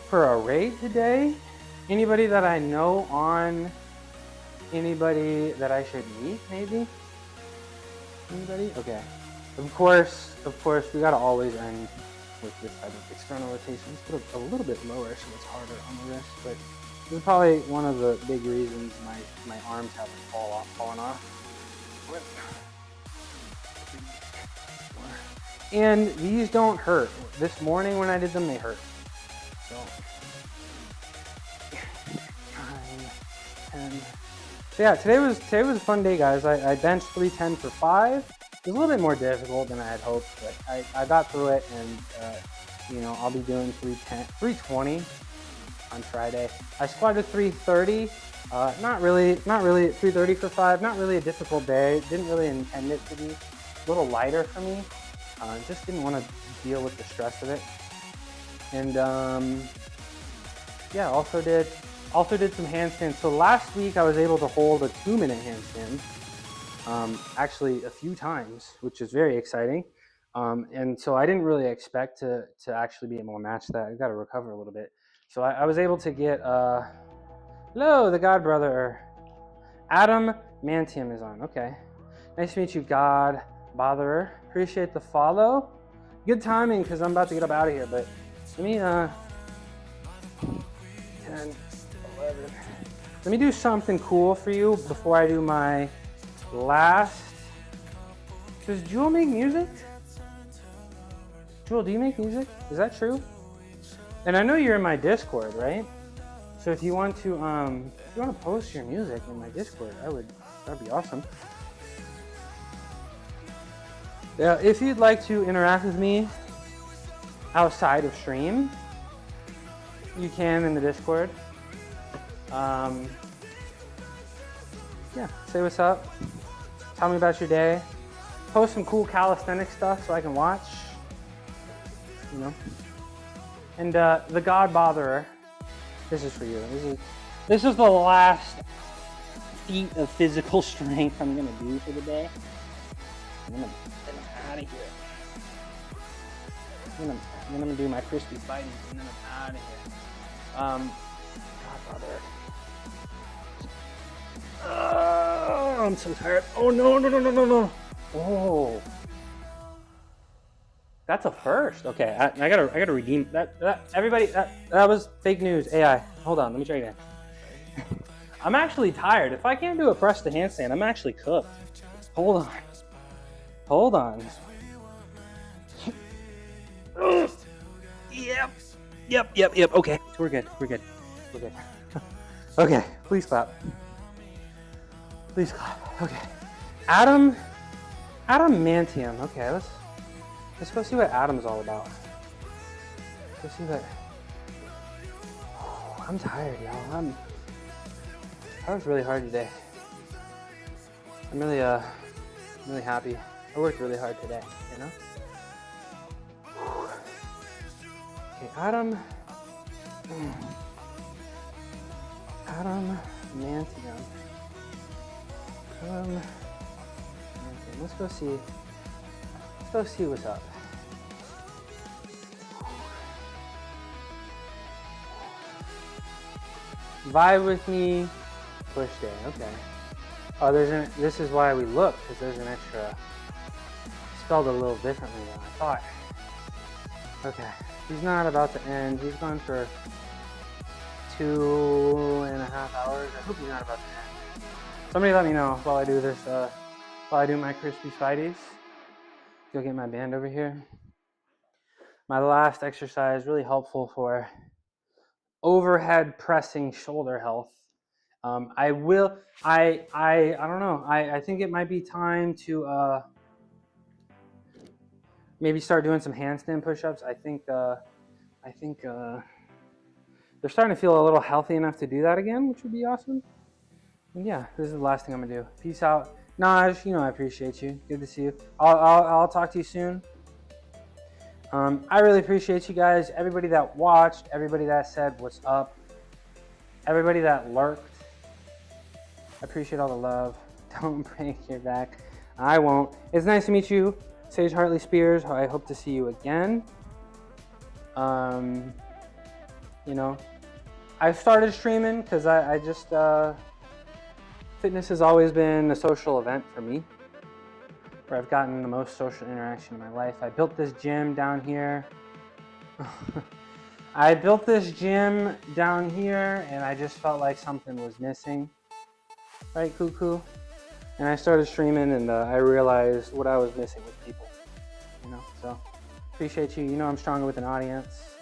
for a raid today? Anybody that I know on? Anybody that I should meet, maybe? Anybody? Okay. Of course, we gotta always end with this type of external rotation. Let's put it a little bit lower so it's harder on the wrist, but this is probably one of the big reasons my arms haven't fallen off. And these don't hurt. This morning when I did them, they hurt. So, 9, 10. So yeah, today was a fun day, guys. I benched 310 for 5. It was a little bit more difficult than I had hoped, but I got through it, and I'll be doing 320 on Friday. I squatted 330. Not really 330 for 5. Not really a difficult day. Didn't really intend it to be a little lighter for me. Just didn't want to deal with the stress of it. And yeah, also did some handstands. So last week I was able to hold a 2-minute handstand. Actually a few times, which is very exciting. And so I didn't really expect to actually be able to match that. I got to recover a little bit. So I was able to get, hello, the God Brother. Adam Mantium is on. Okay. Nice to meet you, God Botherer. Appreciate the follow. Good timing because I'm about to get up out of here, but let me, 10, 11. Let me do something cool for you before I do my last. Does Jewel make music? Jewel, do you make music? Is that true? And I know you're in my Discord, right? So if you want to post your music in my Discord, that'd be awesome. Yeah, if you'd like to interact with me outside of stream, you can in the Discord. Yeah, say what's up. Tell me about your day. Post some cool calisthenic stuff so I can watch. You know. And the God Botherer, this is for you. This is the last feat of physical strength I'm gonna do for the day. I'm gonna get out of here. I'm gonna do my crispy biting and then I'm out of here. God Botherer. Oh, I'm so tired. Oh no. Oh. That's a first. Okay, I gotta redeem that. Everybody, that was fake news. AI. Hold on, let me try again. I'm actually tired. If I can't do a press to handstand, I'm actually cooked. Hold on. Yep. Okay, we're good. Okay, please clap. Okay. Adam Mantium. Okay, let's go see what Adam's all about. I'm tired, y'all. That was really hard today. I'm really happy. I worked really hard today, you know? Okay, Adam Mantium. Let's go see what's up. Vibe with me, push day, okay. Oh, this is why we look, because there's an extra, spelled a little differently than I thought. Okay, he's not about to end. He's gone for 2.5 hours. I hope he's not about to end. Somebody let me know while I do this, while I do my crispy Spideys. Go get my band over here. My last exercise, really helpful for overhead pressing shoulder health. I don't know. I think it might be time to maybe start doing some handstand push-ups. I think they're starting to feel a little healthy enough to do that again, which would be awesome. And yeah, this is the last thing I'm gonna do. Peace out. Naj, you know I appreciate you. Good to see you. I'll talk to you soon. I really appreciate you guys. Everybody that watched, everybody that said what's up, everybody that lurked. I appreciate all the love. Don't break your back. I won't. It's nice to meet you, Sage Hartley Spears. I hope to see you again. You know, I started streaming because I just, fitness has always been a social event for me, where I've gotten the most social interaction in my life. I built this gym down here. And I just felt like something was missing. Right, Cuckoo? And I started streaming, and I realized what I was missing with people. You know, so appreciate you. You know I'm stronger with an audience.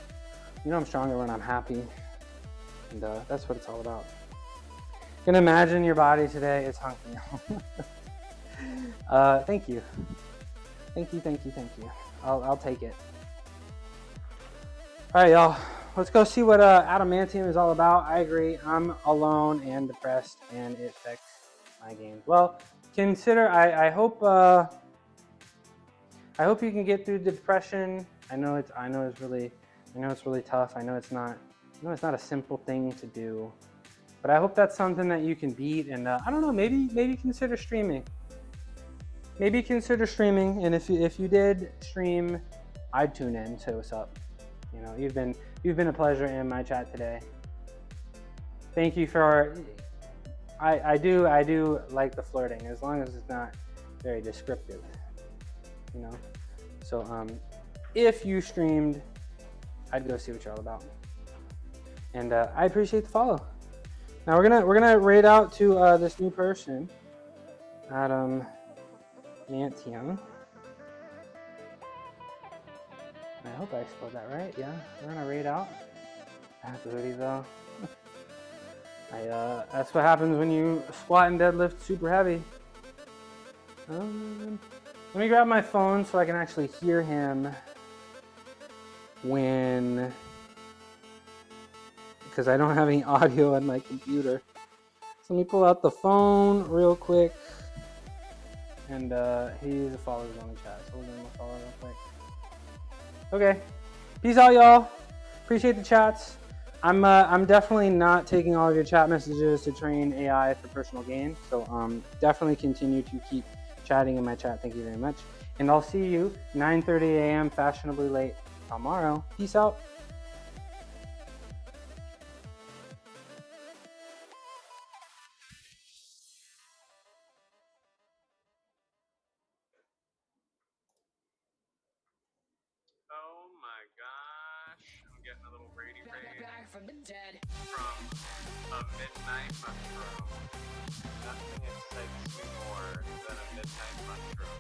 You know I'm stronger when I'm happy. And that's what it's all about. You can imagine your body today. It's hunky. Thank you. Thank you. I'll take it. All right, y'all. Let's go see what Adamantium is all about. I agree. I'm alone and depressed, and it affects my games. Well, consider. I hope you can get through the depression. I know it's really tough. I know it's not a simple thing to do, but I hope that's something that you can beat. And I don't know. Maybe consider streaming. And if you did stream, I'd tune in. Say what's up. You know, you've been a pleasure in my chat today. Thank you for. I do like the flirting, as long as it's not very descriptive. You know, so if you streamed, I'd go see what you're all about. And I appreciate the follow. Now we're gonna raid out to this new person, Adam Mantium. I hope I spelled that right. Yeah, we're gonna raid out. Absolutely though. That's what happens when you squat and deadlift super heavy. Let me grab my phone so I can actually hear him because I don't have any audio on my computer. So let me pull out the phone real quick. And he's a follower on the chat, so we're gonna follow real quick. Okay, peace out, y'all. Appreciate the chats. I'm definitely not taking all of your chat messages to train AI for personal gain. So definitely continue to keep chatting in my chat. Thank you very much. And I'll see you 9:30 a.m. fashionably late tomorrow. Peace out. Oh my gosh, I'm getting a little Brady raid Back from the dead. from a midnight mushroom. Nothing excites me more than a midnight mushroom.